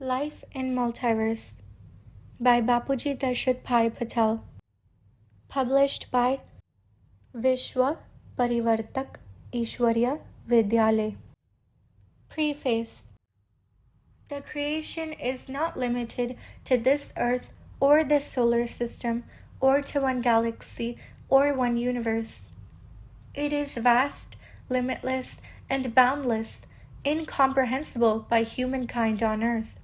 Life in Multiverse by Bapuji Dashrathbhai Patel. Published by Vishwa Parivartak Ishwarya Vidyalay. Preface. The creation is not limited to this earth or this solar system or to one galaxy or one universe. It is vast, limitless, and boundless, incomprehensible by humankind on earth.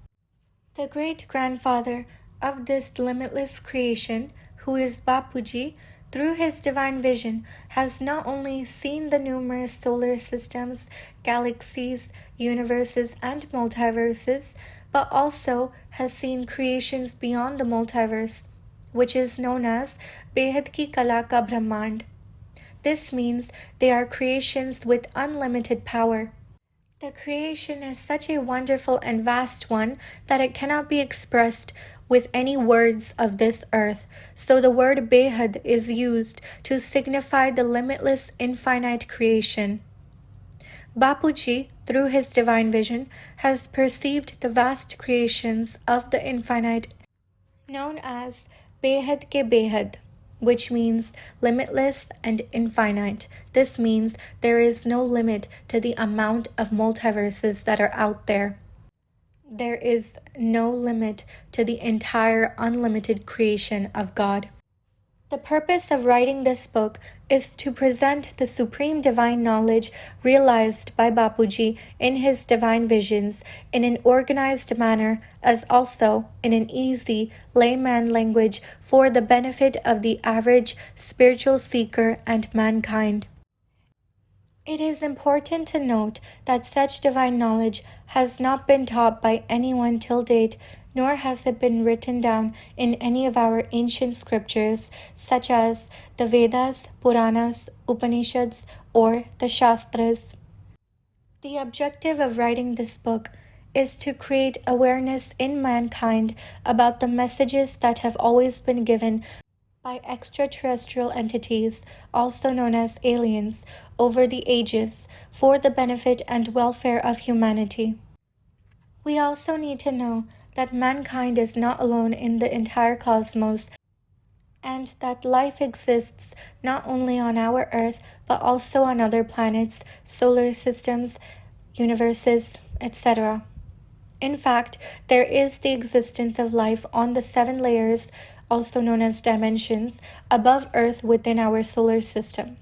The great-grandfather of this limitless creation, who is Bapuji, through his divine vision, has not only seen the numerous solar systems, galaxies, universes, and multiverses, but also has seen creations beyond the multiverse, which is known as Behad Ki Kala Ka Brahmand. This means they are creations with unlimited power. The creation is such a wonderful and vast one that it cannot be expressed with any words of this earth, so the word Behad is used to signify the limitless infinite creation. Bapuji, through his divine vision, has perceived the vast creations of the infinite known as Behad ke Behad, which means limitless and infinite. This means there is no limit to the amount of multiverses that are out there. There is no limit to the entire unlimited creation of God. The purpose of writing this book is to present the supreme divine knowledge realized by Bapuji in his divine visions in an organized manner, as also in an easy layman language for the benefit of the average spiritual seeker and mankind. It is important to note that such divine knowledge has not been taught by anyone till date, nor has it been written down in any of our ancient scriptures, such as the Vedas, Puranas, Upanishads, or the Shastras. The objective of writing this book is to create awareness in mankind about the messages that have always been given by extraterrestrial entities, also known as aliens, over the ages, for the benefit and welfare of humanity. We also need to know that mankind is not alone in the entire cosmos, and that life exists not only on our Earth, but also on other planets, solar systems, universes, etc. In fact, there is the existence of life on the 7 layers, also known as dimensions, above Earth within our solar system.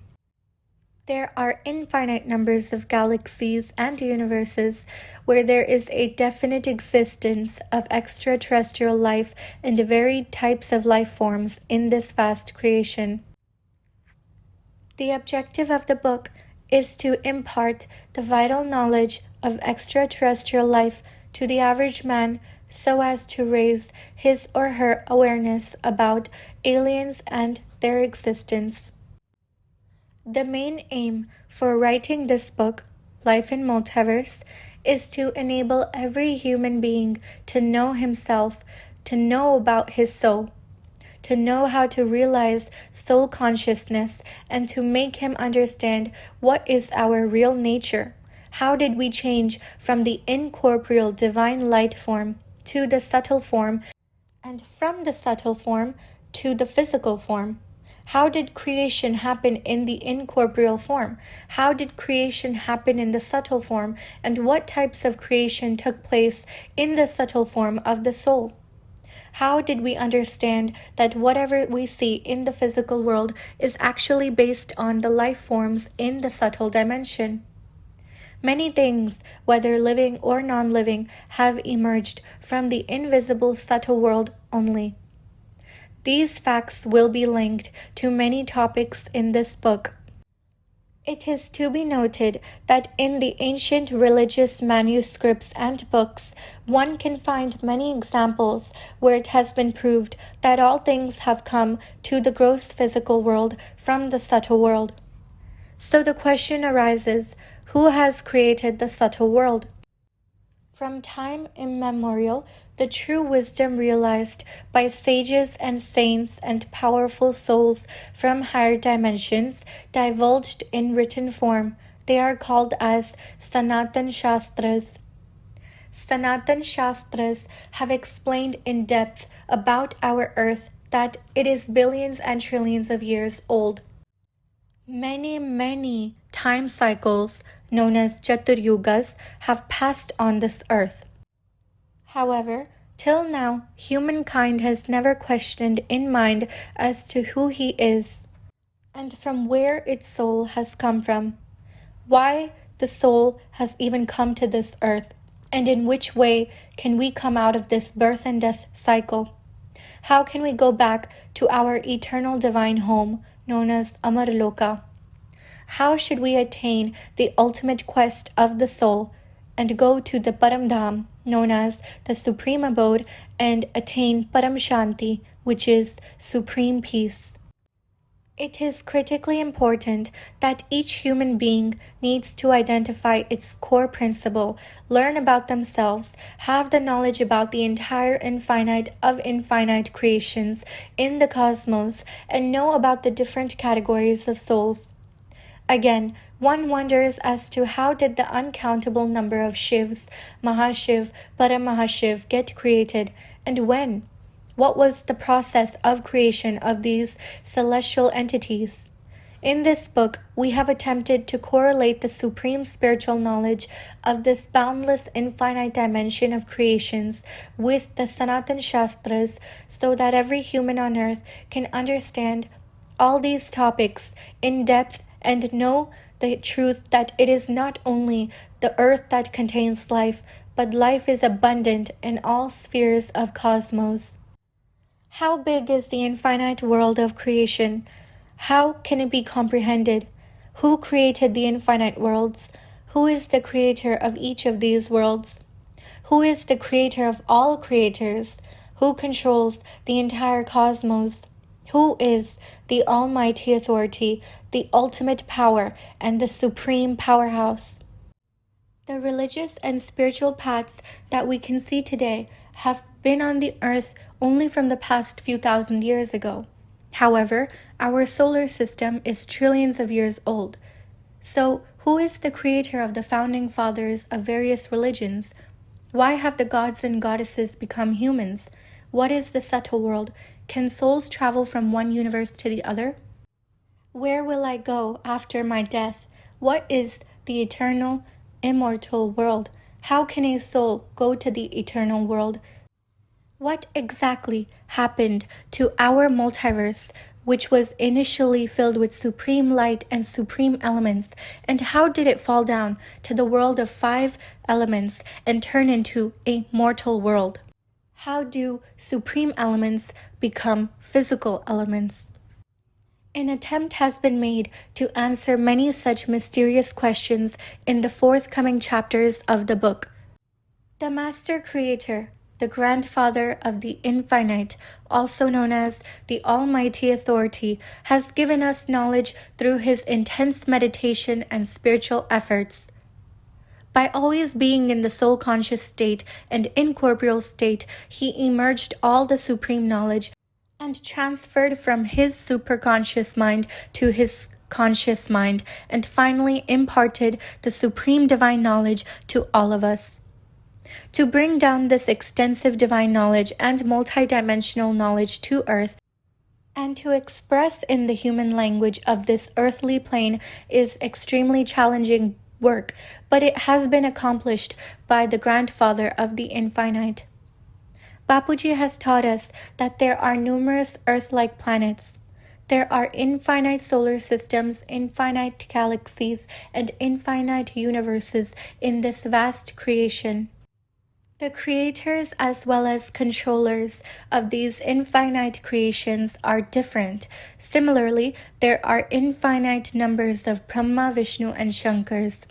There are infinite numbers of galaxies and universes where there is a definite existence of extraterrestrial life and varied types of life forms in this vast creation. The objective of the book is to impart the vital knowledge of extraterrestrial life to the average man so as to raise his or her awareness about aliens and their existence. The main aim for writing this book, Life in Multiverse, is to enable every human being to know himself, to know about his soul, to know how to realize soul consciousness, and to make him understand what is our real nature. How did we change from the incorporeal divine light form to the subtle form, and from the subtle form to the physical form? How did creation happen in the incorporeal form? How did creation happen in the subtle form? And what types of creation took place in the subtle form of the soul? How did we understand that whatever we see in the physical world is actually based on the life forms in the subtle dimension? Many things, whether living or non-living, have emerged from the invisible subtle world only. These facts will be linked to many topics in this book. It is to be noted that in the ancient religious manuscripts and books, one can find many examples where it has been proved that all things have come to the gross physical world from the subtle world. So the question arises, who has created the subtle world? From time immemorial, the true wisdom realized by sages and saints and powerful souls from higher dimensions, divulged in written form, they are called as Sanatan Shastras. Sanatan Shastras have explained in depth about our Earth that it is billions and trillions of years old. Many time cycles, known as Chaturyugas, have passed on this Earth. However, till now, humankind has never questioned in mind as to who he is and from where its soul has come from, why the soul has even come to this earth, and in which way can we come out of this birth and death cycle. How can we go back to our eternal divine home, known as Amarloka? How should we attain the ultimate quest of the soul and go to the Param Dham, known as the Supreme Abode, and attain Param Shanti, which is supreme peace? It is critically important that each human being needs to identify its core principle, learn about themselves, have the knowledge about the entire infinite of infinite creations in the cosmos, and know about the different categories of souls. Again, one wonders as to how did the uncountable number of Shivs, Mahashiv, Paramahashiv get created, and when? What was the process of creation of these celestial entities? In this book, we have attempted to correlate the supreme spiritual knowledge of this boundless infinite dimension of creations with the Sanatan Shastras so that every human on earth can understand all these topics in depth and know the truth that it is not only the earth that contains life, but life is abundant in all spheres of cosmos. How big is the infinite world of creation? How can it be comprehended? Who created the infinite worlds? Who is the creator of each of these worlds? Who is the creator of all creators? Who controls the entire cosmos? Who is the almighty authority, the ultimate power, and the supreme powerhouse? The religious and spiritual paths that we can see today have been on the earth only from the past few thousand years ago. However, our solar system is trillions of years old. So, who is the creator of the founding fathers of various religions? Why have the gods and goddesses become humans? What is the subtle world? Can souls travel from one universe to the other? Where will I go after my death? What is the eternal, immortal world? How can a soul go to the eternal world? What exactly happened to our multiverse, which was initially filled with supreme light and supreme elements, and how did it fall down to the world of 5 elements and turn into a mortal world? How do supreme elements become physical elements? An attempt has been made to answer many such mysterious questions in the forthcoming chapters of the book. The Master Creator, the Grandfather of the Infinite, also known as the Almighty Authority, has given us knowledge through his intense meditation and spiritual efforts. By always being in the soul-conscious state and incorporeal state, he emerged all the supreme knowledge and transferred from his superconscious mind to his conscious mind, and finally imparted the supreme divine knowledge to all of us. To bring down this extensive divine knowledge and multidimensional knowledge to Earth, and to express in the human language of this earthly plane is extremely challenging work, but it has been accomplished by the Grandfather of the Infinite. Bapuji has taught us that there are numerous Earth-like planets. There are infinite solar systems, infinite galaxies, and infinite universes in this vast creation. The creators as well as controllers of these infinite creations are different. Similarly, there are infinite numbers of Brahma, Vishnu, and Shankars.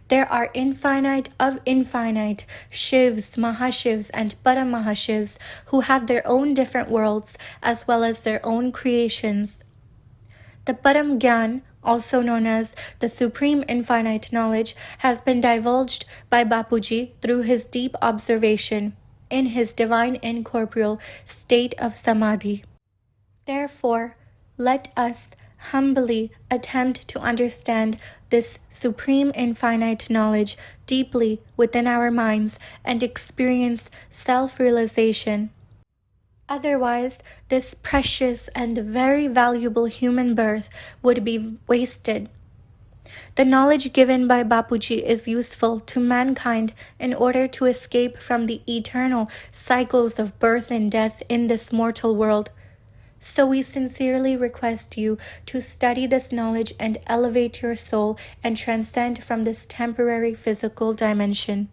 There are infinite of infinite Shivs, Mahashivs, and Paramahashivs who have their own different worlds as well as their own creations. The Param Gyan, also known as the Supreme Infinite Knowledge, has been divulged by Bapuji through his deep observation in his divine incorporeal state of Samadhi. Therefore, let us humbly attempt to understand this supreme infinite knowledge deeply within our minds and experience self-realization. Otherwise, this precious and very valuable human birth would be wasted. The knowledge given by Bapuji is useful to mankind in order to escape from the eternal cycles of birth and death in this mortal world. So we sincerely request you to study this knowledge and elevate your soul and transcend from this temporary physical dimension.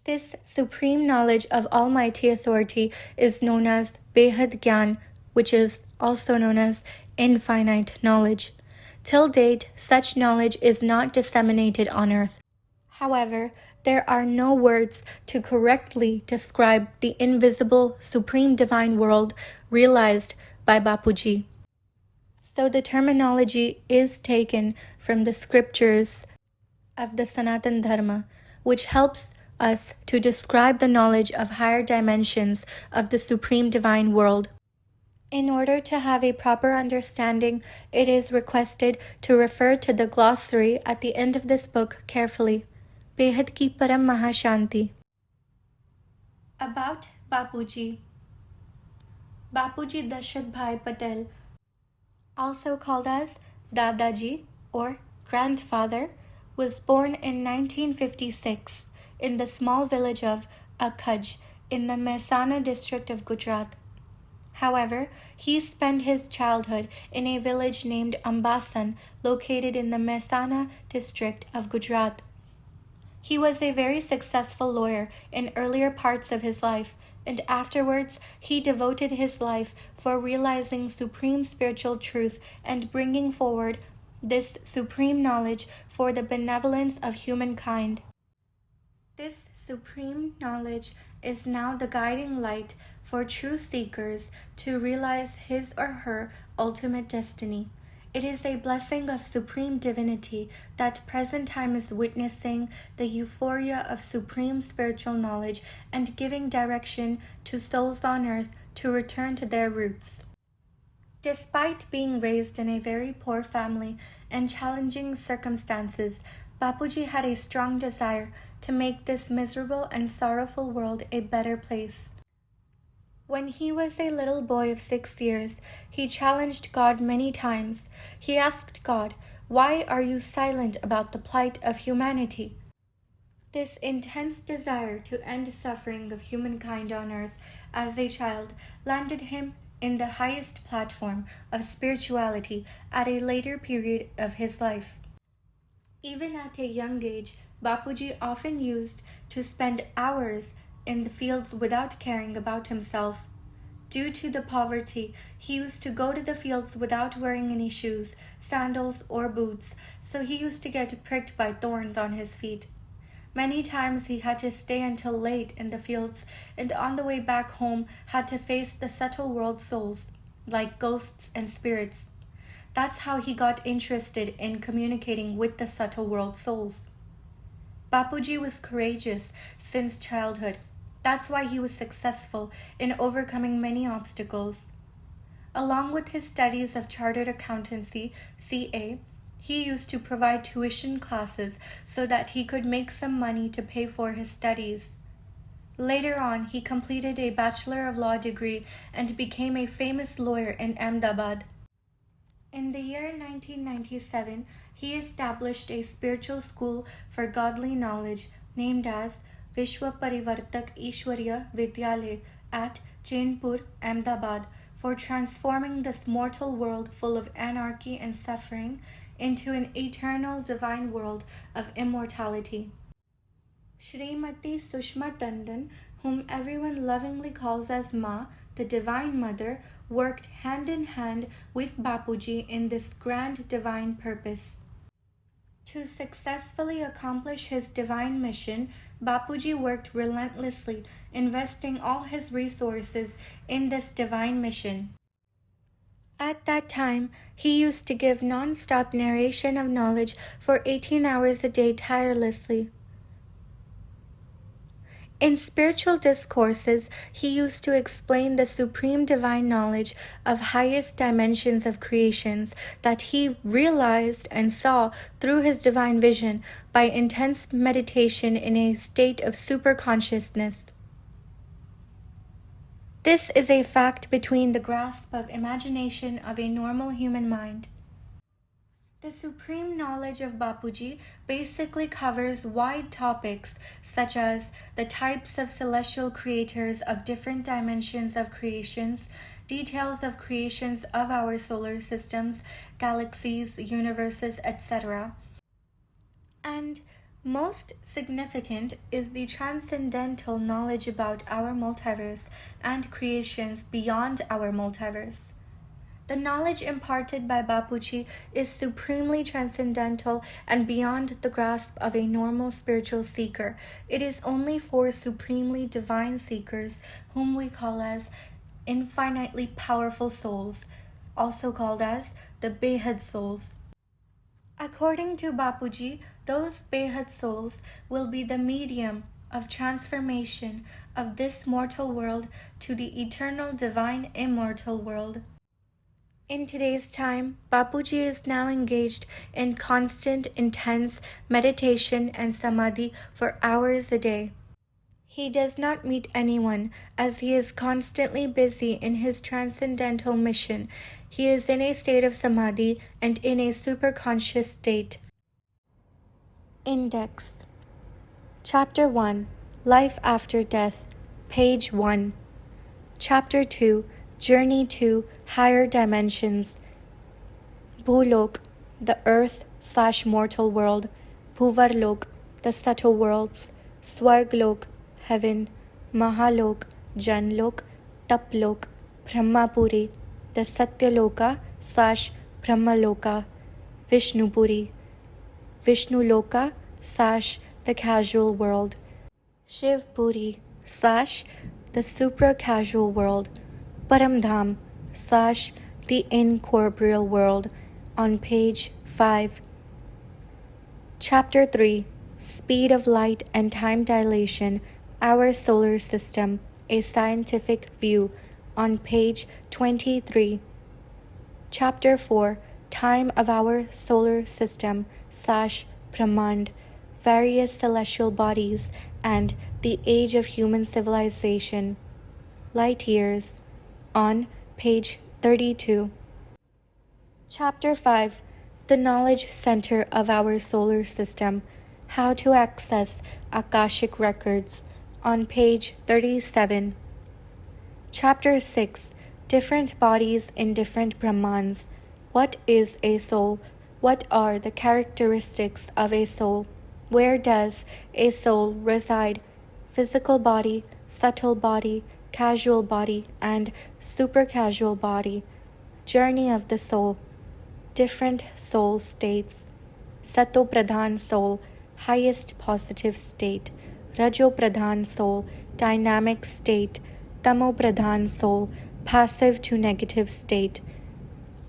This supreme knowledge of Almighty Authority is known as Behad Gyan, which is also known as infinite knowledge. Till date, such knowledge is not disseminated on earth. However, there are no words to correctly describe the invisible supreme divine world realized by Bapuji. So the terminology is taken from the scriptures of the Sanatan Dharma, which helps us to describe the knowledge of higher dimensions of the supreme divine world. In order to have a proper understanding, it is requested to refer to the glossary at the end of this book carefully. Behad ki Param Mahashanti. About Bapuji. Bapuji Dashrathbhai Patel, also called as Dadaji or Grandfather, was born in 1956 in the small village of Akhaj in the Mehsana district of Gujarat. However, he spent his childhood in a village named Ambasan, located in the Mehsana district of Gujarat. He was a very successful lawyer in earlier parts of his life, and afterwards he devoted his life for realizing supreme spiritual truth and bringing forward this supreme knowledge for the benevolence of humankind. This supreme knowledge is now the guiding light for true seekers to realize his or her ultimate destiny. It is a blessing of supreme divinity that present time is witnessing the euphoria of supreme spiritual knowledge and giving direction to souls on earth to return to their roots. Despite being raised in a very poor family and challenging circumstances, Bapuji had a strong desire to make this miserable and sorrowful world a better place. When he was a little boy of 6 years, he challenged God many times. He asked God, "Why are you silent about the plight of humanity?" This intense desire to end suffering of humankind on earth as a child landed him in the highest platform of spirituality at a later period of his life. Even at a young age, Bapuji often used to spend hours in the fields without caring about himself. Due to the poverty, he used to go to the fields without wearing any shoes, sandals, or boots, so he used to get pricked by thorns on his feet. Many times he had to stay until late in the fields, and on the way back home had to face the subtle world souls, like ghosts and spirits. That's how he got interested in communicating with the subtle world souls. Bapuji was courageous since childhood. That's why he was successful in overcoming many obstacles. Along with his studies of Chartered Accountancy, CA, he used to provide tuition classes so that he could make some money to pay for his studies. Later on, he completed a Bachelor of Law degree and became a famous lawyer in Ahmedabad. In the year 1997, he established a spiritual school for godly knowledge named as Vishwa Parivartak Ishwarya Vidyalaya at Jainpur, Ahmedabad, for transforming this mortal world full of anarchy and suffering into an eternal divine world of immortality. Srimati Sushma Tandon, whom everyone lovingly calls as Ma, the Divine Mother, worked hand in hand with Bapuji in this grand divine purpose. To successfully accomplish his divine mission, Bapuji worked relentlessly, investing all his resources in this divine mission. At that time, he used to give non-stop narration of knowledge for 18 hours a day tirelessly. In spiritual discourses, he used to explain the supreme divine knowledge of highest dimensions of creations that he realized and saw through his divine vision by intense meditation in a state of superconsciousness. This is a fact between the grasp of imagination of a normal human mind. The supreme knowledge of Bapuji basically covers wide topics such as the types of celestial creators of different dimensions of creations, details of creations of our solar systems, galaxies, universes, etc. And most significant is the transcendental knowledge about our multiverse and creations beyond our multiverse. The knowledge imparted by Bapuji is supremely transcendental and beyond the grasp of a normal spiritual seeker. It is only for supremely divine seekers, whom we call as infinitely powerful souls, also called as the Behad souls. According to Bapuji, those Behad souls will be the medium of transformation of this mortal world to the eternal divine immortal world. In today's time, Bapuji is now engaged in constant, intense meditation and samadhi for hours a day. He does not meet anyone as he is constantly busy in his transcendental mission. He is in a state of samadhi and in a superconscious state. Index. Chapter 1, Life After Death, page 1. Chapter 2, Journey to Higher Dimensions. Bhulok, the earth/mortal world. Bhuvarlok, the subtle worlds. Swarglok, heaven. Mahalok, Janlok. Taplok, Brahmapuri, the Satyaloka/Brahmaloka. Vishnupuri, Vishnuloka/ the casual world. Shivpuri / the supra-casual world. Paramdham / the incorporeal world, on page 5. Chapter 3, Speed of Light and Time Dilation, Our Solar System, a Scientific View, on page 23. Chapter 4, Time of Our Solar System / Brahmand, Various Celestial Bodies, and the Age of Human Civilization, Light Years, on page 32. Chapter 5, The Knowledge Center of Our Solar System, How to Access Akashic Records, on page 37. Chapter 6, Different Bodies in Different Brahmans. What is a soul? What are the characteristics of a soul? Where does a soul reside? Physical body, subtle body, casual body, and supercasual body. Journey of the soul. Different soul states. Sato Pradhan soul, highest positive state. Rajo Pradhan soul, dynamic state. Tamo Pradhan soul, passive to negative state.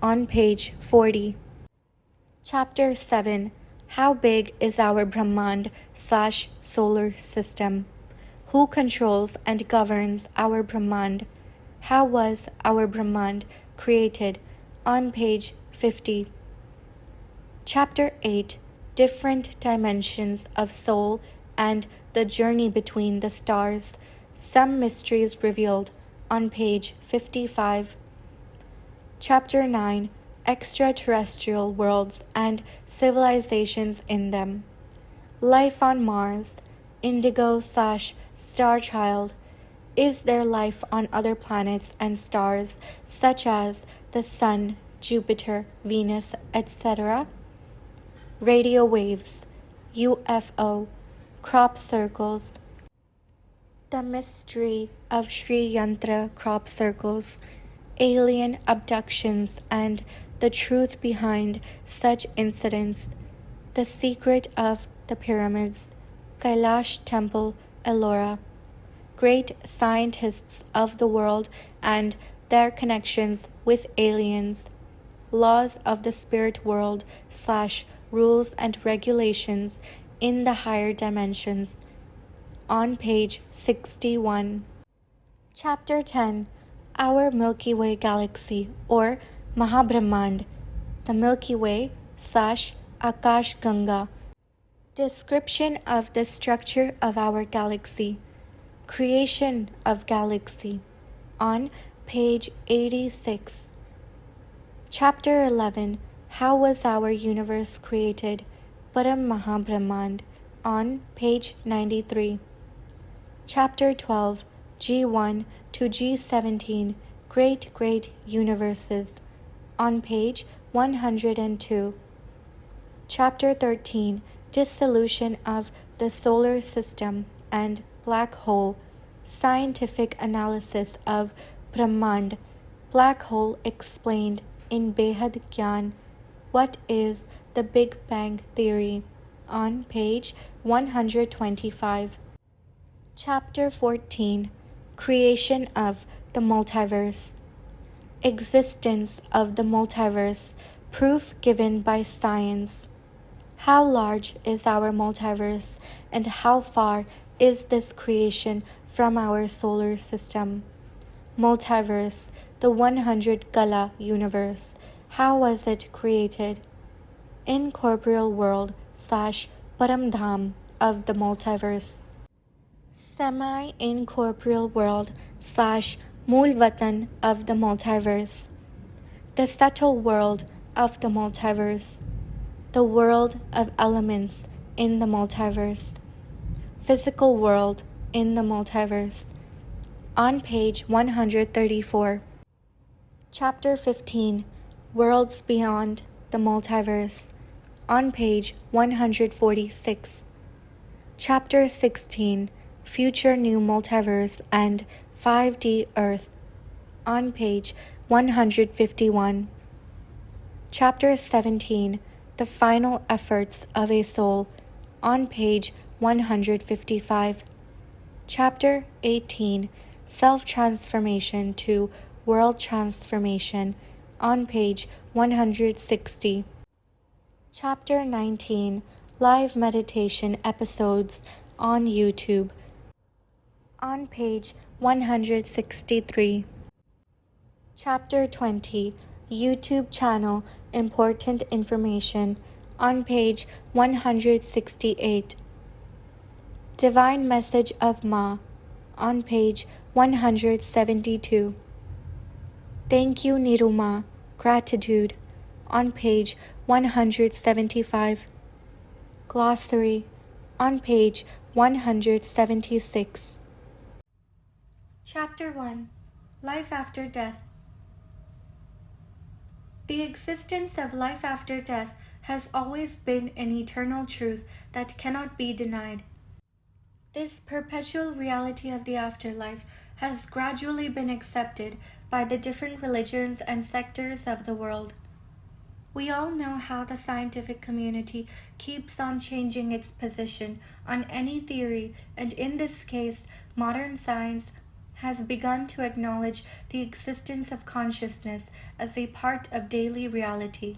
On page 40. Chapter 7, How Big is Our Brahmand / Solar System? Who controls and governs our Brahmand? How was our Brahmand created? On page 50. Chapter 8, Different Dimensions of Soul and the Journey Between the Stars. Some Mysteries Revealed, on page 55. Chapter 9, Extraterrestrial Worlds and Civilizations in Them. Life on Mars, Indigo / Star Child. Is there life on other planets and stars, such as the Sun, Jupiter, Venus, etc.? Radio waves, UFO, crop circles. The mystery of Sri Yantra crop circles, alien abductions, and the truth behind such incidents. The secret of the pyramids, Kailash Temple, Ellora. Great scientists of the world and their connections with aliens. Laws of the spirit world / rules and regulations in the higher dimensions. on page 61. Chapter 10. Our Milky Way Galaxy, or Mahabrahmand, the Milky Way / Akash Ganga. Description of the structure of our galaxy. Creation of galaxy, on page 86. Chapter 11. How was our universe created? Param Mahabrahmand, on page 93. Chapter 12. G1 to G17, Great Universes, on page 102. Chapter 13. Dissolution of the Solar System and Black Hole, Scientific Analysis of Brahmand, Black Hole explained in Behad Gyan. What is the Big Bang Theory, on page 125. Chapter 14. Creation of the Multiverse. Existence of the Multiverse, proof given by science. How large is our multiverse, and how far is this creation from our solar system? Multiverse, the 100 Kala universe. How was it created? Incorporeal world / Paramdham of the multiverse. Semi-incorporeal world / Mool Vatan of the multiverse. The subtle world of the multiverse. The world of elements in the multiverse. Physical world in the multiverse, on page 134. Chapter 15. Worlds beyond the multiverse, on page 146. Chapter 16. Future new multiverse and 5D Earth, on page 151. Chapter 17. The final efforts of a soul, on page 155. Chapter 18. Self-transformation to world transformation, on page 160. Chapter 19. Live meditation episodes on YouTube, on page 163. Chapter 20. YouTube channel important information, on page 168. Divine Message of Ma, on page 172. Thank you Niruma, gratitude, on page 175. Glossary, on page 176. Chapter 1. Life after death. The existence of life after death has always been an eternal truth that cannot be denied. This perpetual reality of the afterlife has gradually been accepted by the different religions and sectors of the world. We all know how the scientific community keeps on changing its position on any theory, and in this case, modern science has begun to acknowledge the existence of consciousness as a part of daily reality.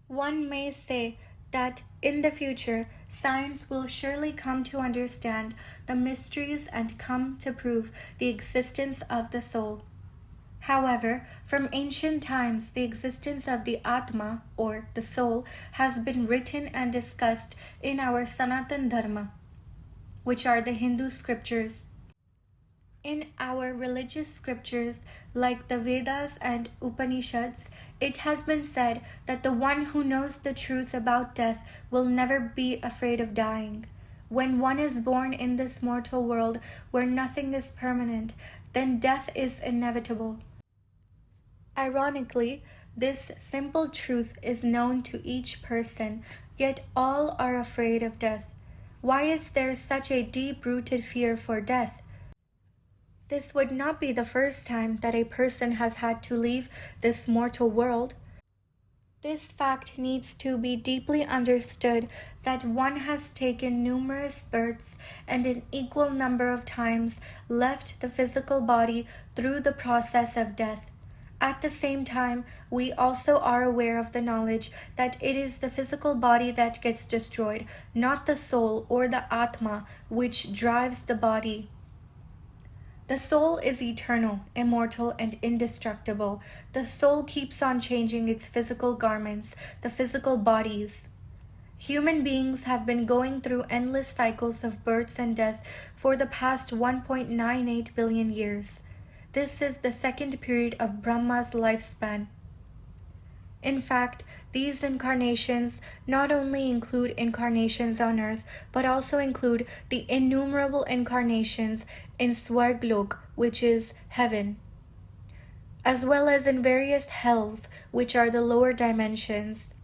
One may say that in the future, science will surely come to understand the mysteries and come to prove the existence of the soul. However, from ancient times, the existence of the Atma, or the soul, has been written and discussed in our Sanatan Dharma, which are the Hindu scriptures. In our religious scriptures, like the Vedas and Upanishads, it has been said that the one who knows the truth about death will never be afraid of dying. When one is born in this mortal world where nothing is permanent, then death is inevitable. Ironically, this simple truth is known to each person, yet all are afraid of death. Why is there such a deep-rooted fear for death? This would not be the first time that a person has had to leave this mortal world. This fact needs to be deeply understood that one has taken numerous births and an equal number of times left the physical body through the process of death. At the same time, we also are aware of the knowledge that it is the physical body that gets destroyed, not the soul or the Atma which drives the body. The soul is eternal, immortal, and indestructible. The soul keeps on changing its physical garments, the physical bodies. Human beings have been going through endless cycles of births and deaths for the past 1.98 billion years. This is the second period of Brahma's lifespan. In fact, these incarnations not only include incarnations on earth, but also include the innumerable incarnations in Swarglok, which is heaven, as well as in various hells, which are the lower dimensions.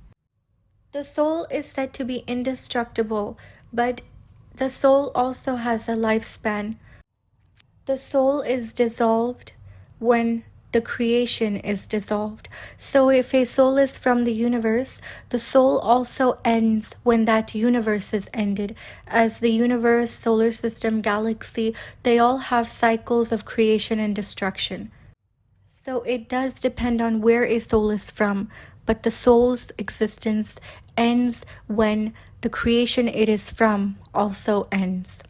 The soul is said to be indestructible, but the soul also has a lifespan. The soul is dissolved when the creation is dissolved. So if a soul is from the universe, the soul also ends when that universe is ended. As the universe, solar system, galaxy, they all have cycles of creation and destruction. So it does depend on where a soul is from, but the soul's existence ends when the creation it is from also ends.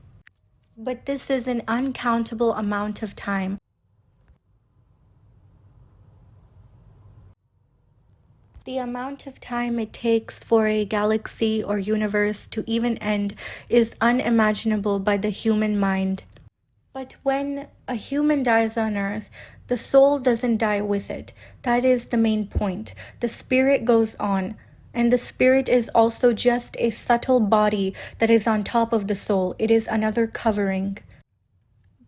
But this is an uncountable amount of time. The amount of time it takes for a galaxy or universe to even end is unimaginable by the human mind. But when a human dies on earth, the soul doesn't die with it. That is the main point. The spirit goes on. And the spirit is also just a subtle body that is on top of the soul. It is another covering.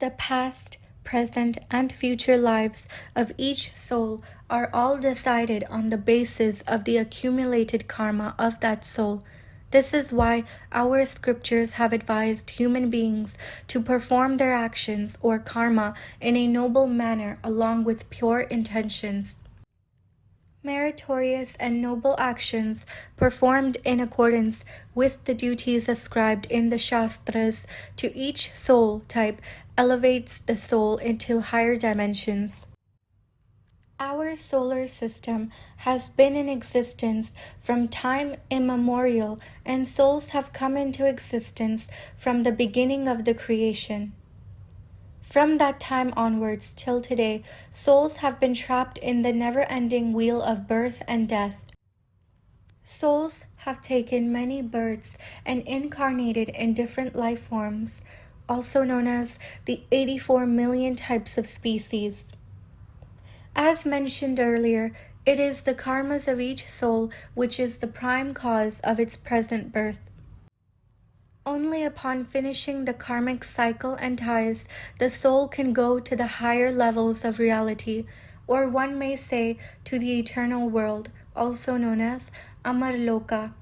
The past, present, and future lives of each soul are all decided on the basis of the accumulated karma of that soul. This is why our scriptures have advised human beings to perform their actions or karma in a noble manner along with pure intentions. Meritorious and noble actions performed in accordance with the duties ascribed in the Shastras to each soul type elevates the soul into higher dimensions. Our solar system has been in existence from time immemorial, and souls have come into existence from the beginning of the creation. From that time onwards till today, souls have been trapped in the never-ending wheel of birth and death. Souls have taken many births and incarnated in different life forms, also known as the 84 million types of species. As mentioned earlier, it is the karmas of each soul which is the prime cause of its present birth. Only upon finishing the karmic cycle and ties, the soul can go to the higher levels of reality, or one may say to the eternal world, also known as Amarloka.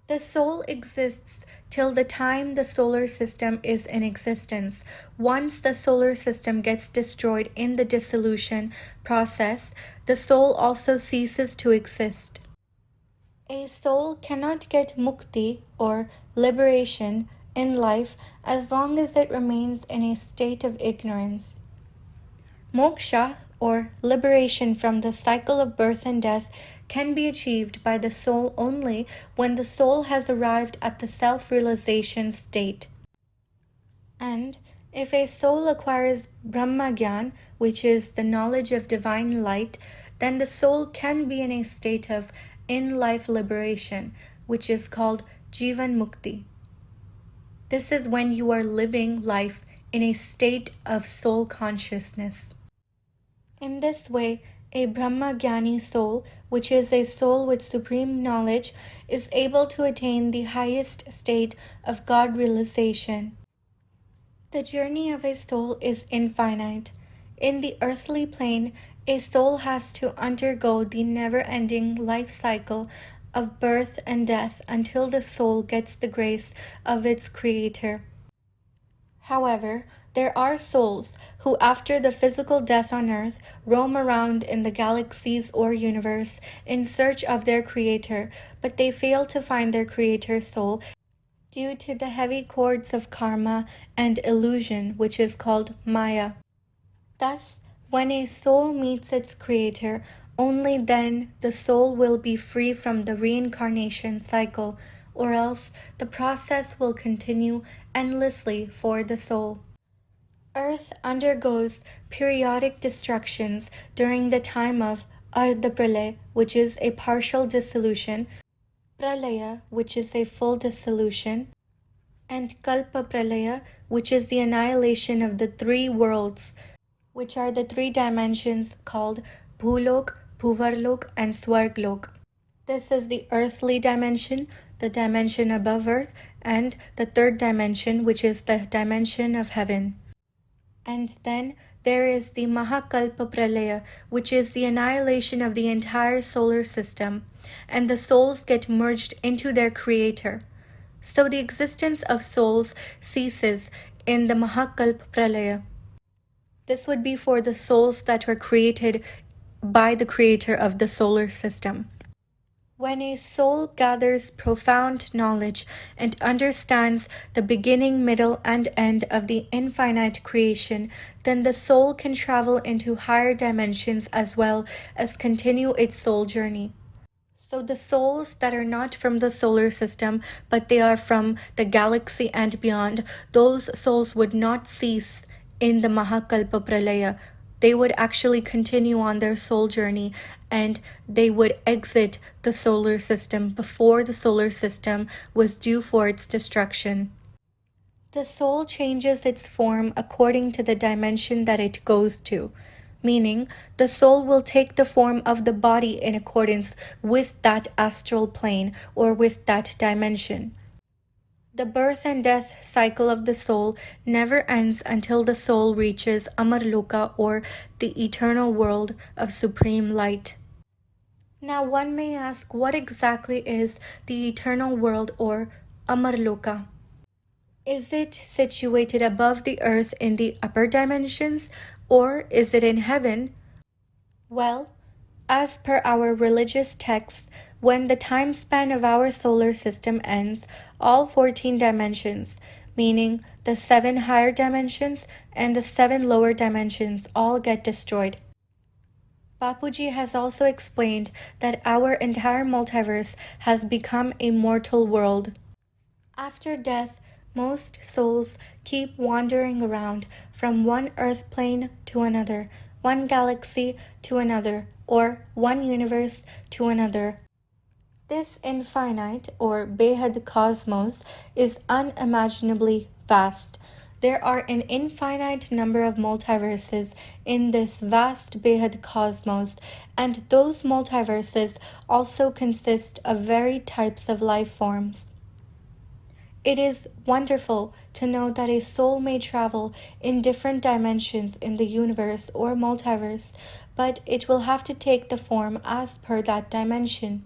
The soul exists till the time the solar system is in existence. Once the solar system gets destroyed in the dissolution process, the soul also ceases to exist. A soul cannot get mukti or liberation in life as long as it remains in a state of ignorance. Moksha or liberation from the cycle of birth and death can be achieved by the soul only when the soul has arrived at the self-realization state. And if a soul acquires Brahma Gyan, which is the knowledge of divine light, then the soul can be in a state of in-life liberation, which is called Jivan Mukti. This is when you are living life in a state of soul consciousness. In this way, a Brahma Gyani soul, which is a soul with supreme knowledge, is able to attain the highest state of God realization. The journey of a soul is infinite. In the earthly plane, a soul has to undergo the never-ending life cycle of birth and death until the soul gets the grace of its creator. However, there are souls who, after the physical death on earth, roam around in the galaxies or universe in search of their creator, but they fail to find their creator soul due to the heavy cords of karma and illusion, which is called Maya. Thus, When a soul meets its creator, only then the soul will be free from the reincarnation cycle, or else the process will continue endlessly for the soul. Earth undergoes periodic destructions during the time of Ardha which is a partial dissolution, Pralaya, which is a full dissolution, and Kalpa Pralaya, which is the annihilation of the three worlds, which are the three dimensions called Bhulok, Bhuvarlok, and Swarglok. This is the earthly dimension, the dimension above earth, and the third dimension, which is the dimension of heaven. And then there is the Mahakalpa Pralaya, which is the annihilation of the entire solar system, and the souls get merged into their creator. So the existence of souls ceases in the Mahakalpa Pralaya. This would be for the souls that were created by the creator of the solar system. When a soul gathers profound knowledge and understands the beginning, middle, and end of the infinite creation, then the soul can travel into higher dimensions as well as continue its soul journey. So the souls that are not from the solar system, but they are from the galaxy and beyond, those souls would not cease in the Mahakalpa Pralaya. They would actually continue on their soul journey and they would exit the solar system before the solar system was due for its destruction. The soul changes its form according to the dimension that it goes to, meaning the soul will take the form of the body in accordance with that astral plane or with that dimension. The birth and death cycle of the soul never ends until the soul reaches Amarloka or the eternal world of supreme light. Now one may ask, what exactly is the eternal world or Amarloka? Is it situated above the earth in the upper dimensions, or is it in heaven? Well, as per our religious texts, when the time span of our solar system ends, all 14 dimensions, meaning the 7 higher dimensions and the 7 lower dimensions, all get destroyed. Bapuji has also explained that our entire multiverse has become a mortal world. After death, most souls keep wandering around from one earth plane to another, one galaxy to another, or one universe to another. This infinite or Behad cosmos is unimaginably vast. There are an infinite number of multiverses in this vast Behad cosmos, and those multiverses also consist of varied types of life forms. It is wonderful to know that a soul may travel in different dimensions in the universe or multiverse, but it will have to take the form as per that dimension.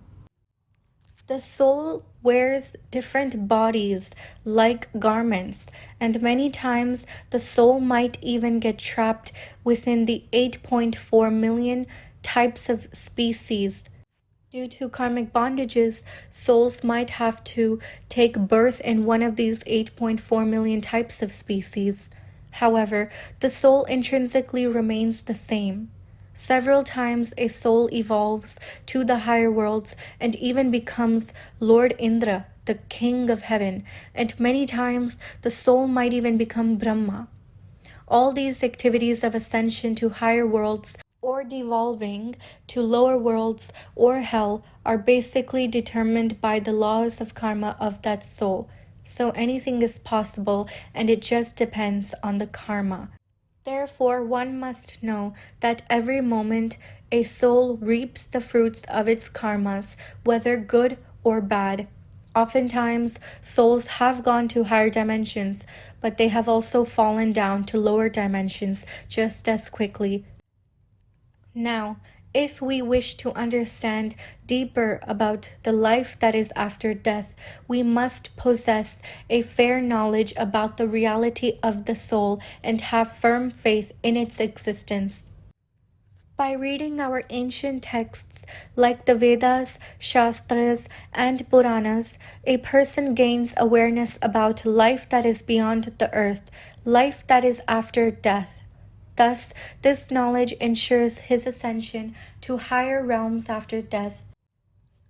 The soul wears different bodies like garments, and many times the soul might even get trapped within the 8.4 million types of species. Due to karmic bondages, souls might have to take birth in one of these 8.4 million types of species. However, the soul intrinsically remains the same. Several times a soul evolves to the higher worlds and even becomes Lord Indra, the king of heaven, and many times the soul might even become Brahma. All these activities of ascension to higher worlds or devolving to lower worlds or hell are basically determined by the laws of karma of that soul. So anything is possible and it just depends on the karma. Therefore, one must know that every moment a soul reaps the fruits of its karmas, whether good or bad. Oftentimes, souls have gone to higher dimensions, but they have also fallen down to lower dimensions just as quickly. Now, if we wish to understand deeper about the life that is after death, we must possess a fair knowledge about the reality of the soul and have firm faith in its existence. By reading our ancient texts like the Vedas, Shastras, and Puranas, a person gains awareness about life that is beyond the earth, life that is after death. Thus, this knowledge ensures his ascension to higher realms after death.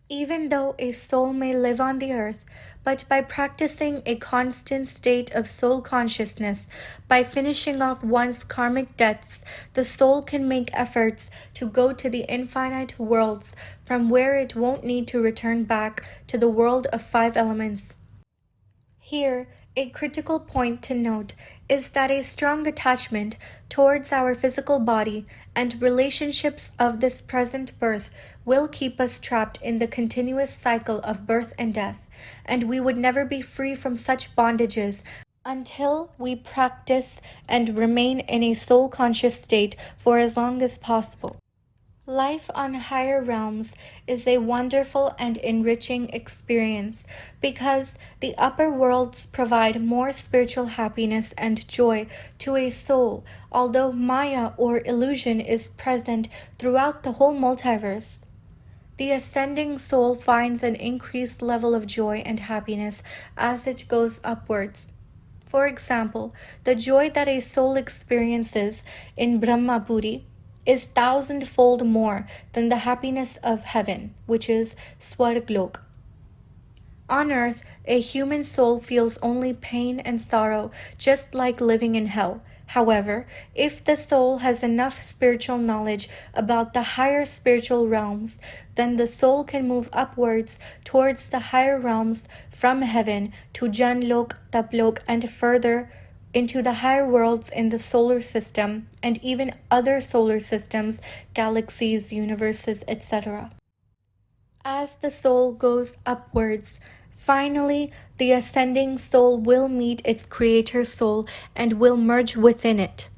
Even though a soul may live on the earth, but by practicing a constant state of soul consciousness, by finishing off one's karmic debts, the soul can make efforts to go to the infinite worlds from where it won't need to return back to the world of five elements. Here, a critical point to note is that a strong attachment towards our physical body and relationships of this present birth will keep us trapped in the continuous cycle of birth and death, and we would never be free from such bondages until we practice and remain in a soul conscious state for as long as possible. Life on higher realms is a wonderful and enriching experience because the upper worlds provide more spiritual happiness and joy to a soul, although Maya or illusion is present throughout the whole multiverse. The ascending soul finds an increased level of joy and happiness as it goes upwards. For example, the joy that a soul experiences in Brahmapuri is thousandfold more than the happiness of heaven, which is Swarglok. On earth, a human soul feels only pain and sorrow, just like living in hell. However, if the soul has enough spiritual knowledge about the higher spiritual realms, then the soul can move upwards towards the higher realms from heaven to Janlok, Taplok, and further into the higher worlds in the solar system and even other solar systems, galaxies, universes, etc. As the soul goes upwards, finally the ascending soul will meet its creator soul and will merge within it.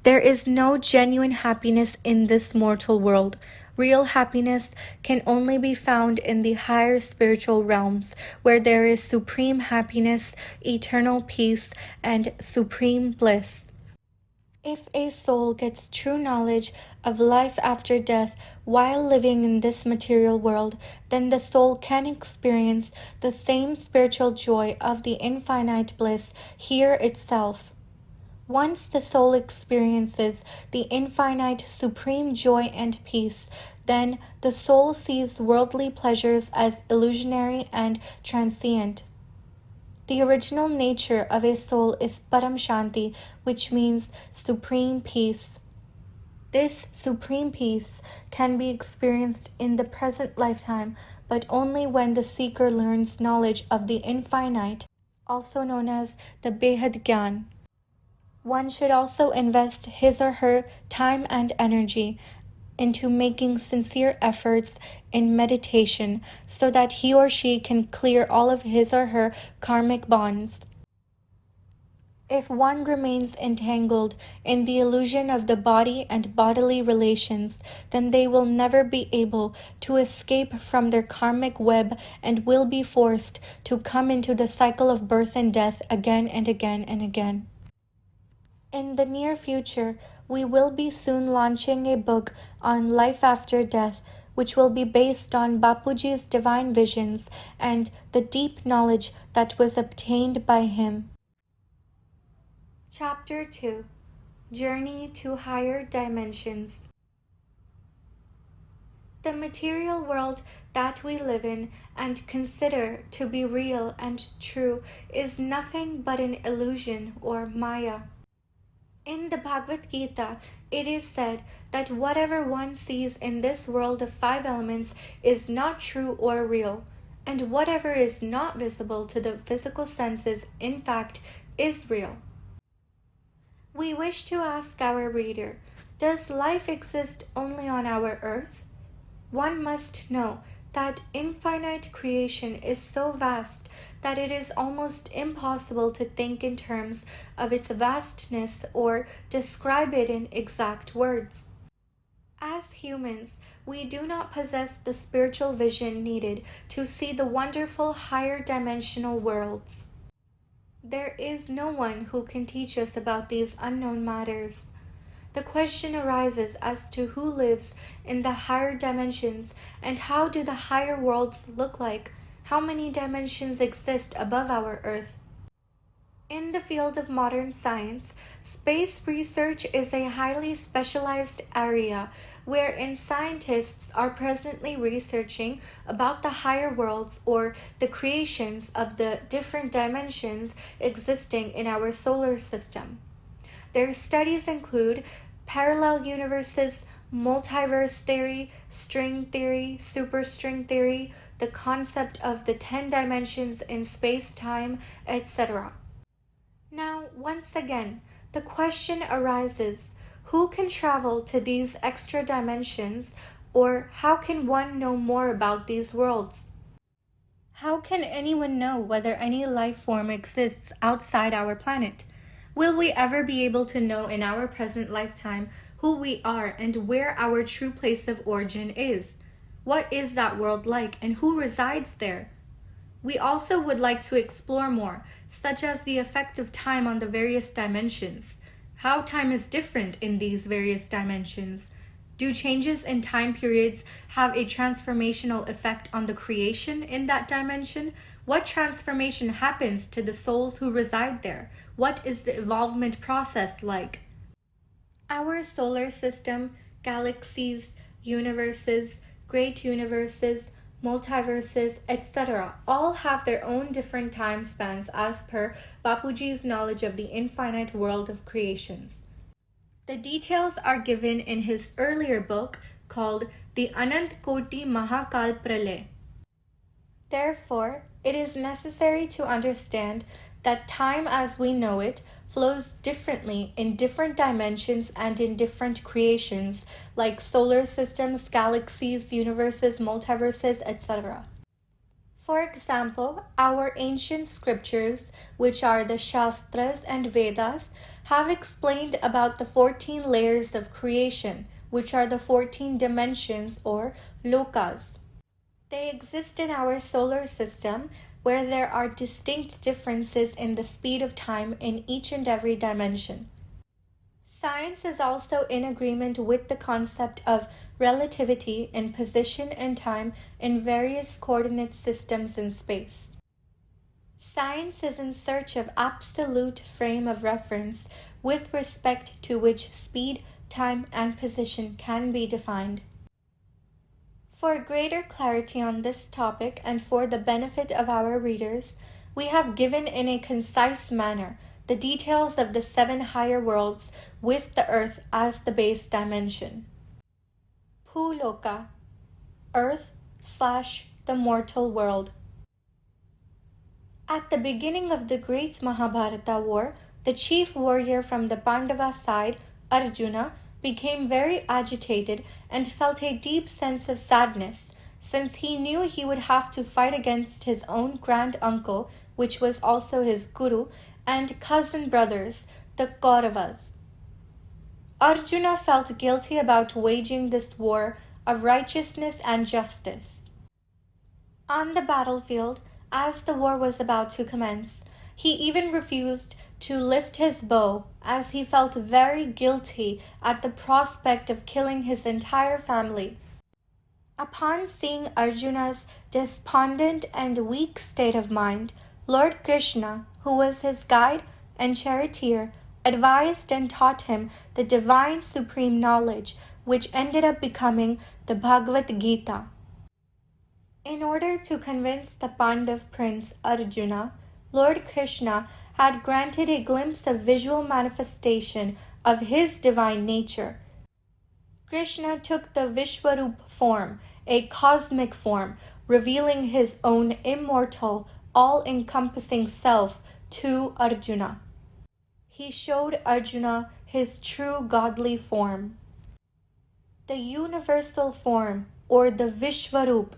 There is no genuine happiness in this mortal world. Real happiness can only be found in the higher spiritual realms, where there is supreme happiness, eternal peace, and supreme bliss. If a soul gets true knowledge of life after death while living in this material world, then the soul can experience the same spiritual joy of the infinite bliss here itself. Once the soul experiences the infinite supreme joy and peace, then the soul sees worldly pleasures as illusionary and transient. The original nature of a soul is Param Shanti, which means supreme peace. This supreme peace can be experienced in the present lifetime, but only when the seeker learns knowledge of the infinite, also known as the Behad Gyan. One should also invest his or her time and energy into making sincere efforts in meditation so that he or she can clear all of his or her karmic bonds. If one remains entangled in the illusion of the body and bodily relations, then they will never be able to escape from their karmic web and will be forced to come into the cycle of birth and death again and again and again. In the near future, we will be soon launching a book on life after death, which will be based on Bapuji's divine visions and the deep knowledge that was obtained by him. Chapter 2: Journey to Higher Dimensions. The material world that we live in and consider to be real and true is nothing but an illusion or Maya. In the Bhagavad Gita, it is said that whatever one sees in this world of five elements is not true or real, and whatever is not visible to the physical senses, in fact, is real. We wish to ask our reader, does life exist only on our earth? One must know that infinite creation is so vast that it is almost impossible to think in terms of its vastness or describe it in exact words. As humans, we do not possess the spiritual vision needed to see the wonderful higher dimensional worlds. There is no one who can teach us about these unknown matters. The question arises as to who lives in the higher dimensions and how do the higher worlds look like? How many dimensions exist above our earth? In the field of modern science, space research is a highly specialized area wherein scientists are presently researching about the higher worlds or the creations of the different dimensions existing in our solar system. Their studies include parallel universes, multiverse theory, string theory, superstring theory, the concept of the 10 dimensions in space-time, etc. Now, once again, the question arises, who can travel to these extra dimensions, or how can one know more about these worlds? How can anyone know whether any life form exists outside our planet? Will we ever be able to know in our present lifetime who we are and where our true place of origin is? What is that world like and who resides there? We also would like to explore more, such as the effect of time on the various dimensions. How time is different in these various dimensions. Do changes in time periods have a transformational effect on the creation in that dimension? What transformation happens to the souls who reside there? What is the evolvement process like? Our solar system, galaxies, universes, great universes, multiverses, etc. all have their own different time spans as per Bapuji's knowledge of the infinite world of creations. The details are given in his earlier book called The Anant Koti Mahakal Pralay. Therefore, it is necessary to understand that time as we know it flows differently in different dimensions and in different creations, like solar systems, galaxies, universes, multiverses, etc. For example, our ancient scriptures, which are the Shastras and Vedas, have explained about the 14 layers of creation, which are the 14 dimensions or lokas. They exist in our solar system, where there are distinct differences in the speed of time in each and every dimension. Science is also in agreement with the concept of relativity in position and time in various coordinate systems in space. Science is in search of absolute frame of reference with respect to which speed, time, and position can be defined. For greater clarity on this topic and for the benefit of our readers, we have given in a concise manner the details of the 7 higher worlds with the earth as the base dimension. Bhuloka, Earth/the mortal world. At the beginning of the great Mahabharata war, the chief warrior from the Pandava side, Arjuna, became very agitated and felt a deep sense of sadness, since he knew he would have to fight against his own grand-uncle, which was also his guru, and cousin brothers, the Kauravas. Arjuna felt guilty about waging this war of righteousness and justice. On the battlefield, as the war was about to commence, he even refused to lift his bow, as he felt very guilty at the prospect of killing his entire family. Upon seeing Arjuna's despondent and weak state of mind, Lord Krishna, who was his guide and charioteer, advised and taught him the divine supreme knowledge, which ended up becoming the Bhagavad Gita. In order to convince the Pandav prince Arjuna, Lord Krishna had granted a glimpse of visual manifestation of his divine nature. Krishna took the Vishwarup form, a cosmic form, revealing his own immortal, all-encompassing self to Arjuna. He showed Arjuna his true godly form. The universal form, or the Vishwarup,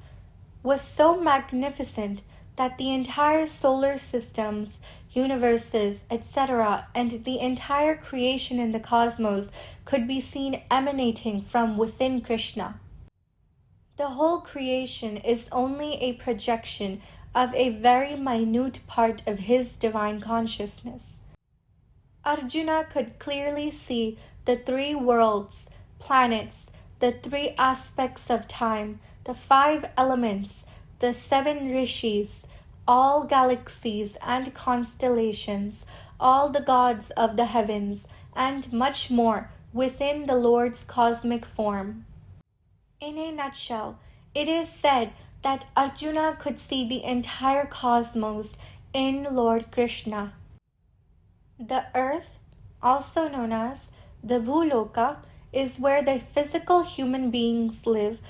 was so magnificent that the entire solar systems, universes, etc., and the entire creation in the cosmos could be seen emanating from within Krishna. The whole creation is only a projection of a very minute part of his divine consciousness. Arjuna could clearly see the 3 worlds, planets, the 3 aspects of time, the 5 elements, the 7 rishis, all galaxies and constellations, all the gods of the heavens, and much more within the Lord's cosmic form. In a nutshell, it is said that Arjuna could see the entire cosmos in Lord Krishna. The earth, also known as the Bhuloka, is where the physical human beings live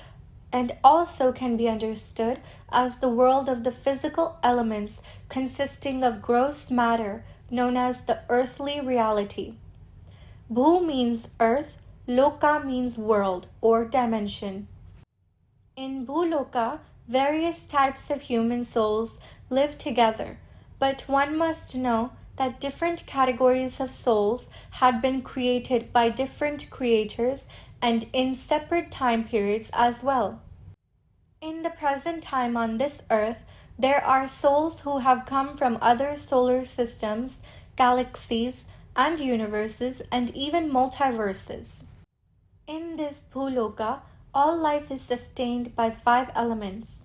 and also can be understood as the world of the physical elements consisting of gross matter known as the earthly reality. Bhu means earth, Loka means world or dimension. In Bhuloka, various types of human souls live together, but one must know that different categories of souls had been created by different creators and in separate time periods as well. In the present time on this earth, there are souls who have come from other solar systems, galaxies, and universes, and even multiverses. In this Bhuloka, all life is sustained by 5 elements.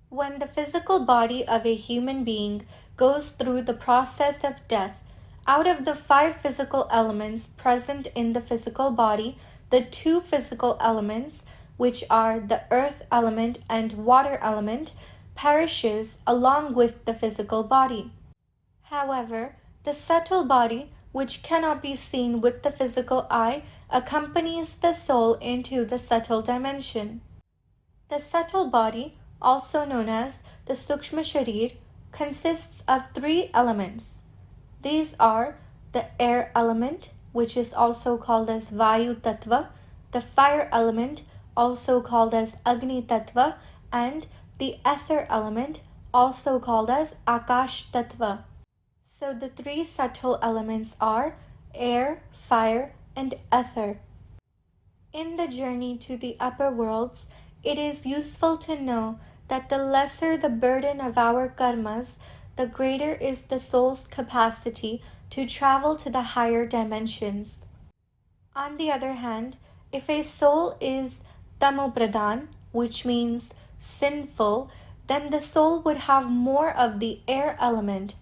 When the physical body of a human being goes through the process of death, out of the 5 physical elements present in the physical body, the 2 physical elements, which are the earth element and water element, perishes along with the physical body. However, the subtle body, which cannot be seen with the physical eye, accompanies the soul into the subtle dimension. The subtle body, also known as the Sukshma Sharir, consists of 3 elements. These are the air element, which is also called as Vayu Tattva, the fire element, also called as Agni Tattva, and the ether element, also called as Akash Tattva. So the 3 subtle elements are air, fire, and ether. In the journey to the upper worlds, it is useful to know that the lesser the burden of our karmas, the greater is the soul's capacity to travel to the higher dimensions. On the other hand, if a soul is tamopradhan, which means sinful, then the soul would have more of the air element,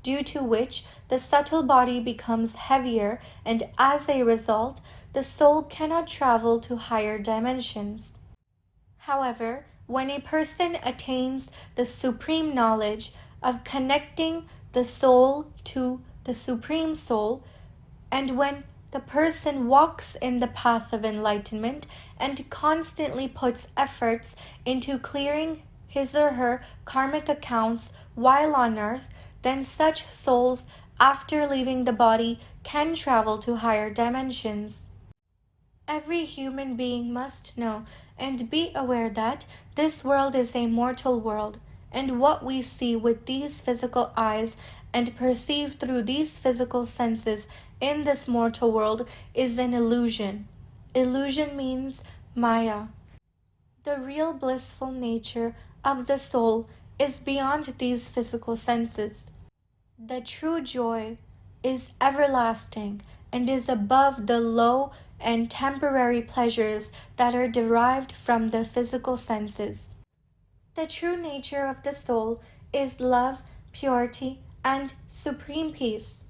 due to which the subtle body becomes heavier, and as a result, the soul cannot travel to higher dimensions. However, when a person attains the supreme knowledge of connecting the soul to the Supreme Soul, and when the person walks in the path of enlightenment and constantly puts efforts into clearing his or her karmic accounts while on earth, then such souls, after leaving the body, can travel to higher dimensions. Every human being must know and be aware that this world is a mortal world, and what we see with these physical eyes and perceive through these physical senses in this mortal world is an illusion. Illusion means Maya. The real blissful nature of the soul is beyond these physical senses. The true joy is everlasting and is above the low and temporary pleasures that are derived from the physical senses. The true nature of the soul is love, purity, and supreme peace.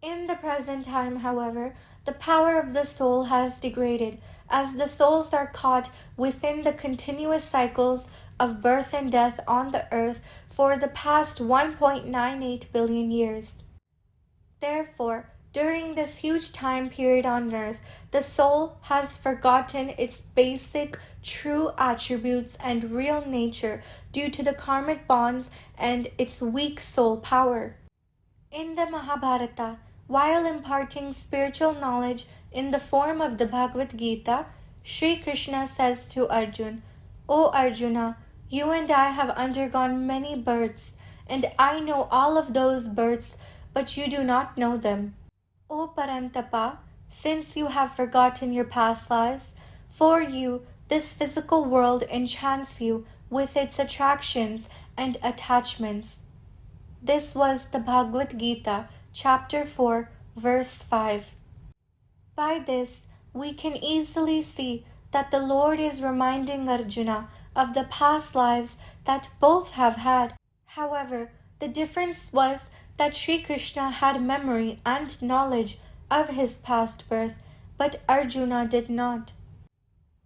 In the present time, however, the power of the soul has degraded, as the souls are caught within the continuous cycles of birth and death on the earth for the past 1.98 billion years. Therefore, during this huge time period on earth, the soul has forgotten its basic, true attributes and real nature due to the karmic bonds and its weak soul power. In the Mahabharata, while imparting spiritual knowledge in the form of the Bhagavad Gita, Sri Krishna says to Arjun, "O Arjuna, you and I have undergone many births, and I know all of those births, but you do not know them. O Parantapa, since you have forgotten your past lives, for you this physical world enchants you with its attractions and attachments." This was the Bhagavad Gita, chapter 4, verse 5. By this, we can easily see that the Lord is reminding Arjuna of the past lives that both have had. However, the difference was that Sri Krishna had memory and knowledge of his past birth, but Arjuna did not.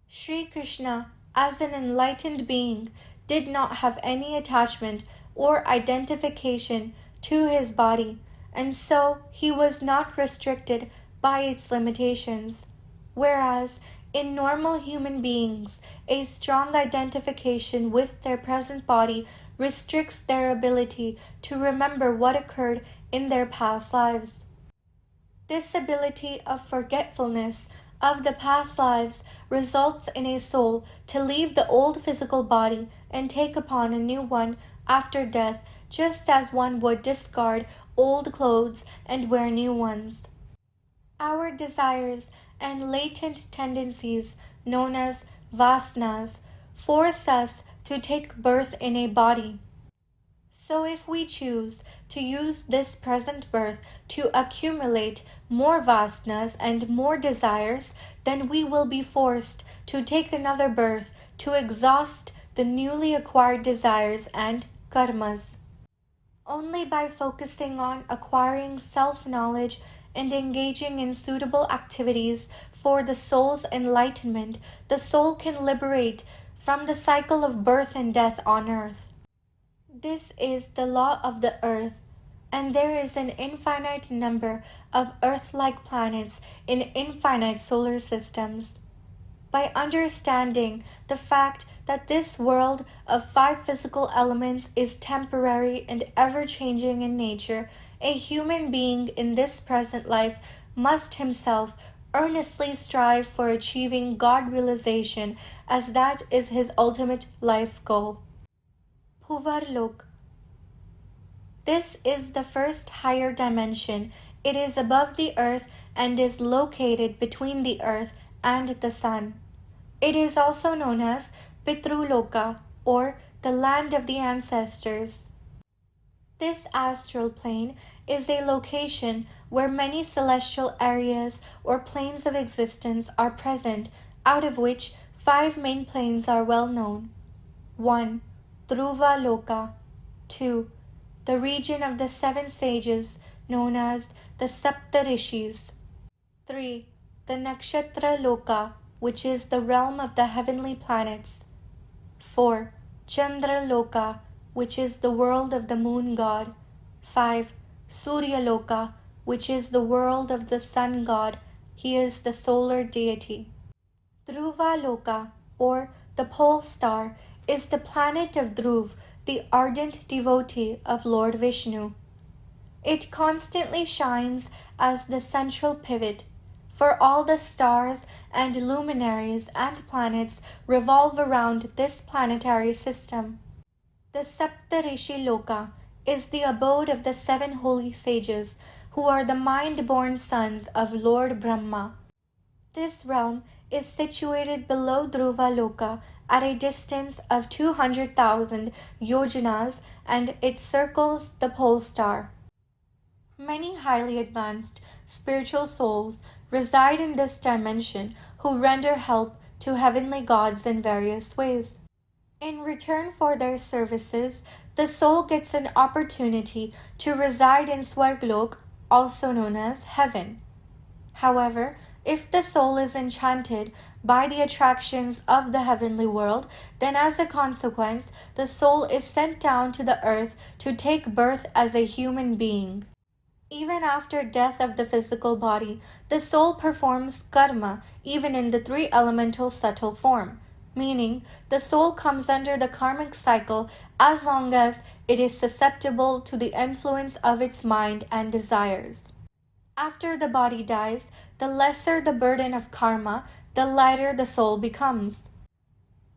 Sri Krishna, as an enlightened being, did not have any attachment or identification to his body, and so he was not restricted by its limitations. Whereas, in normal human beings, a strong identification with their present body restricts their ability to remember what occurred in their past lives. This ability of forgetfulness of the past lives results in a soul to leave the old physical body and take upon a new one after death, just as one would discard old clothes and wear new ones. Our desires and latent tendencies, known as vasanas, force us to take birth in a body. So if we choose to use this present birth to accumulate more vasanas and more desires, then we will be forced to take another birth to exhaust the newly acquired desires and karmas. Only by focusing on acquiring self-knowledge and engaging in suitable activities for the soul's enlightenment, the soul can liberate from the cycle of birth and death on earth. This is the law of the earth, and there is an infinite number of Earth-like planets in infinite solar systems. By understanding the fact that this world of 5 physical elements is temporary and ever-changing in nature, a human being in this present life must himself earnestly strive for achieving God realization, as that is his ultimate life goal. Bhuvarlok. This is the first higher dimension. It is above the earth and is located between the earth and the sun. It is also known as Pitruloka, or the land of the ancestors. This astral plane is a location where many celestial areas or planes of existence are present, out of which 5 main planes are well known. 1. Dhruva Loka. 2. The region of the 7 sages, known as the Saptarishis. 3. The Nakshatra Loka, which is the realm of the heavenly planets. 4. Chandra Loka, which is the world of the moon god. 5. Surya Loka, which is the world of the sun god. He is the solar deity. Dhruva Loka, or the pole star, is the planet of Dhruv, the ardent devotee of Lord Vishnu. It constantly shines as the central pivot, for all the stars and luminaries and planets revolve around this planetary system. The Saptarishi Loka is the abode of the 7 holy sages, who are the mind-born sons of Lord Brahma. This realm is situated below Dhruva Loka at a distance of 200,000 yojanas, and it circles the pole star. Many highly advanced spiritual souls reside in this dimension who render help to heavenly gods in various ways. In return for their services, the soul gets an opportunity to reside in Swarglok, also known as heaven. However, if the soul is enchanted by the attractions of the heavenly world, then as a consequence, the soul is sent down to the earth to take birth as a human being. Even after death of the physical body, the soul performs karma even in the 3 elemental subtle form, meaning the soul comes under the karmic cycle as long as it is susceptible to the influence of its mind and desires. After the body dies, the lesser the burden of karma, the lighter the soul becomes.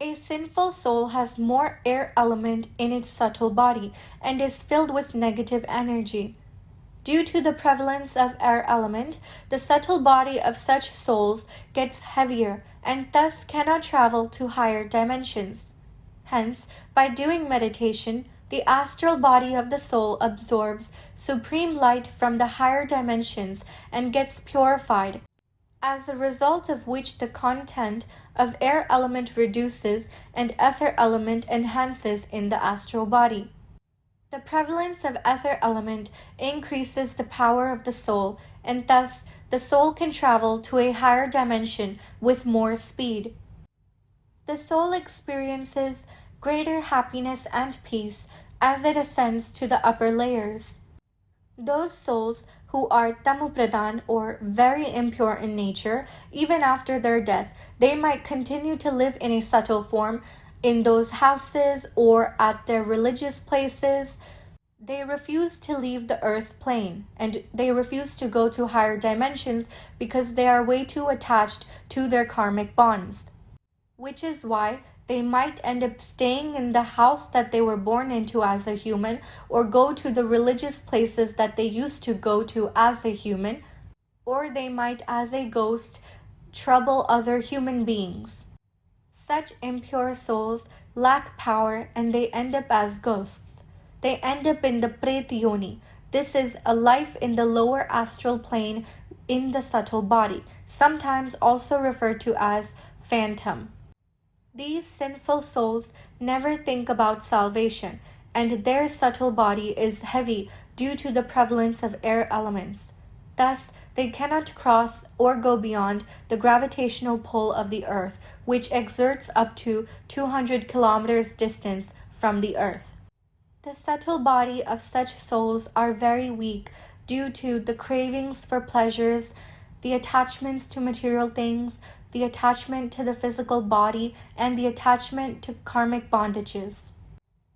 A sinful soul has more air element in its subtle body and is filled with negative energy. Due to the prevalence of air element, the subtle body of such souls gets heavier and thus cannot travel to higher dimensions. Hence, by doing meditation, the astral body of the soul absorbs supreme light from the higher dimensions and gets purified, as a result of which the content of air element reduces and ether element enhances in the astral body. The prevalence of ether element increases the power of the soul, and thus the soul can travel to a higher dimension with more speed. The soul experiences greater happiness and peace as it ascends to the upper layers. Those souls who are tamupradhan or very impure in nature, even after their death, they might continue to live in a subtle form in those houses or at their religious places. They refuse to leave the earth plane and they refuse to go to higher dimensions because they are way too attached to their karmic bonds. Which is why they might end up staying in the house that they were born into as a human, or go to the religious places that they used to go to as a human, or they might, as a ghost, trouble other human beings. Such impure souls lack power and they end up as ghosts. They end up in the Pret Yoni. This is a life in the lower astral plane in the subtle body, sometimes also referred to as phantom. These sinful souls never think about salvation, and their subtle body is heavy due to the prevalence of air elements. Thus, they cannot cross or go beyond the gravitational pull of the earth, which exerts up to 200 kilometers distance from the earth. The subtle body of such souls are very weak due to the cravings for pleasures, the attachments to material things, the attachment to the physical body, and the attachment to karmic bondages.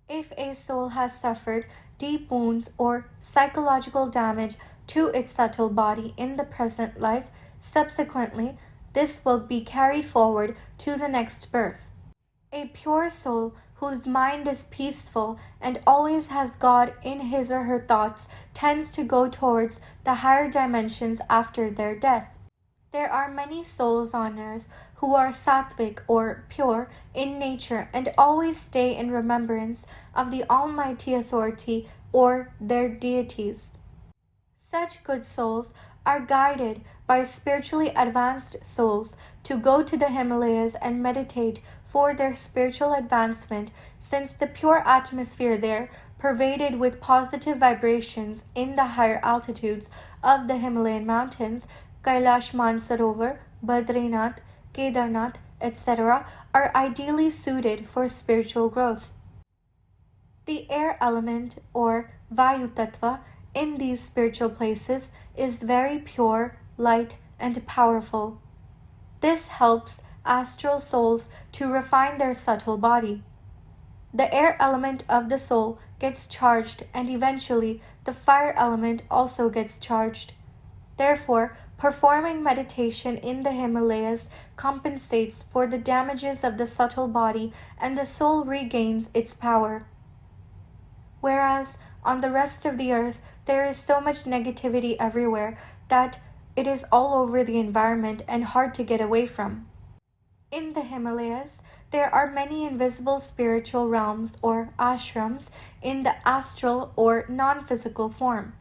If a soul has suffered deep wounds or psychological damage to its subtle body in the present life, subsequently, this will be carried forward to the next birth. A pure soul whose mind is peaceful and always has God in his or her thoughts tends to go towards the higher dimensions after their death. There are many souls on earth who are sattvic or pure in nature and always stay in remembrance of the Almighty Authority or their deities. Such good souls are guided by spiritually advanced souls to go to the Himalayas and meditate for their spiritual advancement, since the pure atmosphere there, pervaded with positive vibrations in the higher altitudes of the Himalayan mountains, Kailash Mansarovar, Badrinath, Kedarnath, etc., are ideally suited for spiritual growth. The air element, or Vayu Tattva, in these spiritual places is very pure, light, and powerful. This helps astral souls to refine their subtle body. The air element of the soul gets charged, and eventually the fire element also gets charged. Therefore, performing meditation in the Himalayas compensates for the damages of the subtle body and the soul regains its power. Whereas on the rest of the earth, there is so much negativity everywhere that it is all over the environment and hard to get away from. In the Himalayas, there are many invisible spiritual realms or ashrams in the astral or non-physical form.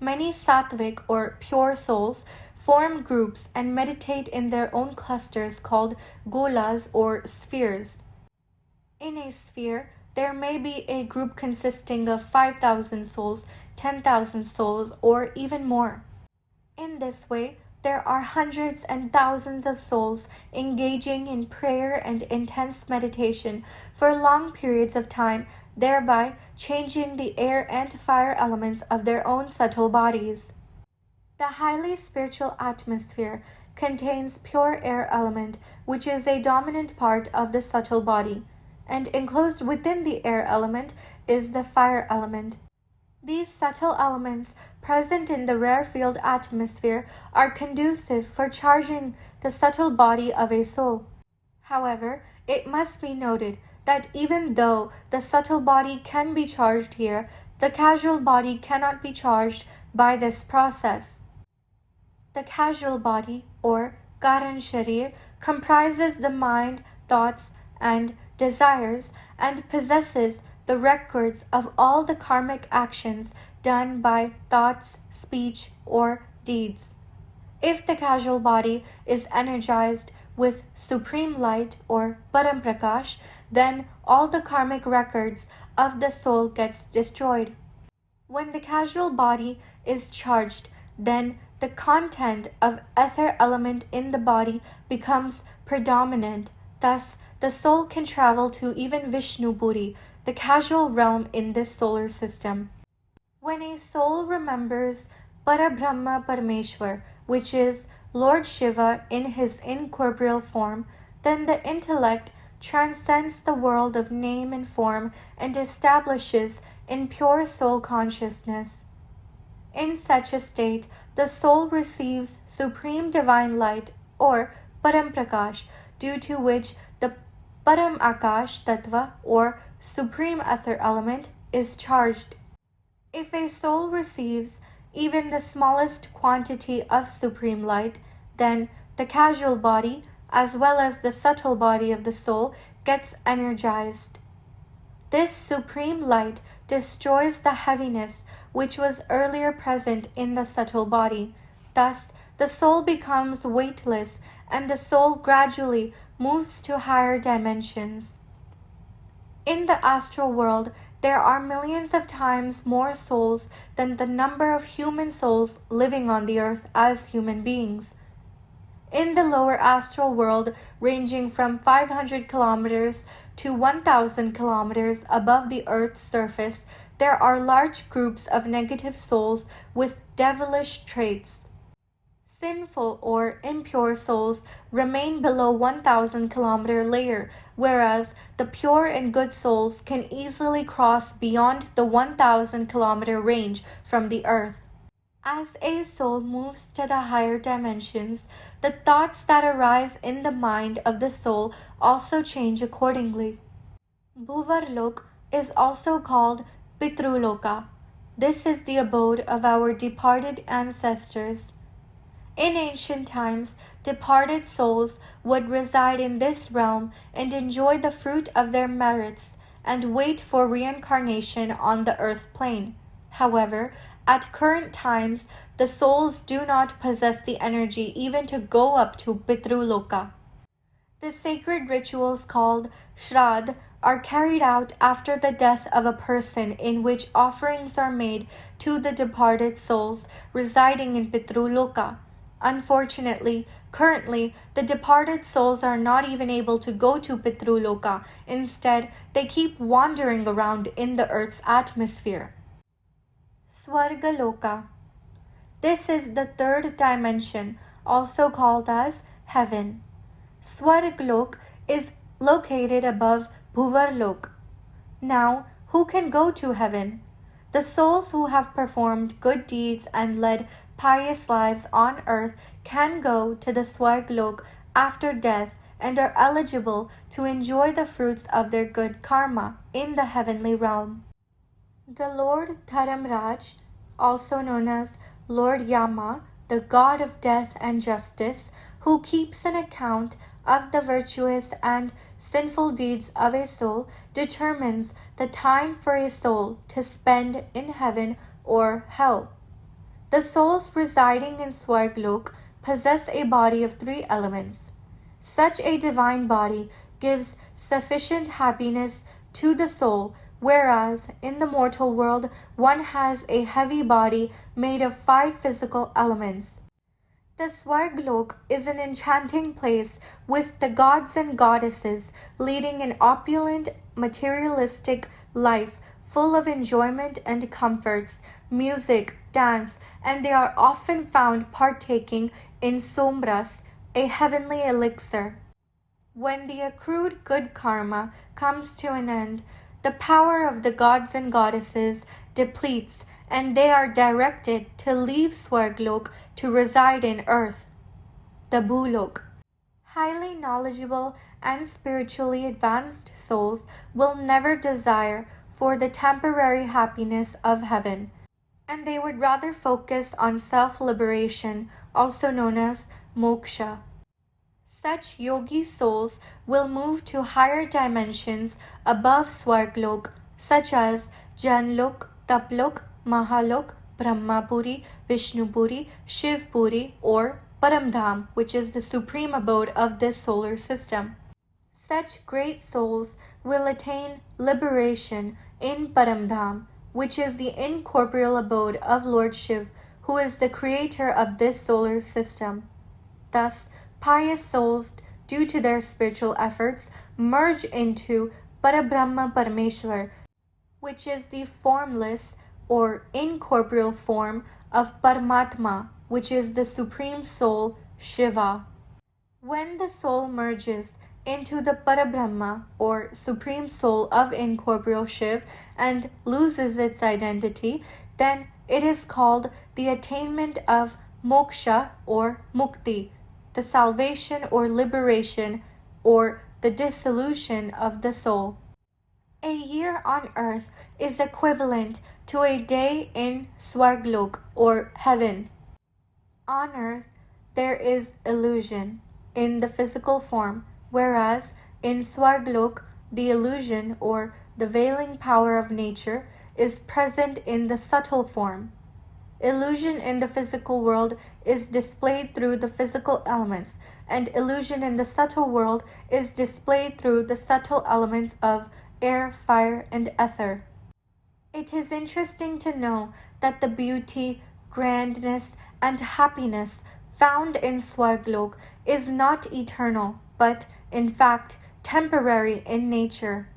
Many sattvic or pure souls form groups and meditate in their own clusters called golas or spheres. In a sphere, there may be a group consisting of 5,000 souls, 10,000 souls, or even more. In this way, there are hundreds and thousands of souls engaging in prayer and intense meditation for long periods of time, thereby changing the air and fire elements of their own subtle bodies. The highly spiritual atmosphere contains pure air element, which is a dominant part of the subtle body, and enclosed within the air element is the fire element. These subtle elements present in the rarefied atmosphere are conducive for charging the subtle body of a soul. However, it must be noted that even though the subtle body can be charged here, the casual body cannot be charged by this process. The casual body, or Karan Sharir, comprises the mind, thoughts, and desires, and possesses the records of all the karmic actions done by thoughts, speech, or deeds. If the casual body is energized with supreme light or Param Prakash, then all the karmic records of the soul gets destroyed. When the causal body is charged, then the content of ether element in the body becomes predominant. Thus, the soul can travel to even Vishnu Puri, the causal realm in this solar system. When a soul remembers Parabrahma Parameshwar, which is Lord Shiva in his incorporeal form, then the intellect transcends the world of name and form and establishes in pure soul consciousness. In such a state, the soul receives supreme divine light or Param Prakash, due to which the Param Akash Tattva or supreme ether element is charged. If a soul receives even the smallest quantity of supreme light, then the causal body, as well as the subtle body of the soul, gets energized. This supreme light destroys the heaviness which was earlier present in the subtle body. Thus, the soul becomes weightless and the soul gradually moves to higher dimensions. In the astral world, there are millions of times more souls than the number of human souls living on the earth as human beings. In the lower astral world, ranging from 500 kilometers to 1,000 kilometers above the earth's surface, there are large groups of negative souls with devilish traits. Sinful or impure souls remain below 1,000 kilometer layer, whereas the pure and good souls can easily cross beyond the 1,000 kilometer range from the earth. As a soul moves to the higher dimensions, the thoughts that arise in the mind of the soul also change accordingly. Bhuvarlok is also called Pitruloka. This is the abode of our departed ancestors. In ancient times, departed souls would reside in this realm and enjoy the fruit of their merits and wait for reincarnation on the earth plane. However, at current times, the souls do not possess the energy even to go up to Pitruloka. The sacred rituals called Shraddh are carried out after the death of a person, in which offerings are made to the departed souls residing in Pitruloka. Unfortunately, currently, the departed souls are not even able to go to Pitruloka. Instead, they keep wandering around in the earth's atmosphere. Swargaloka. This is the third dimension, also called as heaven. Swarglok is located above Bhuvarlok. Now, who can go to heaven? The souls who have performed good deeds and led pious lives on earth can go to the Swarglok after death and are eligible to enjoy the fruits of their good karma in the heavenly realm. The Lord Dharamraj, also known as Lord Yama, the god of death and justice, who keeps an account of the virtuous and sinful deeds of a soul, determines the time for a soul to spend in heaven or hell. The souls residing in Swarglok possess a body of 3 elements. Such a divine body gives sufficient happiness to the soul, whereas in the mortal world one has a heavy body made of 5 physical elements. The Swarglok is an enchanting place with the gods and goddesses leading an opulent, materialistic life full of enjoyment and comforts, music, dance, and they are often found partaking in somras, a heavenly elixir. When the accrued good karma comes to an end, the power of the gods and goddesses depletes, and they are directed to leave Swarglok to reside in earth, the Bhulok. Highly knowledgeable and spiritually advanced souls will never desire for the temporary happiness of heaven, and they would rather focus on self-liberation, also known as moksha. Such yogi souls will move to higher dimensions above Swarglok, such as Janlok, Taplok, Mahalok, Brahmapuri, Vishnupuri, Shivpuri, or Paramdham, which is the supreme abode of this solar system. Such great souls will attain liberation in Paramdham, which is the incorporeal abode of Lord Shiv, who is the creator of this solar system. Thus, pious souls, due to their spiritual efforts, merge into Parabrahma Parameshwar, which is the formless or incorporeal form of Paramatma, which is the Supreme Soul, Shiva. When the soul merges into the Parabrahma or Supreme Soul of incorporeal Shiv and loses its identity, then it is called the attainment of moksha or mukti, the salvation or liberation or the dissolution of the soul. A year on earth is equivalent to a day in Swarglok or heaven. On earth, there is illusion in the physical form, whereas in Swarglok, the illusion or the veiling power of nature is present in the subtle form. Illusion in the physical world is displayed through the physical elements, and illusion in the subtle world is displayed through the subtle elements of air, fire, and ether. It is interesting to know that the beauty, grandness, and happiness found in Swarglok is not eternal, but in fact temporary in nature.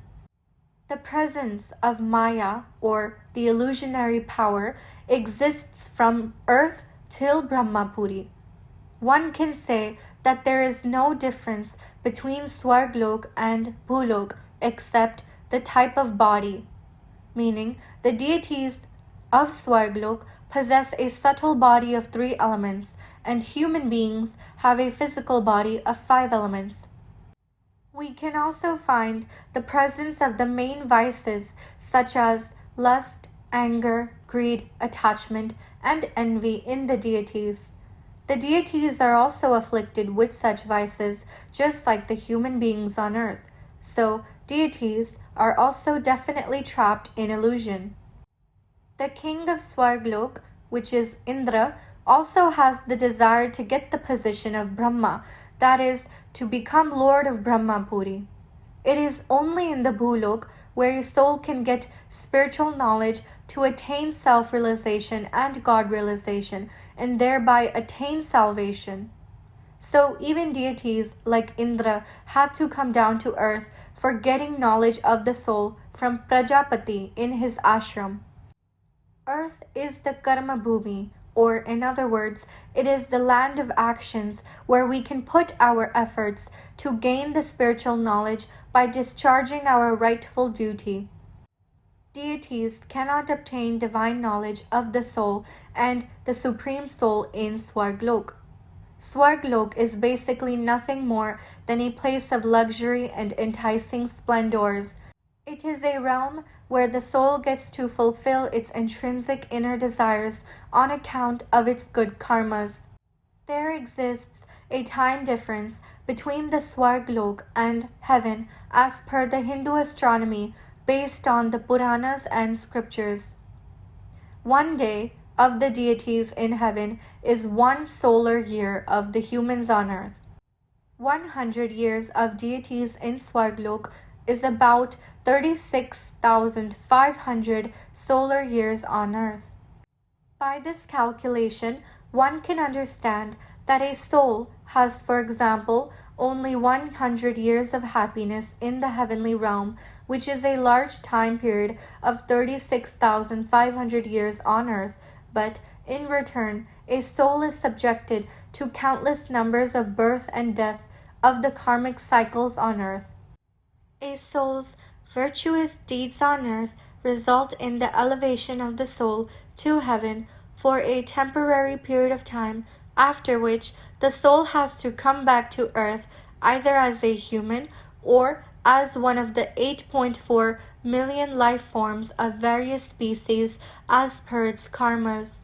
The presence of Maya, or the illusionary power, exists from earth till Brahmapuri. One can say that there is no difference between Swarglok and Bhulok except the type of body, meaning the deities of Swarglok possess a subtle body of 3 elements, and human beings have a physical body of 5 elements. We can also find the presence of the main vices such as lust, anger, greed, attachment, and envy in the deities. The deities are also afflicted with such vices, just like the human beings on earth. So, deities are also definitely trapped in illusion. The king of Swarglok, which is Indra, also has the desire to get the position of Brahma, that is, to become Lord of Brahmapuri. It is only in the Bhulok where a soul can get spiritual knowledge to attain self-realization and God-realization, and thereby attain salvation. So even deities like Indra had to come down to earth for getting knowledge of the soul from Prajapati in his ashram. Earth is the Karma Bhumi, or in other words, it is the land of actions where we can put our efforts to gain the spiritual knowledge by discharging our rightful duty. Deities cannot obtain divine knowledge of the soul and the Supreme Soul in Swarglok. Swarglok is basically nothing more than a place of luxury and enticing splendors. It is a realm where the soul gets to fulfill its intrinsic inner desires on account of its good karmas. There exists a time difference between the Swarglok and heaven as per the Hindu astronomy based on the Puranas and scriptures. One day of the deities in heaven is 1 solar year of the humans on earth. 100 years of deities in Swarglok is about 36,500 solar years on earth. By this calculation, one can understand that a soul has, for example, only 100 years of happiness in the heavenly realm, which is a large time period of 36,500 years on earth, but in return, a soul is subjected to countless numbers of birth and death of the karmic cycles on earth. A soul's virtuous deeds on earth result in the elevation of the soul to heaven for a temporary period of time, after which the soul has to come back to earth either as a human or as one of the 8.4 million life forms of various species as per its karmas.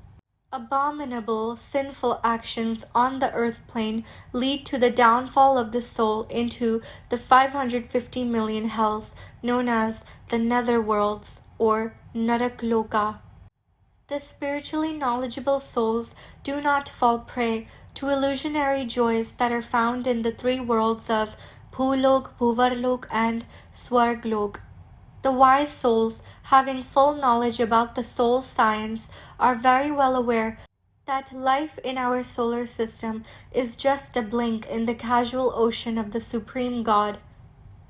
Abominable, sinful actions on the earth plane lead to the downfall of the soul into the 550 million hells known as the netherworlds or Narakloka. The spiritually knowledgeable souls do not fall prey to illusionary joys that are found in the 3 worlds of Bhulok, Bhuvarlok, and Swarglok. The wise souls, having full knowledge about the soul science, are very well aware that life in our solar system is just a blink in the casual ocean of the Supreme God.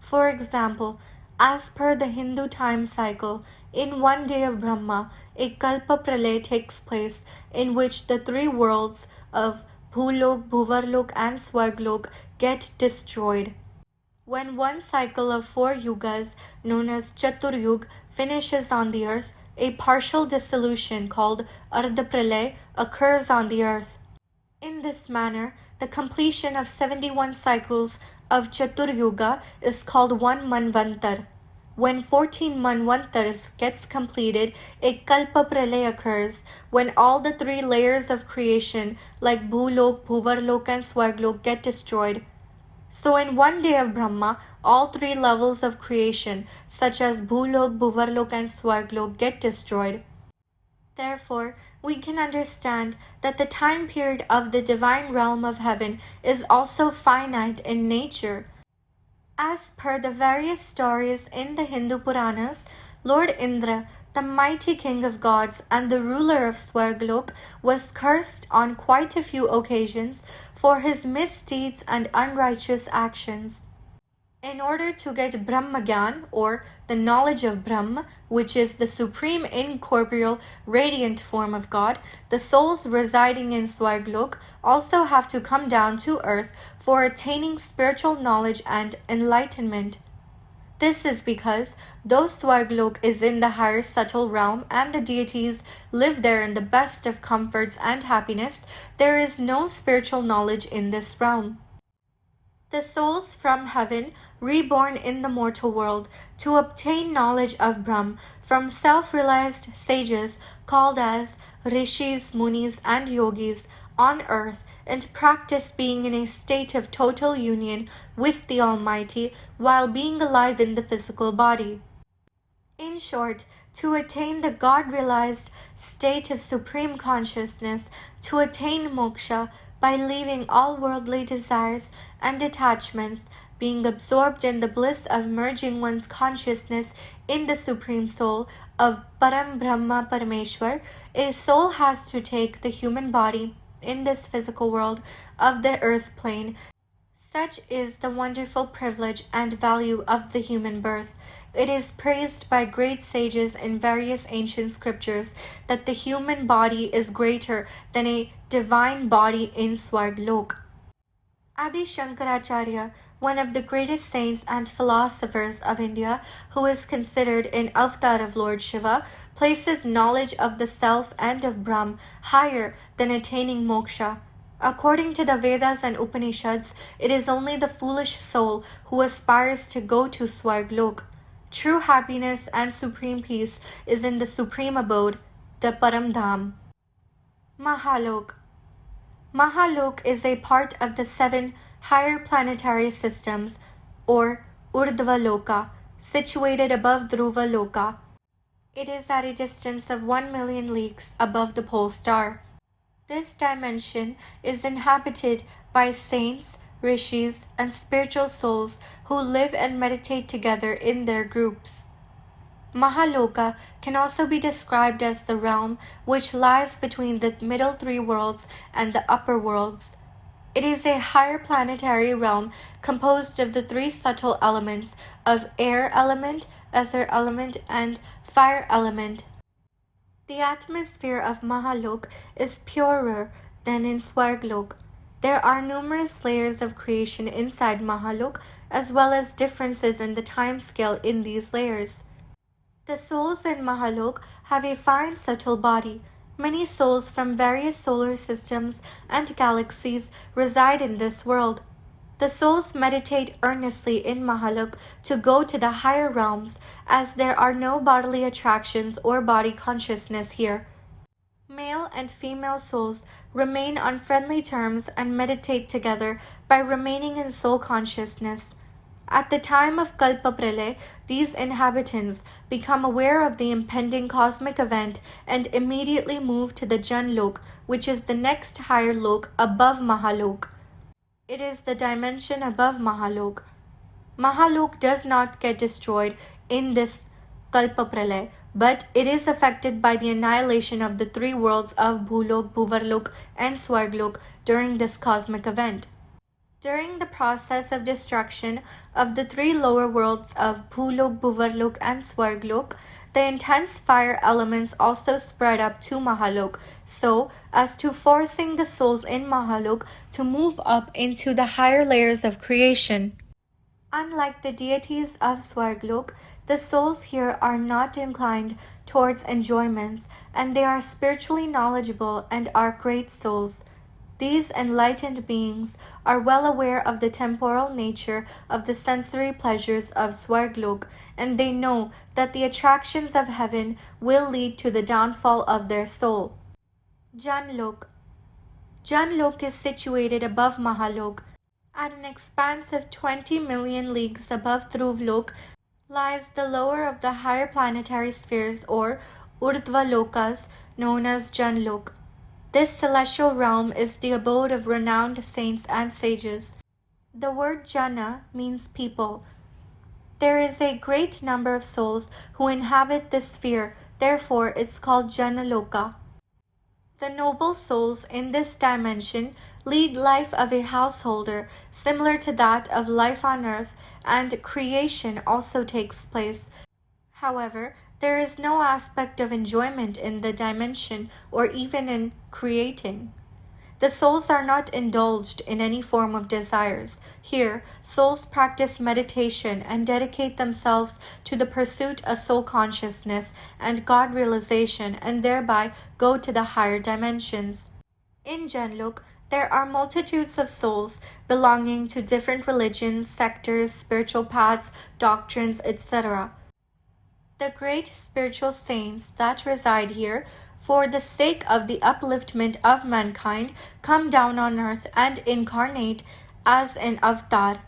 For example, as per the Hindu time cycle, in one day of Brahma, a Kalpa Pralay takes place in which the three worlds of Bhulok, Bhuvarlok, and Swarglok get destroyed. When one cycle of 4 yugas, known as Chaturyug, finishes on the earth, a partial dissolution called Ardhapralay occurs on the earth. In this manner, the completion of 71 cycles of Chaturyuga is called one Manvantar. When 14 Manvantars gets completed, a Kalpa Pralay occurs, when all the 3 layers of creation like Bhulok, Bhuvarlok, and Swarglok get destroyed. So in one day of Brahma, all 3 levels of creation, such as Bhulok, Bhuvarlok, and Swarglok, get destroyed. Therefore, we can understand that the time period of the divine realm of heaven is also finite in nature. As per the various stories in the Hindu Puranas, Lord Indra, the mighty king of gods and the ruler of Swarglok, was cursed on quite a few occasions for his misdeeds and unrighteous actions. In order to get Brahmagyan, or the knowledge of Brahma, which is the supreme incorporeal radiant form of God, the souls residing in Swarglok also have to come down to earth for attaining spiritual knowledge and enlightenment. This is because though Swarglok is in the higher subtle realm and the deities live there in the best of comforts and happiness, there is no spiritual knowledge in this realm. The souls from heaven, reborn in the mortal world, to obtain knowledge of Brahm from self-realized sages called as rishis, munis, and yogis on earth, and practice being in a state of total union with the Almighty while being alive in the physical body. In short, to attain the God-realized state of supreme consciousness, to attain moksha, by leaving all worldly desires and attachments, being absorbed in the bliss of merging one's consciousness in the Supreme Soul of Param Brahma Parameshwar, a soul has to take the human body in this physical world of the earth plane. Such is the wonderful privilege and value of the human birth. It is praised by great sages in various ancient scriptures that the human body is greater than a divine body in Swarglok. Adi Shankaracharya, one of the greatest saints and philosophers of India, who is considered an avatar of Lord Shiva, places knowledge of the self and of Brahm higher than attaining moksha. According to the Vedas and Upanishads, it is only the foolish soul who aspires to go to Swarglok. True happiness and supreme peace is in the supreme abode, the Param Dham. Mahalok. Mahalok is a part of the 7 higher planetary systems, or Urdhva Loka, situated above Dhruva Loka. It is at a distance of 1 million leagues above the pole star. This dimension is inhabited by saints, rishis, and spiritual souls who live and meditate together in their groups. Mahaloka can also be described as the realm which lies between the middle 3 worlds and the upper worlds. It is a higher planetary realm composed of the 3 subtle elements of air element, ether element, and fire element. The atmosphere of Mahalok is purer than in Swarglok. There are numerous layers of creation inside Mahalok, as well as differences in the time scale in these layers. The souls in Mahalok have a fine subtle body. Many souls from various solar systems and galaxies reside in this world. The souls meditate earnestly in Mahalok to go to the higher realms, as there are no bodily attractions or body consciousness here. Male and female souls remain on friendly terms and meditate together by remaining in soul consciousness. At the time of Kalpa Pralay, these inhabitants become aware of the impending cosmic event and immediately move to the Janlok, which is the next higher lok above Mahalok. It is the dimension above Mahalok. Mahalok does not get destroyed in this Kalpapralay, but it is affected by the annihilation of the three worlds of Bhulok, Bhuvarlok, and Swarglok during this cosmic event. During the process of destruction of the three lower worlds of Bhulok, Bhuvarlok, and Swarglok, the intense fire elements also spread up to Mahalok, so as to forcing the souls in Mahalok to move up into the higher layers of creation. Unlike the deities of Swarglok, the souls here are not inclined towards enjoyments, and they are spiritually knowledgeable and are great souls. These enlightened beings are well aware of the temporal nature of the sensory pleasures of Swarglok, and they know that the attractions of heaven will lead to the downfall of their soul. Janlok. Janlok is situated above Mahalok. At an expanse of 20 million leagues above Dhruvlok lies the lower of the higher planetary spheres or Urdhvalokas known as Janlok. This celestial realm is the abode of renowned saints and sages. The word Jana means people. There is a great number of souls who inhabit this sphere, therefore it's called Janaloka. The noble souls in this dimension lead life of a householder similar to that of life on earth, and creation also takes place. However, there is no aspect of enjoyment in the dimension or even in creating. The souls are not indulged in any form of desires. Here, souls practice meditation and dedicate themselves to the pursuit of soul consciousness and God realization, and thereby go to the higher dimensions. In Janlok, there are multitudes of souls belonging to different religions, sectors, spiritual paths, doctrines, etc. The great spiritual saints that reside here, for the sake of the upliftment of mankind, come down on earth and incarnate as an avatar.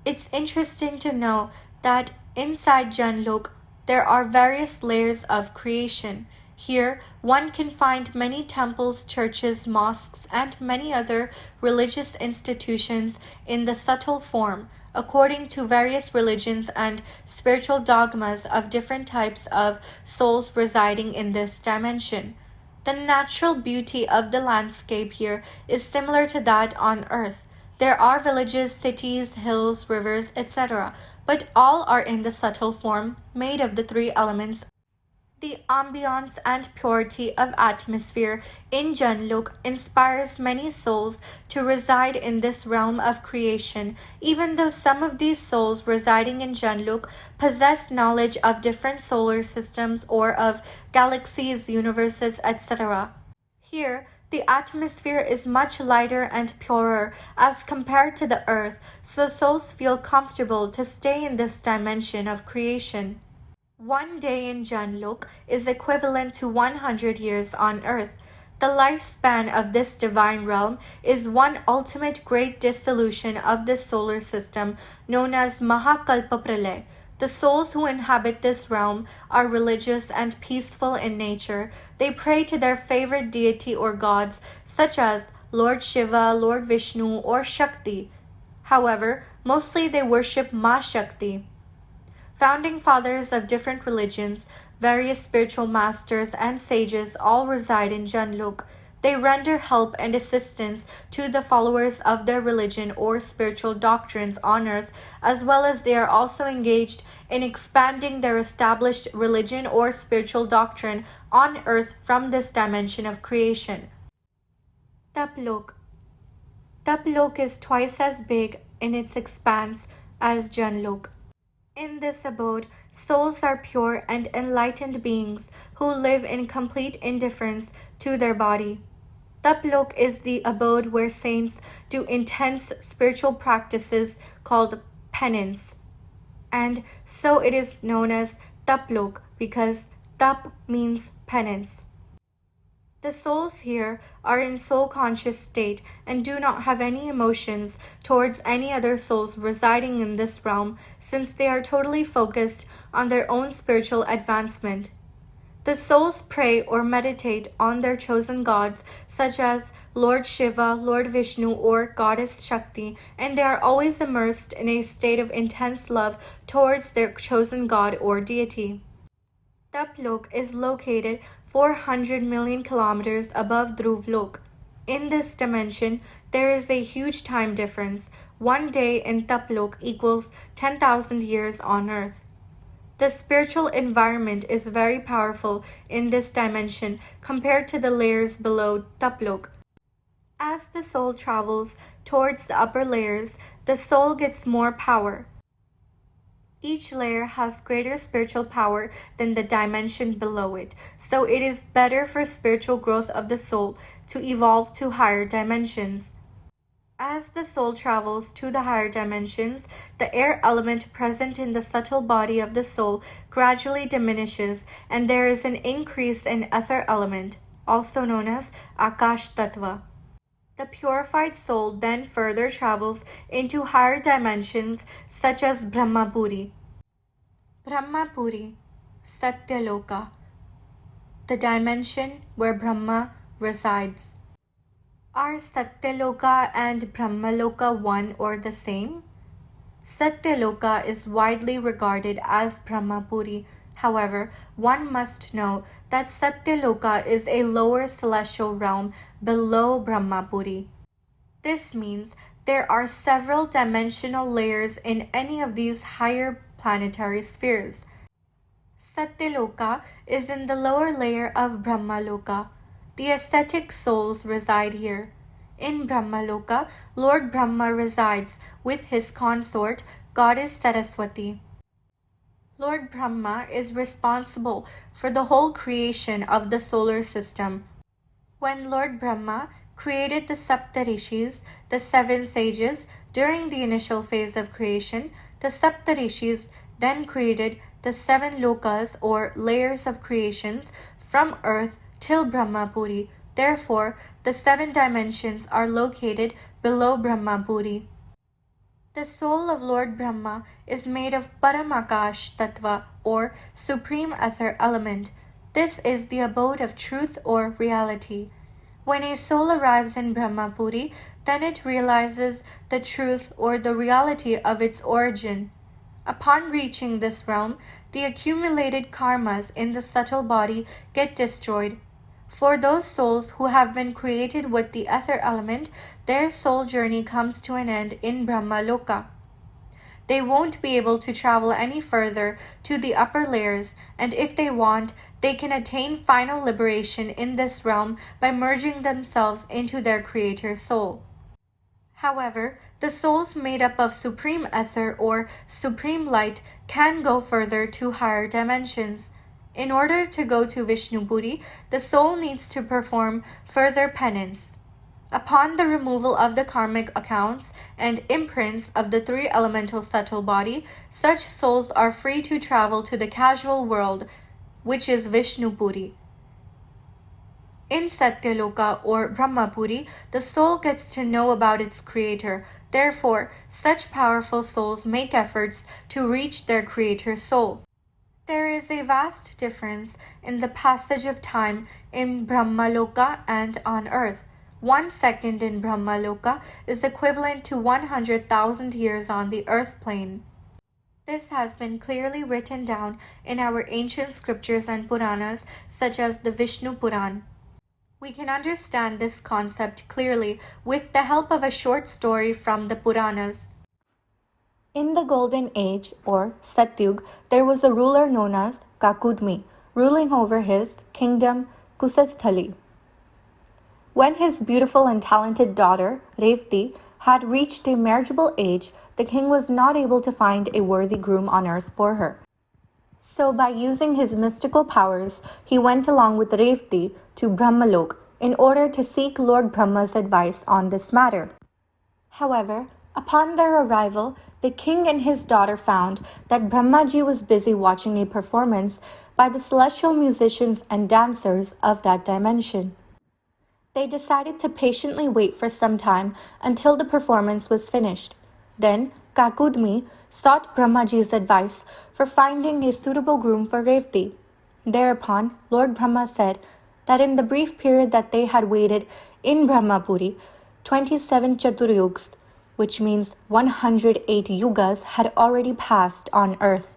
It's interesting to know that inside Janlok there are various layers of creation. Here, one can find many temples, churches, mosques, and many other religious institutions in the subtle form, according to various religions and spiritual dogmas of different types of souls residing in this dimension. The natural beauty of the landscape here is similar to that on earth. There are villages, cities, hills, rivers, etc., but all are in the subtle form, made of the three elements. The ambiance and purity of atmosphere in Janlok inspires many souls to reside in this realm of creation, even though some of these souls residing in Janlok possess knowledge of different solar systems or of galaxies, universes, etc. Here, the atmosphere is much lighter and purer as compared to the earth, so souls feel comfortable to stay in this dimension of creation. One day in Janlok is equivalent to 100 years on earth. The lifespan of this divine realm is one ultimate great dissolution of this solar system known as Mahakalpapralay. The souls who inhabit this realm are religious and peaceful in nature. They pray to their favorite deity or gods such as Lord Shiva, Lord Vishnu, or Shakti. However, mostly they worship Ma Shakti. Founding fathers of different religions, various spiritual masters, and sages all reside in Janlok. They render help and assistance to the followers of their religion or spiritual doctrines on earth, as well as they are also engaged in expanding their established religion or spiritual doctrine on earth from this dimension of creation. Taplok. Taplok is twice as big in its expanse as Janlok. In this abode, souls are pure and enlightened beings who live in complete indifference to their body. Taplok is the abode where saints do intense spiritual practices called penance, and so it is known as Taplok because Tap means penance. The souls here are in soul-conscious state and do not have any emotions towards any other souls residing in this realm, since they are totally focused on their own spiritual advancement. The souls pray or meditate on their chosen gods, such as Lord Shiva, Lord Vishnu, or Goddess Shakti, and they are always immersed in a state of intense love towards their chosen god or deity. Taplok is located 400 million kilometers above Dhruvlok. In this dimension, there is a huge time difference. One day in Taplok equals 10,000 years on Earth. The spiritual environment is very powerful in this dimension compared to the layers below Taplok. As the soul travels towards the upper layers, the soul gets more power. Each layer has greater spiritual power than the dimension below it, so it is better for spiritual growth of the soul to evolve to higher dimensions. As the soul travels to the higher dimensions, the air element present in the subtle body of the soul gradually diminishes, and there is an increase in ether element, also known as Akash Tattva. The purified soul then further travels into higher dimensions such as Brahmapuri. Brahmapuri, Satyaloka, the dimension where Brahma resides. Are Satyaloka and Brahmaloka one or the same? Satyaloka is widely regarded as Brahmapuri. However, one must know that Satyaloka is a lower celestial realm below Brahmapuri. This means there are several dimensional layers in any of these higher planetary spheres. Satyaloka is in the lower layer of Brahmaloka. The ascetic souls reside here. In Brahmaloka, Lord Brahma resides with his consort, Goddess Saraswati. Lord Brahma is responsible for the whole creation of the solar system. When Lord Brahma created the Saptarishis, the 7 sages, during the initial phase of creation, the Saptarishis then created the 7 lokas or layers of creations from earth till Brahmapuri. Therefore, the 7 dimensions are located below Brahmapuri. The soul of Lord Brahma is made of Paramakash Tattva or Supreme Ether element. This is the abode of truth or reality. When a soul arrives in Brahmapuri, then it realizes the truth or the reality of its origin. Upon reaching this realm, the accumulated karmas in the subtle body get destroyed. For those souls who have been created with the ether element, their soul journey comes to an end in Brahmaloka. They won't be able to travel any further to the upper layers, and if they want, they can attain final liberation in this realm by merging themselves into their creator's soul. However, the souls made up of supreme ether or supreme light can go further to higher dimensions. In order to go to Vishnupuri, the soul needs to perform further penance. Upon the removal of the karmic accounts and imprints of the 3 elemental subtle body, such souls are free to travel to the casual world, which is Vishnupuri. In Satyaloka or Brahmapuri, the soul gets to know about its creator. Therefore, such powerful souls make efforts to reach their creator's soul. There is a vast difference in the passage of time in Brahmaloka and on earth. 1 second in Brahmaloka is equivalent to 100,000 years on the earth plane. This has been clearly written down in our ancient scriptures and Puranas such as the Vishnu Puran. We can understand this concept clearly with the help of a short story from the Puranas. In the Golden Age, or Satyug, there was a ruler known as Kakudmi, ruling over his kingdom Kusasthali. When his beautiful and talented daughter, Revti, had reached a marriageable age, the king was not able to find a worthy groom on earth for her. So by using his mystical powers, he went along with Revti to Brahmalok in order to seek Lord Brahma's advice on this matter. However, upon their arrival, the king and his daughter found that Brahmaji was busy watching a performance by the celestial musicians and dancers of that dimension. They decided to patiently wait for some time until the performance was finished. Then Kakudmi sought Brahmaji's advice for finding a suitable groom for Revti. Thereupon, Lord Brahma said that in the brief period that they had waited in Brahmapuri, 27 Chaturyugas, which means 108 yugas, had already passed on earth.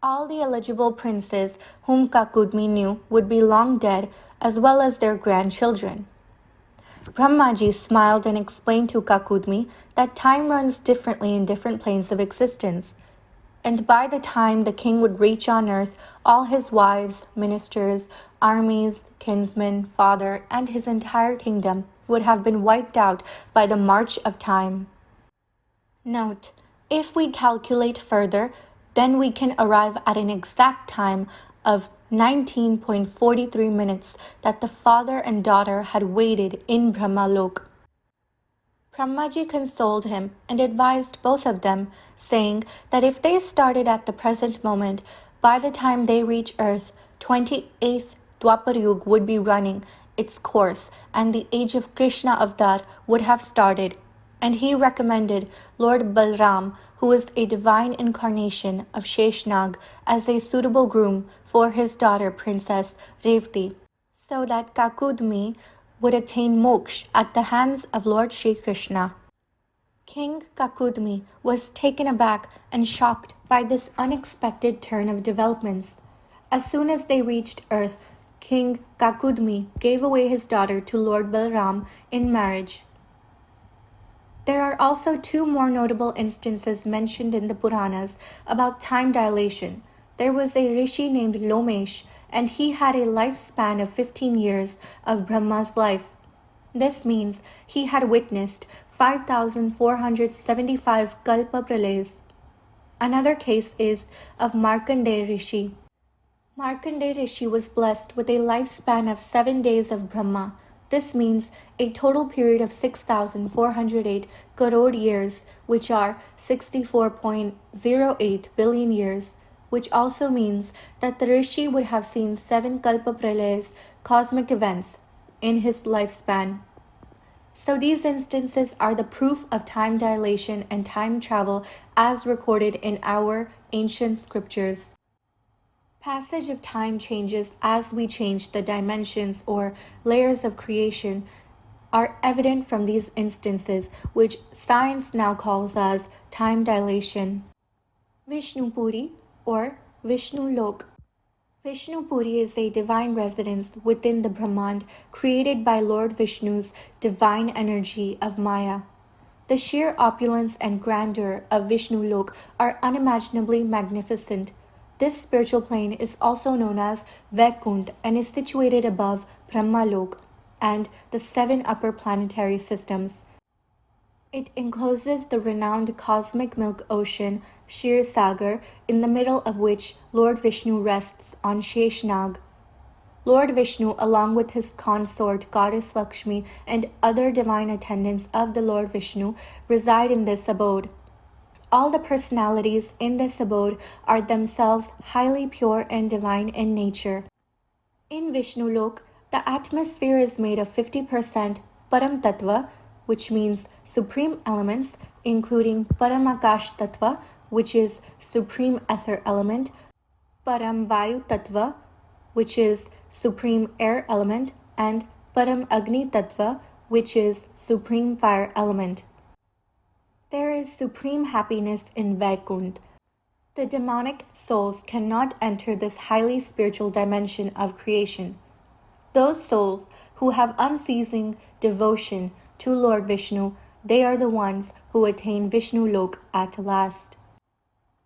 All the eligible princes whom Kakudmi knew would be long dead, as well as their grandchildren. Brahmaji smiled and explained to Kakudmi that time runs differently in different planes of existence, and by the time the king would reach on earth, all his wives, ministers, armies, kinsmen, father, and his entire kingdom would have been wiped out by the march of time. Note: if we calculate further, then we can arrive at an exact time of 19.43 minutes that the father and daughter had waited in Brahmalok. Brahmaji consoled him and advised both of them, saying that if they started at the present moment, by the time they reach earth, 28th Dwapar Yuga would be running its course and the age of Krishna Avatar would have started. And he recommended Lord Balram, who is a divine incarnation of Sheshnag, as a suitable groom for his daughter Princess Revati, so that Kakudmi would attain moksha at the hands of Lord Shri Krishna. King Kakudmi was taken aback and shocked by this unexpected turn of developments. As soon as they reached earth, King Kakudmi gave away his daughter to Lord Balram in marriage. There are also two more notable instances mentioned in the Puranas about time dilation. There was a rishi named Lomesh, and he had a lifespan of 15 years of Brahma's life. This means he had witnessed 5,475 kalpa pralayas. Another case is of Markandeya Rishi. Markandeya Rishi was blessed with a lifespan of 7 days of Brahma. This means a total period of 6,408 crore years, which are 64.08 billion years, which also means that the Rishi would have seen 7 Kalpa Pralayas, cosmic events, in his lifespan. So these instances are the proof of time dilation and time travel as recorded in our ancient scriptures. Passage of time changes as we change the dimensions or layers of creation are evident from these instances, which science now calls as time dilation. Vishnupuri or Vishnu Lok. Vishnupuri is a divine residence within the Brahmand created by Lord Vishnu's divine energy of Maya. The sheer opulence and grandeur of Vishnu Lok are unimaginably magnificent. This spiritual plane is also known as Vaikuntha and is situated above Brahmalok and the 7 upper planetary systems. It encloses the renowned cosmic milk ocean Shir Sagar, in the middle of which Lord Vishnu rests on Sheshnag. Lord Vishnu, along with his consort Goddess Lakshmi and other divine attendants of the Lord Vishnu, reside in this abode. All the personalities in this abode are themselves highly pure and divine in nature. In Vishnu Lok, the atmosphere is made of 50% Param Tattva, which means supreme elements, including Param Akash Tattva, which is supreme ether element, Param Vayu Tattva, which is supreme air element, and Param Agni Tattva, which is supreme fire element. There is supreme happiness in Vaikuntha. The demonic souls cannot enter this highly spiritual dimension of creation. Those souls who have unceasing devotion to Lord Vishnu, they are the ones who attain Vishnu Lok at last.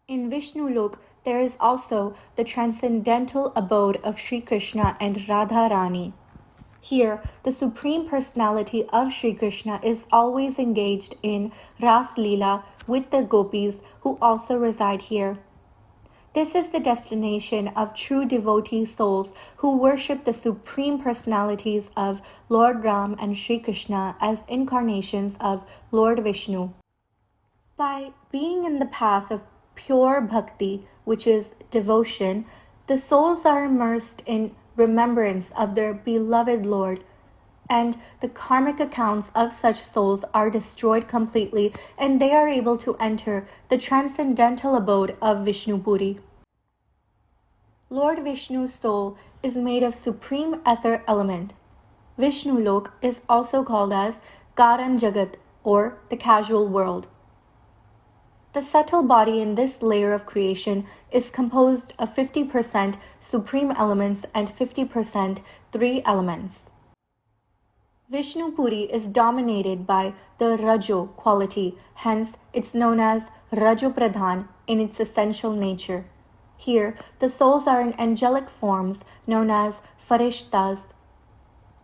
In Vishnu Lok, there is also the transcendental abode of Sri Krishna and Radharani. Here, the Supreme Personality of Sri Krishna is always engaged in Ras Leela with the gopis who also reside here. This is the destination of true devotee souls who worship the Supreme Personalities of Lord Ram and Sri Krishna as incarnations of Lord Vishnu. By being in the path of pure bhakti, which is devotion, the souls are immersed in remembrance of their beloved Lord, and the karmic accounts of such souls are destroyed completely, and they are able to enter the transcendental abode of Vishnupuri. Lord Vishnu's soul is made of supreme ether element. Vishnu Lok is also called as Karan Jagat or the casual world. The subtle body in this layer of creation is composed of 50% supreme elements and 50% three elements. Vishnu Puri is dominated by the Rajo quality, hence it's known as Rajo Pradhan in its essential nature. Here, the souls are in angelic forms known as Farishtas.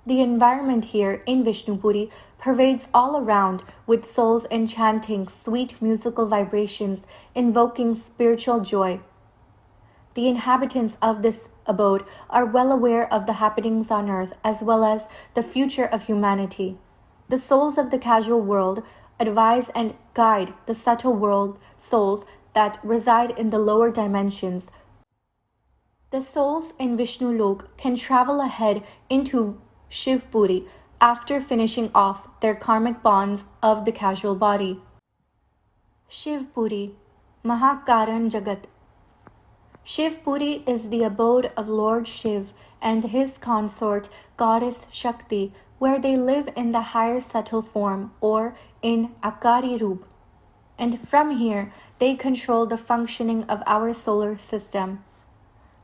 The environment here in Vishnupuri pervades all around with souls enchanting sweet musical vibrations, invoking spiritual joy. The inhabitants of this abode are well aware of the happenings on earth as well as the future of humanity. The souls of the casual world advise and guide the subtle world souls that reside in the lower dimensions. The souls in Vishnu Lok can travel ahead into Shiv Puri after finishing off their karmic bonds of the casual body. Shiv Puri, Mahakaran Jagat. Shiv Puri is the abode of Lord Shiv and his consort goddess Shakti, where they live in the higher subtle form or in Akari Roop. And from here they control the functioning of our solar system.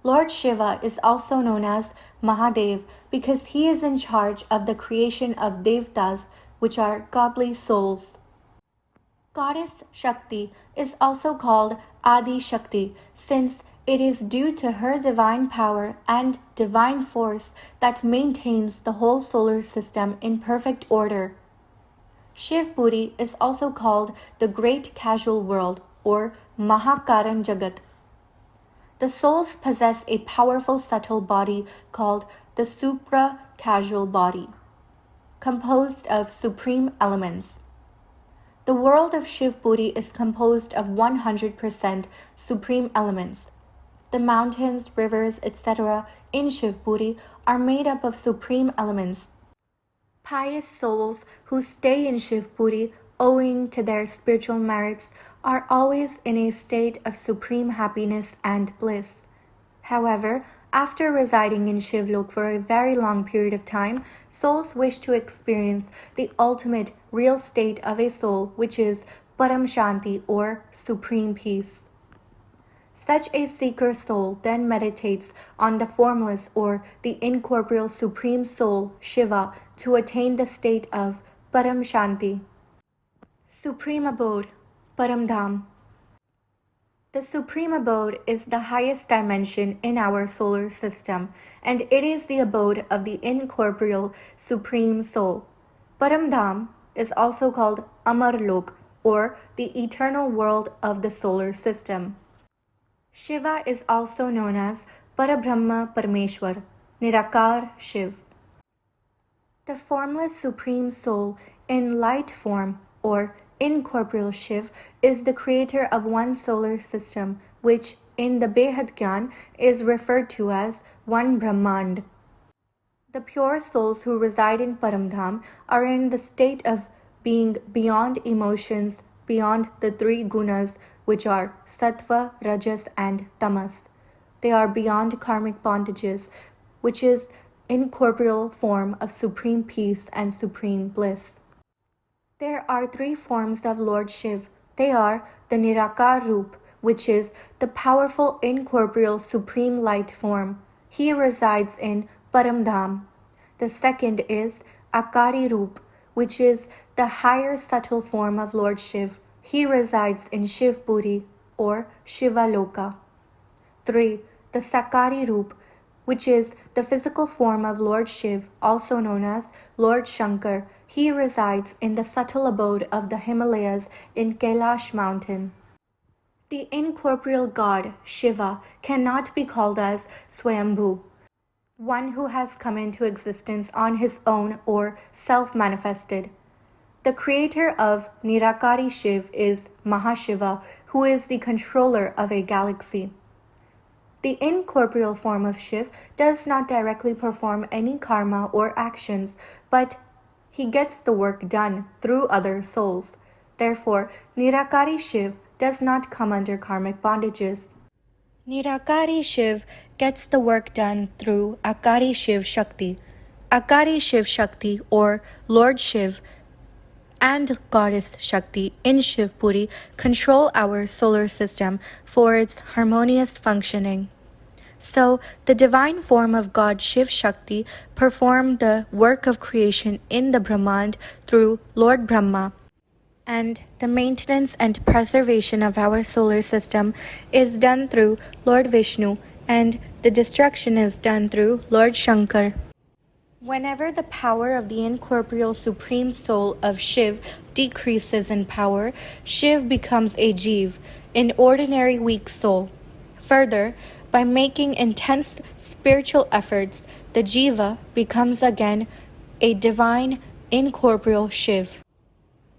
Lord Shiva is also known as Mahadev because he is in charge of the creation of Devtas, which are godly souls. Goddess Shakti is also called Adi Shakti since it is due to her divine power and divine force that maintains the whole solar system in perfect order. Shiv Puri is also called the Great Casual World or Mahakaran Jagat. The souls possess a powerful subtle body called the supra-casual body, composed of supreme elements. The world of Shiv Puri is composed of 100% supreme elements. The mountains, rivers, etc. in Shiv Puri are made up of supreme elements. Pious souls who stay in Shiv Puri owing to their spiritual merits are always in a state of supreme happiness and bliss. However, after residing in Shivlok for a very long period of time, souls wish to experience the ultimate real state of a soul, which is Param Shanti or supreme peace. Such a seeker soul then meditates on the formless or the incorporeal supreme soul, Shiva, to attain the state of Param Shanti. Supreme Abode, Param Dham. The Supreme Abode is the highest dimension in our solar system, and it is the abode of the incorporeal Supreme Soul. Param Dham is also called Amar Lok, or the eternal world of the solar system. Shiva is also known as Parabrahma Parameshwar, Nirakar Shiv. The formless Supreme Soul in light form, or incorporeal Shiv, is the creator of one solar system, which in the Behad Gyan is referred to as one Brahmand. The pure souls who reside in Paramdham are in the state of being beyond emotions, beyond the three gunas, which are Sattva, Rajas, and Tamas. They are beyond karmic bondages, which is incorporeal form of supreme peace and supreme bliss. There are three forms of Lord Shiv. They are the Nirakar Roop, which is the powerful incorporeal supreme light form. He resides in Paramdham. The second is Akari Roop, which is the higher subtle form of Lord Shiv. He resides in Shiv Puri or Shiva Loka. 3. The Sakari Roop, which is the physical form of Lord Shiv, also known as Lord Shankar. He resides in the subtle abode of the Himalayas in Kailash mountain. The incorporeal god, Shiva, cannot be called as Swayambhu, one who has come into existence on his own or self-manifested. The creator of Nirakari Shiv is Mahashiva, who is the controller of a galaxy. The incorporeal form of Shiv does not directly perform any karma or actions, but he gets the work done through other souls. Therefore, Nirakari Shiv does not come under karmic bondages. Nirakari Shiv gets the work done through Akari Shiv Shakti. Akari Shiv Shakti or Lord Shiv and Goddess Shakti in Shivpuri control our solar system for its harmonious functioning. So, the divine form of God Shiv Shakti performed the work of creation in the Brahmand through Lord Brahma. And the maintenance and preservation of our solar system is done through Lord Vishnu, and the destruction is done through Lord Shankar. Whenever the power of the incorporeal supreme soul of Shiv decreases in power, Shiv becomes a Jeev, an ordinary weak soul. Further, by making intense spiritual efforts, the Jiva becomes again a divine incorporeal Shiv.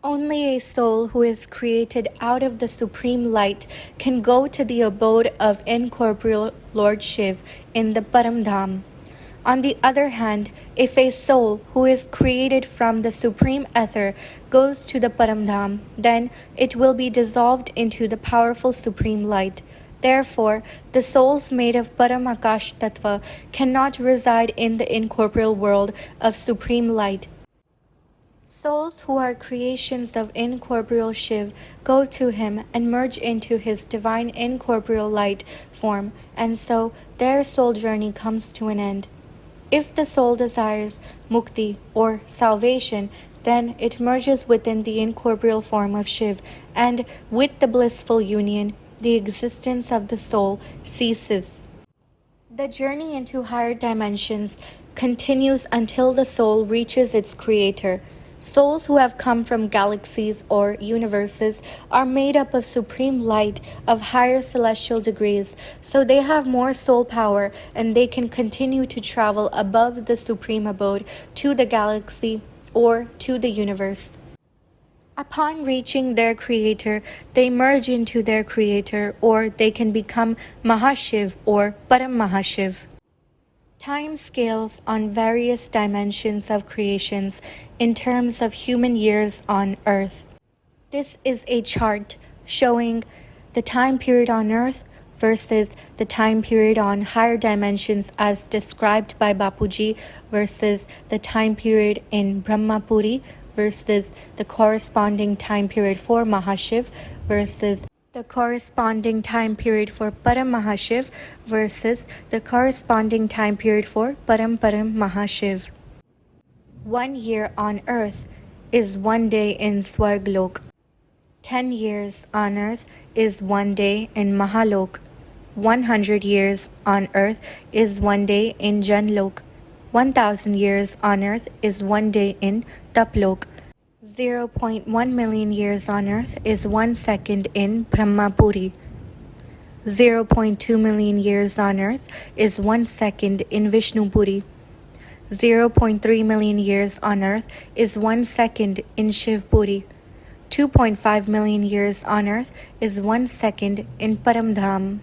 Only a soul who is created out of the supreme light can go to the abode of incorporeal Lord Shiv in the Paramdham. On the other hand, if a soul who is created from the supreme ether goes to the Paramdham, then it will be dissolved into the powerful supreme light. Therefore, the souls made of Paramakash Tattva cannot reside in the incorporeal world of supreme light. Souls who are creations of incorporeal Shiv go to him and merge into his divine incorporeal light form, and so their soul journey comes to an end. If the soul desires mukti or salvation, then it merges within the incorporeal form of Shiv, and with the blissful union, the existence of the soul ceases. The journey into higher dimensions continues until the soul reaches its creator. Souls who have come from galaxies or universes are made up of supreme light of higher celestial degrees, so they have more soul power and they can continue to travel above the supreme abode to the galaxy or to the universe. Upon reaching their creator, they merge into their creator, or they can become Mahashiv or Param Mahashiv. Time scales on various dimensions of creations in terms of human years on Earth. This is a chart showing the time period on Earth versus the time period on higher dimensions as described by Bapuji versus the time period in Brahmapuri versus the corresponding time period for Mahashiv versus the corresponding time period for Param Mahashiv versus the corresponding time period for Param Mahashiv. 1 year on Earth is 1 day in Swarglok. 10 years on Earth is 1 day in Mahalok. 100 years on Earth is 1 day in Janlok. 1,000 years on Earth is 1 day in Taplok. 0.1 million years on Earth is 1 second in Brahmapuri. 0.2 million years on Earth is 1 second in Vishnupuri. 0.3 million years on Earth is 1 second in Shivpuri. 2.5 million years on Earth is 1 second in Paramdham.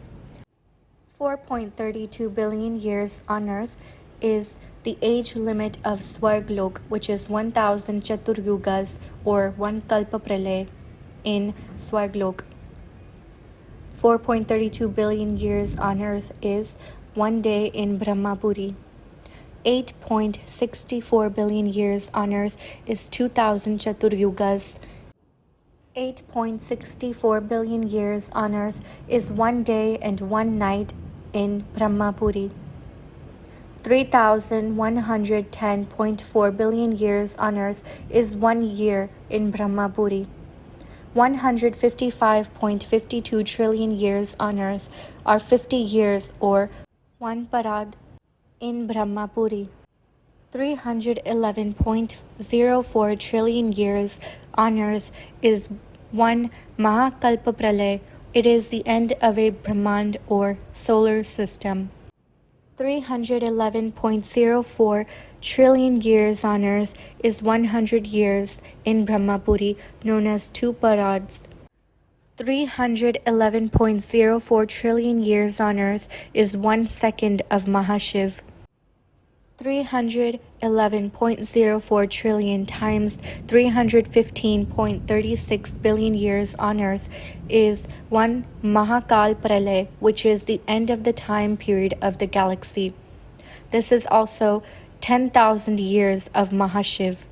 4.32 billion years on Earth is the age limit of Swarglok, which is 1,000 Chaturyugas or 1 Kalpa Pralay in Swarglok. 4.32 billion years on Earth is 1 day in Brahmapuri. 8.64 billion years on Earth is 2,000 Chaturyugas. 8.64 billion years on Earth is 1 day and 1 night in Brahmapuri. 3,110.4 billion years on Earth is 1 year in Brahmapuri. 155.52 trillion years on Earth are 50 years or 1 parad in Brahmapuri. 311.04 trillion years on Earth is 1 Mahakalpa Pralay. It is the end of a Brahmand or solar system. 311.04 trillion years on Earth is 100 years in Brahmapuri, known as 2 parads. 311.04 trillion years on Earth is 1 second of Mahashiv. 311.04 trillion times 315.36 billion years on Earth is one Mahakal Pralay, which is the end of the time period of the galaxy. This is also 10,000 years of Mahashiv.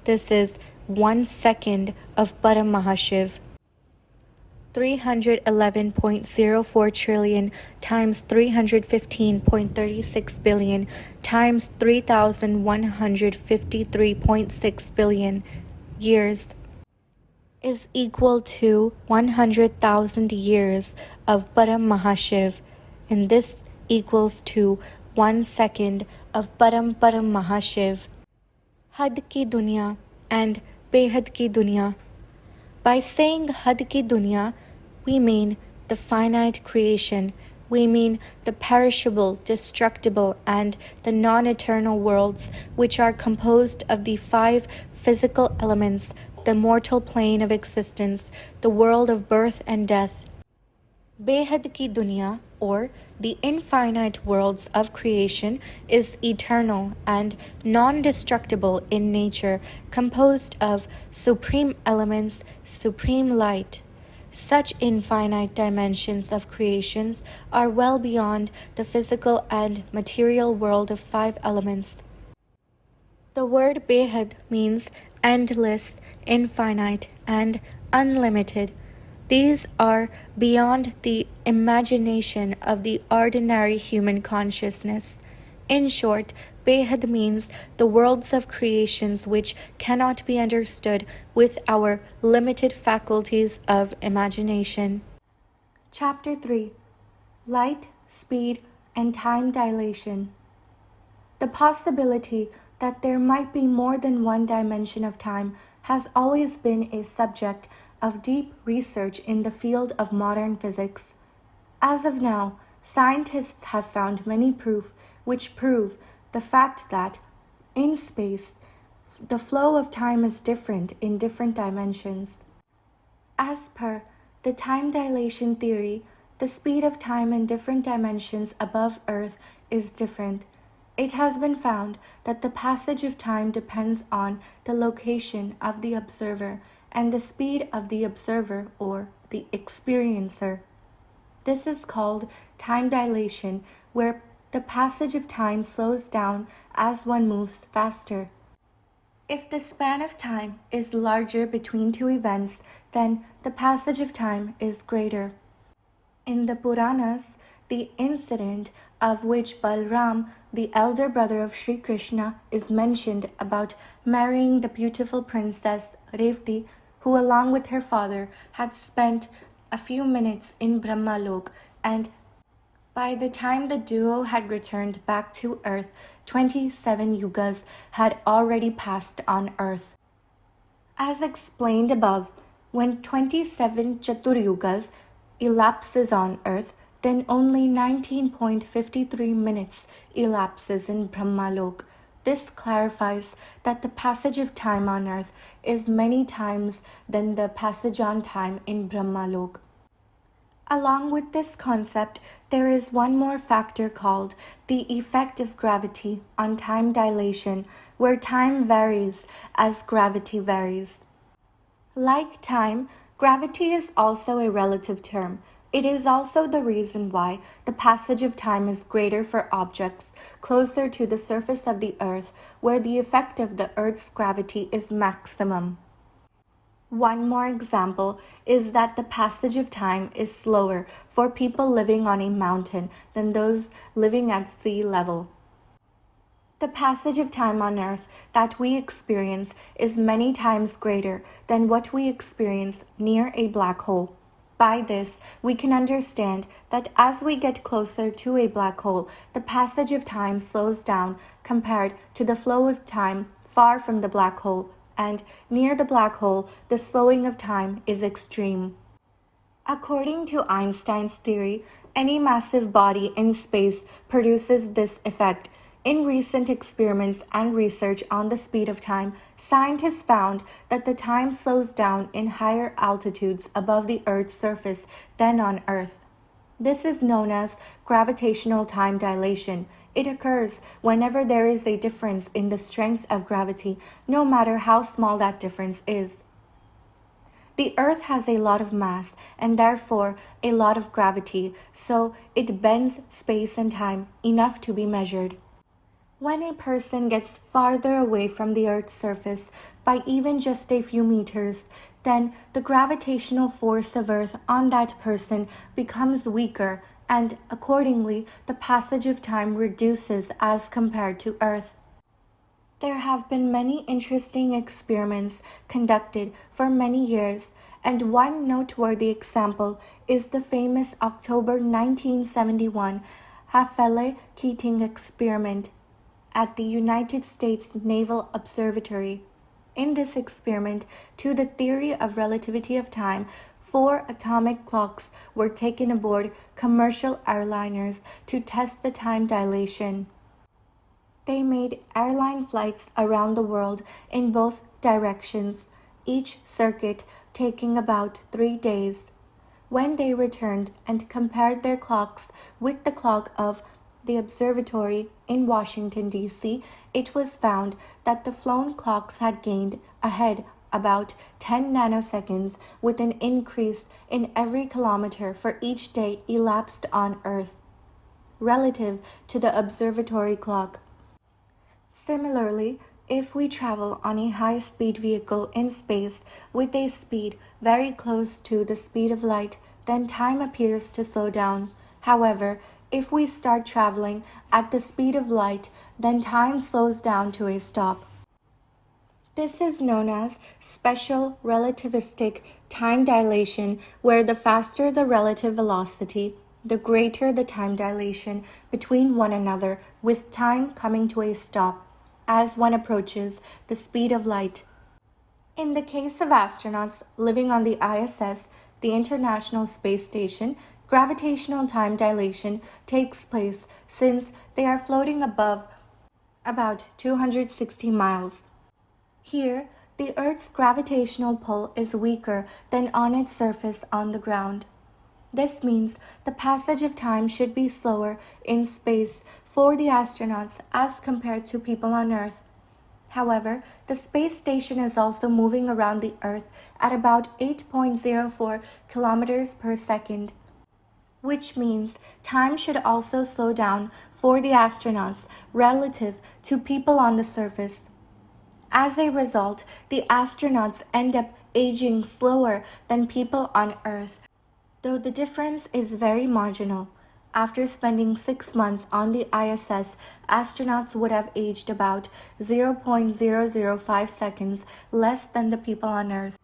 This is 1 second of Param Mahashiv. 311.04 trillion times 315.36 billion times 3,153.6 billion years is equal to 100,000 years of Param Mahashiv, and this equals to 1 second of Param Mahashiv. Had ki dunya and Behad ki dunya. By saying Had ki dunya, we mean the finite creation, we mean the perishable, destructible, and the non-eternal worlds, which are composed of the 5 physical elements, the mortal plane of existence, the world of birth and death. Behad ki dunya, or the infinite worlds of creation, is eternal and non-destructible in nature, composed of supreme elements, supreme light. Such infinite dimensions of creations are well beyond the physical and material world of 5 elements. The word Behad means endless, infinite, and unlimited. These are beyond the imagination of the ordinary human consciousness. In short, Behad means the worlds of creations which cannot be understood with our limited faculties of imagination. Chapter 3: Light, Speed, and Time Dilation. The possibility that there might be more than one dimension of time has always been a subject of deep research in the field of modern physics. As of now, scientists have found many proof which prove the fact that, in space, the flow of time is different in different dimensions. As per the time dilation theory, the speed of time in different dimensions above Earth is different. It has been found that the passage of time depends on the location of the observer and the speed of the observer or the experiencer. This is called time dilation, where the passage of time slows down as one moves faster. If the span of time is larger between 2 events, then the passage of time is greater. In the Puranas, the incident of which Balram, the elder brother of Sri Krishna, is mentioned about marrying the beautiful princess Revati, who along with her father had spent a few minutes in Brahmalok, and by the time the duo had returned back to Earth, 27 yugas had already passed on Earth. As explained above, when 27 Chaturyugas elapses on Earth, then only 19.53 minutes elapses in Brahmalok. This clarifies that the passage of time on Earth is many times than the passage on time in Brahmalok. Along with this concept, there is one more factor called the effect of gravity on time dilation, where time varies as gravity varies. Like time, gravity is also a relative term. It is also the reason why the passage of time is greater for objects closer to the surface of the Earth, where the effect of the Earth's gravity is maximum. One more example is that the passage of time is slower for people living on a mountain than those living at sea level. The passage of time on Earth that we experience is many times greater than what we experience near a black hole. By this, we can understand that as we get closer to a black hole, the passage of time slows down compared to the flow of time far from the black hole, and near the black hole, the slowing of time is extreme. According to Einstein's theory, any massive body in space produces this effect. In recent experiments and research on the speed of time, scientists found that the time slows down in higher altitudes above the Earth's surface than on Earth. This is known as gravitational time dilation. It occurs whenever there is a difference in the strength of gravity, no matter how small that difference is. The Earth has a lot of mass and therefore a lot of gravity, so it bends space and time enough to be measured. When a person gets farther away from the Earth's surface by even just a few meters, then the gravitational force of Earth on that person becomes weaker, and accordingly, the passage of time reduces as compared to Earth. There have been many interesting experiments conducted for many years, and one noteworthy example is the famous October 1971 Hafele-Keating experiment at the United States Naval Observatory. In this experiment, to the theory of relativity of time, 4 atomic clocks were taken aboard commercial airliners to test the time dilation. They made airline flights around the world in both directions, each circuit taking about 3 days. When they returned and compared their clocks with the clock of the observatory in Washington, D.C., it was found that the flown clocks had gained ahead about 10 nanoseconds with an increase in every kilometer for each day elapsed on Earth, relative to the observatory clock. Similarly, if we travel on a high-speed vehicle in space with a speed very close to the speed of light, then time appears to slow down. However, if we start traveling at the speed of light, then time slows down to a stop. This is known as special relativistic time dilation, where the faster the relative velocity, the greater the time dilation between one another, with time coming to a stop as one approaches the speed of light. In the case of astronauts living on the ISS, the International Space Station, gravitational time dilation takes place since they are floating above about 260 miles. Here, the Earth's gravitational pull is weaker than on its surface on the ground. This means the passage of time should be slower in space for the astronauts as compared to people on Earth. However, the space station is also moving around the Earth at about 8.04 kilometers per second, which means time should also slow down for the astronauts relative to people on the surface. As a result, the astronauts end up aging slower than people on Earth, though the difference is very marginal. After spending 6 months on the ISS, astronauts would have aged about 0.005 seconds less than the people on Earth.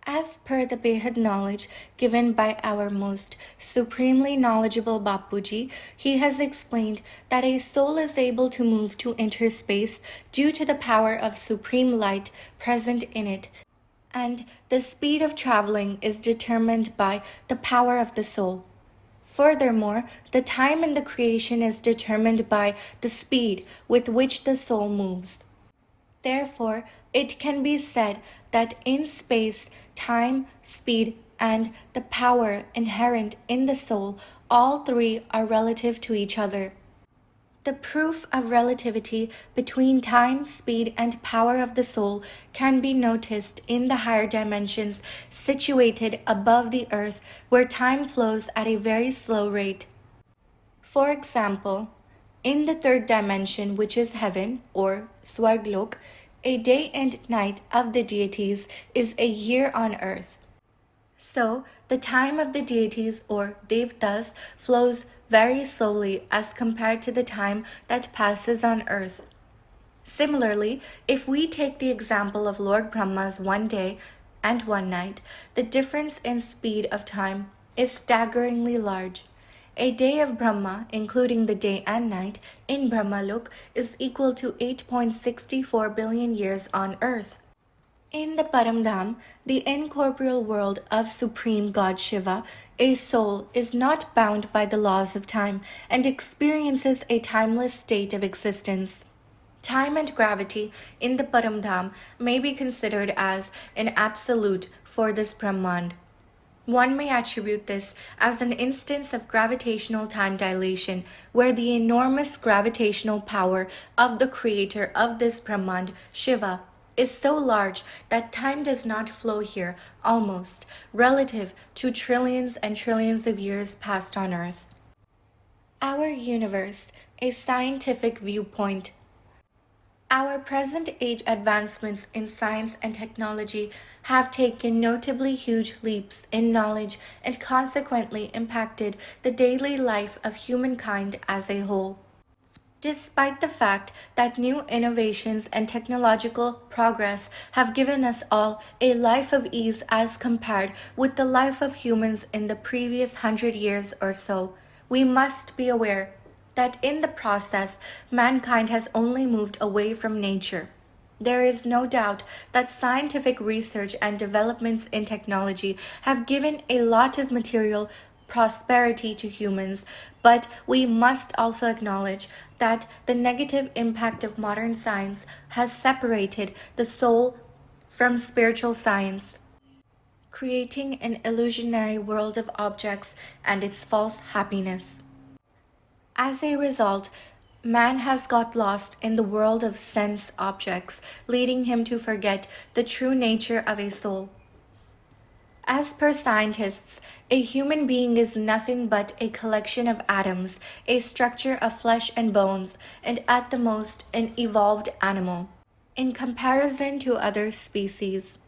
As per the Behad knowledge given by our most supremely knowledgeable Bapuji, he has explained that a soul is able to move to interspace due to the power of supreme light present in it, and the speed of traveling is determined by the power of the soul. Furthermore, the time in the creation is determined by the speed with which the soul moves. Therefore, it can be said that in space, time, speed, and the power inherent in the soul, all three are relative to each other. The proof of relativity between time, speed, and power of the soul can be noticed in the higher dimensions situated above the earth, where time flows at a very slow rate. For example, in the third dimension, which is heaven or Swarglok, a day and night of the deities is a year on earth. So, the time of the deities or devtas flows very slowly as compared to the time that passes on earth. Similarly, if we take the example of Lord Brahma's one day and one night, the difference in speed of time is staggeringly large. A day of Brahma, including the day and night, in Brahmalok is equal to 8.64 billion years on earth. In the Paramdham, the incorporeal world of Supreme God Shiva, a soul is not bound by the laws of time and experiences a timeless state of existence. Time and gravity in the Paramdham may be considered as an absolute for this Brahmand. One may attribute this as an instance of gravitational time dilation, where the enormous gravitational power of the creator of this Brahmand, Shiva, is so large that time does not flow here, almost, relative to trillions and trillions of years passed on Earth. Our universe, a scientific viewpoint. Our present age advancements in science and technology have taken notably huge leaps in knowledge and consequently impacted the daily life of humankind as a whole. Despite the fact that new innovations and technological progress have given us all a life of ease as compared with the life of humans in the previous 100 years or so, we must be aware that in the process, mankind has only moved away from nature. There is no doubt that scientific research and developments in technology have given a lot of material prosperity to humans, but we must also acknowledge that the negative impact of modern science has separated the soul from spiritual science, creating an illusionary world of objects and its false happiness. As a result, man has got lost in the world of sense objects, leading him to forget the true nature of a soul. As per scientists, a human being is nothing but a collection of atoms, a structure of flesh and bones, and at the most an evolved animal, in comparison to other species.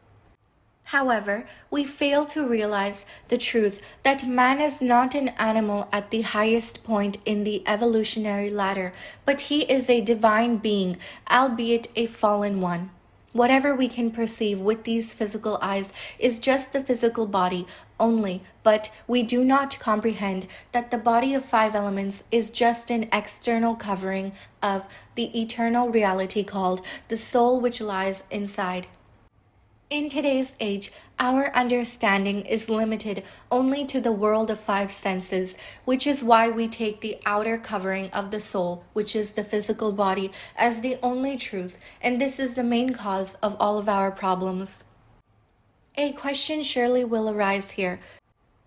However, we fail to realize the truth that man is not an animal at the highest point in the evolutionary ladder, but he is a divine being, albeit a fallen one. Whatever we can perceive with these physical eyes is just the physical body only, but we do not comprehend that the body of 5 elements is just an external covering of the eternal reality called the soul which lies inside. In today's age, our understanding is limited only to the world of 5 senses, which is why we take the outer covering of the soul, which is the physical body, as the only truth, and this is the main cause of all of our problems. A question surely will arise here.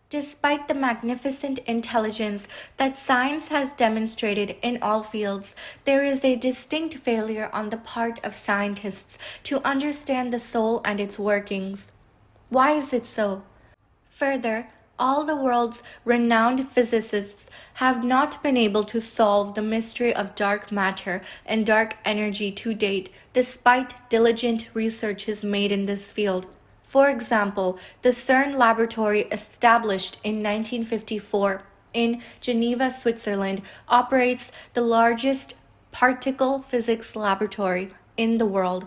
Despite the magnificent intelligence that science has demonstrated in all fields, there is a distinct failure on the part of scientists to understand the soul and its workings. Why is it so? Further, all the world's renowned physicists have not been able to solve the mystery of dark matter and dark energy to date, despite diligent researches made in this field. For example, the CERN laboratory established in 1954 in Geneva, Switzerland, operates the largest particle physics laboratory in the world.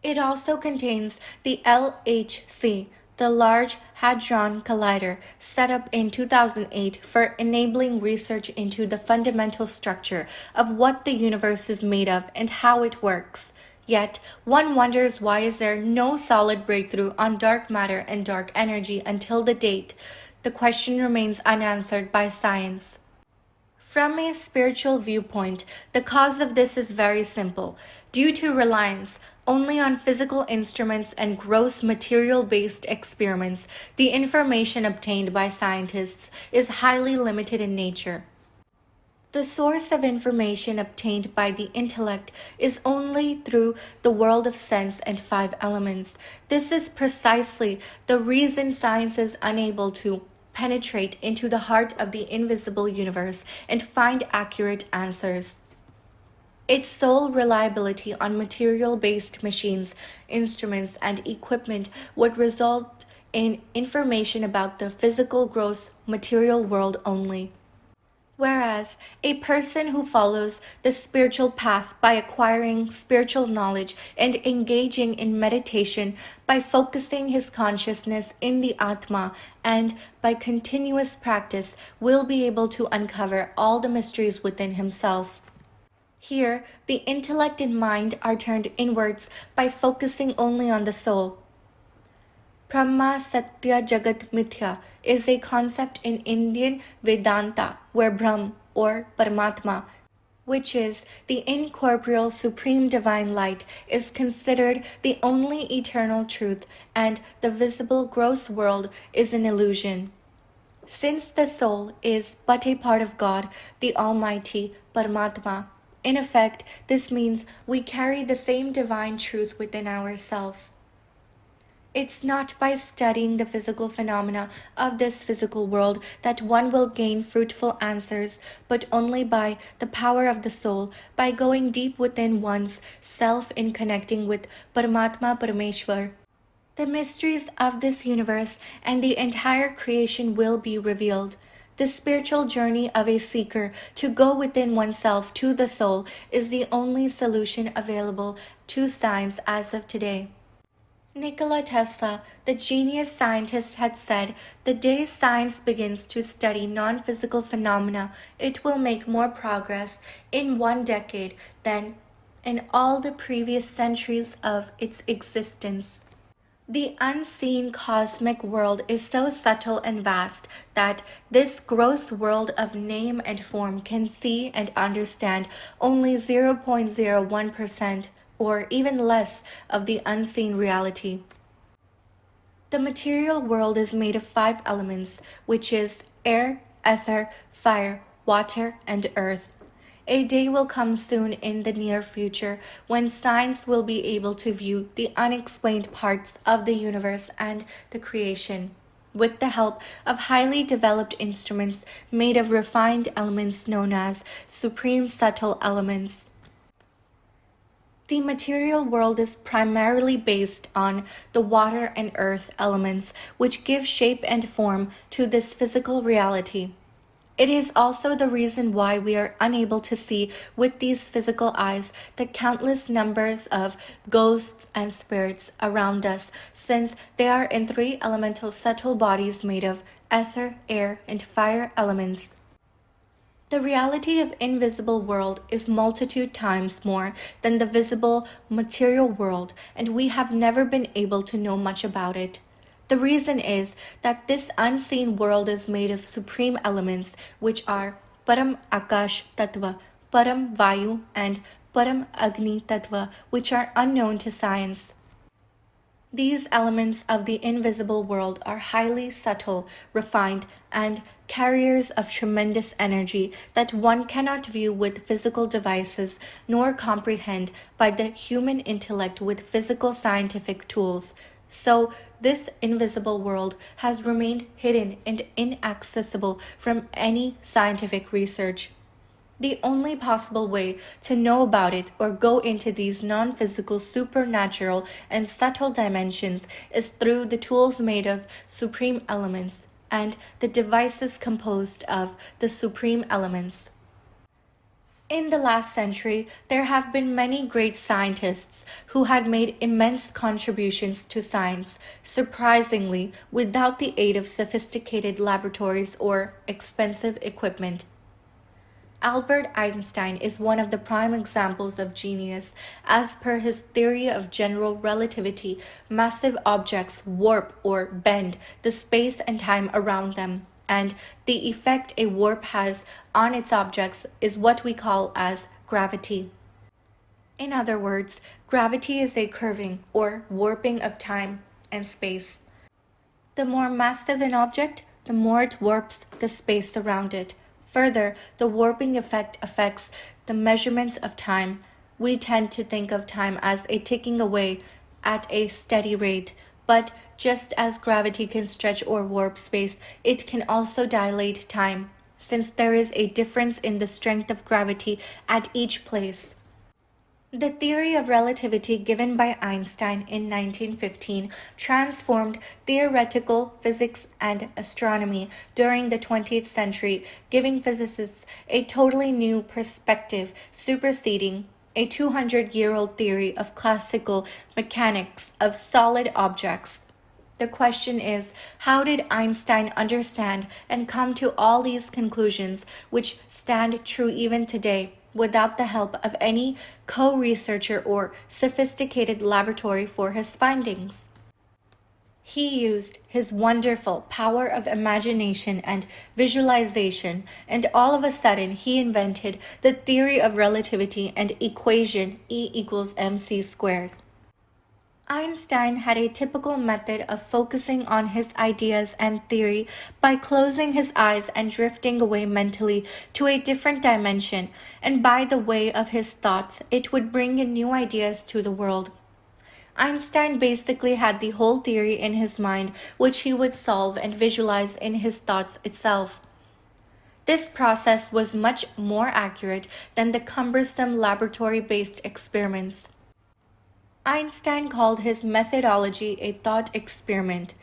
It also contains the LHC, the Large Hadron Collider, set up in 2008 for enabling research into the fundamental structure of what the universe is made of and how it works. Yet, one wonders why is there no solid breakthrough on dark matter and dark energy until the date. The question remains unanswered by science. From a spiritual viewpoint, the cause of this is very simple. Due to reliance only on physical instruments and gross material-based experiments, the information obtained by scientists is highly limited in nature. The source of information obtained by the intellect is only through the world of sense and 5 elements. This is precisely the reason science is unable to penetrate into the heart of the invisible universe and find accurate answers. Its sole reliability on material-based machines, instruments, and equipment would result in information about the physical gross material world only. Whereas a person who follows the spiritual path by acquiring spiritual knowledge and engaging in meditation by focusing his consciousness in the Atma and by continuous practice will be able to uncover all the mysteries within himself. Here, the intellect and mind are turned inwards by focusing only on the soul. Brahma Satya Jagat Mithya is a concept in Indian Vedanta where Brahm or Paramatma which is the incorporeal supreme divine light, is considered the only eternal truth, and the visible gross world is an illusion. Since the soul is but a part of God, the Almighty, Paramatma, in effect, this means we carry the same divine truth within ourselves. It's not by studying the physical phenomena of this physical world that one will gain fruitful answers, but only by the power of the soul, by going deep within one's self in connecting with Paramatma Parameshwar. The mysteries of this universe and the entire creation will be revealed. The spiritual journey of a seeker to go within oneself to the soul is the only solution available to science as of today. Nikola Tesla, the genius scientist, had said, "The day science begins to study non-physical phenomena, it will make more progress in 1 decade than in all the previous centuries of its existence." The unseen cosmic world is so subtle and vast that this gross world of name and form can see and understand only 0.01% or even less of the unseen reality. The material world is made of 5 elements, which is air, ether, fire, water, and earth. A day will come soon in the near future when science will be able to view the unexplained parts of the universe and the creation, with the help of highly developed instruments made of refined elements known as supreme subtle elements. The material world is primarily based on the water and earth elements, which give shape and form to this physical reality. It is also the reason why we are unable to see with these physical eyes the countless numbers of ghosts and spirits around us, since they are in 3 elemental subtle bodies made of ether, air, and fire elements. The reality of invisible world is multitude times more than the visible material world, and we have never been able to know much about it. The reason is that this unseen world is made of supreme elements, which are Param Akash Tattva, Param Vayu, and Param Agni Tattva, which are unknown to science. These elements of the invisible world are highly subtle, refined, and carriers of tremendous energy that one cannot view with physical devices nor comprehend by the human intellect with physical scientific tools. So, this invisible world has remained hidden and inaccessible from any scientific research. The only possible way to know about it or go into these non-physical, supernatural, and subtle dimensions is through the tools made of supreme elements and the devices composed of the supreme elements. In the last century, there have been many great scientists who had made immense contributions to science, surprisingly, without the aid of sophisticated laboratories or expensive equipment. Albert Einstein is one of the prime examples of genius. As per his theory of general relativity, massive objects warp or bend the space and time around them, and the effect a warp has on its objects is what we call as gravity. In other words, gravity is a curving or warping of time and space. The more massive an object, the more it warps the space around it. Further, the warping effect affects the measurements of time. We tend to think of time as a ticking away at a steady rate, but just as gravity can stretch or warp space, it can also dilate time, since there is a difference in the strength of gravity at each place. The theory of relativity given by Einstein in 1915 transformed theoretical physics and astronomy during the 20th century, giving physicists a totally new perspective, superseding a 200-year-old theory of classical mechanics of solid objects. The question is, how did Einstein understand and come to all these conclusions, which stand true even today, without the help of any co-researcher or sophisticated laboratory for his findings? He used his wonderful power of imagination and visualization, and all of a sudden he invented the theory of relativity and equation E equals mc squared. Einstein had a typical method of focusing on his ideas and theory by closing his eyes and drifting away mentally to a different dimension, and by the way of his thoughts, it would bring in new ideas to the world. Einstein basically had the whole theory in his mind, which he would solve and visualize in his thoughts itself. This process was much more accurate than the cumbersome laboratory-based experiments. Einstein called his methodology a thought experiment.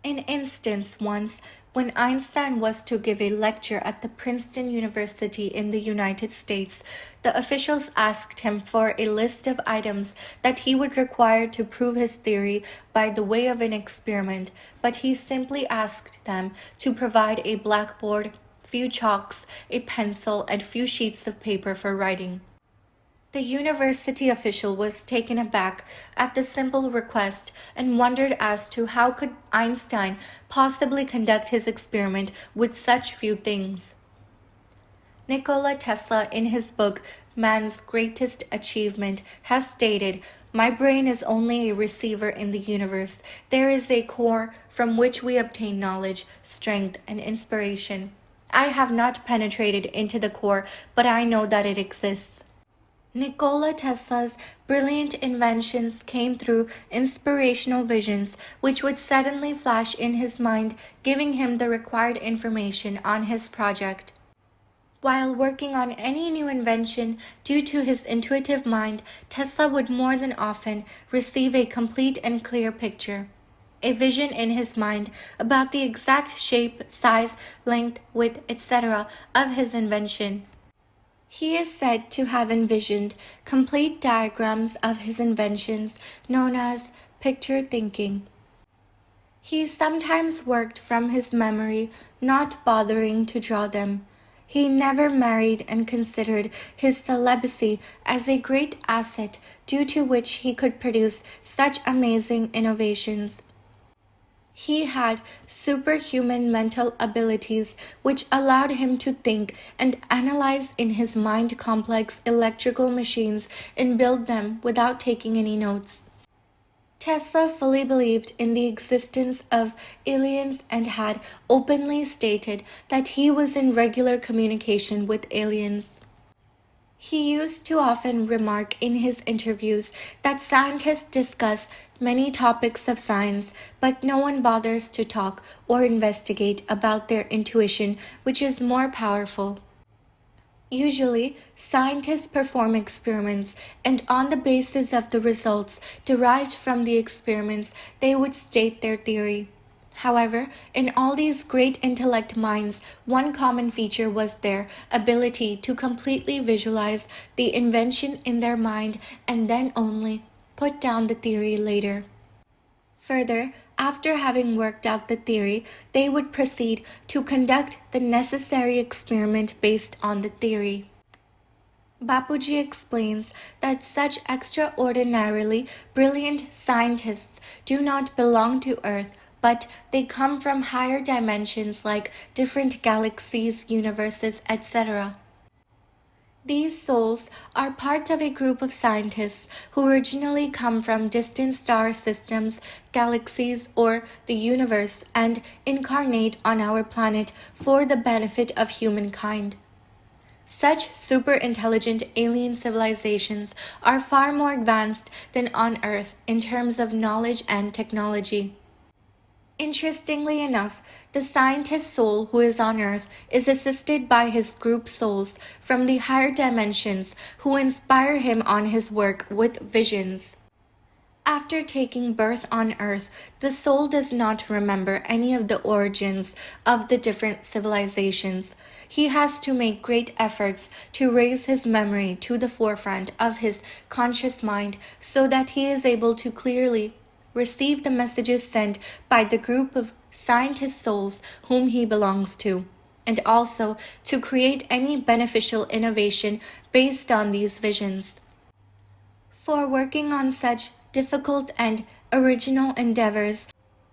An instance once, when Einstein was to give a lecture at the Princeton University in the United States, the officials asked him for a list of items that he would require to prove his theory by the way of an experiment, but he simply asked them to provide a blackboard, few chalks, a pencil, and few sheets of paper for writing. The university official was taken aback at the simple request and wondered as to how could Einstein possibly conduct his experiment with such few things. Nikola Tesla, in his book Man's Greatest Achievement, has stated, "My brain is only a receiver in the universe. There is a core from which we obtain knowledge, strength, and inspiration. I have not penetrated into the core, but I know that it exists." Nikola Tesla's brilliant inventions came through inspirational visions, which would suddenly flash in his mind, giving him the required information on his project. While working on any new invention, due to his intuitive mind, Tesla would more than often receive a complete and clear picture, a vision in his mind about the exact shape, size, length, width, etc. of his invention. He is said to have envisioned complete diagrams of his inventions, known as picture thinking. He sometimes worked from his memory, not bothering to draw them. He never married and considered his celibacy as a great asset due to which he could produce such amazing innovations. He had superhuman mental abilities which allowed him to think and analyze in his mind complex electrical machines and build them without taking any notes. Tesla fully believed in the existence of aliens and had openly stated that he was in regular communication with aliens. He used to often remark in his interviews that scientists discuss many topics of science, but no one bothers to talk or investigate about their intuition, which is more powerful. Usually, scientists perform experiments, and on the basis of the results derived from the experiments, they would state their theory. However, in all these great intellect minds, one common feature was their ability to completely visualize the invention in their mind and then only put down the theory later. Further, after having worked out the theory, they would proceed to conduct the necessary experiment based on the theory. Bapuji explains that such extraordinarily brilliant scientists do not belong to Earth, but they come from higher dimensions like different galaxies, universes, etc. These souls are part of a group of scientists who originally come from distant star systems, galaxies, or the universe and incarnate on our planet for the benefit of humankind. Such super-intelligent alien civilizations are far more advanced than on Earth in terms of knowledge and technology. Interestingly enough, the scientist's soul who is on Earth is assisted by his group souls from the higher dimensions who inspire him on his work with visions. After taking birth on Earth, the soul does not remember any of the origins of the different civilizations. He has to make great efforts to raise his memory to the forefront of his conscious mind so that he is able to clearly receive the messages sent by the group of scientist souls whom he belongs to, and also to create any beneficial innovation based on these visions. For working on such difficult and original endeavors.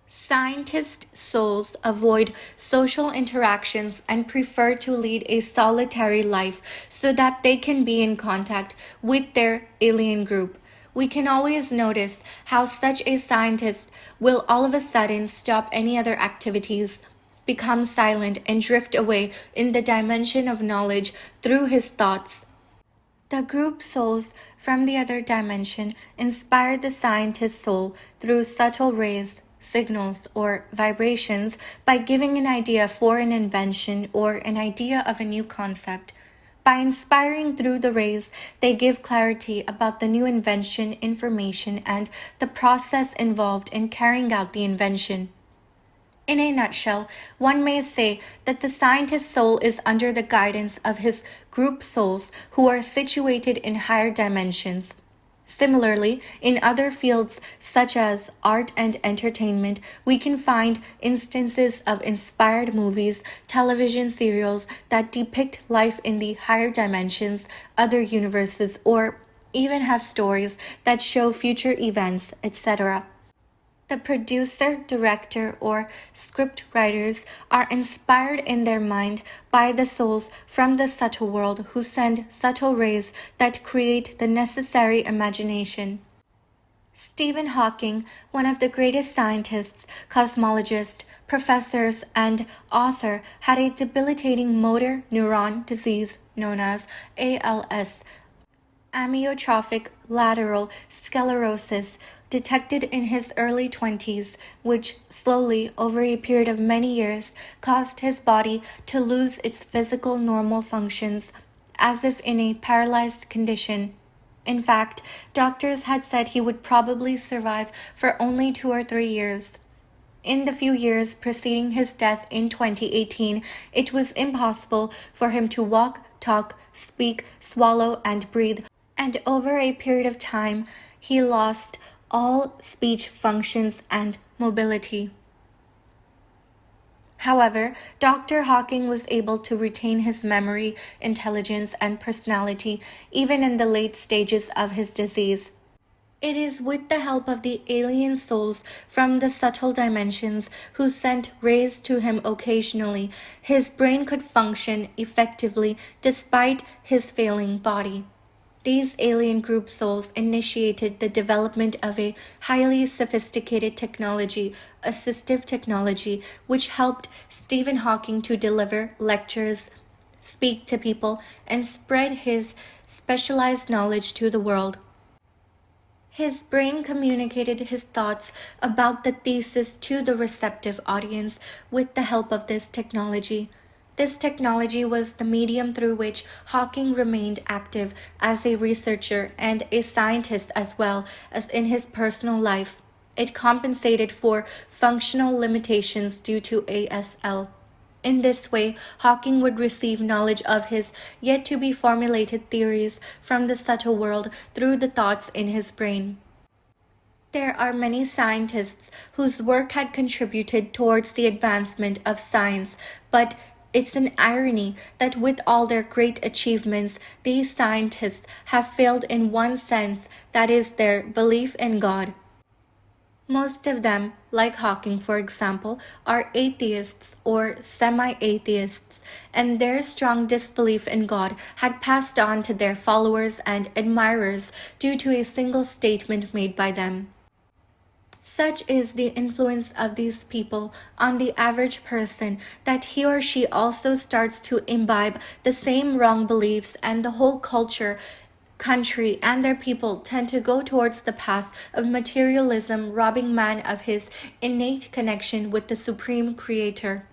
Scientist souls avoid social interactions and prefer to lead a solitary life so that they can be in contact with their alien group. We can always notice how such a scientist will all of a sudden stop any other activities, become silent, and drift away in the dimension of knowledge through his thoughts. The group souls from the other dimension inspired the scientist's soul through subtle rays, signals, or vibrations by giving an idea for an invention or an idea of a new concept. By inspiring through the rays, they give clarity about the new invention, information, and the process involved in carrying out the invention. In a nutshell, one may say that the scientist's soul is under the guidance of his group souls who are situated in higher dimensions. Similarly, in other fields such as art and entertainment, we can find instances of inspired movies, television serials that depict life in the higher dimensions, other universes, or even have stories that show future events, etc. The producer, director, or script writers are inspired in their mind by the souls from the subtle world who send subtle rays that create the necessary imagination. Stephen Hawking, one of the greatest scientists, cosmologists, professors, and author, had a debilitating motor neuron disease known as ALS, amyotrophic lateral sclerosis, detected in his early 20s, which slowly, over a period of many years, caused his body to lose its physical normal functions, as if in a paralyzed condition. In fact, doctors had said he would probably survive for only 2 or 3 years. In the few years preceding his death in 2018, it was impossible for him to walk, talk, speak, swallow, and breathe, and over a period of time, he lost all speech functions and mobility. However, Dr. Hawking was able to retain his memory, intelligence, and personality even in the late stages of his disease. It is with the help of the alien souls from the subtle dimensions who sent rays to him occasionally, his brain could function effectively despite his failing body. These alien group souls initiated the development of a highly sophisticated technology, assistive technology, which helped Stephen Hawking to deliver lectures, speak to people, and spread his specialized knowledge to the world. His brain communicated his thoughts about the thesis to the receptive audience with the help of this technology. This technology was the medium through which Hawking remained active as a researcher and a scientist as well as in his personal life. It compensated for functional limitations due to ASL. In this way, Hawking would receive knowledge of his yet-to-be-formulated theories from the subtle world through the thoughts in his brain. There are many scientists whose work had contributed towards the advancement of science, but it's an irony that with all their great achievements, these scientists have failed in one sense, that is their belief in God. Most of them, like Hawking for example, are atheists or semi-atheists, and their strong disbelief in God had passed on to their followers and admirers due to a single statement made by them. Such is the influence of these people on the average person that he or she also starts to imbibe the same wrong beliefs, and the whole culture, country, and their people tend to go towards the path of materialism, robbing man of his innate connection with the Supreme Creator.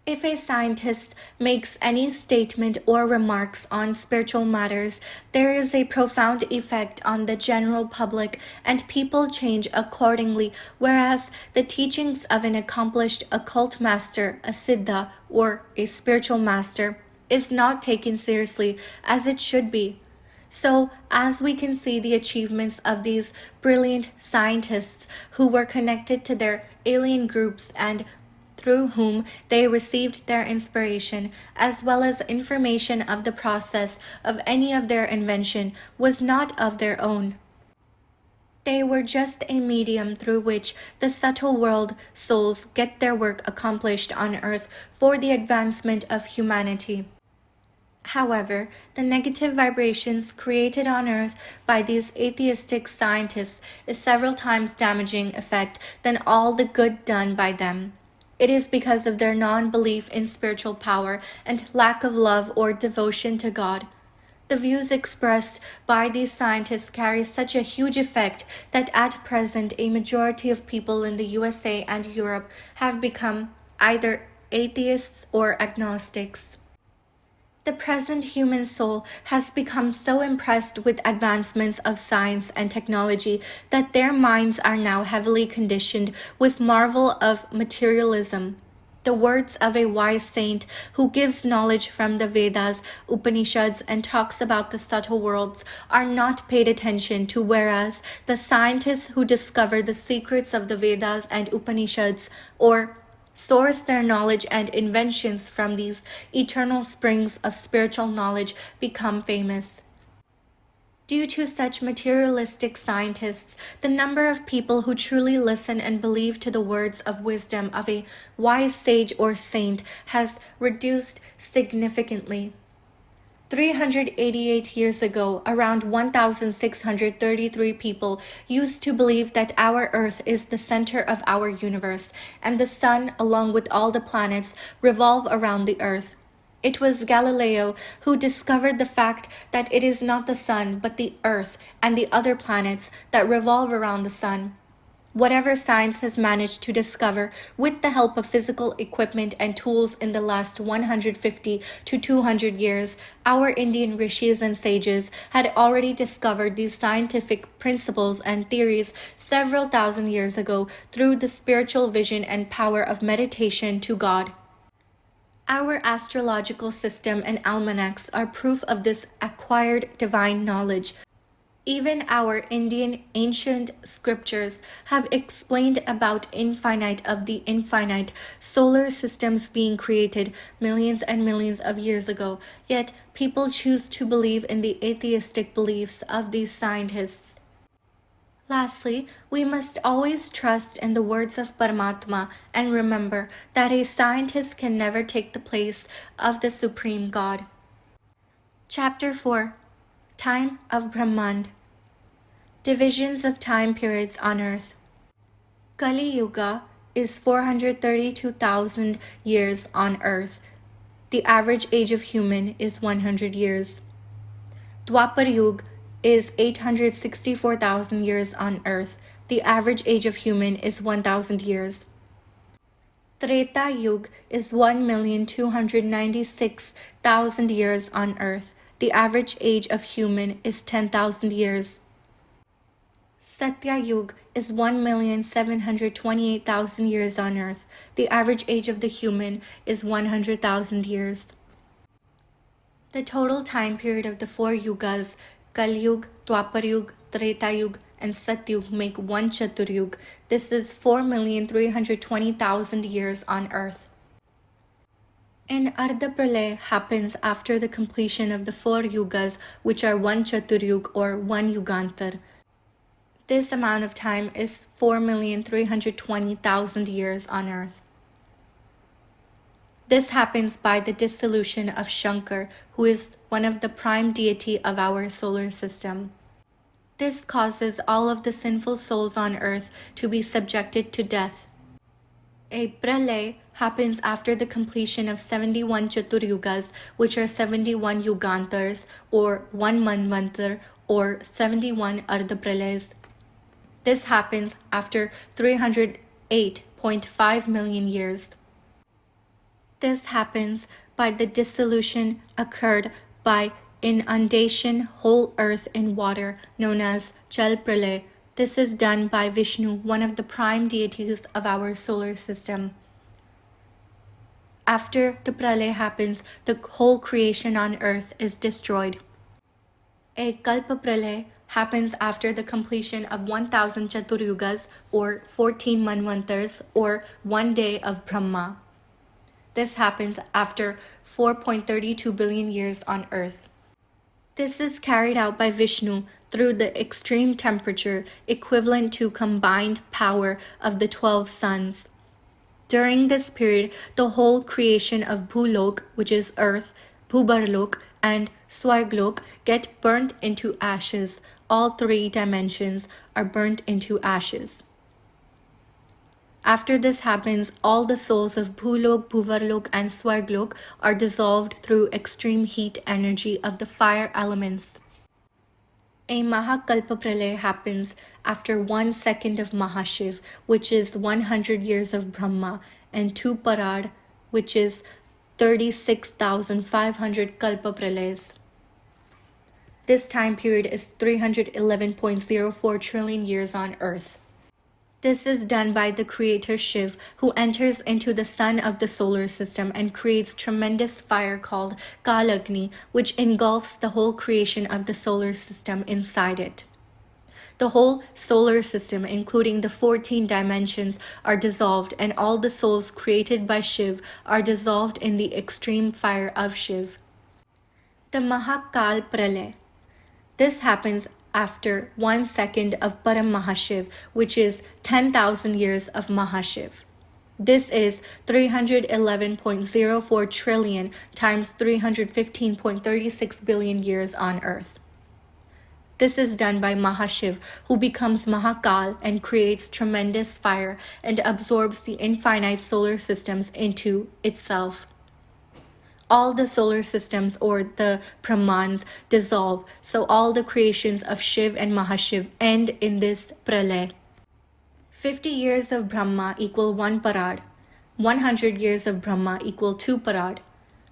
If a scientist makes any statement or remarks on spiritual matters, there is a profound effect on the general public, and people change accordingly, whereas the teachings of an accomplished occult master, a siddha, or a spiritual master, is not taken seriously as it should be. So, as we can see the achievements of these brilliant scientists who were connected to their alien groups and through whom they received their inspiration, as well as information of the process of any of their invention, was not of their own. They were just a medium through which the subtle world souls get their work accomplished on earth for the advancement of humanity. However, the negative vibrations created on Earth by these atheistic scientists is several times damaging effect than all the good done by them. It is because of their non-belief in spiritual power and lack of love or devotion to God. The views expressed by these scientists carry such a huge effect that at present a majority of people in the USA and Europe have become either atheists or agnostics. The present human soul has become so impressed with advancements of science and technology that their minds are now heavily conditioned with marvel of materialism. The words of a wise saint who gives knowledge from the Vedas, Upanishads, and talks about the subtle worlds are not paid attention to, whereas the scientists who discover the secrets of the Vedas and Upanishads, or source their knowledge and inventions from these eternal springs of spiritual knowledge, become famous. Due to such materialistic scientists, the number of people who truly listen and believe to the words of wisdom of a wise sage or saint has reduced significantly. 388 years ago, around 1,633 people used to believe that our Earth is the center of our universe, and the Sun, along with all the planets, revolve around the Earth. It was Galileo who discovered the fact that it is not the Sun, but the Earth and the other planets that revolve around the Sun. Whatever science has managed to discover with the help of physical equipment and tools in the last 150 to 200 years, our Indian rishis and sages had already discovered these scientific principles and theories several thousand years ago through the spiritual vision and power of meditation to God. Our astrological system and almanacs are proof of this acquired divine knowledge. Even our Indian ancient scriptures have explained about infinite of the infinite solar systems being created millions and millions of years ago, yet people choose to believe in the atheistic beliefs of these scientists. Lastly, we must always trust in the words of Paramatma and remember that a scientist can never take the place of the Supreme God. Chapter 4. Time of Brahmand. Divisions of time periods on Earth. Kali Yuga is 432,000 years on Earth. The average age of human is 100 years. Dwapar Yuga is 864,000 years on Earth. The average age of human is 1,000 years. Treta Yuga is 1,296,000 years on Earth. The average age of human is 10,000 years. Satya Yuga is 1,728,000 years on Earth. The average age of the human is 100,000 years. The total time period of the four yugas, Kali Yuga, Dwapar Yuga, Treta Yuga, and Satyug, make one Chaturyuga. This is 4,320,000 years on Earth. An Ardha Pralay happens after the completion of the four yugas, which are one Chaturyuga or one Yugantar. This amount of time is 4,320,000 years on Earth. This happens by the dissolution of Shankar, who is one of the prime deity of our solar system. This causes all of the sinful souls on Earth to be subjected to death. A Pralay happens after the completion of 71 Chaturyugas, which are 71 Yugantars, or one Manvantar, or 71 Ardha Pralays. This happens after 308.5 million years. This happens by the dissolution occurred by inundation whole earth in water, known as Jal Pralay. This is done by Vishnu, one of the prime deities of our solar system. After the Pralay happens, the whole creation on earth is destroyed. A Kalpa Pralay happens after the completion of 1,000 Chaturyugas, or 14 Manvantars, or 1 day of Brahma. This happens after 4.32 billion years on Earth. This is carried out by Vishnu through the extreme temperature equivalent to combined power of the 12 suns. During this period, the whole creation of Bhulok, which is earth, Bhubarlok, and Swarglok get burnt into ashes. All three dimensions are burnt into ashes. After this happens, all the souls of Bhulok, Bhuvarlok, and Swarglok are dissolved through extreme heat energy of the fire elements. A Mahakalpa Pralay happens after 1 second of Mahashiv, which is 100 years of Brahma, and 2 Parad, which is 36,500 Kalpa Pralays. This time period is 311.04 trillion years on Earth. This is done by the creator Shiv, who enters into the sun of the solar system and creates tremendous fire called Kalagni, which engulfs the whole creation of the solar system inside it. The whole solar system, including the 14 dimensions, are dissolved, and all the souls created by Shiv are dissolved in the extreme fire of Shiv. The Mahakal Pralay. This happens after 1 second of Param Mahashiv, which is 10,000 years of Mahashiv. This is 311.04 trillion times 315.36 billion years on Earth. This is done by Mahashiv, who becomes Mahakal and creates tremendous fire and absorbs the infinite solar systems into itself. All the solar systems, or the Brahmans, dissolve, so all the creations of Shiv and Mahashiv end in this Pralay. 50 years of Brahma equal 1 Parad. 100 years of Brahma equal 2 Parad.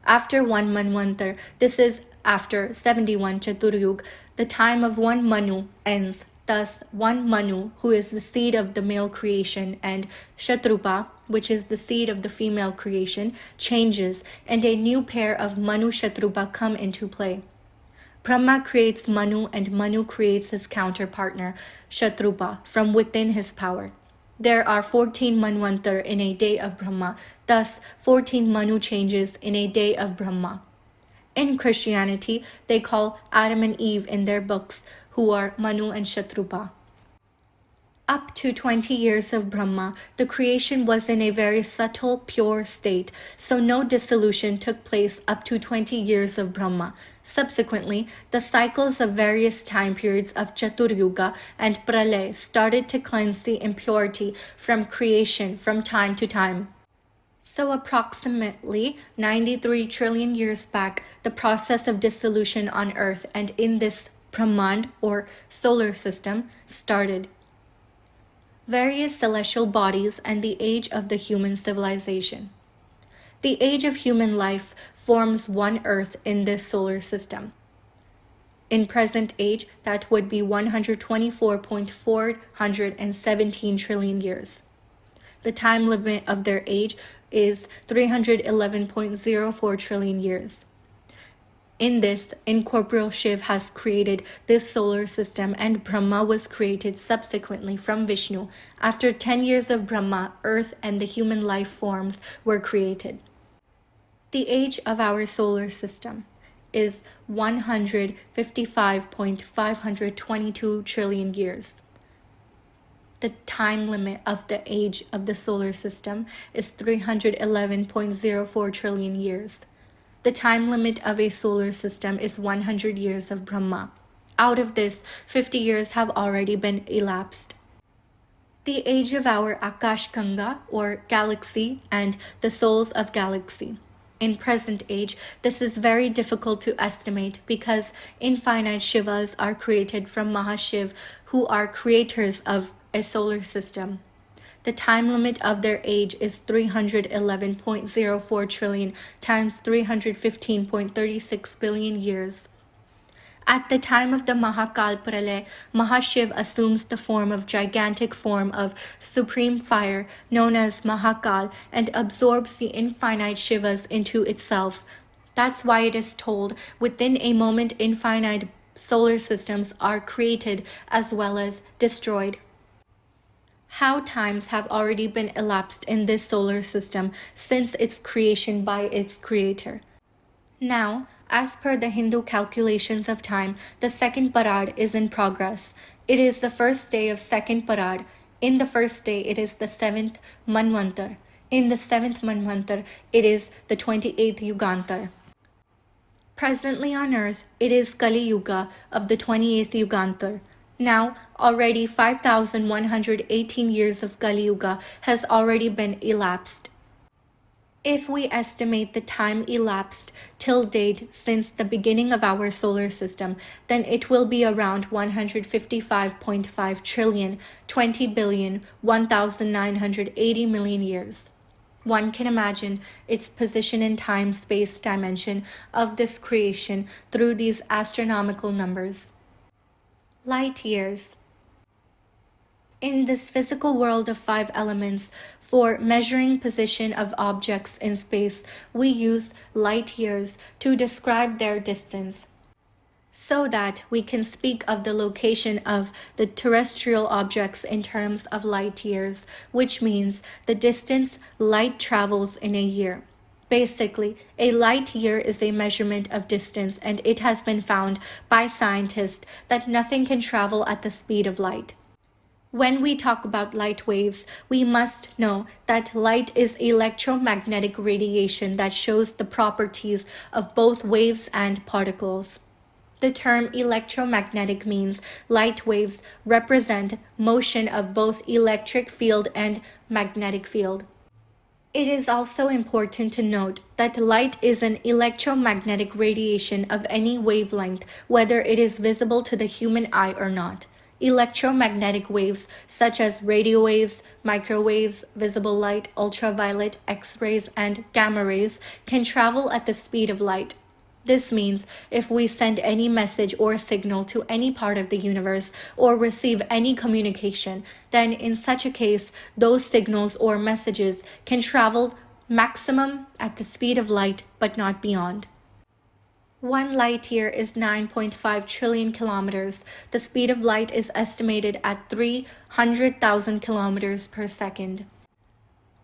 After 1 Manvantar, this is after 71 Chaturyug, the time of 1 Manu ends. Thus, 1 Manu, who is the seed of the male creation, and Shatrupa, which is the seed of the female creation, changes, and a new pair of Manu Shatrupa come into play. Brahma creates Manu, and Manu creates his counterpartner, Shatrupa, from within his power. There are 14 Manvantar in a day of Brahma, thus 14 Manu changes in a day of Brahma. In Christianity, they call Adam and Eve in their books, who are Manu and Shatrupa. Up to 20 years of Brahma, the creation was in a very subtle, pure state, so no dissolution took place up to 20 years of Brahma. Subsequently, the cycles of various time periods of Chaturyuga and Pralay started to cleanse the impurity from creation from time to time. So approximately 93 trillion years back, the process of dissolution on Earth and in this Brahmand, or solar system, started. Various celestial bodies and the age of the human civilization. The age of human life forms one Earth in this solar system. In present age, that would be 124.417 trillion years. The time limit of their age is 311.04 trillion years. In this, incorporeal Shiv has created this solar system, and Brahma was created subsequently from Vishnu. After 10 years of Brahma, Earth and the human life forms were created. The age of our solar system is 155.522 trillion years. The time limit of the age of the solar system is 311.04 trillion years. The time limit of a solar system is 100 years of Brahma. Out of this, 50 years have already been elapsed. The age of our Akash Ganga, or galaxy, and the souls of galaxy. In present age, this is very difficult to estimate because infinite Shivas are created from Mahashiv, who are creators of a solar system. The time limit of their age is 311.04 trillion times 315.36 billion years. At the time of the Mahakal Pralay, Mahashiv assumes the form of gigantic form of supreme fire known as Mahakal and absorbs the infinite Shivas into itself. That's why it is told, within a moment infinite solar systems are created as well as destroyed. How times have already been elapsed in this solar system since its creation by its creator. Now, As per the Hindu calculations of time, the second parad is in progress. It is the first day of second parad. In the first day, it is the 7th Manvantar. In the 7th Manvantar, it is the 28th Yugantar. Presently on earth, it is Kali Yuga of the 28th Yugantar. Now, already 5,118 years of Kali Yuga has already been elapsed. If we estimate the time elapsed till date since the beginning of our solar system, then it will be around 155.5 trillion, 20 billion, 1,980 million years. One can imagine its position in time-space dimension of this creation through these astronomical numbers. Light years. In this physical world of 5 elements, for measuring position of objects in space, we use light years to describe their distance, so that we can speak of the location of the terrestrial objects in terms of light years, which means the distance light travels in a year. Basically, a light year is a measurement of distance, and it has been found by scientists that nothing can travel at the speed of light. When we talk about light waves, we must know that light is electromagnetic radiation that shows the properties of both waves and particles. The term electromagnetic means light waves represent motion of both electric field and magnetic field. It is also important to note that light is an electromagnetic radiation of any wavelength, whether it is visible to the human eye or not. Electromagnetic waves such as radio waves, microwaves, visible light, ultraviolet, X-rays, and gamma rays can travel at the speed of light. This means if we send any message or signal to any part of the universe or receive any communication, then in such a case, those signals or messages can travel maximum at the speed of light but not beyond. 1 light year is 9.5 trillion kilometers. The speed of light is estimated at 300,000 kilometers per second.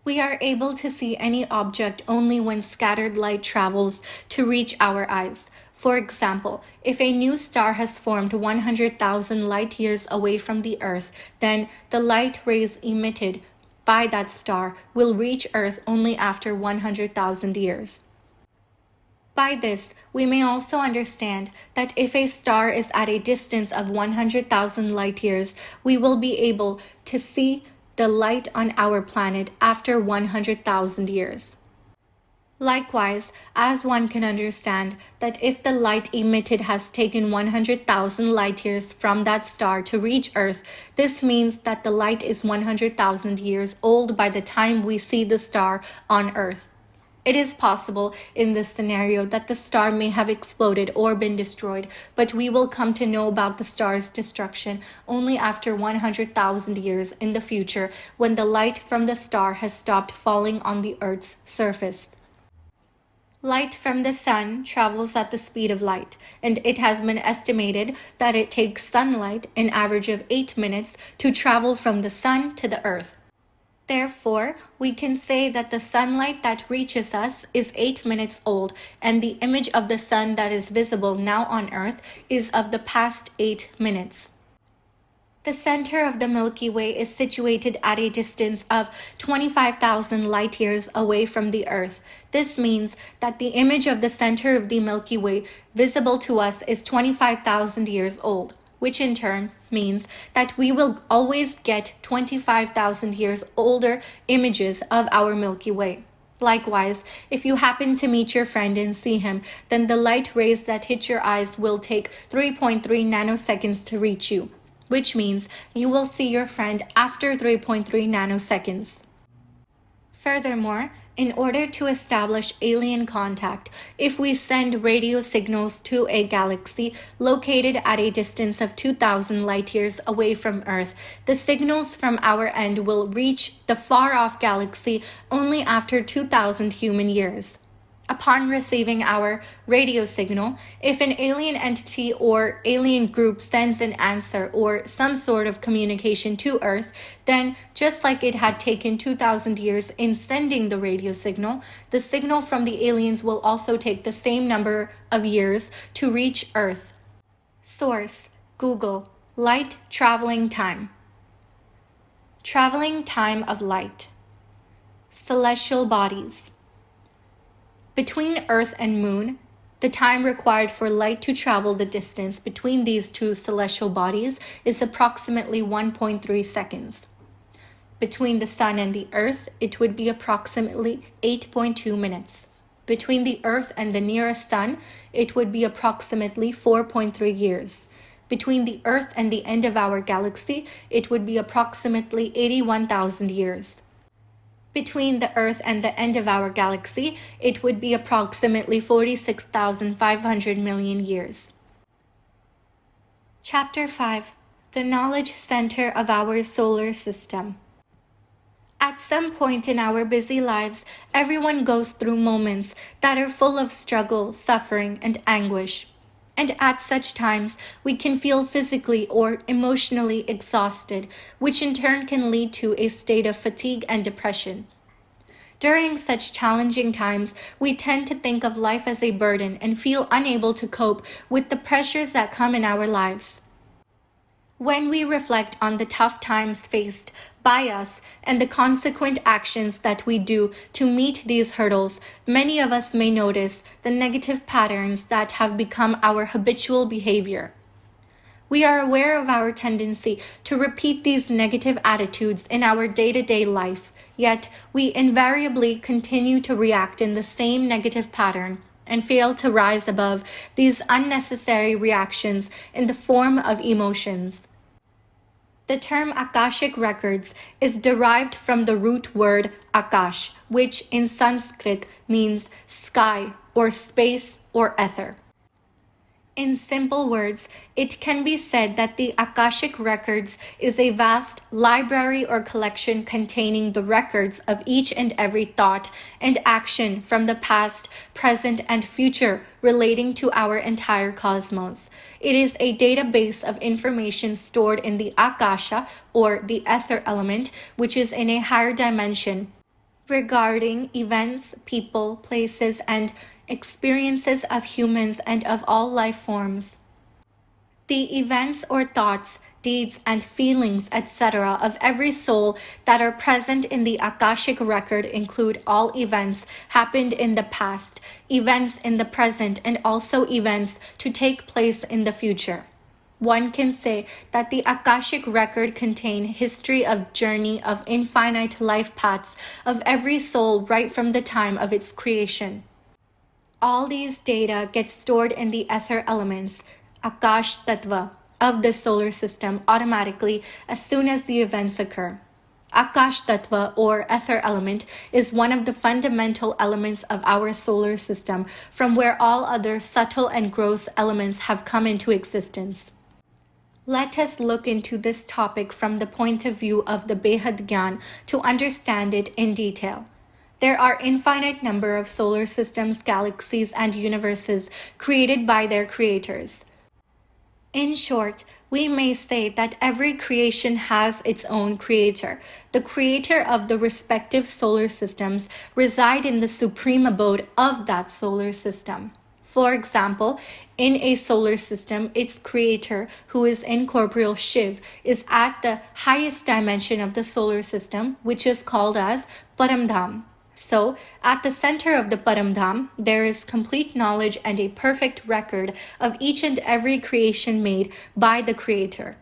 We are able to see any object only when scattered light travels to reach our eyes. For example, if a new star has formed 100,000 light years away from the Earth, then the light rays emitted by that star will reach Earth only after 100,000 years. By this, we may also understand that if a star is at a distance of 100,000 light years, we will be able to see the light on our planet after 100,000 years. Likewise, as one can understand that if the light emitted has taken 100,000 light years from that star to reach Earth, this means that the light is 100,000 years old by the time we see the star on Earth. It is possible in this scenario that the star may have exploded or been destroyed, but we will come to know about the star's destruction only after 100,000 years in the future, when the light from the star has stopped falling on the Earth's surface. Light from the sun travels at the speed of light, and it has been estimated that it takes sunlight an average of 8 minutes to travel from the sun to the Earth. Therefore, we can say that the sunlight that reaches us is 8 minutes old, and the image of the sun that is visible now on Earth is of the past 8 minutes. The center of the Milky Way is situated at a distance of 25,000 light years away from the Earth. This means that the image of the center of the Milky Way visible to us is 25,000 years old, which in turn means that we will always get 25,000 years older images of our Milky Way. Likewise, if you happen to meet your friend and see him, then the light rays that hit your eyes will take 3.3 nanoseconds to reach you, which means you will see your friend after 3.3 nanoseconds. Furthermore, in order to establish alien contact, if we send radio signals to a galaxy located at a distance of 2,000 light years away from Earth, the signals from our end will reach the far-off galaxy only after 2,000 human years. Upon receiving our radio signal, if an alien entity or alien group sends an answer or some sort of communication to Earth, then just like it had taken 2,000 years in sending the radio signal, the signal from the aliens will also take the same number of years to reach Earth. Source: Google. Light traveling time. Traveling time of light. Celestial bodies. Between Earth and Moon, the time required for light to travel the distance between these two celestial bodies is approximately 1.3 seconds. Between the Sun and the Earth, it would be approximately 8.2 minutes. Between the Earth and the nearest Sun, it would be approximately 4.3 years. Between the Earth and the end of our galaxy, it would be approximately 81,000 years. Between the Earth and the end of our galaxy, it would be approximately 46,500 million years. Chapter 5: The Knowledge Center of Our Solar System. At some point in our busy lives, everyone goes through moments that are full of struggle, suffering, and anguish. And at such times, we can feel physically or emotionally exhausted, which in turn can lead to a state of fatigue and depression. During such challenging times, we tend to think of life as a burden and feel unable to cope with the pressures that come in our lives. When we reflect on the tough times faced by us and the consequent actions that we do to meet these hurdles, many of us may notice the negative patterns that have become our habitual behavior. We are aware of our tendency to repeat these negative attitudes in our day-to-day life, yet we invariably continue to react in the same negative pattern and fail to rise above these unnecessary reactions in the form of emotions. The term Akashic records is derived from the root word Akash, which in Sanskrit means sky or space or ether. In simple words, it can be said that the Akashic records is a vast library or collection containing the records of each and every thought and action from the past, present, and future relating to our entire cosmos. It is a database of information stored in the Akasha or the ether element, which is in a higher dimension, regarding events, people, places, and experiences of humans and of all life forms. The events or thoughts, deeds, and feelings, etc. of every soul that are present in the Akashic record include all events happened in the past, events in the present, and also events to take place in the future. One can say that the Akashic record contains history of journey of infinite life paths of every soul right from the time of its creation. All these data get stored in the ether elements, Akash Tattva, of the solar system automatically as soon as the events occur. Akash Tattva or ether element is one of the fundamental elements of our solar system from where all other subtle and gross elements have come into existence. Let us look into this topic from the point of view of the Behad Gyan to understand it in detail. There are infinite number of solar systems, galaxies, and universes created by their creators. In short, we may say that every creation has its own creator. The creator of the respective solar systems reside in the supreme abode of that solar system. For example, in a solar system, its creator, who is incorporeal Shiv, is at the highest dimension of the solar system, which is called as Paramdham. So, at the center of the Paramdham, there is complete knowledge and a perfect record of each and every creation made by the Creator.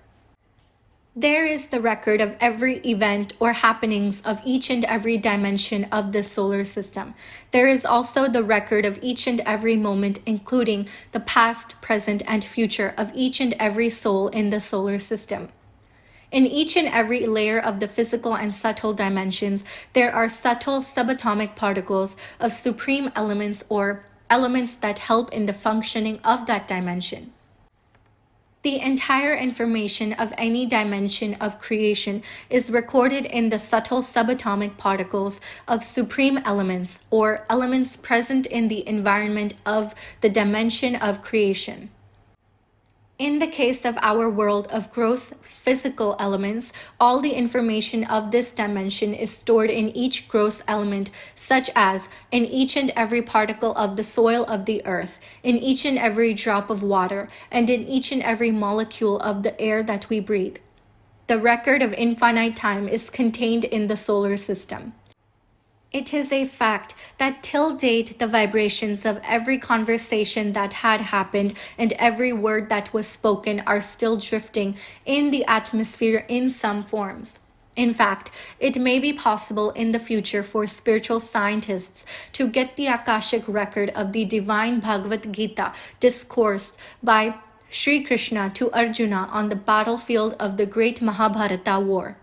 There is the record of every event or happenings of each and every dimension of the solar system. There is also the record of each and every moment, including the past, present, and future of each and every soul in the solar system. In each and every layer of the physical and subtle dimensions, there are subtle subatomic particles of supreme elements or elements that help in the functioning of that dimension. The entire information of any dimension of creation is recorded in the subtle subatomic particles of supreme elements, or elements present in the environment of the dimension of creation. In the case of our world of gross physical elements, all the information of this dimension is stored in each gross element, such as in each and every particle of the soil of the earth, in each and every drop of water, and in each and every molecule of the air that we breathe. The record of infinite time is contained in the solar system. It is a fact that till date the vibrations of every conversation that had happened and every word that was spoken are still drifting in the atmosphere in some forms. In fact, it may be possible in the future for spiritual scientists to get the Akashic record of the divine Bhagavad Gita discoursed by Sri Krishna to Arjuna on the battlefield of the great Mahabharata war.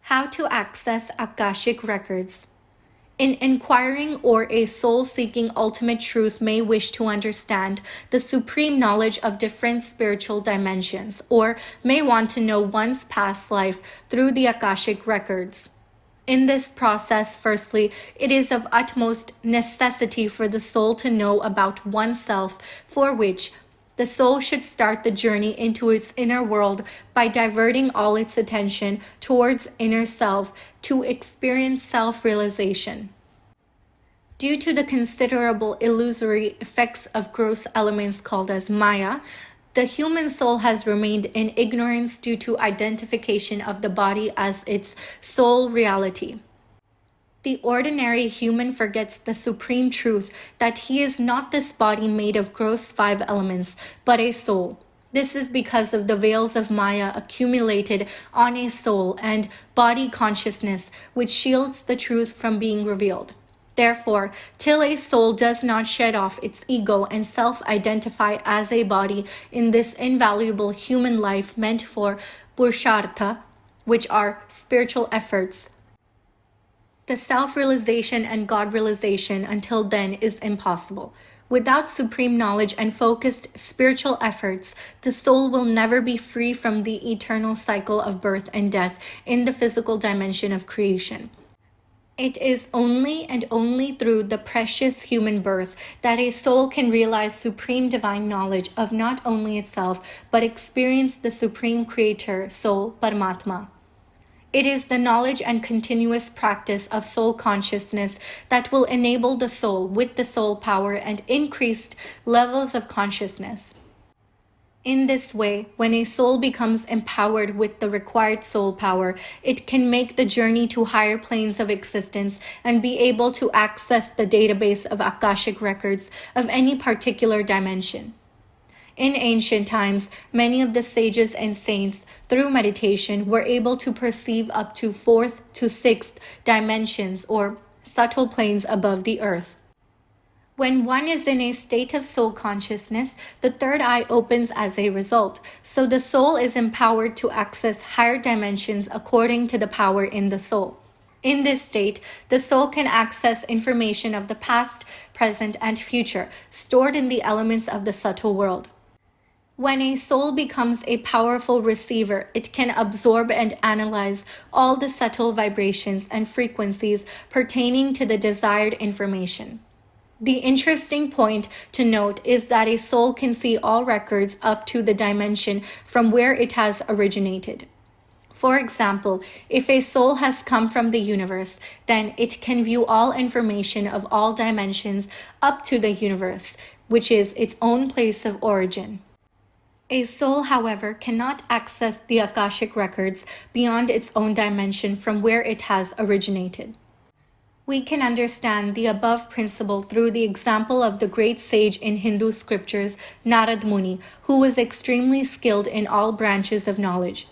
How to access Akashic records. An inquiring or a soul seeking ultimate truth may wish to understand the supreme knowledge of different spiritual dimensions, or may want to know one's past life through the Akashic records. In this process, firstly, it is of utmost necessity for the soul to know about oneself, for which the soul should start the journey into its inner world by diverting all its attention towards inner self to experience self-realization. Due to the considerable illusory effects of gross elements called as Maya, the human soul has remained in ignorance due to identification of the body as its sole reality. The ordinary human forgets the supreme truth that he is not this body made of gross 5 elements, but a soul. This is because of the veils of Maya accumulated on a soul and body consciousness, which shields the truth from being revealed. Therefore, till a soul does not shed off its ego and self-identify as a body in this invaluable human life meant for purushartha, which are spiritual efforts, the self-realization and God-realization until then is impossible. Without supreme knowledge and focused spiritual efforts, the soul will never be free from the eternal cycle of birth and death in the physical dimension of creation. It is only and only through the precious human birth that a soul can realize supreme divine knowledge of not only itself, but experience the supreme creator, soul, Paramatma. It is the knowledge and continuous practice of soul consciousness that will enable the soul with the soul power and increased levels of consciousness. In this way, when a soul becomes empowered with the required soul power, it can make the journey to higher planes of existence and be able to access the database of Akashic records of any particular dimension. In ancient times, many of the sages and saints, through meditation, were able to perceive up to 4th to 6th dimensions or subtle planes above the earth. When one is in a state of soul consciousness, the third eye opens as a result, so the soul is empowered to access higher dimensions according to the power in the soul. In this state, the soul can access information of the past, present, and future, stored in the elements of the subtle world. When a soul becomes a powerful receiver, it can absorb and analyze all the subtle vibrations and frequencies pertaining to the desired information. The interesting point to note is that a soul can see all records up to the dimension from where it has originated. For example, if a soul has come from the universe, then it can view all information of all dimensions up to the universe, which is its own place of origin. A soul, however, cannot access the Akashic records beyond its own dimension from where it has originated. We can understand the above principle through the example of the great sage in Hindu scriptures, Narad Muni, who was extremely skilled in all branches of knowledge.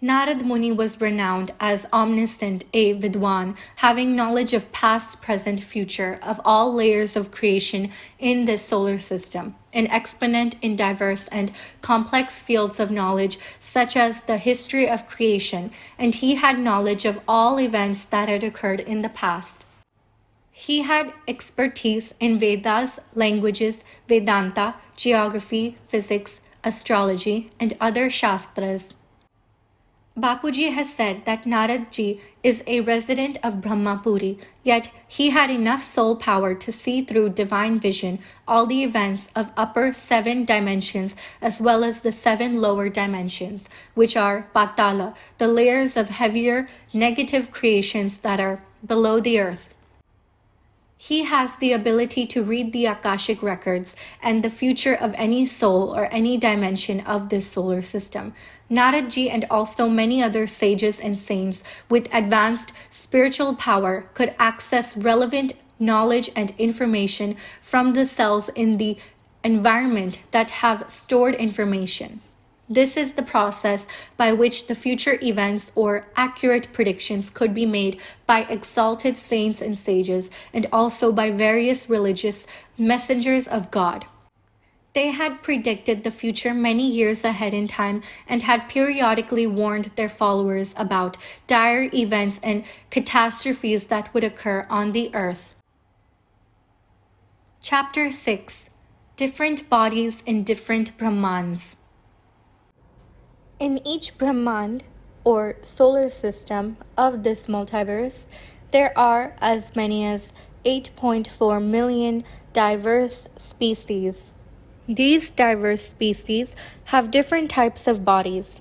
Narad Muni was renowned as omniscient, a Vidwan, having knowledge of past, present, future, of all layers of creation in this solar system, an exponent in diverse and complex fields of knowledge such as the history of creation, and he had knowledge of all events that had occurred in the past. He had expertise in Vedas, languages, Vedanta, geography, physics, astrology, and other shastras. Bapuji has said that Narad Ji is a resident of Brahmapuri, yet he had enough soul power to see through divine vision all the events of upper 7 dimensions as well as the 7 lower dimensions, which are Patala, the layers of heavier, negative creations that are below the earth. He has the ability to read the Akashic records and the future of any soul or any dimension of this solar system. Narad Ji and also many other sages and saints with advanced spiritual power could access relevant knowledge and information from the cells in the environment that have stored information. This is the process by which the future events or accurate predictions could be made by exalted saints and sages and also by various religious messengers of God. They had predicted the future many years ahead in time and had periodically warned their followers about dire events and catastrophes that would occur on the earth. Chapter 6: Different Bodies in Different Brahmans. In each Brahmand, or solar system, of this multiverse, there are as many as 8.4 million diverse species. These diverse species have different types of bodies.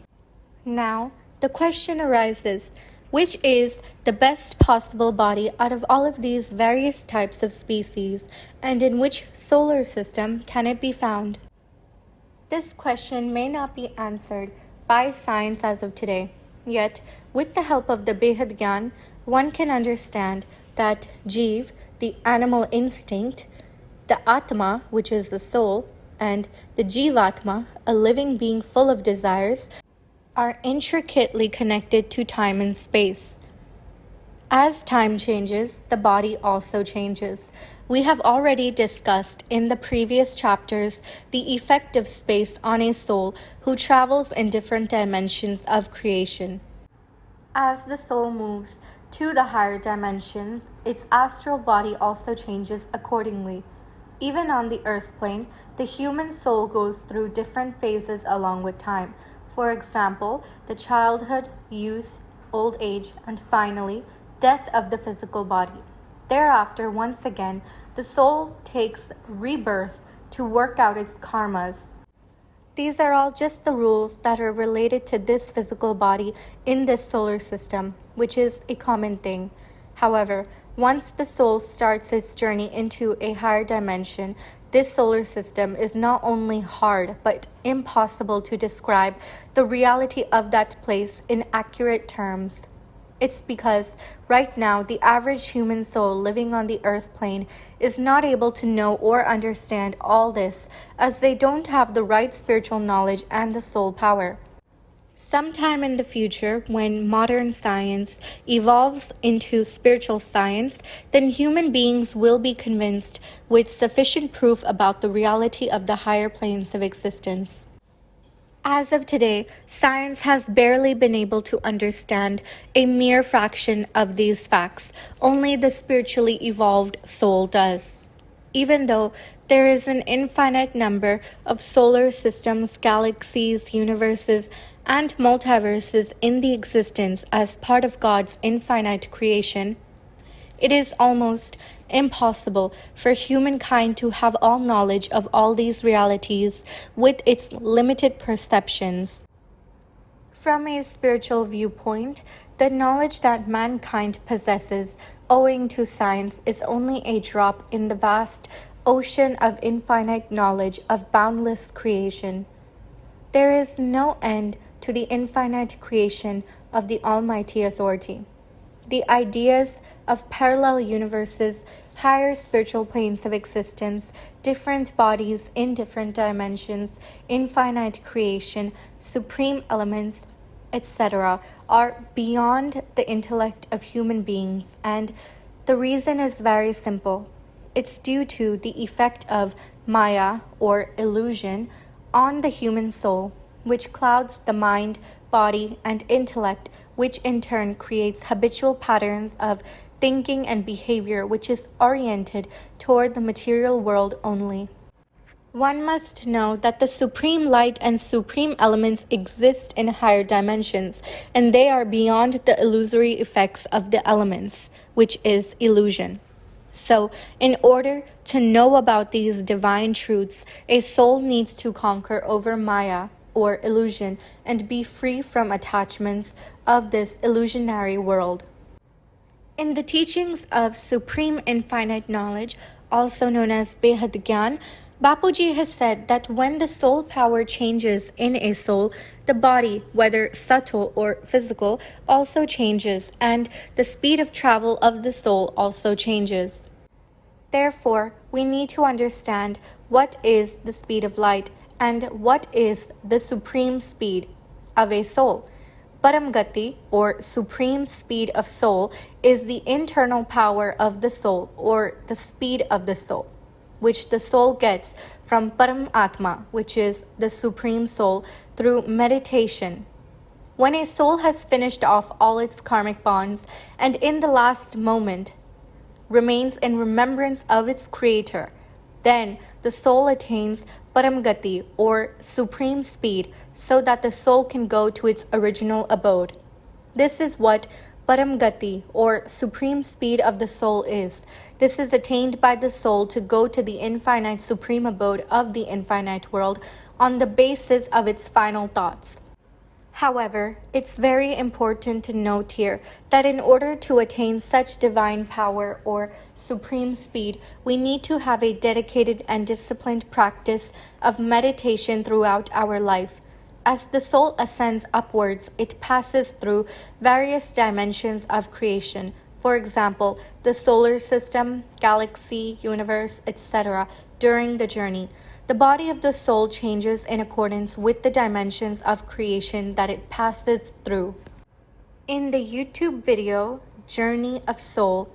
Now, the question arises, which is the best possible body out of all of these various types of species, and in which solar system can it be found? This question may not be answered by science as of today. Yet, with the help of the Behad Gyan, one can understand that Jeev, the animal instinct, the Atma, which is the soul, and the Jivatma, a living being full of desires, are intricately connected to time and space. As time changes, the body also changes. We have already discussed in the previous chapters the effect of space on a soul who travels in different dimensions of creation. As the soul moves to the higher dimensions, its astral body also changes accordingly. Even on the earth plane, the human soul goes through different phases along with time. For example, the childhood, youth, old age, and finally, death of the physical body. Thereafter, once again, the soul takes rebirth to work out its karmas. These are all just the rules that are related to this physical body in this solar system, which is a common thing. However, once the soul starts its journey into a higher dimension, this solar system is not only hard but impossible to describe the reality of that place in accurate terms. It's because right now the average human soul living on the earth plane is not able to know or understand all this, as they don't have the right spiritual knowledge and the soul power. Sometime in the future, when modern science evolves into spiritual science, then human beings will be convinced with sufficient proof about the reality of the higher planes of existence. As of today, science has barely been able to understand a mere fraction of these facts. Only the spiritually evolved soul does. Even though there is an infinite number of solar systems, galaxies, universes, and multiverses in the existence as part of God's infinite creation, it is almost impossible for humankind to have all knowledge of all these realities with its limited perceptions. From a spiritual viewpoint, the knowledge that mankind possesses owing to science is only a drop in the vast ocean of infinite knowledge of boundless creation. There is no end to the infinite creation of the Almighty Authority. The ideas of parallel universes, higher spiritual planes of existence, different bodies in different dimensions, infinite creation, supreme elements, etc., are beyond the intellect of human beings, and the reason is very simple. It's due to the effect of Maya, or illusion, on the human soul, which clouds the mind, body, and intellect, which in turn creates habitual patterns of thinking and behavior which is oriented toward the material world only. One must know that the supreme light and supreme elements exist in higher dimensions, and they are beyond the illusory effects of the elements, which is illusion. So, in order to know about these divine truths, a soul needs to conquer over Maya, or illusion, and be free from attachments of this illusionary world. In the teachings of Supreme Infinite Knowledge, also known as Behad Gyan, Bapuji has said that when the soul power changes in a soul, the body, whether subtle or physical, also changes, and the speed of travel of the soul also changes. Therefore, we need to understand what is the speed of light and what is the supreme speed of a soul. Param Gati, or supreme speed of soul, is the internal power of the soul, or the speed of the soul, which the soul gets from Param Atma, which is the supreme soul, through meditation. When a soul has finished off all its karmic bonds and in the last moment remains in remembrance of its creator, then the soul attains Param Gati, or supreme speed, so that the soul can go to its original abode. This is what Param Gati, or supreme speed of the soul is. This is attained by the soul to go to the infinite supreme abode of the infinite world on the basis of its final thoughts. However, it's very important to note here that in order to attain such divine power or supreme speed, we need to have a dedicated and disciplined practice of meditation throughout our life. As the soul ascends upwards, it passes through various dimensions of creation. For example, the solar system, galaxy, universe, etc. during the journey. The body of the soul changes in accordance with the dimensions of creation that it passes through. In the YouTube video, Journey of Soul,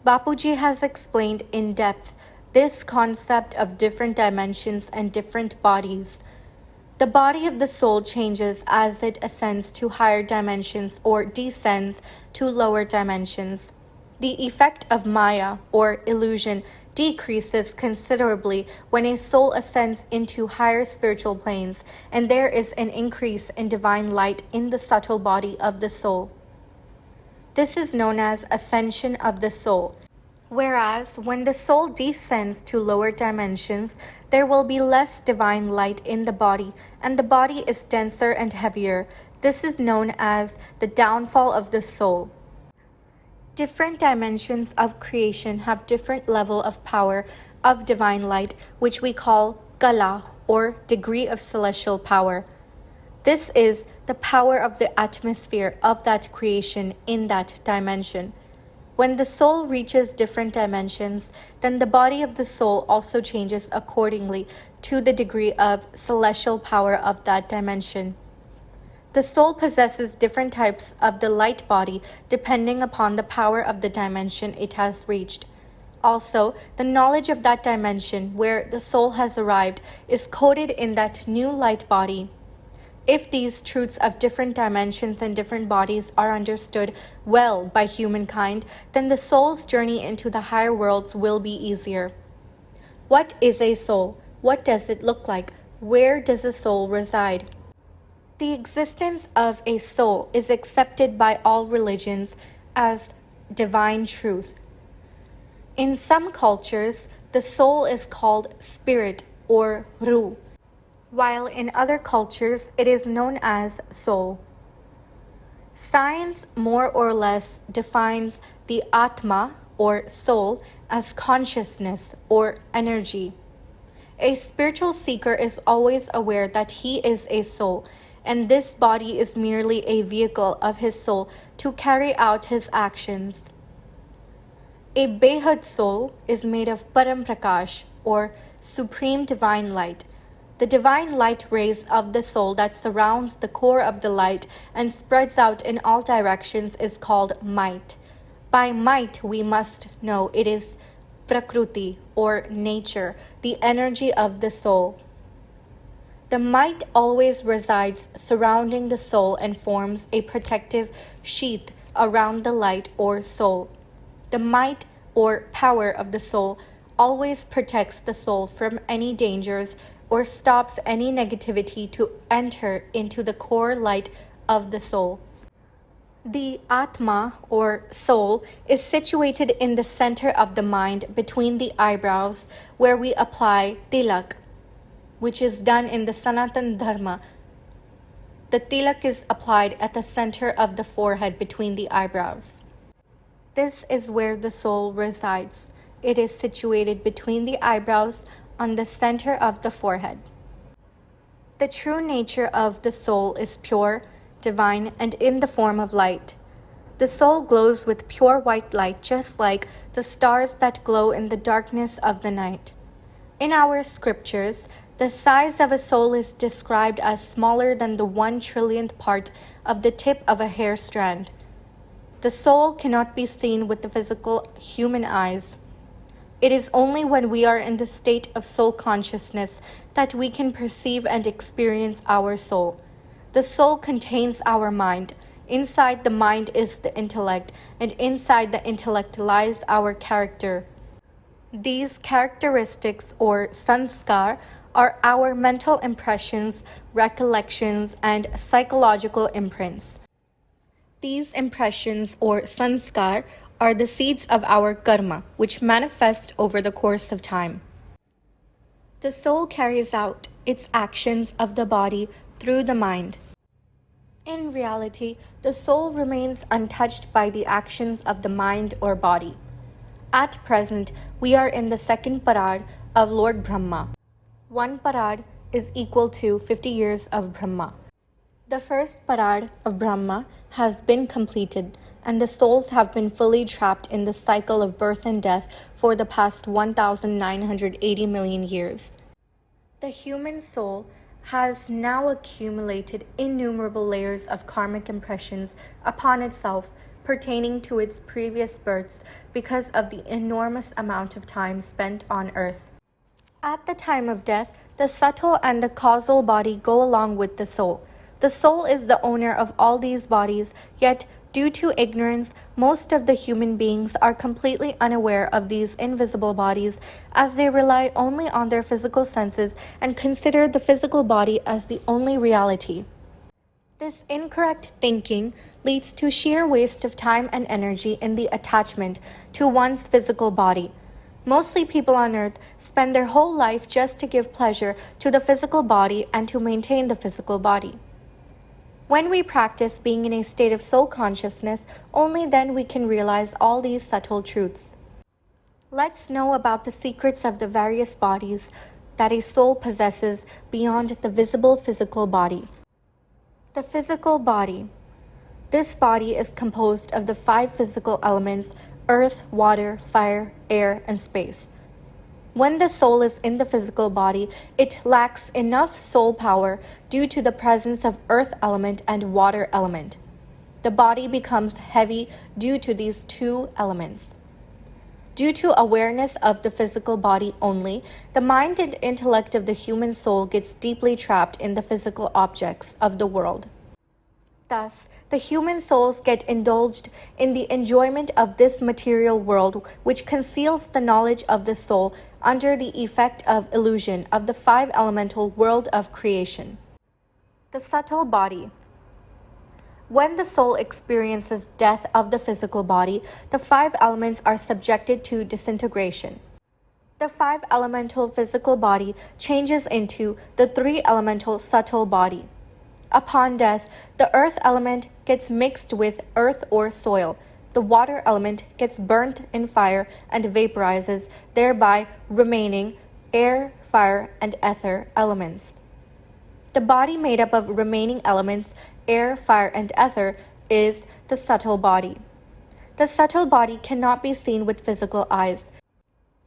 Bapuji has explained in depth this concept of different dimensions and different bodies. The body of the soul changes as it ascends to higher dimensions or descends to lower dimensions. The effect of Maya, or illusion, decreases considerably when a soul ascends into higher spiritual planes, and there is an increase in divine light in the subtle body of the soul. This is known as ascension of the soul. Whereas when the soul descends to lower dimensions, there will be less divine light in the body, and the body is denser and heavier. This is known as the downfall of the soul. Different dimensions of creation have different level of power of divine light, which we call Kala, or degree of celestial power. This is the power of the atmosphere of that creation in that dimension. When the soul reaches different dimensions, then the body of the soul also changes accordingly to the degree of celestial power of that dimension. The soul possesses different types of the light body depending upon the power of the dimension it has reached. Also, the knowledge of that dimension where the soul has arrived is coded in that new light body. If these truths of different dimensions and different bodies are understood well by humankind, then the soul's journey into the higher worlds will be easier. What is a soul? What does it look like? Where does a soul reside? The existence of a soul is accepted by all religions as divine truth. In some cultures, the soul is called spirit or ruh, while in other cultures it is known as soul. Science more or less defines the Atma or soul as consciousness or energy. A spiritual seeker is always aware that he is a soul, and this body is merely a vehicle of his soul to carry out his actions. A Behad soul is made of Param Prakash, or supreme divine light. The divine light rays of the soul that surrounds the core of the light and spreads out in all directions is called might. By might, we must know it is Prakruti, or nature, the energy of the soul. The might always resides surrounding the soul and forms a protective sheath around the light or soul. The might or power of the soul always protects the soul from any dangers or stops any negativity to enter into the core light of the soul. The Atma, or soul, is situated in the center of the mind between the eyebrows, where we apply tilak, which is done in the Sanatan Dharma. The tilak is applied at the center of the forehead between the eyebrows. This is where the soul resides. It is situated between the eyebrows on the center of the forehead. The true nature of the soul is pure, divine, and in the form of light. The soul glows with pure white light, just like the stars that glow in the darkness of the night. In our scriptures, the size of a soul is described as smaller than the 1 trillionth part of the tip of a hair strand. The soul cannot be seen with the physical human eyes. It is only when we are in the state of soul consciousness that we can perceive and experience our soul. The soul contains our mind. Inside the mind is the intellect, and inside the intellect lies our character. These characteristics, or sanskar, are our mental impressions, recollections, and psychological imprints. These impressions, or sanskar, are the seeds of our karma, which manifest over the course of time. The soul carries out its actions of the body through the mind. In reality, the soul remains untouched by the actions of the mind or body. At present, we are in the second parad of Lord Brahma. One parad is equal to 50 years of Brahma. The first parad of Brahma has been completed, and the souls have been fully trapped in the cycle of birth and death for the past 1,980 million years. The human soul has now accumulated innumerable layers of karmic impressions upon itself pertaining to its previous births because of the enormous amount of time spent on earth. At the time of death, the subtle and the causal body go along with the soul. The soul is the owner of all these bodies, yet due to ignorance, most of the human beings are completely unaware of these invisible bodies, as they rely only on their physical senses and consider the physical body as the only reality. This incorrect thinking leads to sheer waste of time and energy in the attachment to one's physical body. Mostly people on earth spend their whole life just to give pleasure to the physical body and to maintain the physical body. When we practice being in a state of soul consciousness, only then we can realize all these subtle truths. Let's know about the secrets of the various bodies that a soul possesses beyond the visible physical body. The physical body. This body is composed of the 5 physical elements: earth, water, fire, air, and space. When the soul is in the physical body, it lacks enough soul power due to the presence of earth element and water element. The body becomes heavy due to these 2 elements. Due to awareness of the physical body only, the mind and intellect of the human soul gets deeply trapped in the physical objects of the world. Thus, the human souls get indulged in the enjoyment of this material world, which conceals the knowledge of the soul under the effect of illusion of the 5 elemental world of creation. The subtle body. When the soul experiences death of the physical body, the 5 elements are subjected to disintegration. The 5 elemental physical body changes into the 3 elemental subtle body. Upon death, the earth element gets mixed with earth or soil. The water element gets burnt in fire and vaporizes, thereby remaining air, fire, and ether elements. The body made up of remaining elements, air, fire, and ether, is the subtle body. The subtle body cannot be seen with physical eyes.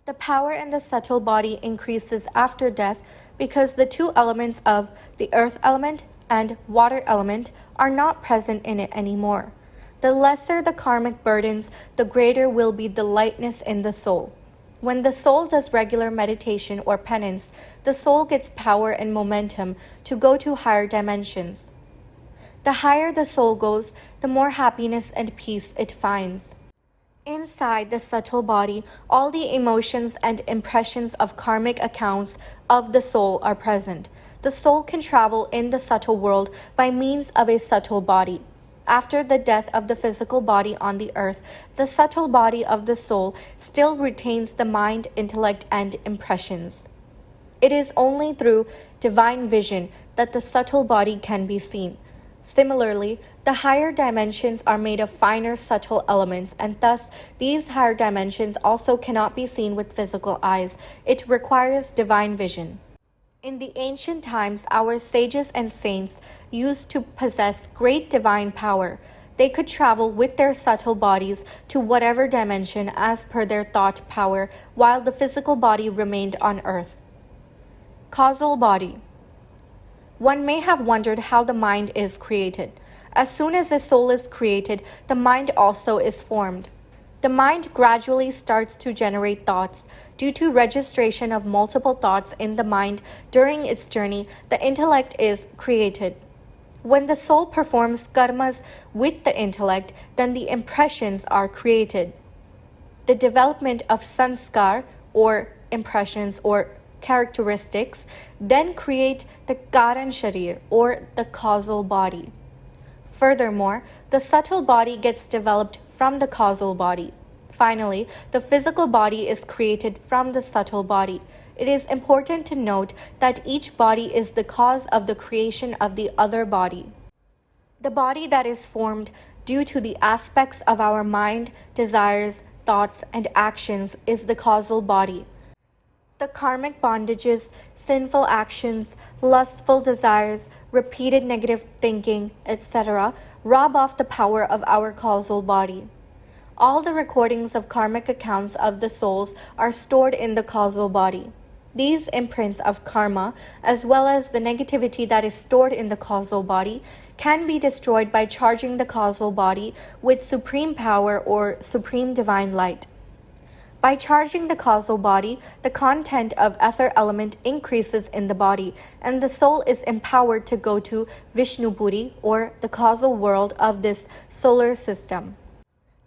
The power in the subtle body increases after death because the 2 elements of the earth element and water element are not present in it anymore. The lesser the karmic burdens, the greater will be the lightness in the soul. When the soul does regular meditation or penance, the soul gets power and momentum to go to higher dimensions. The higher the soul goes, the more happiness and peace it finds. Inside the subtle body, all the emotions and impressions of karmic accounts of the soul are present. The soul can travel in the subtle world by means of a subtle body. After the death of the physical body on the earth, the subtle body of the soul still retains the mind, intellect, and impressions. It is only through divine vision that the subtle body can be seen. Similarly, the higher dimensions are made of finer subtle elements, and thus these higher dimensions also cannot be seen with physical eyes. It requires divine vision. In the ancient times, our sages and saints used to possess great divine power. They could travel with their subtle bodies to whatever dimension as per their thought power, while the physical body remained on earth. Causal body. One may have wondered how the mind is created. As soon as the soul is created, the mind also is formed. The mind gradually starts to generate thoughts. Due to registration of multiple thoughts in the mind during its journey, the intellect is created. When the soul performs karmas with the intellect, then the impressions are created. The development of sanskar, or impressions or characteristics, then create the karan sharir, or the causal body. Furthermore, the subtle body gets developed from the causal body. Finally, the physical body is created from the subtle body. It is important to note that each body is the cause of the creation of the other body. The body that is formed due to the aspects of our mind, desires, thoughts, and actions is the causal body. The karmic bondages, sinful actions, lustful desires, repeated negative thinking, etc., rob off the power of our causal body. All the recordings of karmic accounts of the souls are stored in the causal body. These imprints of karma, as well as the negativity that is stored in the causal body, can be destroyed by charging the causal body with supreme power or supreme divine light. By charging the causal body, the content of ether element increases in the body, and the soul is empowered to go to Vishnupuri, or the causal world of this solar system.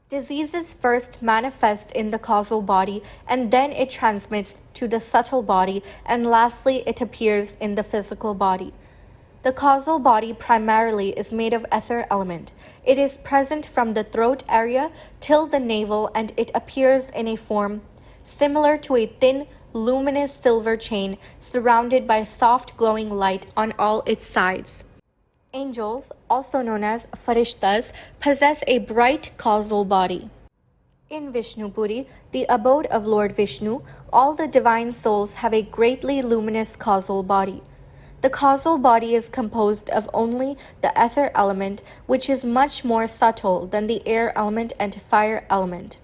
Diseases first manifest in the causal body, and then it transmits to the subtle body, and lastly it appears in the physical body. The causal body primarily is made of ether element. It is present from the throat area till the navel, and it appears in a form similar to a thin, luminous silver chain surrounded by soft glowing light on all its sides. Angels, also known as farishtas, possess a bright causal body. In Vishnupuri, the abode of Lord Vishnu, all the divine souls have a greatly luminous causal body. The causal body is composed of only the ether element, which is much more subtle than the air element and fire element.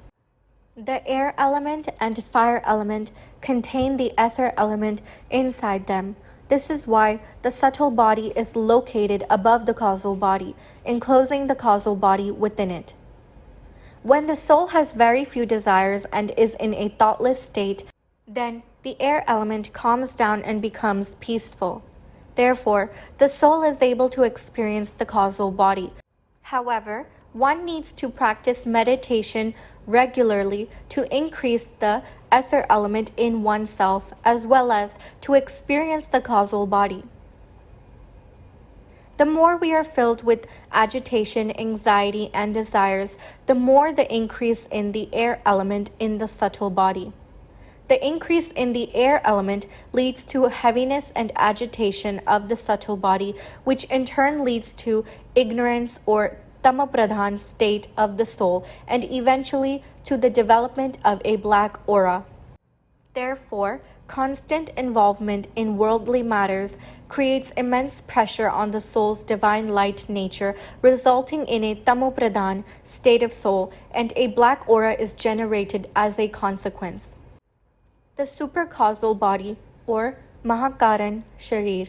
The air element and fire element contain the ether element inside them. This is why the subtle body is located above the causal body, enclosing the causal body within it. When the soul has very few desires and is in a thoughtless state, then the air element calms down and becomes peaceful. Therefore, the soul is able to experience the causal body. However, one needs to practice meditation regularly to increase the ether element in oneself, as well as to experience the causal body. The more we are filled with agitation, anxiety, and desires, the more the increase in the air element in the subtle body. The increase in the air element leads to heaviness and agitation of the subtle body, which in turn leads to ignorance or tamapradhan state of the soul, and eventually to the development of a black aura. Therefore, constant involvement in worldly matters creates immense pressure on the soul's divine light nature, resulting in a tamopradhan state of soul, and a black aura is generated as a consequence. The supercausal body, or Mahakaran Sharir.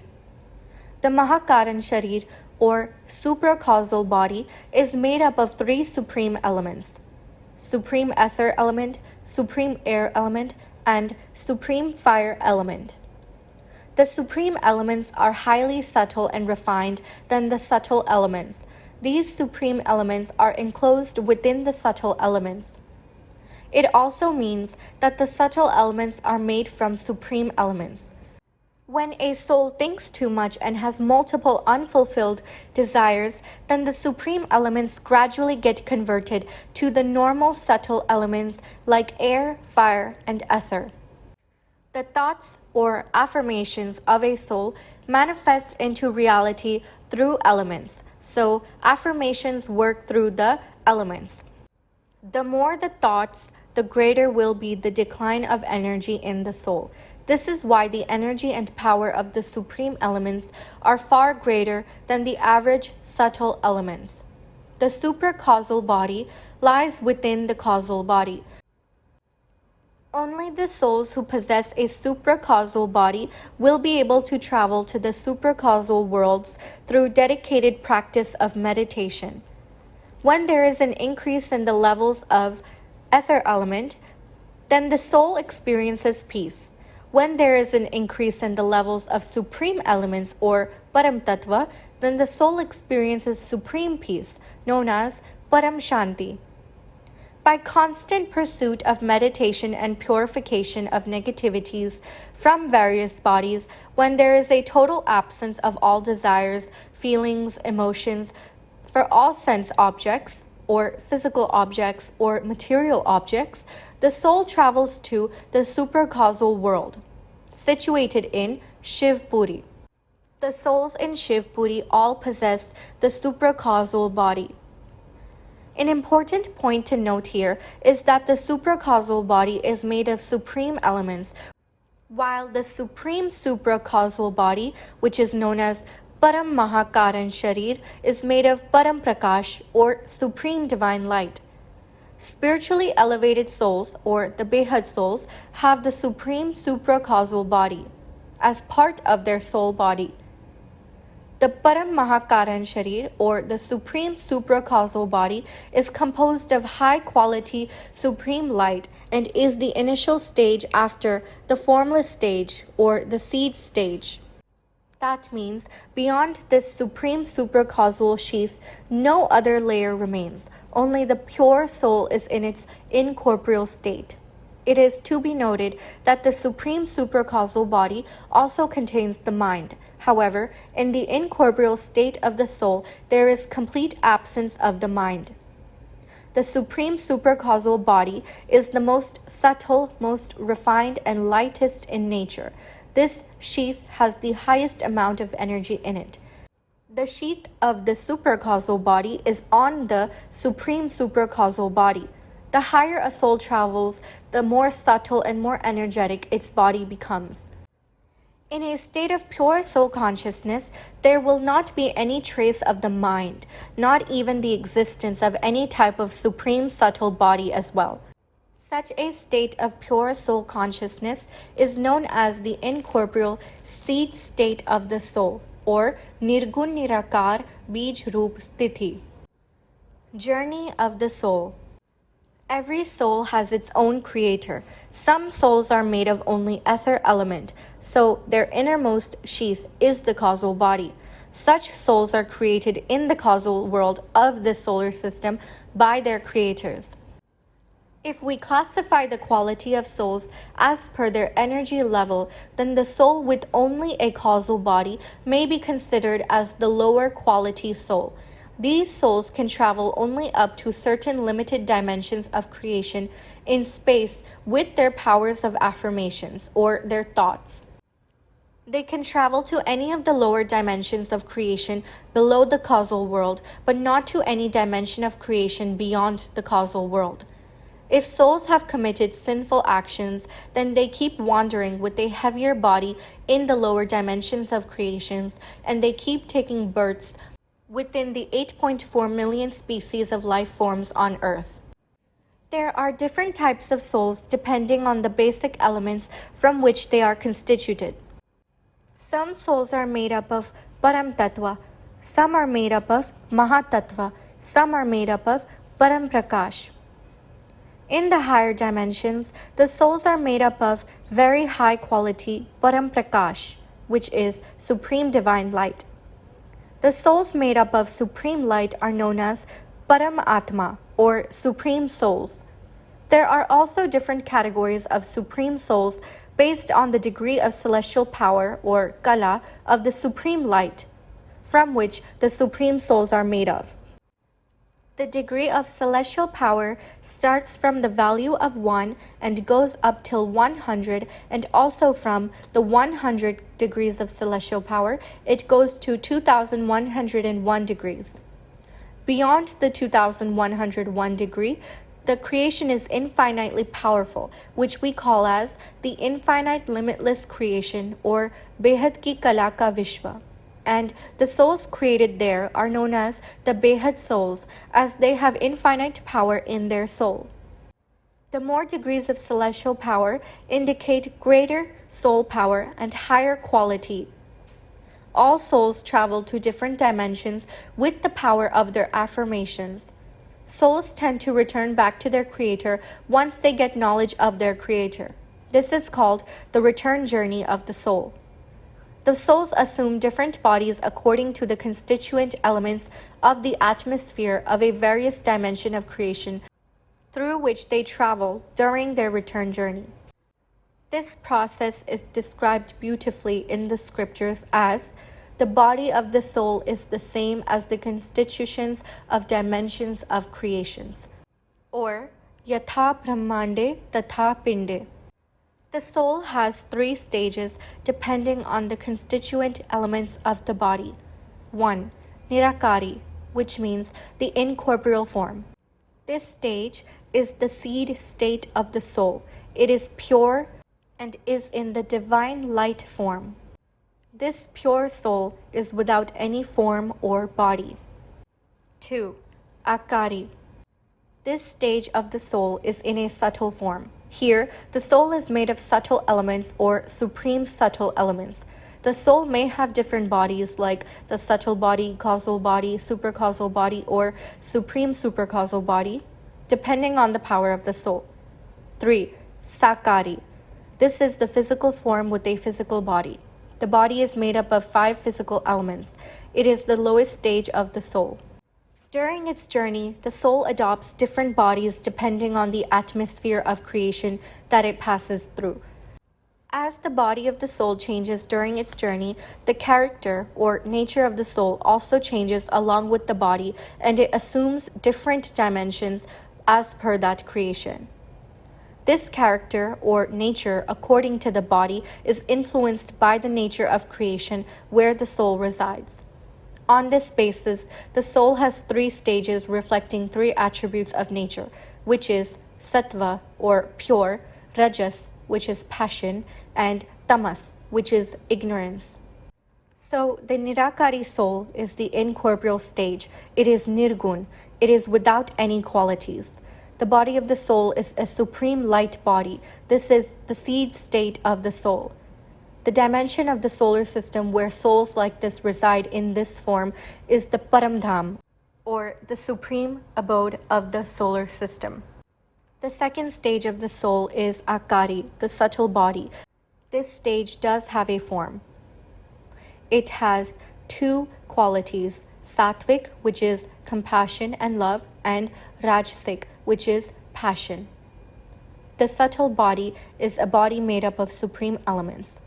The Mahakaran Sharir, or supracausal body, is made up of three supreme elements: supreme ether element, supreme air element, and supreme fire element. The supreme elements are highly subtle and refined than the subtle elements. These supreme elements are enclosed within the subtle elements. It also means that the subtle elements are made from supreme elements. When a soul thinks too much and has multiple unfulfilled desires, then the supreme elements gradually get converted to the normal subtle elements like air, fire, and ether. The thoughts or affirmations of a soul manifest into reality through elements. So, affirmations work through the elements. The more the thoughts, the greater will be the decline of energy in the soul. This is why the energy and power of the supreme elements are far greater than the average subtle elements. The supracausal body lies within the causal body. Only the souls who possess a supracausal body will be able to travel to the supracausal worlds through dedicated practice of meditation. When there is an increase in the levels of ether element, then the soul experiences peace. When there is an increase in the levels of supreme elements or Param Tattva, then the soul experiences supreme peace, known as Param Shanti. By constant pursuit of meditation and purification of negativities from various bodies, when there is a total absence of all desires, feelings, emotions for all sense objects, or physical objects or material objects, the soul travels to the supracausal world, situated in Shivpuri. The souls in Shivpuri all possess the supracausal body. An important point to note here is that the supracausal body is made of supreme elements, while the supreme supracausal body, which is known as Param Mahakaran Sharir, is made of Param Prakash or Supreme Divine Light. Spiritually elevated souls, or the Behad souls, have the supreme supracausal body as part of their soul body. The Param Mahakaran Sharir, or the supreme supracausal body, is composed of high-quality supreme light and is the initial stage after the formless stage, or the seed stage. That means beyond this supreme supracausal sheath, no other layer remains. Only the pure soul is in its incorporeal state. It is to be noted that the supreme supracausal body also contains the mind. However, in the incorporeal state of the soul, there is complete absence of the mind. The supreme supracausal body is the most subtle, most refined, and lightest in nature. This sheath has the highest amount of energy in it. The sheath of the supracausal body is on the supreme supracausal body. The higher a soul travels, the more subtle and more energetic its body becomes. In a state of pure soul consciousness, there will not be any trace of the mind, not even the existence of any type of supreme subtle body as well. Such a state of pure soul consciousness is known as the incorporeal seed state of the soul, or Nirgun Nirakar Bij Roop Sthiti. Journey of the soul. Every soul has its own creator. Some souls are made of only ether element, so their innermost sheath is the causal body. Such souls are created in the causal world of the solar system by their creators. If we classify the quality of souls as per their energy level, then the soul with only a causal body may be considered as the lower quality soul. These souls can travel only up to certain limited dimensions of creation in space with their powers of affirmations or their thoughts. They can travel to any of the lower dimensions of creation below the causal world, but not to any dimension of creation beyond the causal world. If souls have committed sinful actions, then they keep wandering with a heavier body in the lower dimensions of creations, and they keep taking births within the 8.4 million species of life forms on Earth. There are different types of souls depending on the basic elements from which they are constituted. Some souls are made up of Param Tattva, some are made up of Mahatattva, some are made up of Param Prakash. In the higher dimensions, the souls are made up of very high quality Param Prakash, which is Supreme Divine Light. The souls made up of Supreme Light are known as Param Atma, or Supreme Souls. There are also different categories of supreme souls based on the degree of celestial power or kala of the supreme light, from which the supreme souls are made of. The degree of celestial power starts from the value of 1 and goes up till 100, and also from the 100 degrees of celestial power, it goes to 2101 degrees. Beyond the 2101 degree, the creation is infinitely powerful, which we call as the infinite limitless creation or Behad ki Kala ka Vishwa. And the souls created there are known as the Behad souls, as they have infinite power in their soul. The more degrees of celestial power indicate greater soul power and higher quality. All souls travel to different dimensions with the power of their affirmations. Souls tend to return back to their creator once they get knowledge of their creator. This is called the return journey of the soul. The souls assume different bodies according to the constituent elements of the atmosphere of a various dimension of creation through which they travel during their return journey. This process is described beautifully in the scriptures as the body of the soul is the same as the constitutions of dimensions of creations, or yatha brahmande tatha pinde. The soul has 3 stages depending on the constituent elements of the body. 1. Nirakari, which means the incorporeal form. This stage is the seed state of the soul. It is pure and is in the divine light form. This pure soul is without any form or body. 2. Akari. This stage of the soul is in a subtle form. Here, the soul is made of subtle elements or supreme subtle elements. The soul may have different bodies like the subtle body, causal body, supercausal body, or supreme supercausal body, depending on the power of the soul. 3. Sakari. This is the physical form with a physical body. The body is made up of 5 physical elements. It is the lowest stage of the soul. During its journey, the soul adopts different bodies depending on the atmosphere of creation that it passes through. As the body of the soul changes during its journey, the character or nature of the soul also changes along with the body, and it assumes different dimensions as per that creation. This character or nature, according to the body, is influenced by the nature of creation where the soul resides. On this basis, the soul has 3 stages reflecting 3 attributes of nature, which is sattva or pure, rajas, which is passion, and tamas, which is ignorance. So the nirakari soul is the incorporeal stage. It is nirgun. It is without any qualities. The body of the soul is a supreme light body. This is the seed state of the soul. The dimension of the solar system where souls like this reside in this form is the Paramdham, or the supreme abode of the solar system. The second stage of the soul is Akari, the subtle body. This stage does have a form. It has 2 qualities, Sattvic, which is compassion and love, and Rajasic, which is passion. The subtle body is a body made up of supreme elements.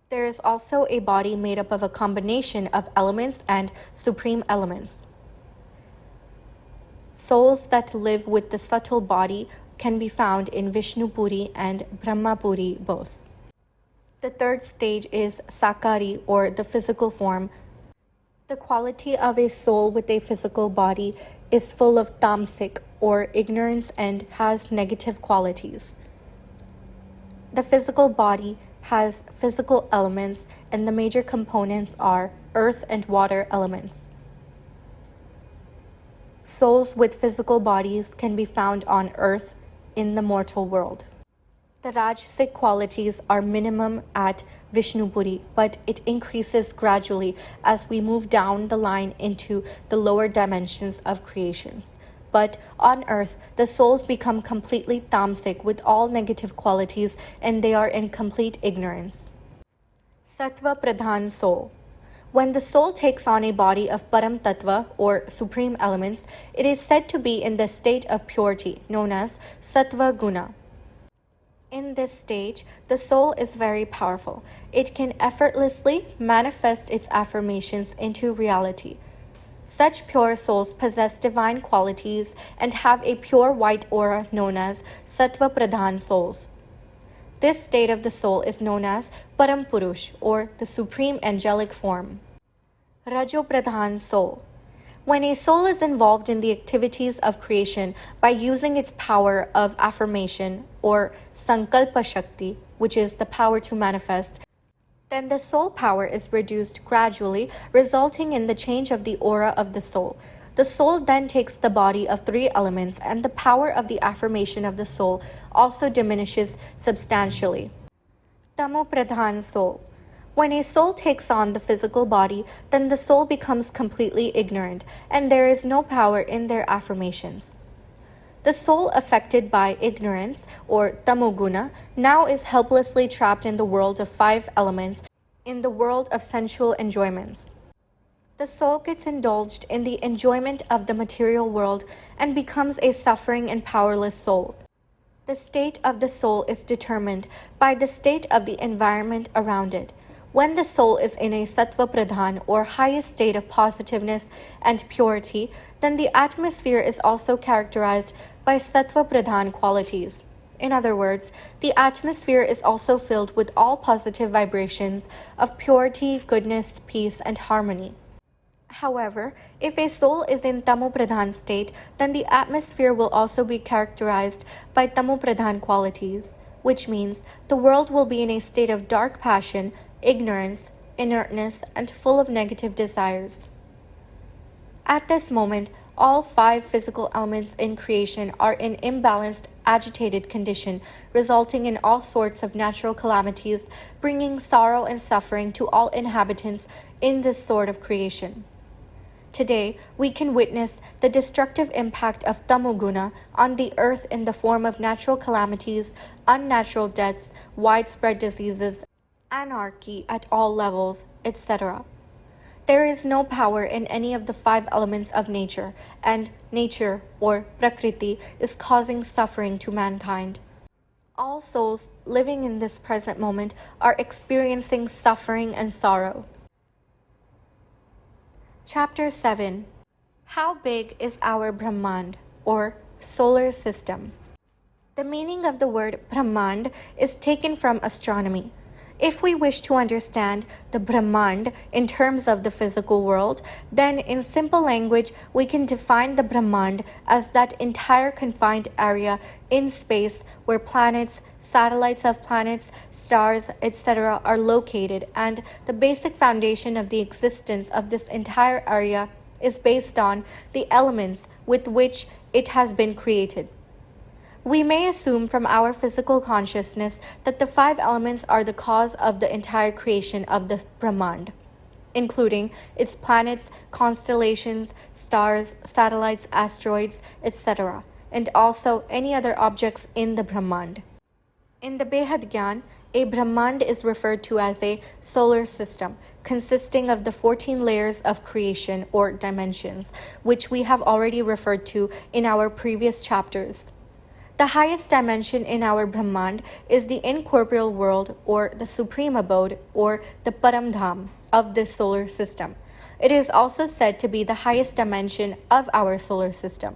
There is also a body made up of a combination of elements and supreme elements. Souls that live with the subtle body can be found in Vishnupuri and Brahmapuri both. The third stage is Sakari, or the physical form. The quality of a soul with a physical body is full of tamasic, or ignorance, and has negative qualities. The physical body has physical elements, and the major components are earth and water elements. Souls with physical bodies can be found on earth in the mortal world. The Rajasic qualities are minimum at Vishnupuri, but it increases gradually as we move down the line into the lower dimensions of creations. But on earth, the souls become completely tamasic with all negative qualities, and they are in complete ignorance. Sattva Pradhan soul. When the soul takes on a body of Param Tattva or supreme elements, it is said to be in the state of purity, known as Sattva Guna. In this stage, the soul is very powerful. It can effortlessly manifest its affirmations into reality. Such pure souls possess divine qualities and have a pure white aura known as Sattva Pradhan souls. This state of the soul is known as Param Purush or the supreme angelic form. Rajo Pradhan soul. When a soul is involved in the activities of creation by using its power of affirmation or Sankalpa Shakti, which is the power to manifest, then the soul power is reduced gradually, resulting in the change of the aura of the soul. The soul then takes the body of 3 elements, and the power of the affirmation of the soul also diminishes substantially. Tamo Pradhan soul. When a soul takes on the physical body, then the soul becomes completely ignorant, and there is no power in their affirmations. The soul affected by ignorance, or tamoguna, now is helplessly trapped in the world of 5 elements, in the world of sensual enjoyments. The soul gets indulged in the enjoyment of the material world and becomes a suffering and powerless soul. The state of the soul is determined by the state of the environment around it. When the soul is in a Sattva Pradhan or highest state of positiveness and purity, then the atmosphere is also characterized by Sattva Pradhan qualities. In other words, the atmosphere is also filled with all positive vibrations of purity, goodness, peace, and harmony. However, if a soul is in Tamo Pradhan state, then the atmosphere will also be characterized by Tamo Pradhan qualities, which means the world will be in a state of dark passion, ignorance, inertness, and full of negative desires. At this moment, all 5 physical elements in creation are in imbalanced, agitated condition, resulting in all sorts of natural calamities, bringing sorrow and suffering to all inhabitants in this sort of creation. Today, we can witness the destructive impact of tamoguna on the earth in the form of natural calamities, unnatural deaths, widespread diseases, anarchy at all levels, etc. There is no power in any of the 5 elements of nature, and nature, or prakriti, is causing suffering to mankind. All souls living in this present moment are experiencing suffering and sorrow. Chapter 7. How big is our Brahmand, or solar system? The meaning of the word Brahmand is taken from astronomy. If we wish to understand the Brahmand in terms of the physical world, then in simple language we can define the Brahmand as that entire confined area in space where planets, satellites of planets, stars, etc. are located, and the basic foundation of the existence of this entire area is based on the elements with which it has been created. We may assume from our physical consciousness that the 5 elements are the cause of the entire creation of the Brahmand, including its planets, constellations, stars, satellites, asteroids, etc., and also any other objects in the Brahmand. In the Behad Gyan, a Brahmand is referred to as a solar system, consisting of the 14 layers of creation or dimensions, which we have already referred to in our previous chapters. The highest dimension in our Brahmand is the incorporeal world, or the supreme abode, or the Paramdham of this solar system. It is also said to be the highest dimension of our solar system.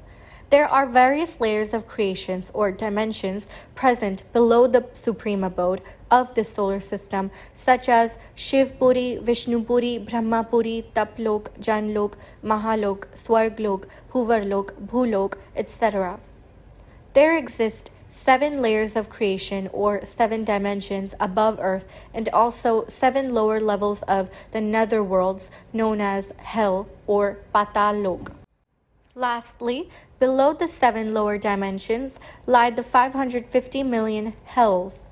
There are various layers of creations or dimensions present below the supreme abode of this solar system, such as Shivpuri, Vishnupuri, Brahmapuri, Taplok, Janlok, Mahalok, Swarglok, Bhuvarlok, Bhulok, etc. There exist 7 layers of creation, or 7 dimensions above Earth, and also 7 lower levels of the nether worlds known as Hell or Patal Lok. Lastly, below the 7 lower dimensions lie the 550 million hells.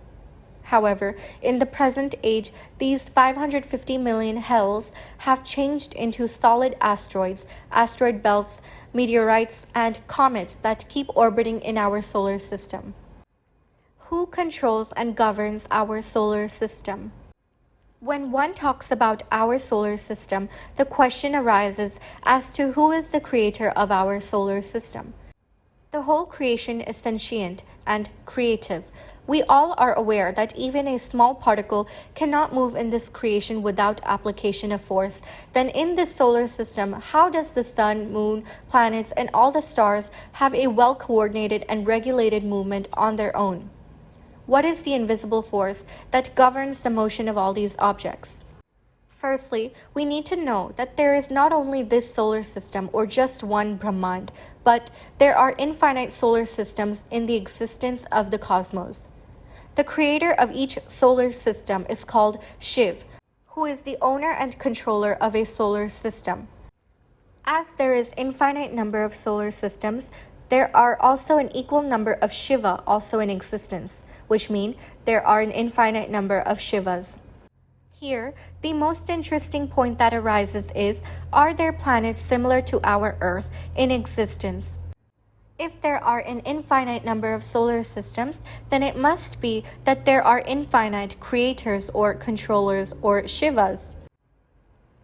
However, in the present age, these 550 million hells have changed into solid asteroids, asteroid belts, meteorites, and comets that keep orbiting in our solar system. Who controls and governs our solar system? When one talks about our solar system, the question arises as to who is the creator of our solar system. The whole creation is sentient and creative. We all are aware that even a small particle cannot move in this creation without application of force. Then in this solar system, how does the sun, moon, planets, and all the stars have a well-coordinated and regulated movement on their own? What is the invisible force that governs the motion of all these objects? Firstly, we need to know that there is not only this solar system or just one Brahmand, but there are infinite solar systems in the existence of the cosmos. The creator of each solar system is called Shiv, who is the owner and controller of a solar system. As there is infinite number of solar systems, there are also an equal number of Shiva also in existence, which means there are an infinite number of Shivas. Here, the most interesting point that arises is, are there planets similar to our Earth in existence? If there are an infinite number of solar systems, then it must be that there are infinite creators or controllers or Shivas.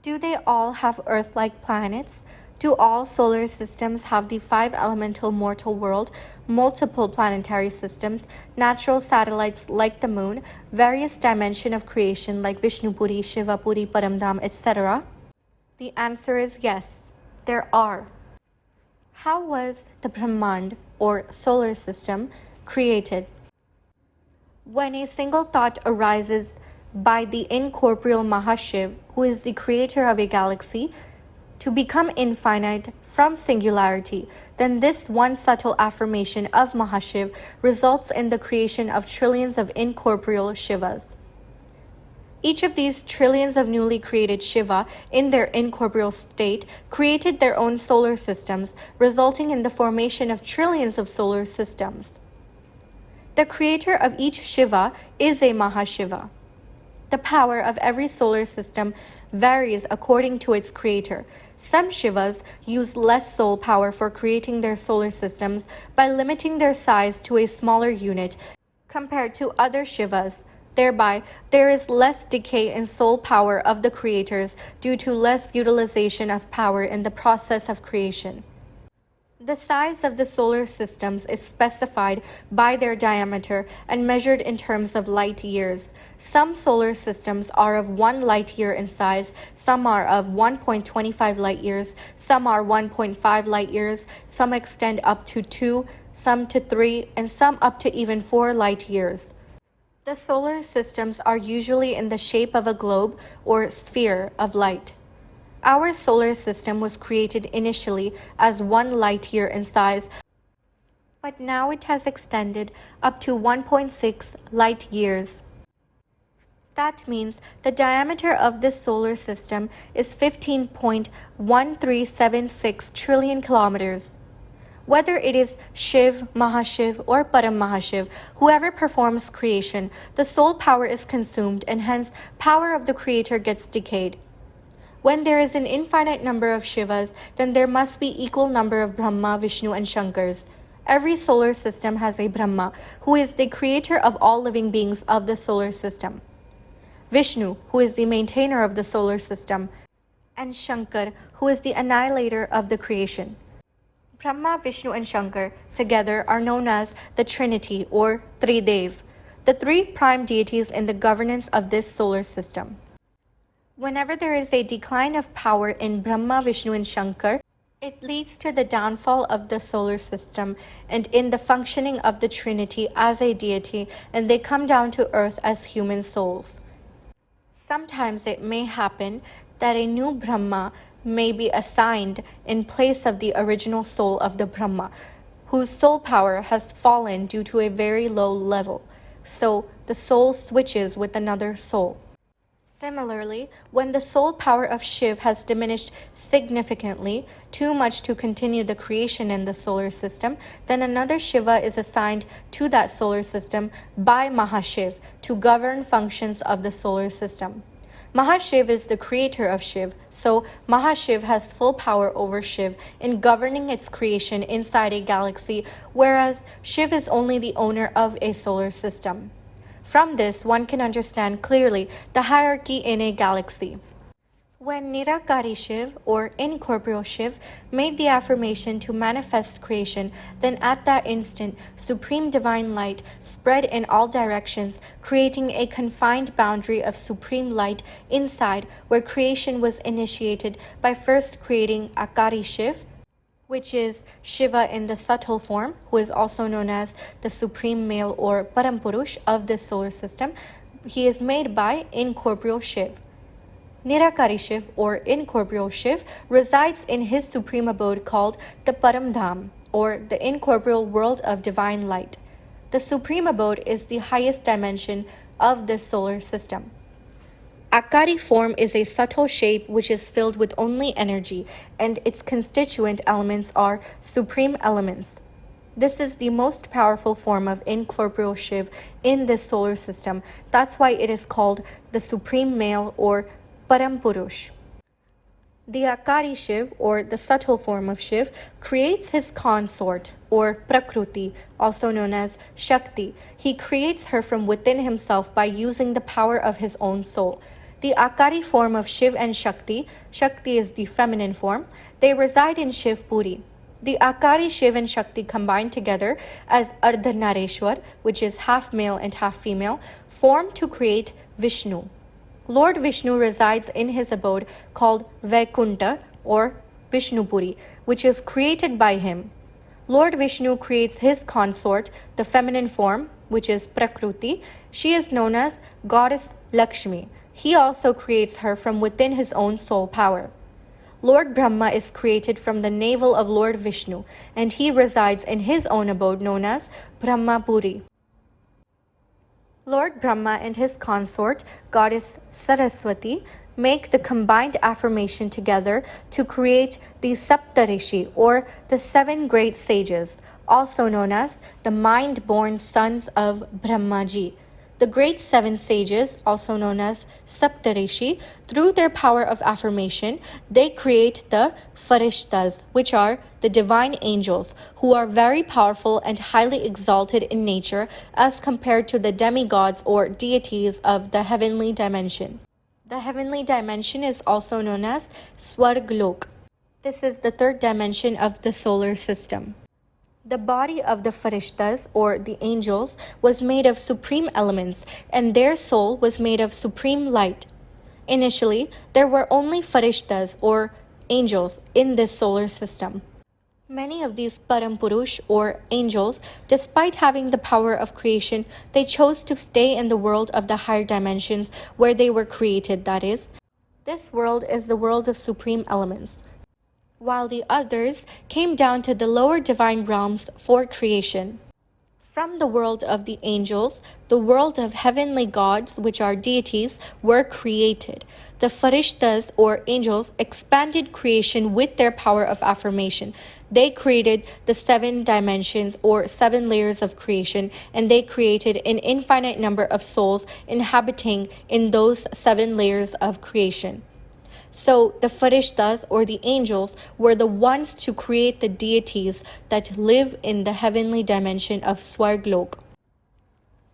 Do they all have Earth-like planets? Do all solar systems have the 5 elemental mortal world, multiple planetary systems, natural satellites like the moon, various dimension of creation like Vishnupuri, Shivapuri, Paramdham, etc.? The answer is yes, there are. How was the Brahmand or solar system created? When a single thought arises by the incorporeal Mahashiv, who is the creator of a galaxy, to become infinite from singularity, then this one subtle affirmation of Mahashiv results in the creation of trillions of incorporeal Shivas. Each of these trillions of newly created Shiva in their incorporeal state created their own solar systems, resulting in the formation of trillions of solar systems. The creator of each Shiva is a Mahashiva. The power of every solar system varies according to its creator. Some Shivas use less soul power for creating their solar systems by limiting their size to a smaller unit compared to other Shivas. Thereby, there is less decay in soul power of the creators due to less utilization of power in the process of creation. The size of the solar systems is specified by their diameter and measured in terms of light years. Some solar systems are of 1 light year in size, some are of 1.25 light years, some are 1.5 light years, some extend up to 2, some to 3, and some up to even 4 light years. The solar systems are usually in the shape of a globe or sphere of light. Our solar system was created initially as 1 light year in size, but now it has extended up to 1.6 light years. That means the diameter of this solar system is 15.1376 trillion kilometers. Whether it is Shiv, Mahashiv, or Param Mahashiv, whoever performs creation, the soul power is consumed and hence power of the creator gets decayed. When there is an infinite number of Shivas, then there must be equal number of Brahma, Vishnu, and Shankars. Every solar system has a Brahma, who is the creator of all living beings of the solar system. Vishnu, who is the maintainer of the solar system, and Shankar, who is the annihilator of the creation. Brahma, Vishnu, and Shankar together are known as the Trinity or Tridev, the 3 prime deities in the governance of this solar system. Whenever there is a decline of power in Brahma, Vishnu, and Shankar, it leads to the downfall of the solar system and in the functioning of the Trinity as a deity, and they come down to earth as human souls. Sometimes it may happen that a new Brahma may be assigned in place of the original soul of the Brahma, whose soul power has fallen due to a very low level. So the soul switches with another soul. Similarly, when the soul power of Shiv has diminished significantly, too much to continue the creation in the solar system, then another Shiva is assigned to that solar system by Mahashiv to govern functions of the solar system. Mahashiv is the creator of Shiv, so Mahashiv has full power over Shiv in governing its creation inside a galaxy, whereas Shiv is only the owner of a solar system. From this, one can understand clearly the hierarchy in a galaxy. When Nirakari Shiv or incorporeal Shiv made the affirmation to manifest creation, then at that instant, supreme divine light spread in all directions, creating a confined boundary of supreme light inside where creation was initiated by first creating Akari Shiv, which is Shiva in the subtle form, who is also known as the supreme male or Parampurush of this solar system. He is made by incorporeal Shiv. Nirakari Shiv or incorporeal Shiv resides in his supreme abode called the Paramdham or the incorporeal world of divine light. The supreme abode is the highest dimension of this solar system. Akari form is a subtle shape which is filled with only energy, and its constituent elements are supreme elements. This is the most powerful form of incorporeal Shiv in this solar system. That's why it is called the supreme male or Parampurush. The Akari Shiv, or the subtle form of Shiv, creates his consort, or Prakruti, also known as Shakti. He creates her from within himself by using the power of his own soul. The Akari form of Shiv and Shakti, Shakti is the feminine form, they reside in Shiv Puri. The Akari Shiv and Shakti combine together as Ardhanareshwar, which is half male and half female, form to create Vishnu. Lord Vishnu resides in his abode called Vaikunta or Vishnupuri, which is created by him. Lord Vishnu creates his consort, the feminine form, which is Prakruti. She is known as Goddess Lakshmi. He also creates her from within his own soul power. Lord Brahma is created from the navel of Lord Vishnu, and he resides in his own abode known as Brahmapuri. Lord Brahma and his consort, goddess Saraswati, make the combined affirmation together to create the Saptarishi, or the 7 great sages, also known as the mind-born sons of Brahmaji. The great 7 sages, also known as Saptarishi, through their power of affirmation, they create the Farishtas, which are the divine angels, who are very powerful and highly exalted in nature as compared to the demigods or deities of the heavenly dimension. The heavenly dimension is also known as Swarglok. This is the 3rd dimension of the solar system. The body of the Farishtas, or the angels, was made of supreme elements, and their soul was made of supreme light. Initially, there were only Farishtas, or angels, in this solar system. Many of these Parampurush, or angels, despite having the power of creation, they chose to stay in the world of the higher dimensions where they were created, that is. This world is the world of supreme elements, while the others came down to the lower divine realms for creation. From the world of the angels, the world of heavenly gods, which are deities, were created. The Farishtas, or angels, expanded creation with their power of affirmation. They created the 7 dimensions, or 7 layers of creation, and they created an infinite number of souls inhabiting in those 7 layers of creation. So the Farishtas, or the angels, were the ones to create the deities that live in the heavenly dimension of Swarglok.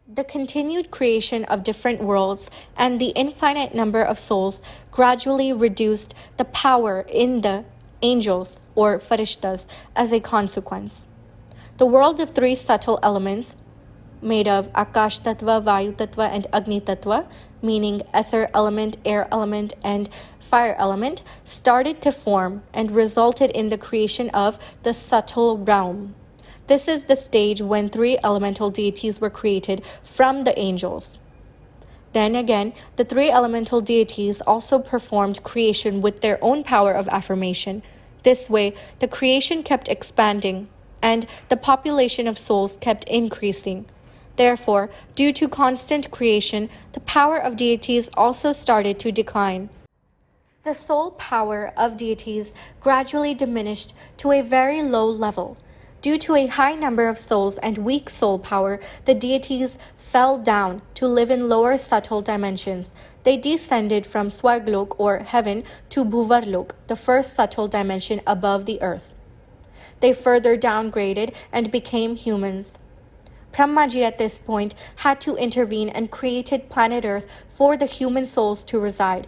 The continued creation of different worlds and the infinite number of souls gradually reduced the power in the angels, or Farishtas, as a consequence. The world of 3 subtle elements, made of Akash Tattva, Vayu Tattva, and Agni Tattva, meaning ether element, air element, and fire element, started to form and resulted in the creation of the subtle realm. This is the stage when 3 elemental deities were created from the angels. Then again, the 3 elemental deities also performed creation with their own power of affirmation. This way, the creation kept expanding, and the population of souls kept increasing. Therefore, due to constant creation, the power of deities also started to decline. The soul power of deities gradually diminished to a very low level. Due to a high number of souls and weak soul power, the deities fell down to live in lower subtle dimensions. They descended from Swarglok, or heaven, to Bhuvarlok, the first subtle dimension above the earth. They further downgraded and became humans. Brahmaji at this point had to intervene and created planet Earth for the human souls to reside.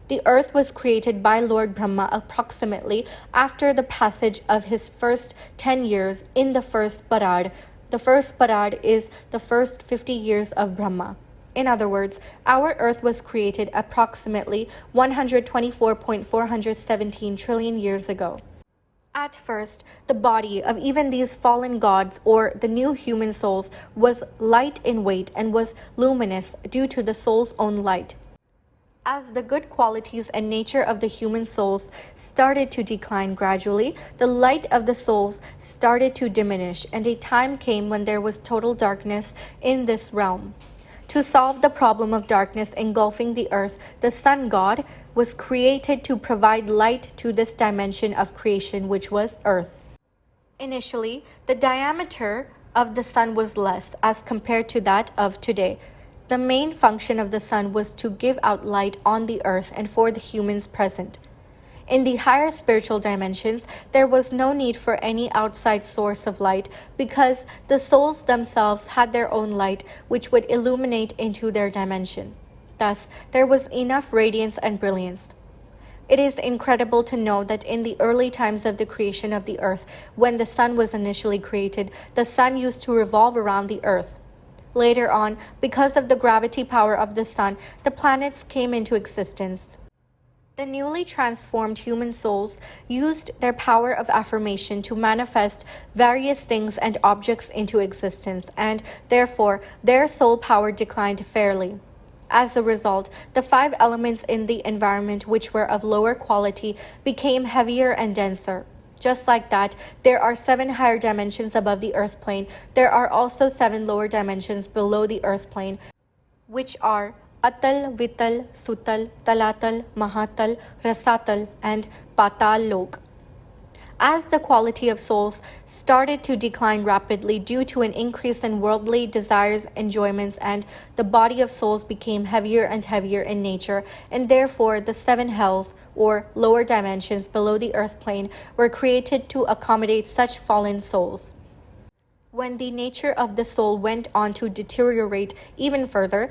The earth was created by Lord Brahma approximately after the passage of his first 10 years in the first Parad. The first Parad is the first 50 years of Brahma. In other words, our earth was created approximately 124.417 trillion years ago. At first, the body of even these fallen gods or the new human souls was light in weight and was luminous due to the soul's own light. As the good qualities and nature of the human souls started to decline gradually, the light of the souls started to diminish, and a time came when there was total darkness in this realm. To solve the problem of darkness engulfing the earth, the sun god was created to provide light to this dimension of creation, which was earth. Initially, the diameter of the sun was less as compared to that of today. The main function of the sun was to give out light on the earth and for the humans present. In the higher spiritual dimensions, there was no need for any outside source of light because the souls themselves had their own light which would illuminate into their dimension. Thus, there was enough radiance and brilliance. It is incredible to know that in the early times of the creation of the earth, when the sun was initially created, the sun used to revolve around the earth. Later on, because of the gravity power of the sun, the planets came into existence. The newly transformed human souls used their power of affirmation to manifest various things and objects into existence, and therefore their soul power declined fairly. As a result, the 5 elements in the environment which were of lower quality became heavier and denser. Just like that, there are 7 higher dimensions above the earth plane. There are also 7 lower dimensions below the earth plane, which are Atal, Vital, Sutal, Talatal, Mahatal, Rasatal, and Patal Lok. As the quality of souls started to decline rapidly due to an increase in worldly desires, enjoyments, and the body of souls became heavier and heavier in nature, and therefore the 7 hells, or lower dimensions below the earth plane, were created to accommodate such fallen souls. When the nature of the soul went on to deteriorate even further,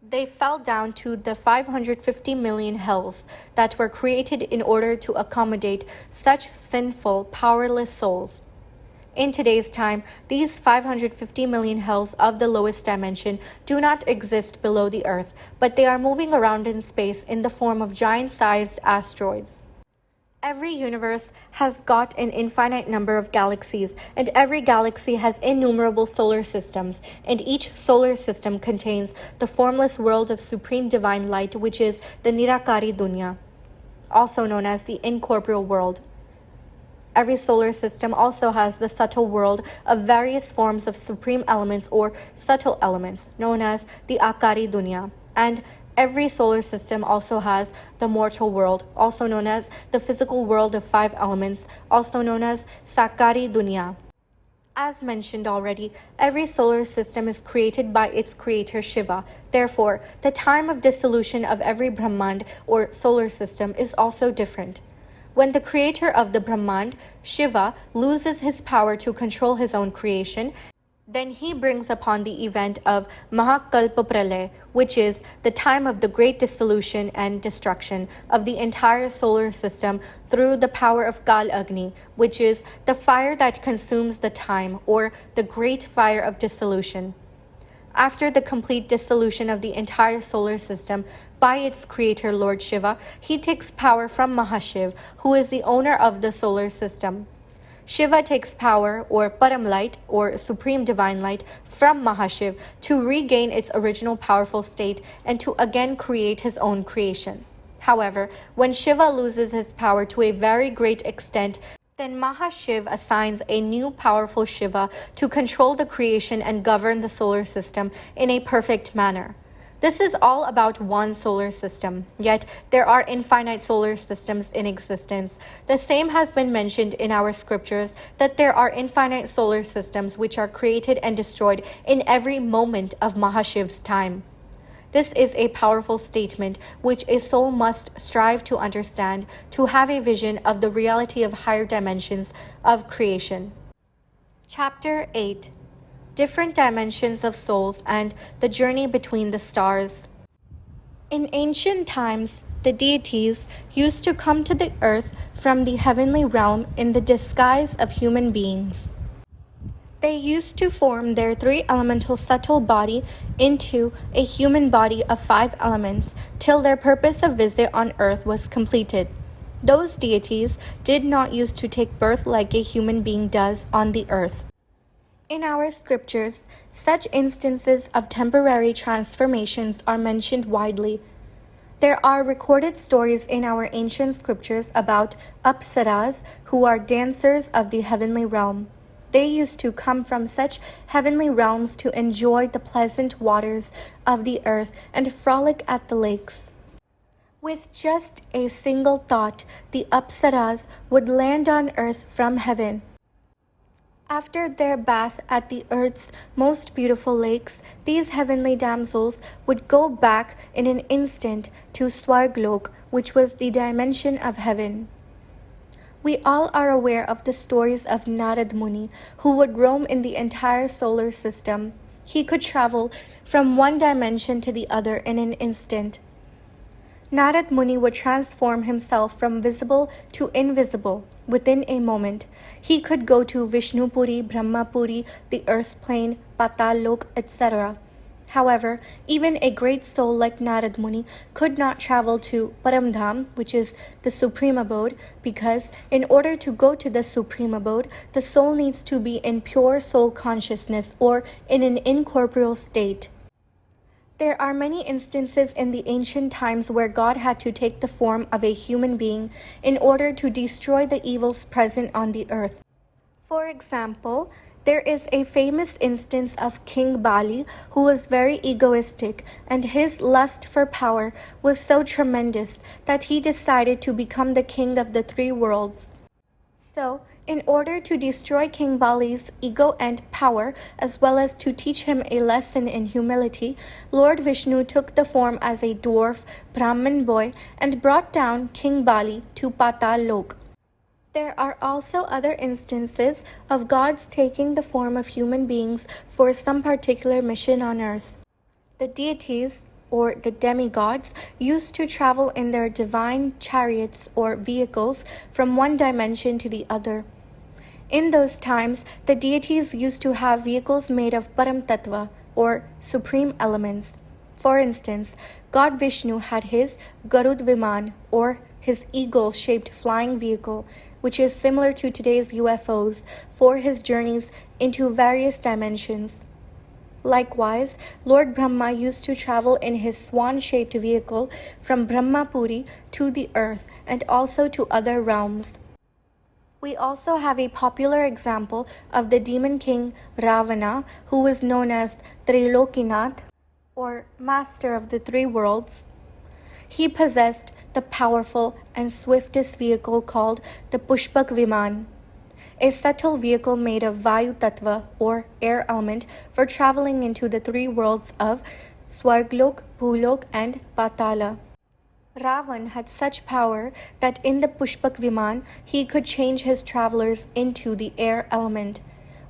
they fell down to the 550 million hells that were created in order to accommodate such sinful, powerless souls. In today's time, these 550 million hells of the lowest dimension do not exist below the earth, but they are moving around in space in the form of giant-sized asteroids. Every universe has got an infinite number of galaxies, and every galaxy has innumerable solar systems, and each solar system contains the formless world of supreme divine light, which is the Nirakari Dunya, also known as the incorporeal world. Every solar system also has the subtle world of various forms of supreme elements or subtle elements, known as the Akari Dunya, and every solar system also has the mortal world, also known as the physical world of 5 elements, also known as Sakari Dunya. As mentioned already, every solar system is created by its creator Shiva. Therefore, the time of dissolution of every Brahmand or solar system is also different. When the creator of the Brahmand, Shiva, loses his power to control his own creation, then he brings upon the event of Mahakalpa Pralay, which is the time of the great dissolution and destruction of the entire solar system through the power of Kal Agni, which is the fire that consumes the time, or the great fire of dissolution. After the complete dissolution of the entire solar system by its creator Lord Shiva, he takes power from Mahashiv, who is the owner of the solar system. Shiva takes power, or Param light, or supreme divine light, from Mahashiv to regain its original powerful state and to again create his own creation. However, when Shiva loses his power to a very great extent, then Mahashiv assigns a new powerful Shiva to control the creation and govern the solar system in a perfect manner. This is all about one solar system, yet there are infinite solar systems in existence. The same has been mentioned in our scriptures, that there are infinite solar systems which are created and destroyed in every moment of Mahashiv's time. This is a powerful statement which a soul must strive to understand to have a vision of the reality of higher dimensions of creation. Chapter 8. different dimensions of souls, and the journey between the stars. In ancient times, the deities used to come to the earth from the heavenly realm in the disguise of human beings. They used to form their three elemental subtle body into a human body of 5 elements till their purpose of visit on earth was completed. Those deities did not use to take birth like a human being does on the earth. In our scriptures, such instances of temporary transformations are mentioned widely. There are recorded stories in our ancient scriptures about apsaras, who are dancers of the heavenly realm. They used to come from such heavenly realms to enjoy the pleasant waters of the earth and frolic at the lakes. With just a single thought, the apsaras would land on earth from heaven. After their bath at the earth's most beautiful lakes, these heavenly damsels would go back in an instant to Swarglok, which was the dimension of heaven. We all are aware of the stories of Narad Muni, who would roam in the entire solar system. He could travel from one dimension to the other in an instant. Narad Muni would transform himself from visible to invisible within a moment. He could go to Vishnupuri, Brahmapuri, the earth plane, Patal Lok, etc. However, even a great soul like Narad Muni could not travel to Paramdham, which is the supreme abode, because in order to go to the supreme abode, the soul needs to be in pure soul consciousness or in an incorporeal state. There are many instances in the ancient times where God had to take the form of a human being in order to destroy the evils present on the earth. For example, there is a famous instance of King Bali, who was very egoistic, and his lust for power was so tremendous that he decided to become the king of the 3 worlds. So, in order to destroy King Bali's ego and power, as well as to teach him a lesson in humility, Lord Vishnu took the form as a dwarf Brahmin boy and brought down King Bali to Patal Lok. There are also other instances of gods taking the form of human beings for some particular mission on earth. The deities, or the demigods, used to travel in their divine chariots or vehicles from one dimension to the other. In those times, the deities used to have vehicles made of Param Tattva, or supreme elements. For instance, God Vishnu had his Garud Viman, or his eagle-shaped flying vehicle, which is similar to today's UFOs, for his journeys into various dimensions. Likewise, Lord Brahma used to travel in his swan-shaped vehicle from Brahmapuri to the earth and also to other realms. We also have a popular example of the demon king Ravana, who was known as Trilokinath, or master of the 3 worlds. He possessed the powerful and swiftest vehicle called the Pushpak Viman, a subtle vehicle made of Vayu Tattva, or air element, for traveling into the 3 worlds of Swarglok, Bhulok, and Patala. Ravan had such power that in the Pushpak Viman he could change his travelers into the air element.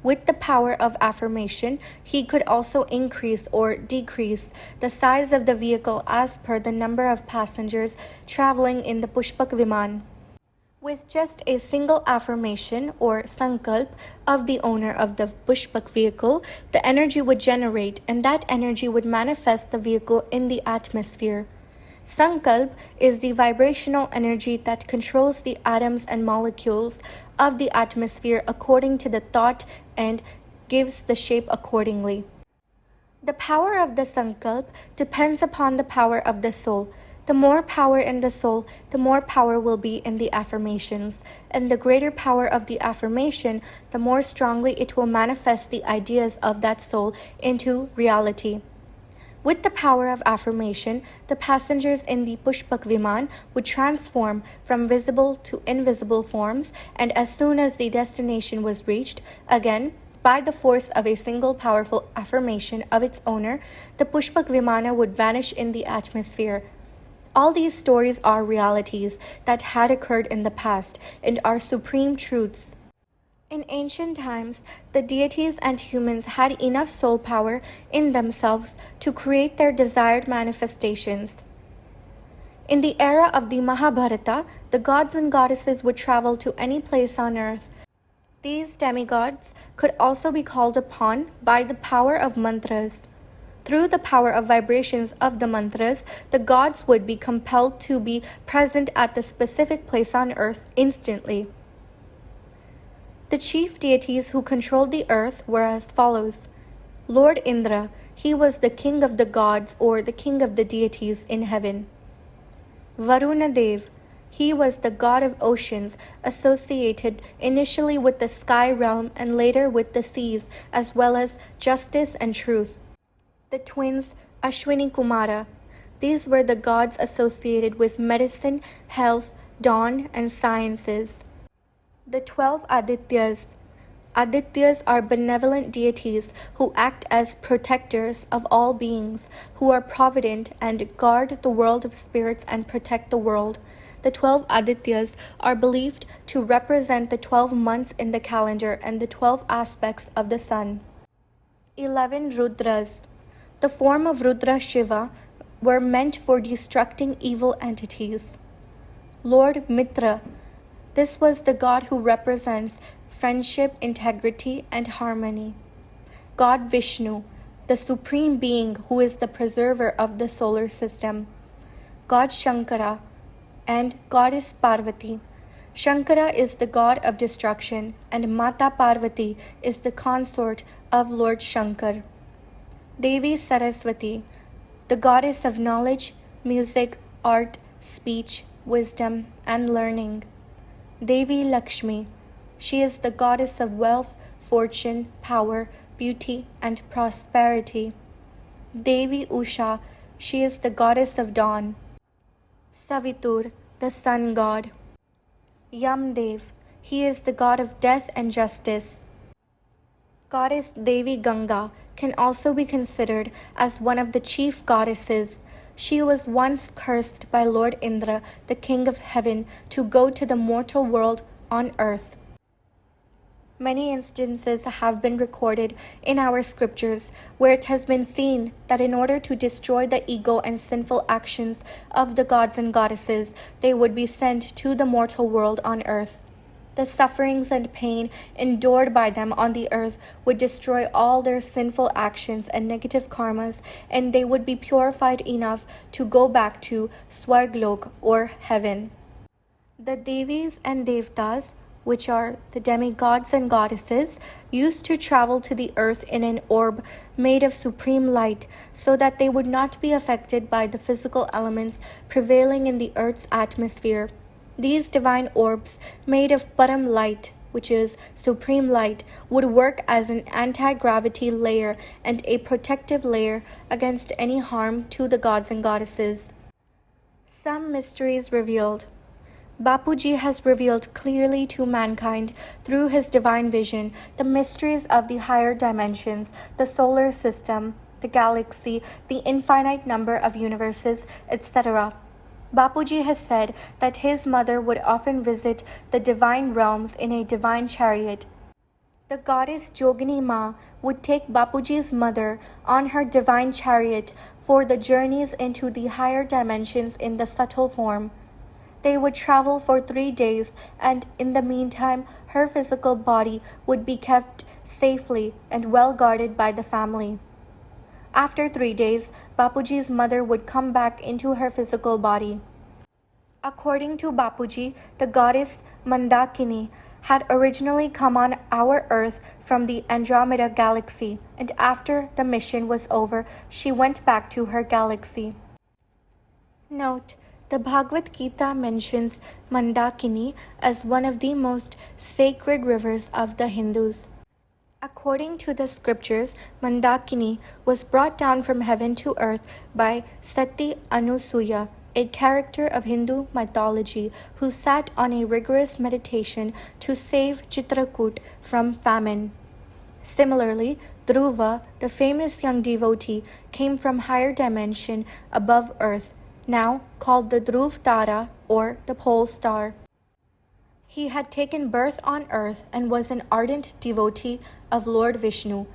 With the power of affirmation, he could also increase or decrease the size of the vehicle as per the number of passengers traveling in the Pushpak Viman. With just a single affirmation or sankalp of the owner of the Pushpak vehicle, the energy would generate, and that energy would manifest the vehicle in the atmosphere. Sankalp is the vibrational energy that controls the atoms and molecules of the atmosphere according to the thought and gives the shape accordingly. The power of the sankalp depends upon the power of the soul. The more power in the soul, the more power will be in the affirmations, and the greater power of the affirmation, the more strongly it will manifest the ideas of that soul into reality. With the power of affirmation, the passengers in the Pushpak Viman would transform from visible to invisible forms, and as soon as the destination was reached, again, by the force of a single powerful affirmation of its owner, the Pushpak Vimana would vanish in the atmosphere. All these stories are realities that had occurred in the past and are supreme truths. In ancient times, the deities and humans had enough soul power in themselves to create their desired manifestations. In the era of the Mahabharata, the gods and goddesses would travel to any place on earth. These demigods could also be called upon by the power of mantras. Through the power of vibrations of the mantras, the gods would be compelled to be present at the specific place on earth instantly. The chief deities who controlled the earth were as follows. Lord Indra, he was the king of the gods or the king of the deities in heaven. Varuna Dev, he was the god of oceans, associated initially with the sky realm and later with the seas, as well as justice and truth. The twins Ashwini Kumara, these were the gods associated with medicine, health, dawn, and sciences. The 12 Adityas. Adityas are benevolent deities who act as protectors of all beings, who are provident and guard the world of spirits and protect the world. The 12 Adityas are believed to represent the 12 months in the calendar and the 12 aspects of the sun. 11 Rudras. The form of Rudra Shiva were meant for destructing evil entities. Lord Mitra. This was the god who represents friendship, integrity, and harmony. God Vishnu, the supreme being who is the preserver of the solar system. God Shankara and goddess Parvati. Shankara is the god of destruction, and Mata Parvati is the consort of Lord Shankar. Devi Saraswati, the goddess of knowledge, music, art, speech, wisdom, and learning. Devi Lakshmi, she is the goddess of wealth, fortune, power, beauty, and prosperity. Devi Usha, she is the goddess of dawn. Savitur, the sun god. Yamdev, he is the god of death and justice. Goddess Devi Ganga can also be considered as one of the chief goddesses. She was once cursed by Lord Indra, the king of heaven, to go to the mortal world on earth. Many instances have been recorded in our scriptures where it has been seen that in order to destroy the ego and sinful actions of the gods and goddesses, they would be sent to the mortal world on earth. The sufferings and pain endured by them on the earth would destroy all their sinful actions and negative karmas, and they would be purified enough to go back to Swarglok or heaven. The Devis and Devtas, which are the demigods and goddesses, used to travel to the earth in an orb made of supreme light so that they would not be affected by the physical elements prevailing in the earth's atmosphere. These divine orbs, made of Param light, which is supreme light, would work as an anti-gravity layer and a protective layer against any harm to the gods and goddesses. Some mysteries revealed. Bapuji has revealed clearly to mankind through his divine vision the mysteries of the higher dimensions, the solar system, the galaxy, the infinite number of universes, etc. Bapuji has said that his mother would often visit the divine realms in a divine chariot. The goddess Jogini Ma would take Bapuji's mother on her divine chariot for the journeys into the higher dimensions in the subtle form. They would travel for 3 days, and in the meantime, her physical body would be kept safely and well guarded by the family. After 3 days, Bapuji's mother would come back into her physical body. According to Bapuji, the goddess Mandakini had originally come on our earth from the Andromeda galaxy, and after the mission was over, she went back to her galaxy. Note: the Bhagavad Gita mentions Mandakini as one of the most sacred rivers of the Hindus. According to the scriptures, Mandakini was brought down from heaven to earth by Sati Anusuya, a character of Hindu mythology who sat on a rigorous meditation to save Chitrakoot from famine. Similarly, Dhruva, the famous young devotee, came from higher dimension above earth, now called the Dhruv Tara or the pole star. He had taken birth on earth and was an ardent devotee of Lord Vishnu.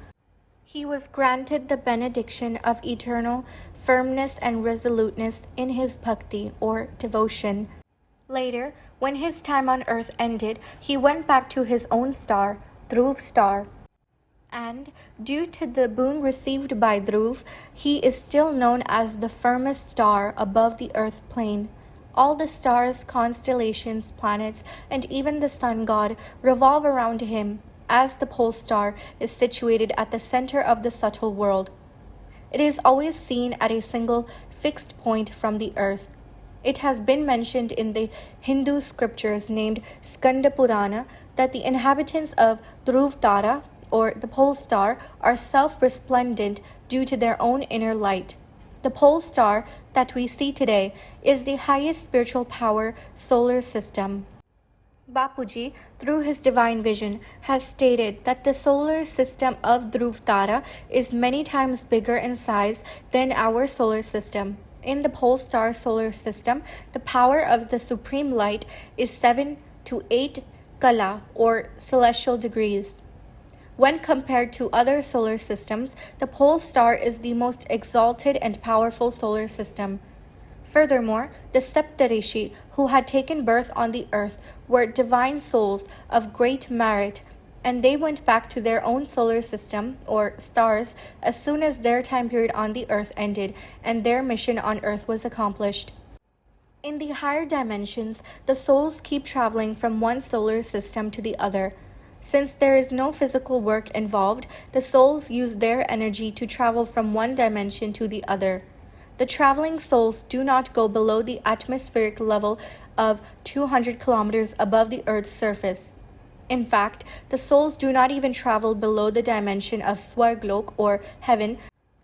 He was granted the benediction of eternal firmness and resoluteness in his bhakti or devotion. Later, when his time on earth ended, he went back to his own star, Dhruv star. And, due to the boon received by Dhruv, he is still known as the firmest star above the earth plane. All the stars, constellations, planets, and even the sun god revolve around him, as the pole star is situated at the center of the subtle world. It is always seen at a single fixed point from the earth. It has been mentioned in the Hindu scriptures named Skanda Purana that the inhabitants of Dhruv Tara, or the pole star, are self-resplendent due to their own inner light. The pole star that we see today is the highest spiritual power solar system. Bapuji, through his divine vision, has stated that the solar system of Dhruv Tara is many times bigger in size than our solar system. In the pole star solar system, the power of the supreme light is 7 to 8 kala, or celestial degrees. When compared to other solar systems, the pole star is the most exalted and powerful solar system. Furthermore, the Saptarishi who had taken birth on the earth were divine souls of great merit, and they went back to their own solar system, or stars, as soon as their time period on the earth ended and their mission on earth was accomplished. In the higher dimensions, the souls keep traveling from one solar system to the other. Since there is no physical work involved, the souls use their energy to travel from one dimension to the other. The traveling souls do not go below the atmospheric level of 200 kilometers above the Earth's surface. In fact, the souls do not even travel below the dimension of Swarglok, or heaven,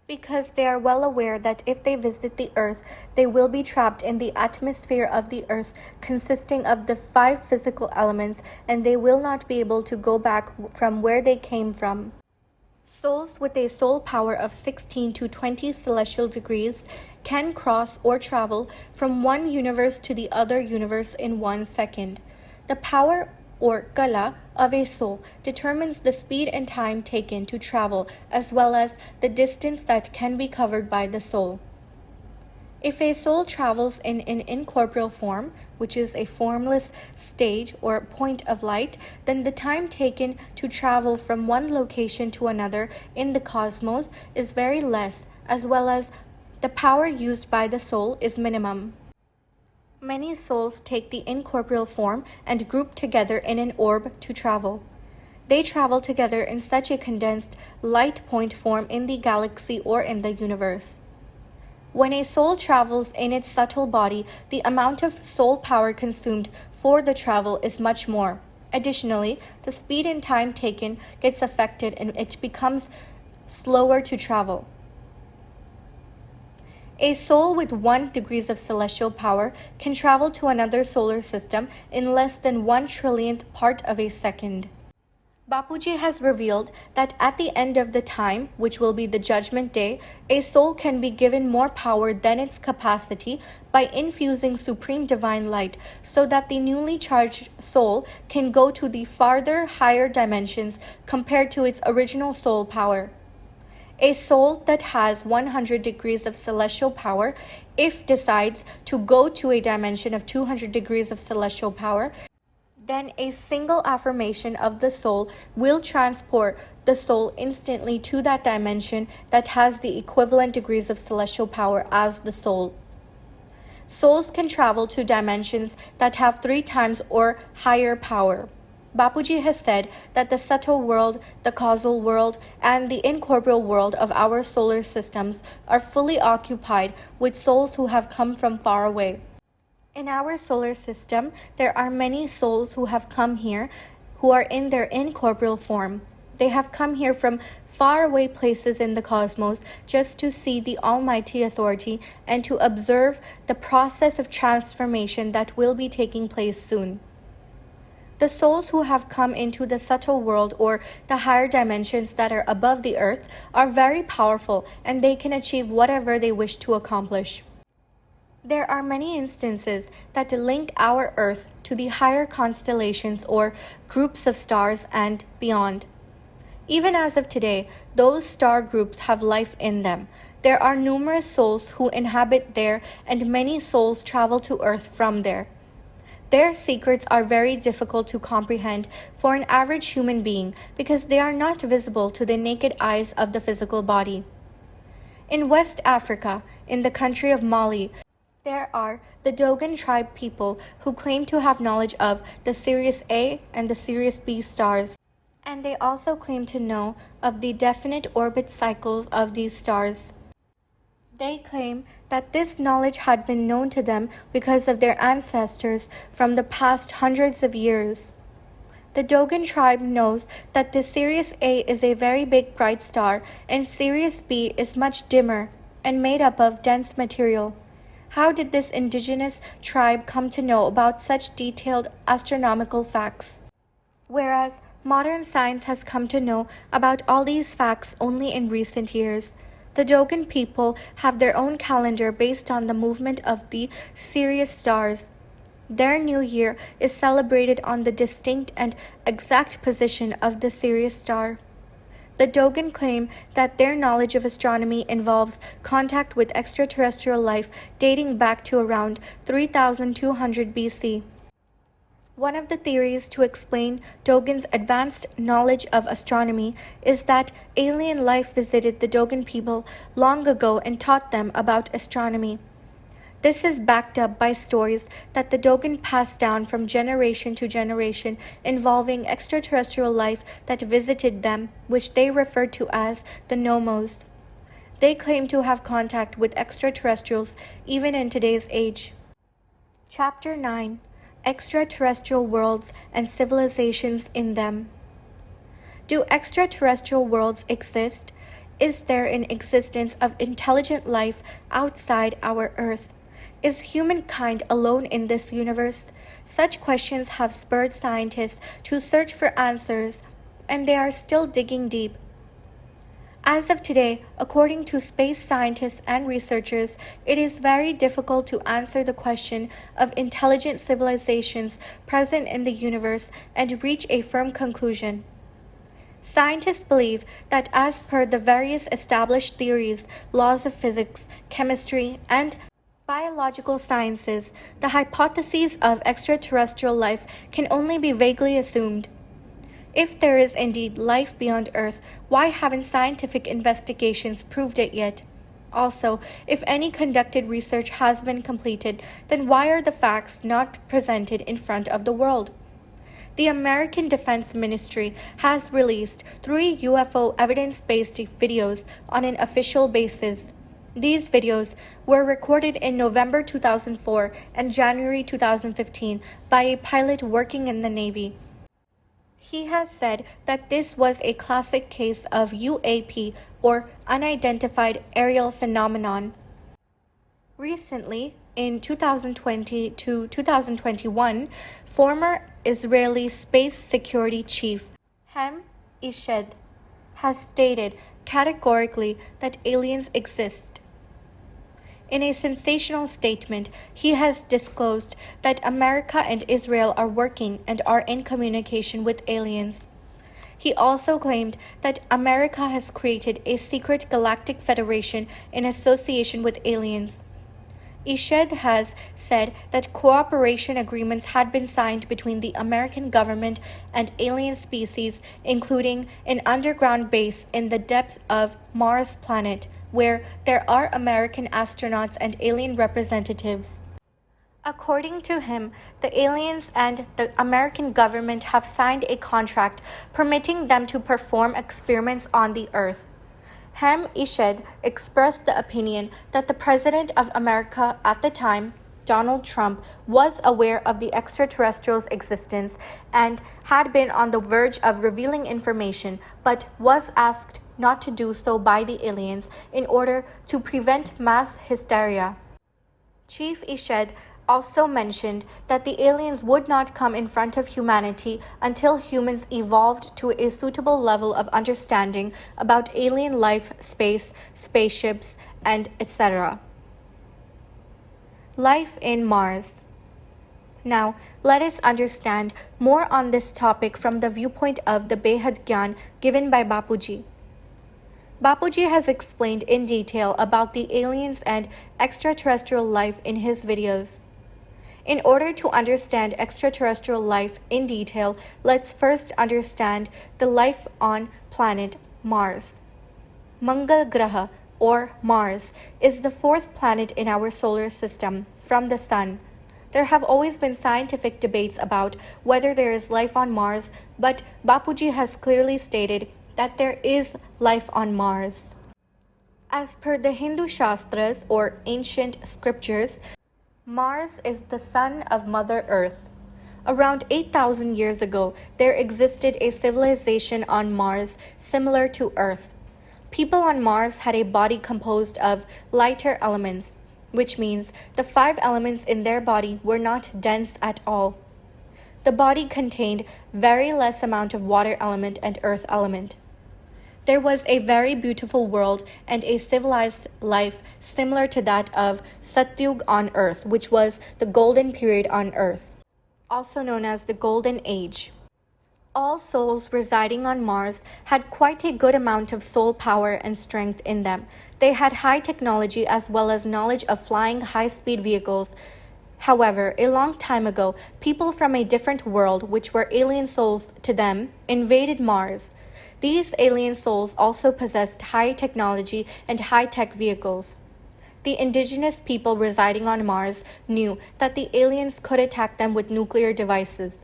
because they are well aware that if they visit the earth, they will be trapped in the atmosphere of the earth consisting of the 5 physical elements, and they will not be able to go back from where they came from. Souls with a soul power of 16 to 20 celestial degrees can cross or travel from one universe to the other universe in 1 second. The power or kala of a soul determines the speed and time taken to travel, as well as the distance that can be covered by the soul. If a soul travels in an incorporeal form, which is a formless stage or point of light, then the time taken to travel from one location to another in the cosmos is very less, as well as the power used by the soul is minimum. Many souls take the incorporeal form and group together in an orb to travel. They travel together in such a condensed light point form in the galaxy or in the universe. When a soul travels in its subtle body, the amount of soul power consumed for the travel is much more. Additionally, the speed and time taken gets affected and it becomes slower to travel. A soul with 1 degree of celestial power can travel to another solar system in less than 1 trillionth part of a second. Bapuji has revealed that at the end of the time, which will be the judgment day, a soul can be given more power than its capacity by infusing supreme divine light, so that the newly charged soul can go to the farther, higher dimensions compared to its original soul power. A soul that has 100 degrees of celestial power, if decides to go to a dimension of 200 degrees of celestial power, then a single affirmation of the soul will transport the soul instantly to that dimension that has the equivalent degrees of celestial power as the soul. Souls can travel to dimensions that have 3 times or higher power. Bapuji has said that the subtle world, the causal world, and the incorporeal world of our solar systems are fully occupied with souls who have come from far away. In our solar system, there are many souls who have come here who are in their incorporeal form. They have come here from faraway places in the cosmos just to see the Almighty Authority and to observe the process of transformation that will be taking place soon. The souls who have come into the subtle world or the higher dimensions that are above the earth are very powerful, and they can achieve whatever they wish to accomplish. There are many instances that link our Earth to the higher constellations or groups of stars and beyond. Even as of today, those star groups have life in them. There are numerous souls who inhabit there, and many souls travel to Earth from there. Their secrets are very difficult to comprehend for an average human being because they are not visible to the naked eyes of the physical body. In West Africa, in the country of Mali, there are the Dogon tribe people who claim to have knowledge of the Sirius A and the Sirius B stars. And they also claim to know of the definite orbit cycles of these stars. They claim that this knowledge had been known to them because of their ancestors from the past hundreds of years. The Dogon tribe knows that the Sirius A is a very big bright star and Sirius B is much dimmer and made up of dense material. How did this indigenous tribe come to know about such detailed astronomical facts? Whereas modern science has come to know about all these facts only in recent years. The Dogon people have their own calendar based on the movement of the Sirius stars. Their new year is celebrated on the distinct and exact position of the Sirius star. The Dogon claim that their knowledge of astronomy involves contact with extraterrestrial life dating back to around 3200 BC. One of the theories to explain Dogon's advanced knowledge of astronomy is that alien life visited the Dogon people long ago and taught them about astronomy. This is backed up by stories that the Dogon passed down from generation to generation involving extraterrestrial life that visited them, which they referred to as the Nomos. They claim to have contact with extraterrestrials even in today's age. Chapter 9: Extraterrestrial Worlds and Civilizations in Them. Do extraterrestrial worlds exist? Is there an existence of intelligent life outside our Earth? Is humankind alone in this universe? Such questions have spurred scientists to search for answers, and they are still digging deep. As of today, according to space scientists and researchers, it is very difficult to answer the question of intelligent civilizations present in the universe and reach a firm conclusion. Scientists believe that as per the various established theories, laws of physics, chemistry, and biological sciences, the hypotheses of extraterrestrial life can only be vaguely assumed. If there is indeed life beyond Earth, why haven't scientific investigations proved it yet? Also, if any conducted research has been completed, then why are the facts not presented in front of the world? The American Defense Ministry has released 3 UFO evidence-based videos on an official basis. These videos were recorded in November 2004 and January 2015 by a pilot working in the Navy. He has said that this was a classic case of UAP, or unidentified aerial phenomenon. Recently, in 2020 to 2021, former Israeli Space Security Chief Ham Ished has stated categorically that aliens exist. In a sensational statement, he has disclosed that America and Israel are working and are in communication with aliens. He also claimed that America has created a secret galactic federation in association with aliens. Ished has said that cooperation agreements had been signed between the American government and alien species, including an underground base in the depths of Mars planet, where there are American astronauts and alien representatives. According to him, the aliens and the American government have signed a contract permitting them to perform experiments on the Earth. Ham Ished expressed the opinion that the President of America at the time, Donald Trump, was aware of the extraterrestrials' existence and had been on the verge of revealing information, but was asked not to do so by the aliens in order to prevent mass hysteria. Chief Ished also mentioned that the aliens would not come in front of humanity until humans evolved to a suitable level of understanding about alien life, space, spaceships, and etc. Life in Mars. Now, let us understand more on this topic from the viewpoint of the Behad Gyan given by Bapuji. Bapuji has explained in detail about the aliens and extraterrestrial life in his videos. In order to understand extraterrestrial life in detail, let's first understand the life on planet Mars. Mangal Graha, or Mars, is the fourth planet in our solar system from the Sun. There have always been scientific debates about whether there is life on Mars, but Bapuji has clearly stated that there is life on Mars. As per the Hindu Shastras, or ancient scriptures, Mars is the son of Mother Earth. Around 8,000 years ago, there existed a civilization on Mars similar to Earth. People on Mars had a body composed of lighter elements, which means the 5 elements in their body were not dense at all. The body contained very less amount of water element and earth element. There was a very beautiful world and a civilized life similar to that of Satyug on Earth, which was the golden period on Earth, also known as the Golden Age. All souls residing on Mars had quite a good amount of soul power and strength in them. They had high technology as well as knowledge of flying high-speed vehicles. However, a long time ago, people from a different world, which were alien souls to them, invaded Mars. These alien souls also possessed high technology and high-tech vehicles. The indigenous people residing on Mars knew that the aliens could attack them with nuclear devices.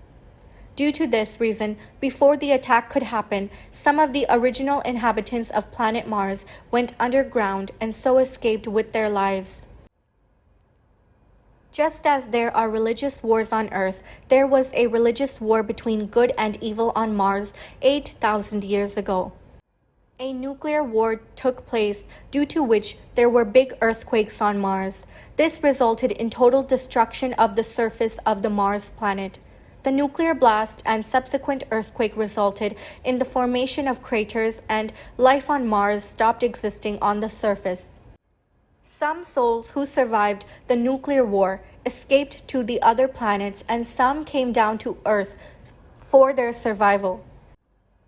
Due to this reason, before the attack could happen, some of the original inhabitants of planet Mars went underground and so escaped with their lives. Just as there are religious wars on Earth, there was a religious war between good and evil on Mars 8,000 years ago. A nuclear war took place, due to which there were big earthquakes on Mars. This resulted in total destruction of the surface of the Mars planet. The nuclear blast and subsequent earthquake resulted in the formation of craters, and life on Mars stopped existing on the surface. Some souls who survived the nuclear war escaped to the other planets, and some came down to Earth for their survival.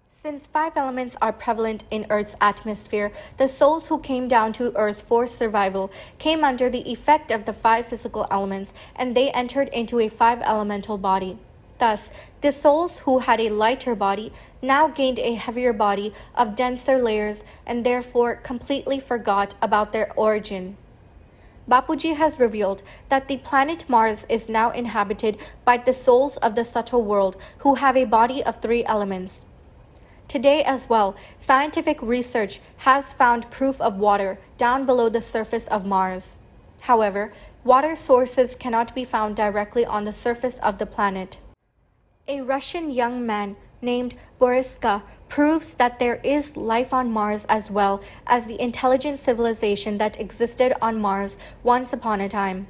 Since 5 elements are prevalent in Earth's atmosphere, the souls who came down to Earth for survival came under the effect of the 5 physical elements, and they entered into a 5-elemental body. Thus, the souls who had a lighter body now gained a heavier body of denser layers and therefore completely forgot about their origin. Bapuji has revealed that the planet Mars is now inhabited by the souls of the subtle world who have a body of 3 elements. Today as well, scientific research has found proof of water down below the surface of Mars. However, water sources cannot be found directly on the surface of the planet. A Russian young man named Boriska proves that there is life on Mars as well as the intelligent civilization that existed on Mars once upon a time.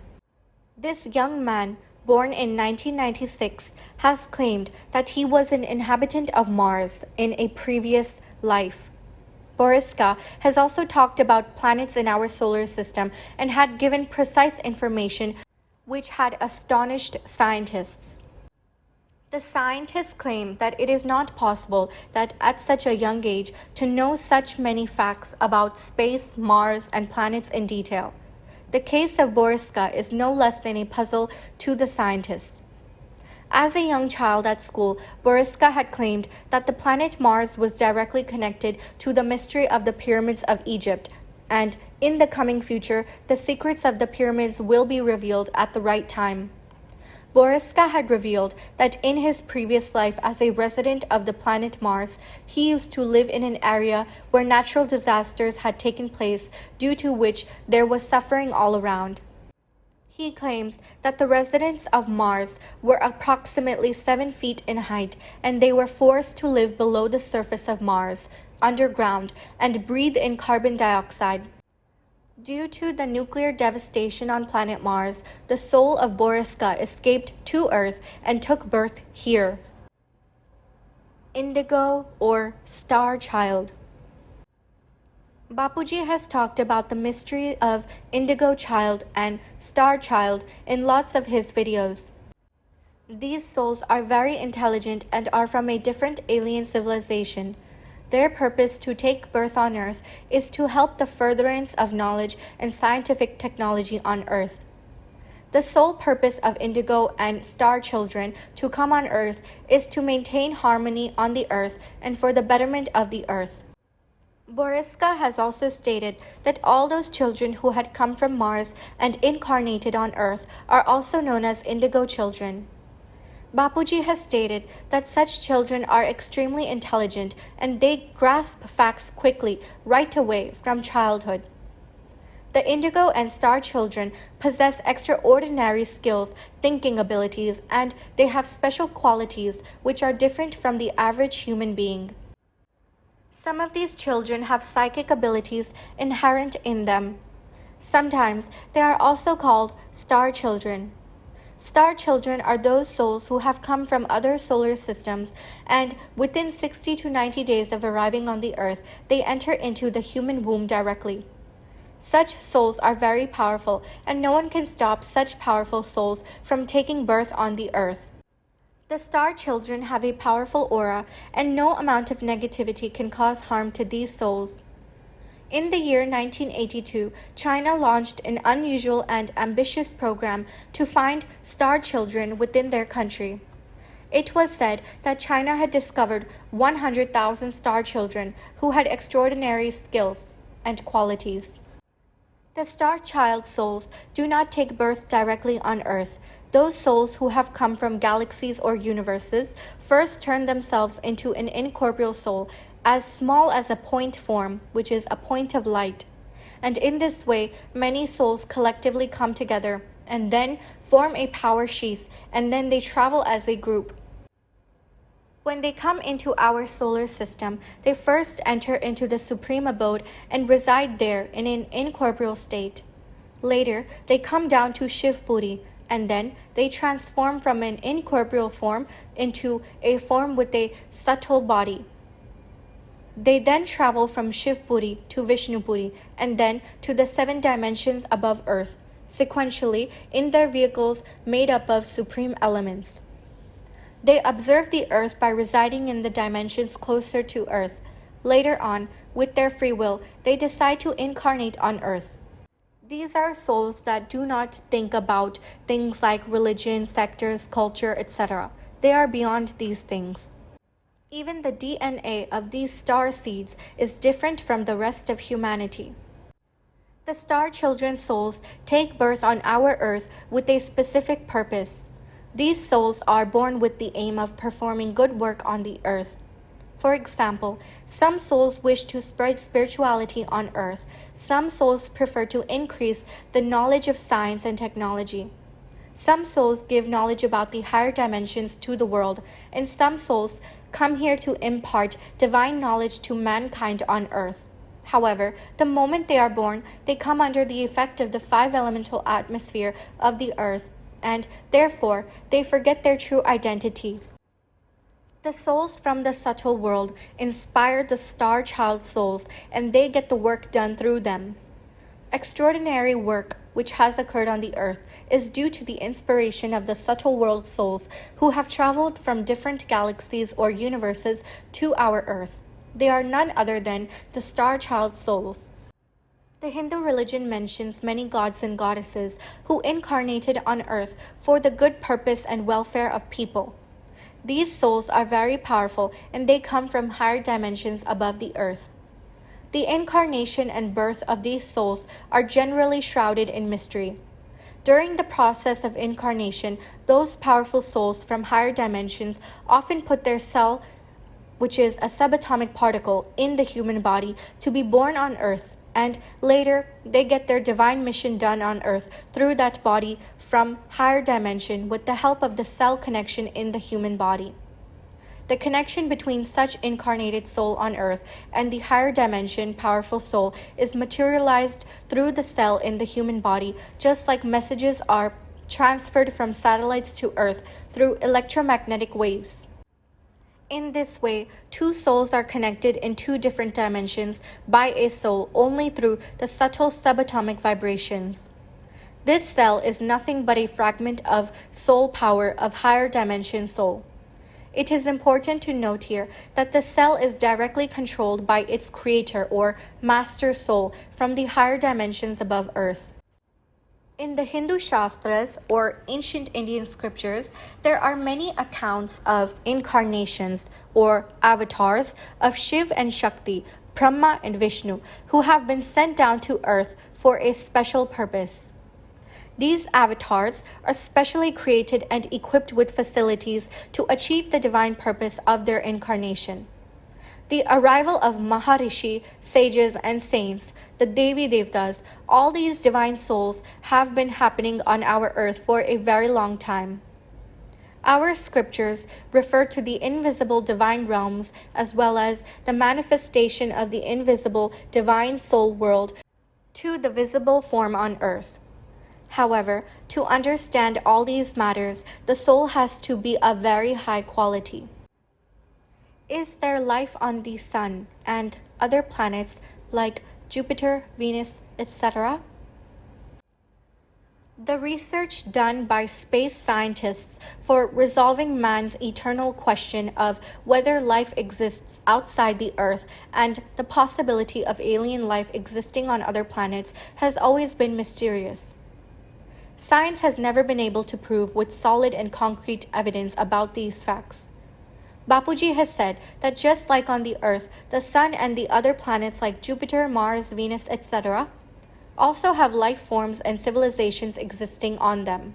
This young man, born in 1996, has claimed that he was an inhabitant of Mars in a previous life. Boriska has also talked about planets in our solar system and had given precise information which had astonished scientists. The scientists claim that it is not possible that at such a young age to know such many facts about space, Mars, and planets in detail. The case of Boriska is no less than a puzzle to the scientists. As a young child at school, Boriska had claimed that the planet Mars was directly connected to the mystery of the pyramids of Egypt, and in the coming future, the secrets of the pyramids will be revealed at the right time. Boriska had revealed that in his previous life as a resident of the planet Mars, he used to live in an area where natural disasters had taken place, due to which there was suffering all around. He claims that the residents of Mars were approximately 7 feet in height, and they were forced to live below the surface of Mars, underground, and breathe in carbon dioxide. Due to the nuclear devastation on planet Mars, the soul of Boriska escaped to Earth and took birth here. Indigo, or star child. Bapuji has talked about the mystery of indigo child and star child in lots of his videos. These souls are very intelligent and are from a different alien civilization. Their purpose to take birth on Earth is to help the furtherance of knowledge and scientific technology on Earth. The sole purpose of indigo and star children to come on Earth is to maintain harmony on the Earth and for the betterment of the Earth. Boriska has also stated that all those children who had come from Mars and incarnated on Earth are also known as indigo children. Bapuji has stated that such children are extremely intelligent and they grasp facts quickly, right away, from childhood. The indigo and star children possess extraordinary skills, thinking abilities, and they have special qualities which are different from the average human being. Some of these children have psychic abilities inherent in them. Sometimes they are also called star children. Star children are those souls who have come from other solar systems, and within 60 to 90 days of arriving on the Earth, they enter into the human womb directly. Such souls are very powerful, and no one can stop such powerful souls from taking birth on the Earth. The star children have a powerful aura, and no amount of negativity can cause harm to these souls. In the year 1982, China launched an unusual and ambitious program to find star children within their country. It was said that China had discovered 100,000 star children who had extraordinary skills and qualities. The star child souls do not take birth directly on Earth. Those souls who have come from galaxies or universes first turn themselves into an incorporeal soul as small as a point form, which is a point of light. And in this way, many souls collectively come together and then form a power sheath, and then they travel as a group. When they come into our solar system, they first enter into the supreme abode and reside there in an incorporeal state. Later, they come down to Shivpuri, and then they transform from an incorporeal form into a form with a subtle body. They then travel from Shivpuri to Vishnupuri and then to the 7 dimensions above Earth, sequentially in their vehicles made up of supreme elements. They observe the Earth by residing in the dimensions closer to Earth. Later on, with their free will, they decide to incarnate on Earth. These are souls that do not think about things like religion, sectors, culture, etc. They are beyond these things. Even the DNA of these star seeds is different from the rest of humanity. The star children's souls take birth on our Earth with a specific purpose. These souls are born with the aim of performing good work on the Earth. For example, some souls wish to spread spirituality on Earth. Some souls prefer to increase the knowledge of science and technology. Some souls give knowledge about the higher dimensions to the world, and some souls come here to impart divine knowledge to mankind on Earth. However, the moment they are born, they come under the effect of the 5 elemental atmosphere of the Earth, and therefore they forget their true identity. The souls from the subtle world inspire the star child souls, and they get the work done through them. Extraordinary work which has occurred on the Earth is due to the inspiration of the subtle world souls who have traveled from different galaxies or universes to our Earth. They are none other than the star child souls. The Hindu religion mentions many gods and goddesses who incarnated on Earth for the good purpose and welfare of people. These souls are very powerful, and they come from higher dimensions above the Earth. The incarnation and birth of these souls are generally shrouded in mystery. During the process of incarnation, those powerful souls from higher dimensions often put their cell, which is a subatomic particle, in the human body to be born on Earth, and later they get their divine mission done on Earth through that body from higher dimension with the help of the cell connection in the human body. The connection between such incarnated soul on Earth and the higher dimension powerful soul is materialized through the cell in the human body, just like messages are transferred from satellites to Earth through electromagnetic waves. In this way, two souls are connected in two different dimensions by a soul only through the subtle subatomic vibrations. This cell is nothing but a fragment of soul power of higher dimension soul. It is important to note here that the cell is directly controlled by its creator or master soul from the higher dimensions above earth. In the Hindu Shastras or ancient Indian scriptures, there are many accounts of incarnations or avatars of Shiv and Shakti, Brahma and Vishnu, who have been sent down to earth for a special purpose. These avatars are specially created and equipped with facilities to achieve the divine purpose of their incarnation. The arrival of Maharishi, sages, and saints, the Devi Devtas, all these divine souls have been happening on our earth for a very long time. Our scriptures refer to the invisible divine realms as well as the manifestation of the invisible divine soul world to the visible form on earth. However, to understand all these matters, the soul has to be of very high quality. Is there life on the Sun and other planets like Jupiter, Venus, etc.? The research done by space scientists for resolving man's eternal question of whether life exists outside the Earth and the possibility of alien life existing on other planets has always been mysterious. Science has never been able to prove with solid and concrete evidence about these facts. Bapuji has said that just like on the Earth, the Sun and the other planets like Jupiter, Mars, Venus, etc., also have life forms and civilizations existing on them.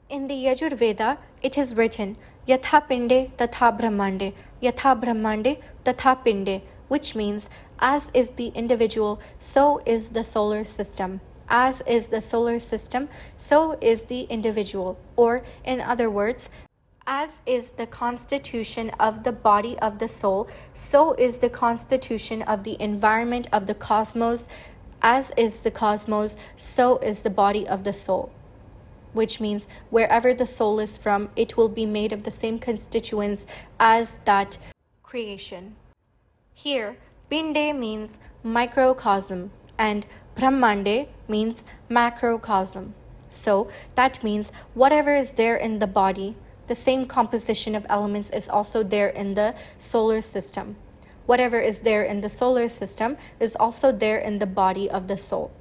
In the Yajurveda, it is written, Yatha Pinde Tatha Brahmande, Yatha Brahmande Tatha Pinde, which means, as is the individual, so is the solar system. As is the solar system, so is the individual. Or, in other words, as is the constitution of the body of the soul, so is the constitution of the environment of the cosmos. As is the cosmos, so is the body of the soul. Which means wherever the soul is from, it will be made of the same constituents as that creation. Here, Pinde means microcosm and Brahmande means macrocosm. So that means whatever is there in the body, the same composition of elements is also there in the solar system. Whatever is there in the solar system is also there in the body of the soul.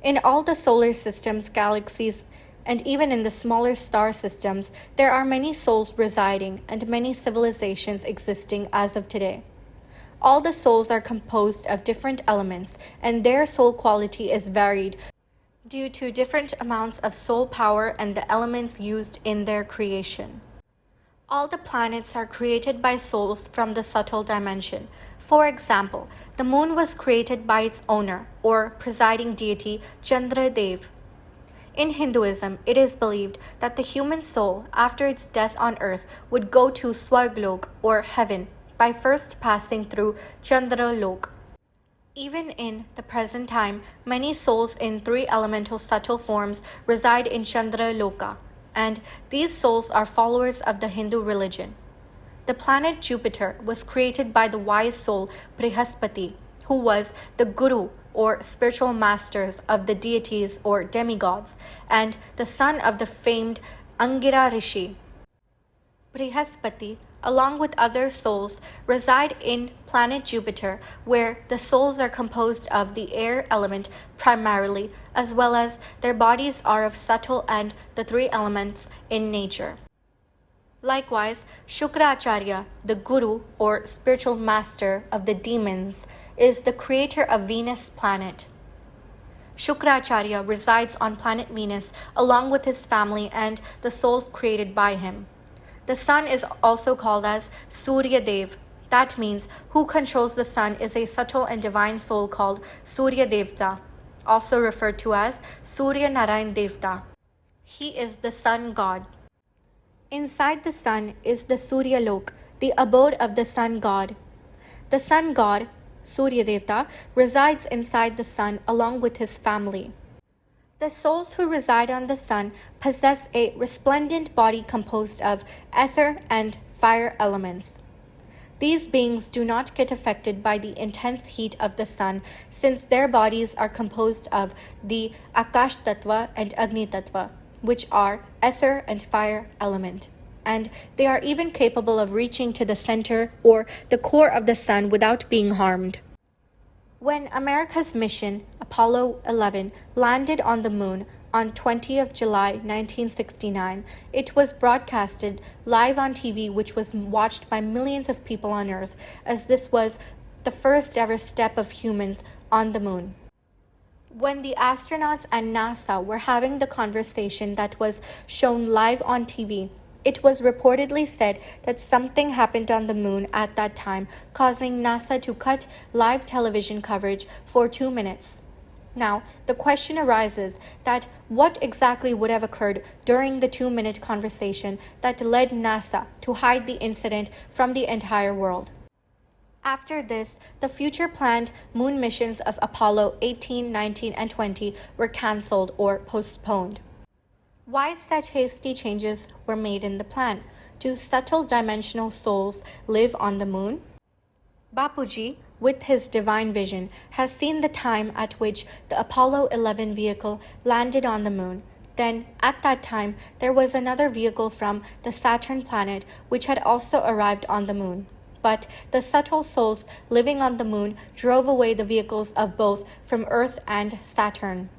In all the solar systems, galaxies, and even in the smaller star systems, there are many souls residing and many civilizations existing as of today. All the souls are composed of different elements, and their soul quality is varied due to different amounts of soul power and the elements used in their creation. All the planets are created by souls from the subtle dimension. For example, the moon was created by its owner, or presiding deity, Chandra Dev. In Hinduism, it is believed that the human soul, after its death on earth, would go to Swarglok, or heaven, by first passing through Chandra Lok. Even in the present time, many souls in three elemental subtle forms reside in Chandra Loka, and these souls are followers of the Hindu religion. The planet Jupiter was created by the wise soul Brihaspati, who was the guru or spiritual masters of the deities or demigods, and the son of the famed Angira Rishi. Brihaspati, along with other souls, reside in planet Jupiter, where the souls are composed of the air element primarily, as well as their bodies are of subtle and the three elements in nature. Likewise, Shukracharya, the guru or spiritual master of the demons, is the creator of Venus planet. Shukracharya resides on planet Venus along with his family and the souls created by him. The sun is also called as Surya Dev. That means who controls the sun is a subtle and divine soul called Surya Devta, also referred to as Surya Narayan Devta. He is the sun god. Inside the sun is the Surya Lok, the abode of the sun god. The sun god, Surya Devta, resides inside the sun along with his family. The souls who reside on the sun possess a resplendent body composed of ether and fire elements. These beings do not get affected by the intense heat of the sun since their bodies are composed of the Akash Tattva and Agni Tattva, which are ether and fire element. And they are even capable of reaching to the center or the core of the sun without being harmed. When America's mission, Apollo 11, landed on the moon on 20th of July 1969, it was broadcasted live on TV, which was watched by millions of people on Earth, as this was the first ever step of humans on the moon. When the astronauts and NASA were having the conversation that was shown live on TV, it was reportedly said that something happened on the moon at that time, causing NASA to cut live television coverage for 2 minutes. Now, the question arises that what exactly would have occurred during the 2-minute conversation that led NASA to hide the incident from the entire world. After this, the future planned moon missions of Apollo 18, 19, and 20 were cancelled or postponed. Why such hasty changes were made in the plan? Do subtle dimensional souls live on the moon? Bapuji, with his divine vision, has seen the time at which the Apollo 11 vehicle landed on the moon. Then, at that time, there was another vehicle from the Saturn planet which had also arrived on the moon. But the subtle souls living on the moon drove away the vehicles of both from Earth and Saturn.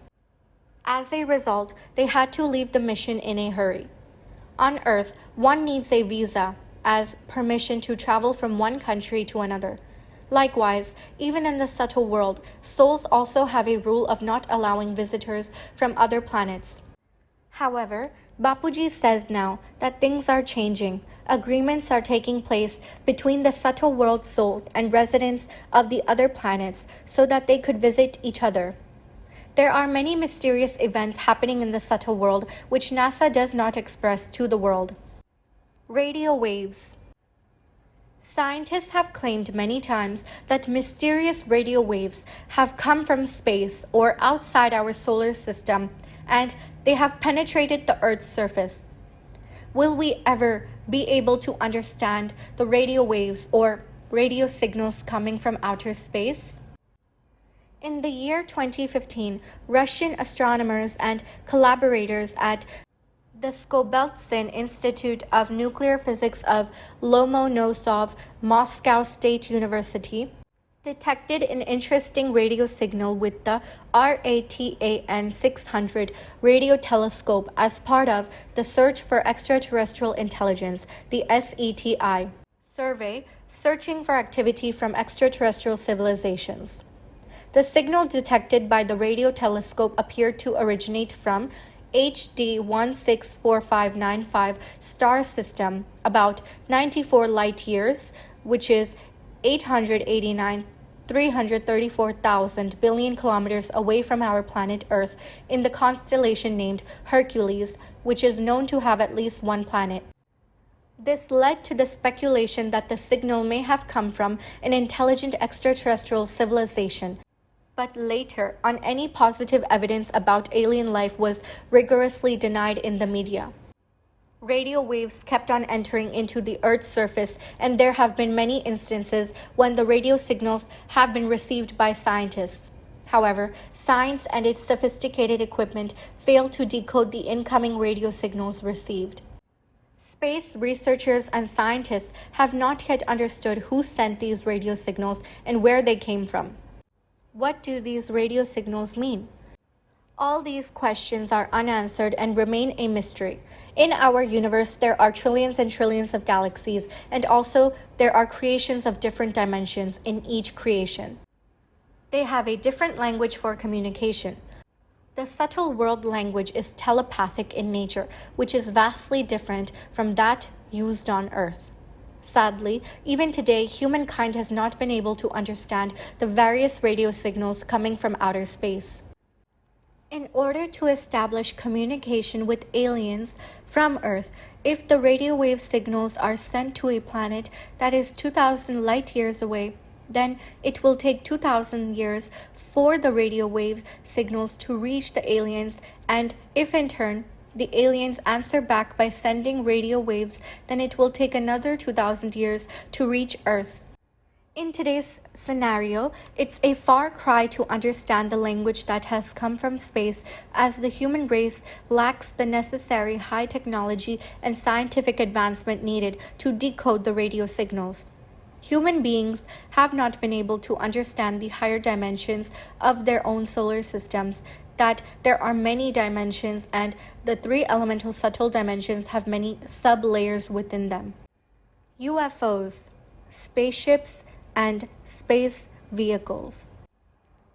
As a result, they had to leave the mission in a hurry. On Earth, one needs a visa as permission to travel from one country to another. Likewise, even in the subtle world, souls also have a rule of not allowing visitors from other planets. However, Bapuji says now that things are changing. Agreements are taking place between the subtle world souls and residents of the other planets so that they could visit each other. There are many mysterious events happening in the subtle world which NASA does not express to the world. Radio waves. Scientists have claimed many times that mysterious radio waves have come from space or outside our solar system, and they have penetrated the Earth's surface. Will we ever be able to understand the radio waves or radio signals coming from outer space? In the year 2015, Russian astronomers and collaborators at the Skobeltsyn Institute of Nuclear Physics of Lomonosov, Moscow State University, detected an interesting radio signal with the RATAN 600 radio telescope as part of the Search for Extraterrestrial Intelligence, the SETI, survey searching for activity from extraterrestrial civilizations. The signal detected by the radio telescope appeared to originate from HD 164595 star system, about 94 light years, which is 889,334,000 billion kilometers away from our planet Earth, in the constellation named Hercules, which is known to have at least one planet. This led to the speculation that the signal may have come from an intelligent extraterrestrial civilization. But later, on any positive evidence about alien life was rigorously denied in the media. Radio waves kept on entering into the Earth's surface, and there have been many instances when the radio signals have been received by scientists. However, science and its sophisticated equipment fail to decode the incoming radio signals received. Space researchers and scientists have not yet understood who sent these radio signals and where they came from. What do these radio signals mean? All these questions are unanswered and remain a mystery. In our universe, there are trillions and trillions of galaxies, and also there are creations of different dimensions in each creation. They have a different language for communication. The subtle world language is telepathic in nature, which is vastly different from that used on Earth. Sadly, even today, humankind has not been able to understand the various radio signals coming from outer space. In order to establish communication with aliens from Earth, if the radio wave signals are sent to a planet that is 2,000 light years away, then it will take 2,000 years for the radio wave signals to reach the aliens, and if in turn the aliens answer back by sending radio waves, then it will take another 2,000 years to reach Earth. In today's scenario, it's a far cry to understand the language that has come from space, as the human race lacks the necessary high technology and scientific advancement needed to decode the radio signals. Human beings have not been able to understand the higher dimensions of their own solar systems, that there are many dimensions and the three elemental subtle dimensions have many sub-layers within them. UFOs, spaceships, and space vehicles.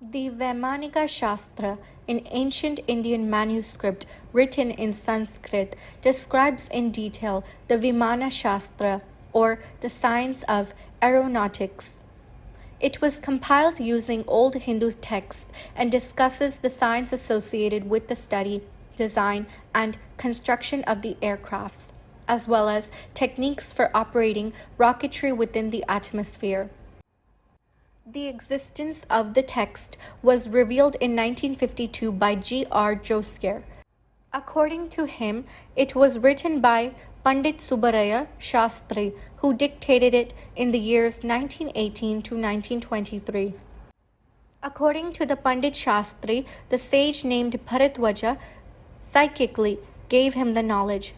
The Vaimanika Shastra, an ancient Indian manuscript written in Sanskrit, describes in detail the Vimana Shastra, or the science of aeronautics. It was compiled using old Hindu texts and discusses the science associated with the study, design, and construction of the aircrafts, as well as techniques for operating rocketry within the atmosphere. The existence of the text was revealed in 1952 by G.R. Joskier. According to him, it was written by Pandit Subbaraya Shastri, who dictated it in the years 1918 to 1923. According to the Pandit Shastri, the sage named Bharadwaja psychically gave him the knowledge.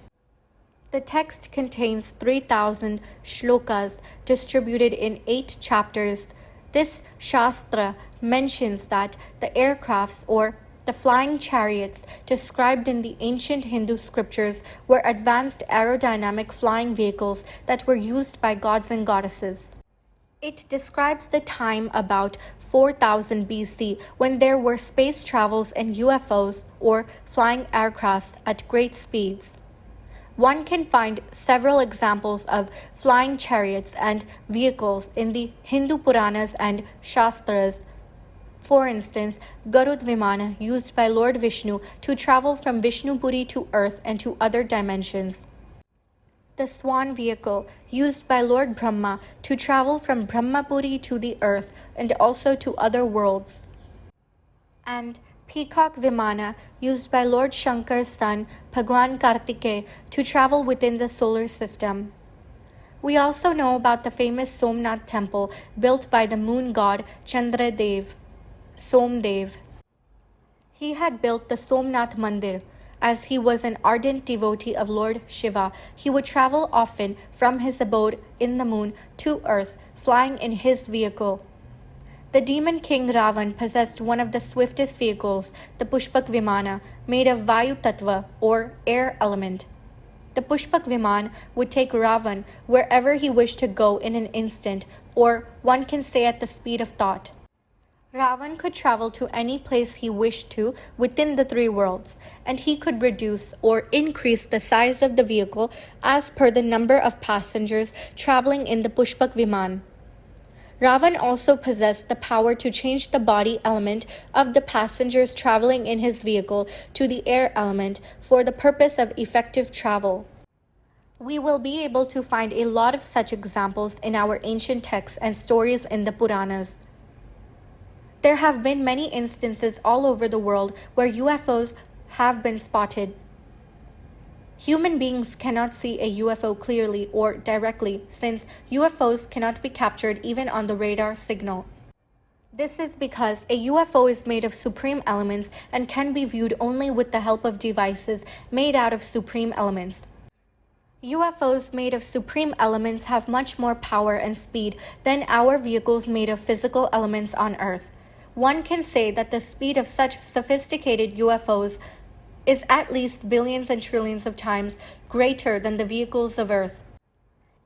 The text contains 3,000 shlokas distributed in 8 chapters. This Shastra mentions that the aircrafts or the flying chariots described in the ancient Hindu scriptures were advanced aerodynamic flying vehicles that were used by gods and goddesses. It describes the time about 4000 BC when there were space travels and UFOs or flying aircrafts at great speeds. One can find several examples of flying chariots and vehicles in the Hindu Puranas and Shastras. For instance, Garud Vimana, used by Lord Vishnu to travel from Vishnupuri to Earth and to other dimensions. The Swan vehicle, used by Lord Brahma to travel from Brahmapuri to the Earth and also to other worlds. And Peacock Vimana, used by Lord Shankar's son, Bhagwan Kartikeya, to travel within the solar system. We also know about the famous Somnath temple built by the moon god Chandradev, Somdev. He had built the Somnath Mandir. As he was an ardent devotee of Lord Shiva, he would travel often from his abode in the moon to Earth, flying in his vehicle. The demon king Ravan possessed one of the swiftest vehicles, the Pushpak Vimana, made of Vayu Tattva or air element. The Pushpak Viman would take Ravan wherever he wished to go in an instant, or one can say at the speed of thought. Ravan could travel to any place he wished to within the 3 worlds, and he could reduce or increase the size of the vehicle as per the number of passengers traveling in the Pushpak Viman. Ravan also possessed the power to change the body element of the passengers traveling in his vehicle to the air element for the purpose of effective travel. We will be able to find a lot of such examples in our ancient texts and stories in the Puranas. There have been many instances all over the world where UFOs have been spotted. Human beings cannot see a UFO clearly or directly, since UFOs cannot be captured even on the radar signal. This is because a UFO is made of supreme elements and can be viewed only with the help of devices made out of supreme elements. UFOs made of supreme elements have much more power and speed than our vehicles made of physical elements on Earth. One can say that the speed of such sophisticated UFOs is at least billions and trillions of times greater than the vehicles of Earth.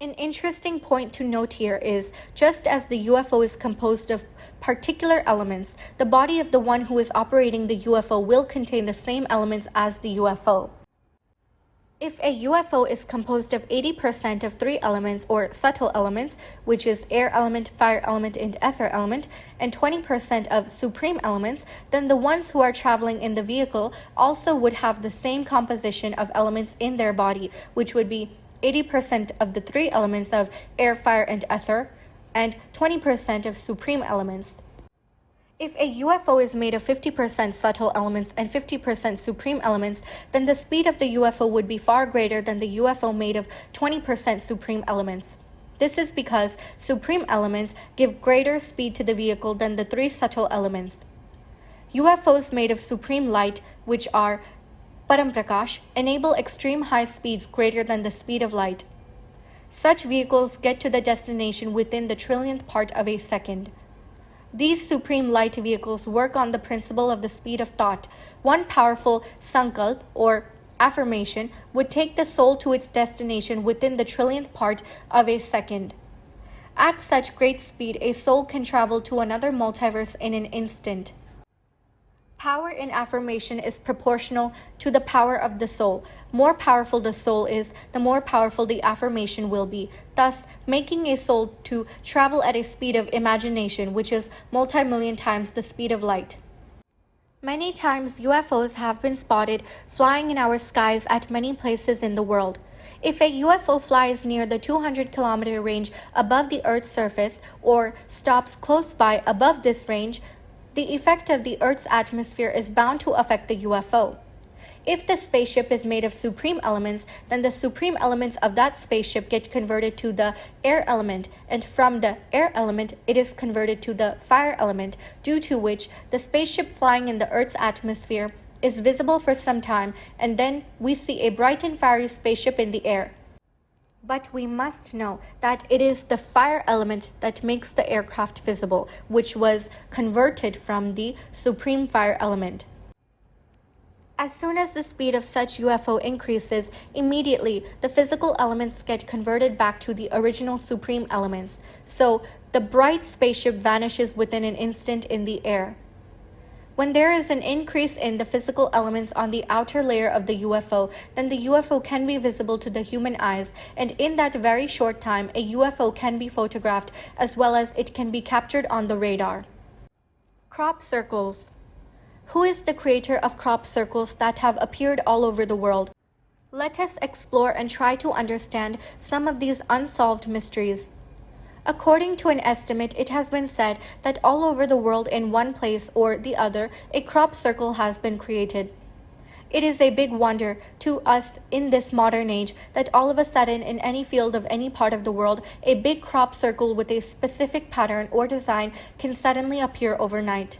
An interesting point to note here is, just as the UFO is composed of particular elements, the body of the one who is operating the UFO will contain the same elements as the UFO. If a UFO is composed of 80% of 3 elements or subtle elements, which is air element, fire element, and ether element, and 20% of supreme elements, then the ones who are traveling in the vehicle also would have the same composition of elements in their body, which would be 80% of the 3 elements of air, fire, and ether, and 20% of supreme elements. If a UFO is made of 50% subtle elements and 50% supreme elements, then the speed of the UFO would be far greater than the UFO made of 20% supreme elements. This is because supreme elements give greater speed to the vehicle than the three subtle elements. UFOs made of supreme light, which are Paramprakash, enable extreme high speeds greater than the speed of light. Such vehicles get to the destination within the trillionth part of a second. These supreme light vehicles work on the principle of the speed of thought. One powerful sankalp or affirmation would take the soul to its destination within the trillionth part of a second. At such great speed, a soul can travel to another multiverse in an instant. Power in affirmation is proportional to the power of the soul. More powerful the soul is, the more powerful the affirmation will be, thus making a soul to travel at a speed of imagination, which is multi-million times the speed of light. Many times UFOs have been spotted flying in our skies at many places in the world. If a UFO flies near the 200-kilometer range above the Earth's surface or stops close by above this range, the effect of the Earth's atmosphere is bound to affect the UFO. If the spaceship is made of supreme elements, then the supreme elements of that spaceship get converted to the air element, and from the air element, it is converted to the fire element, due to which the spaceship flying in the Earth's atmosphere is visible for some time, and then we see a bright and fiery spaceship in the air. But we must know that it is the fire element that makes the aircraft visible, which was converted from the supreme fire element. As soon as the speed of such UFO increases, immediately the physical elements get converted back to the original supreme elements. So the bright spaceship vanishes within an instant in the air. When there is an increase in the physical elements on the outer layer of the UFO, then the UFO can be visible to the human eyes, and in that very short time, a UFO can be photographed as well as it can be captured on the radar. Crop circles. Who is the creator of crop circles that have appeared all over the world? Let us explore and try to understand some of these unsolved mysteries. According to an estimate, it has been said that all over the world in one place or the other, a crop circle has been created. It is a big wonder to us in this modern age that all of a sudden in any field of any part of the world, a big crop circle with a specific pattern or design can suddenly appear overnight.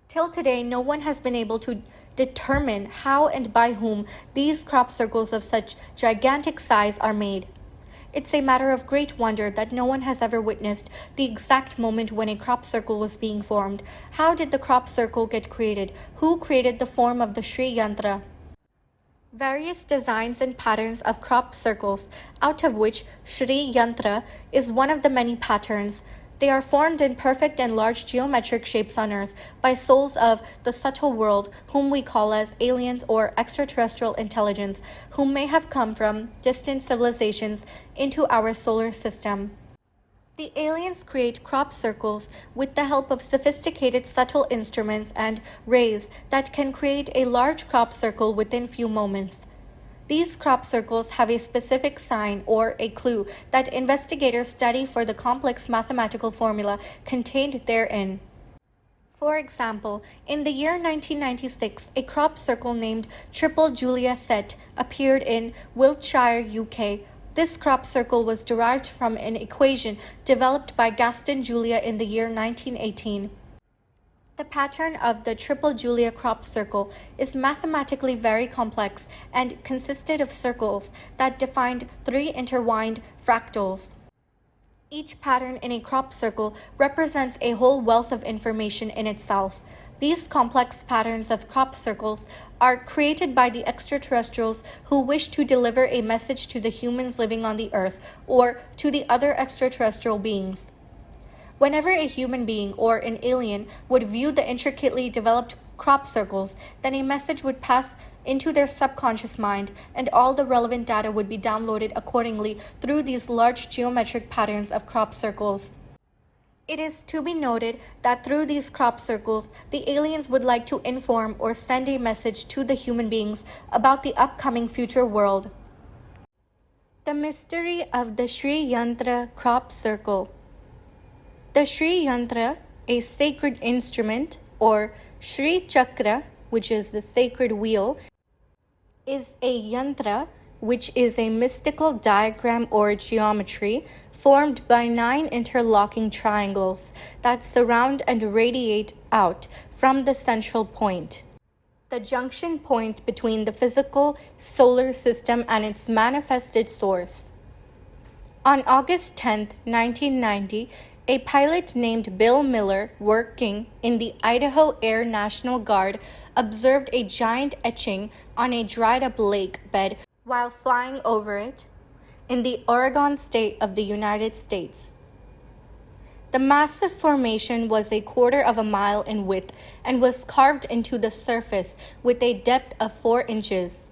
Till today, no one has been able to determine how and by whom these crop circles of such gigantic size are made. It's a matter of great wonder that no one has ever witnessed the exact moment when a crop circle was being formed. How did the crop circle get created? Who created the form of the Sri Yantra? Various designs and patterns of crop circles, out of which Sri Yantra is one of the many patterns. They are formed in perfect and large geometric shapes on Earth by souls of the subtle world, whom we call as aliens or extraterrestrial intelligence, who may have come from distant civilizations into our solar system. The aliens create crop circles with the help of sophisticated subtle instruments and rays that can create a large crop circle within few moments. These crop circles have a specific sign or a clue that investigators study for the complex mathematical formula contained therein. For example, in the year 1996, a crop circle named Triple Julia Set appeared in Wiltshire, UK. This crop circle was derived from an equation developed by Gaston Julia in the year 1918. The pattern of the Triple Julia crop circle is mathematically very complex and consisted of circles that defined three intertwined fractals. Each pattern in a crop circle represents a whole wealth of information in itself. These complex patterns of crop circles are created by the extraterrestrials who wish to deliver a message to the humans living on the Earth or to the other extraterrestrial beings. Whenever a human being or an alien would view the intricately developed crop circles, then a message would pass into their subconscious mind, and all the relevant data would be downloaded accordingly through these large geometric patterns of crop circles. It is to be noted that through these crop circles, the aliens would like to inform or send a message to the human beings about the upcoming future world. The mystery of the Sri Yantra crop circle. The Sri Yantra a sacred instrument, or Sri Chakra, which is the sacred wheel, is a yantra, which is a mystical diagram or geometry formed by 9 interlocking triangles that surround and radiate out from the central point, the junction point between the physical solar system and its manifested source. On August 10, 1990, a pilot named Bill Miller, working in the Idaho Air National Guard, observed a giant etching on a dried-up lake bed while flying over it in the Oregon state of the United States. The massive formation was a quarter of a mile in width and was carved into the surface with a depth of 4 inches.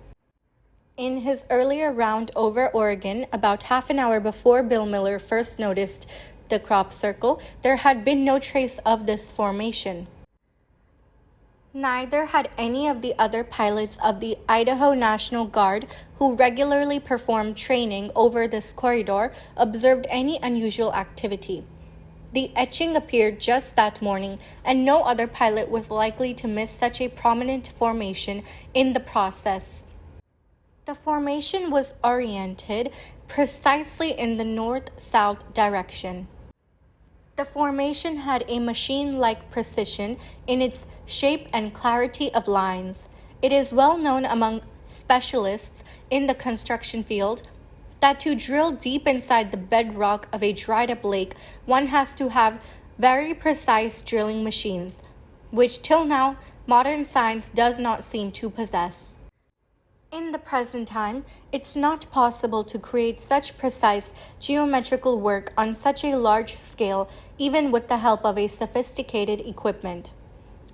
In his earlier round over Oregon, about half an hour before Bill Miller first noticed the crop circle, there had been no trace of this formation. Neither had any of the other pilots of the Idaho National Guard, who regularly performed training over this corridor, observed any unusual activity. The etching appeared just that morning, and no other pilot was likely to miss such a prominent formation in the process. The formation was oriented precisely in the north-south direction. The formation had a machine-like precision in its shape and clarity of lines. It is well known among specialists in the construction field that to drill deep inside the bedrock of a dried-up lake, one has to have very precise drilling machines, which till now modern science does not seem to possess. In the present time, it's not possible to create such precise geometrical work on such a large scale, even with the help of a sophisticated equipment.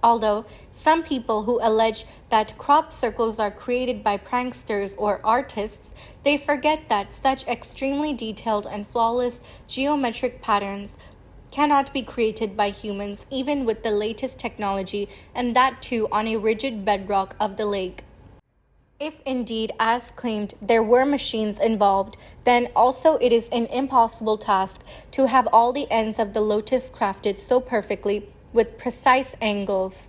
Although some people who allege that crop circles are created by pranksters or artists, they forget that such extremely detailed and flawless geometric patterns cannot be created by humans even with the latest technology, and that too on a rigid bedrock of the lake. If indeed, as claimed, there were machines involved, then also it is an impossible task to have all the ends of the lotus crafted so perfectly with precise angles.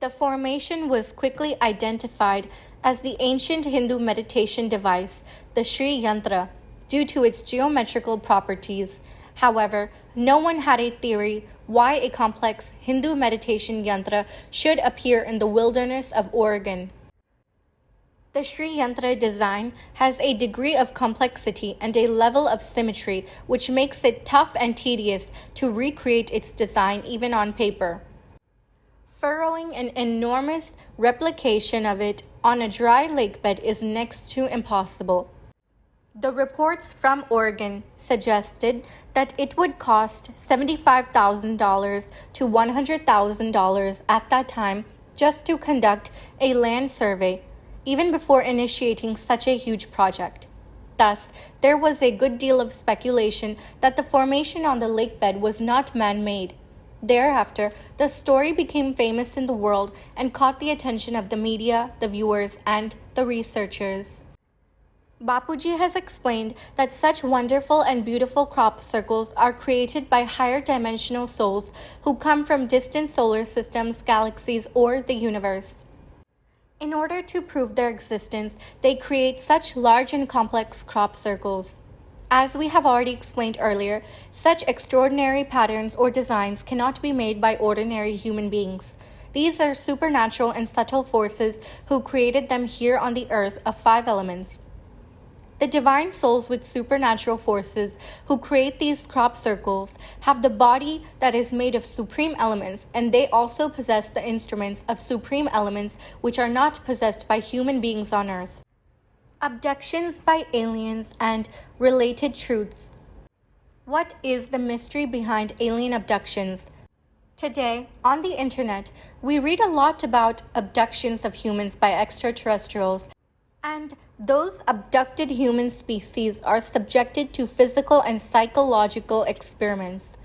The formation was quickly identified as the ancient Hindu meditation device, the Sri Yantra, due to its geometrical properties. However, no one had a theory why a complex Hindu meditation yantra should appear in the wilderness of Oregon. The Sri Yantra design has a degree of complexity and a level of symmetry which makes it tough and tedious to recreate its design even on paper. Furrowing an enormous replication of it on a dry lake bed is next to impossible. The reports from Oregon suggested that it would cost $75,000 to $100,000 at that time just to conduct a land survey, even before initiating such a huge project. Thus, there was a good deal of speculation that the formation on the lakebed was not man-made. Thereafter, the story became famous in the world and caught the attention of the media, the viewers, and the researchers. Bapuji has explained that such wonderful and beautiful crop circles are created by higher dimensional souls who come from distant solar systems, galaxies, or the universe. In order to prove their existence, they create such large and complex crop circles. As we have already explained earlier, such extraordinary patterns or designs cannot be made by ordinary human beings. These are supernatural and subtle forces who created them here on the earth of 5 elements. The divine souls with supernatural forces who create these crop circles have the body that is made of supreme elements, and they also possess the instruments of supreme elements which are not possessed by human beings on earth. Abductions by aliens and related truths. What is the mystery behind alien abductions? Today, on the internet, we read a lot about abductions of humans by extraterrestrials, and those abducted human species are subjected to physical and psychological experiments.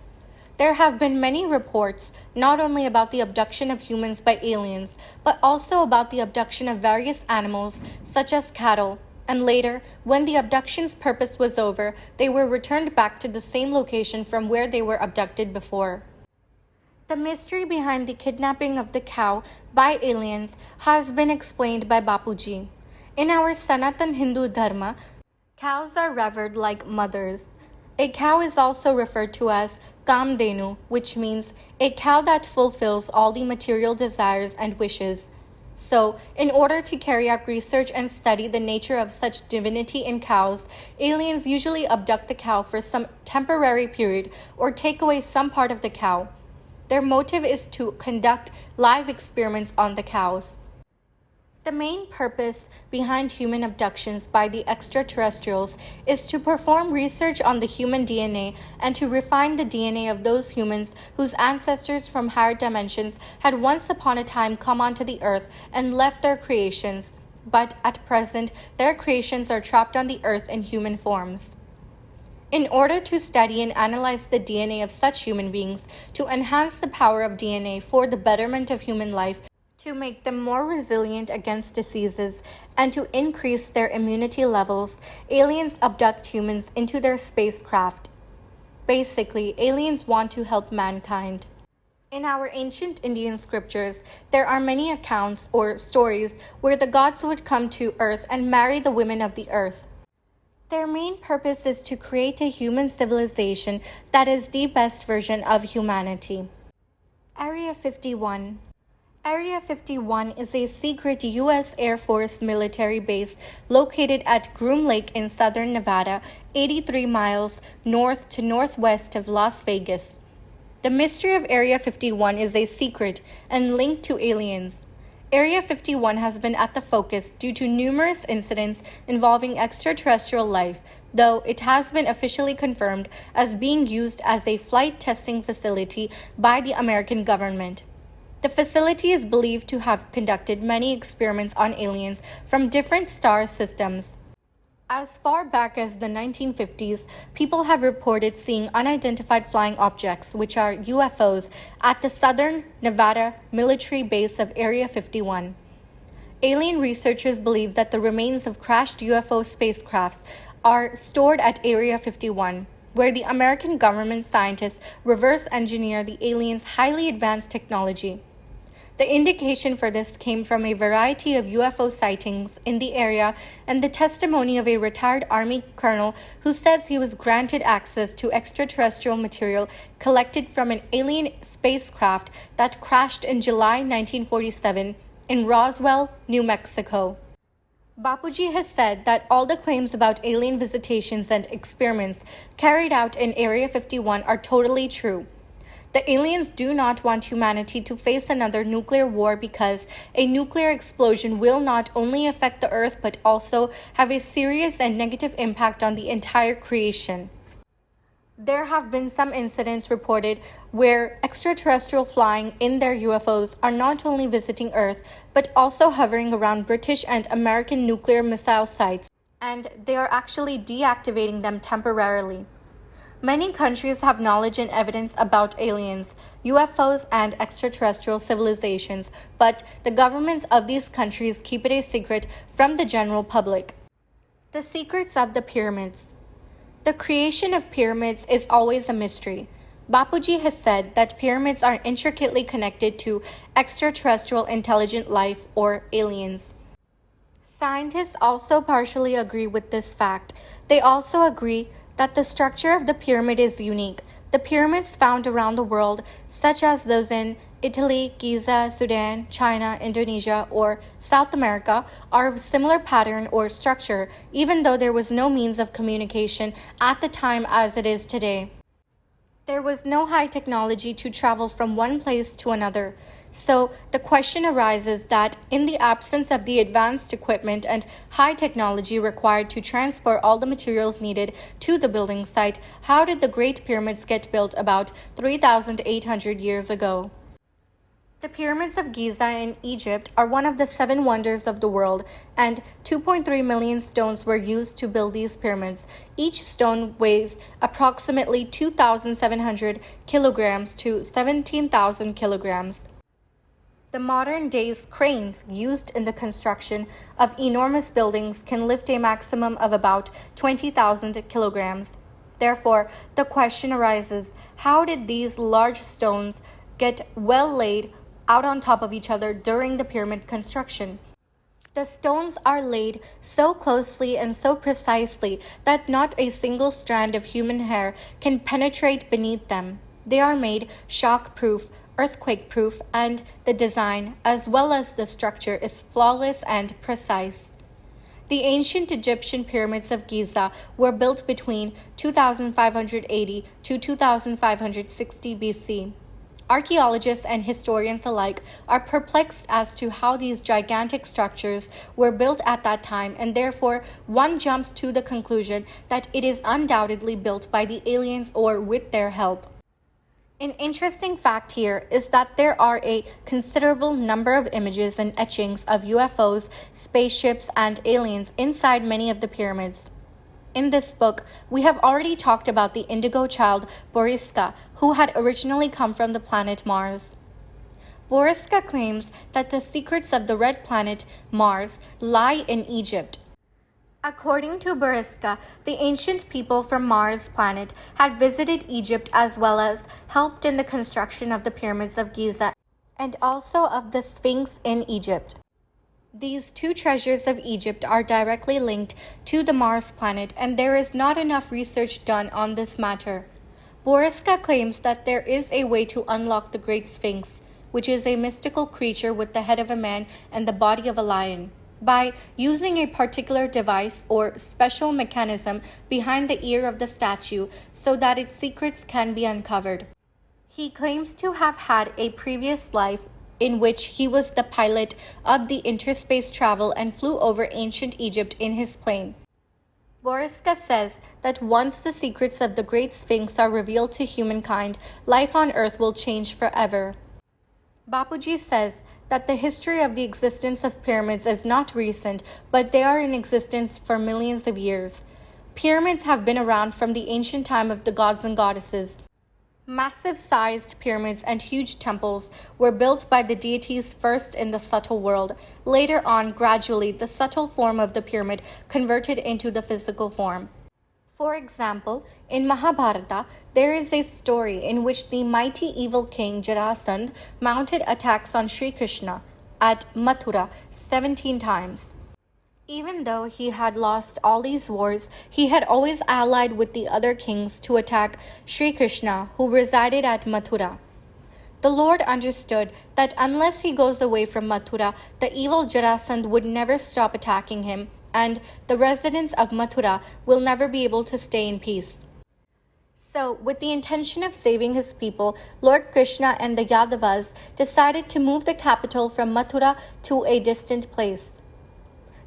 There have been many reports, not only about the abduction of humans by aliens, but also about the abduction of various animals, such as cattle, and later, when the abduction's purpose was over, they were returned back to the same location from where they were abducted before. The mystery behind the kidnapping of the cow by aliens has been explained by Bapuji. In our Sanatan Hindu Dharma, cows are revered like mothers. A cow is also referred to as Kamdenu, which means a cow that fulfills all the material desires and wishes. So, in order to carry out research and study the nature of such divinity in cows, aliens usually abduct the cow for some temporary period or take away some part of the cow. Their motive is to conduct live experiments on the cows. The main purpose behind human abductions by the extraterrestrials is to perform research on the human DNA and to refine the DNA of those humans whose ancestors from higher dimensions had once upon a time come onto the earth and left their creations, but at present their creations are trapped on the earth in human forms. In order to study and analyze the DNA of such human beings, to enhance the power of DNA for the betterment of human life, to make them more resilient against diseases, and to increase their immunity levels, aliens abduct humans into their spacecraft. Basically, aliens want to help mankind. In our ancient Indian scriptures, there are many accounts or stories where the gods would come to earth and marry the women of the earth. Their main purpose is to create a human civilization that is the best version of humanity. Area 51. Area 51 is a secret U.S. Air Force military base located at Groom Lake in southern Nevada, 83 miles north to northwest of Las Vegas. The mystery of Area 51 is a secret and linked to aliens. Area 51 has been at the focus due to numerous incidents involving extraterrestrial life, though it has been officially confirmed as being used as a flight testing facility by the American government. The facility is believed to have conducted many experiments on aliens from different star systems. As far back as the 1950s, people have reported seeing unidentified flying objects, which are UFOs, at the southern Nevada military base of Area 51. Alien researchers believe that the remains of crashed UFO spacecrafts are stored at Area 51, where the American government scientists reverse engineer the aliens' highly advanced technology. The indication for this came from a variety of UFO sightings in the area and the testimony of a retired Army colonel who says he was granted access to extraterrestrial material collected from an alien spacecraft that crashed in July 1947 in Roswell, New Mexico. Bapuji has said that all the claims about alien visitations and experiments carried out in Area 51 are totally true. The aliens do not want humanity to face another nuclear war because a nuclear explosion will not only affect the Earth but also have a serious and negative impact on the entire creation. There have been some incidents reported where extraterrestrial flying in their UFOs are not only visiting Earth but also hovering around British and American nuclear missile sites, and they are actually deactivating them temporarily. Many countries have knowledge and evidence about aliens, UFOs, and extraterrestrial civilizations, but the governments of these countries keep it a secret from the general public. The secrets of the pyramids. The creation of pyramids is always a mystery. Bapuji has said that pyramids are intricately connected to extraterrestrial intelligent life or aliens. Scientists also partially agree with this fact. They also agree that the structure of the pyramid is unique. The pyramids found around the world, such as those in Italy, Giza, Sudan, China, Indonesia, or South America, are of similar pattern or structure, even though there was no means of communication at the time as it is today. There was no high technology to travel from one place to another. So the question arises that in the absence of the advanced equipment and high technology required to transport all the materials needed to the building site, how did the Great Pyramids get built about 3,800 years ago? The pyramids of Giza in Egypt are one of the 7 wonders of the world, and 2.3 million stones were used to build these pyramids. Each stone weighs approximately 2,700 kilograms to 17,000 kilograms. The modern day's cranes used in the construction of enormous buildings can lift a maximum of about 20,000 kilograms. Therefore, the question arises, how did these large stones get well laid out on top of each other during the pyramid construction. The stones are laid so closely and so precisely that not a single strand of human hair can penetrate beneath them. They are made shock-proof, earthquake-proof, and the design, as well as the structure, is flawless and precise. The ancient Egyptian pyramids of Giza were built between 2580 to 2560 BC. Archaeologists and historians alike are perplexed as to how these gigantic structures were built at that time, and therefore one jumps to the conclusion that it is undoubtedly built by the aliens or with their help. An interesting fact here is that there are a considerable number of images and etchings of UFOs, spaceships, and aliens inside many of the pyramids. In this book, we have already talked about the indigo child Boriska, who had originally come from the planet Mars. Boriska claims that the secrets of the red planet Mars lie in Egypt. According to Boriska, the ancient people from Mars planet had visited Egypt as well as helped in the construction of the pyramids of Giza and also of the Sphinx in Egypt. These two treasures of Egypt are directly linked to the Mars planet, and there is not enough research done on this matter. Boriska claims that there is a way to unlock the Great Sphinx, which is a mystical creature with the head of a man and the body of a lion, by using a particular device or special mechanism behind the ear of the statue so that its secrets can be uncovered. He claims to have had a previous life in which he was the pilot of the interspace travel and flew over ancient Egypt in his plane. Boriska says that once the secrets of the Great Sphinx are revealed to humankind, life on Earth will change forever. Bapuji says that the history of the existence of pyramids is not recent, but they are in existence for millions of years. Pyramids have been around from the ancient time of the gods and goddesses. Massive-sized pyramids and huge temples were built by the deities first in the subtle world. Later on, gradually, the subtle form of the pyramid converted into the physical form. For example, in Mahabharata, there is a story in which the mighty evil king Jarasandha mounted attacks on Sri Krishna at Mathura 17 times. Even though he had lost all these wars, he had always allied with the other kings to attack Sri Krishna, who resided at Mathura. The Lord understood that unless he goes away from Mathura, the evil Jarasandha would never stop attacking him, and the residents of Mathura will never be able to stay in peace. So, with the intention of saving his people, Lord Krishna and the Yadavas decided to move the capital from Mathura to a distant place.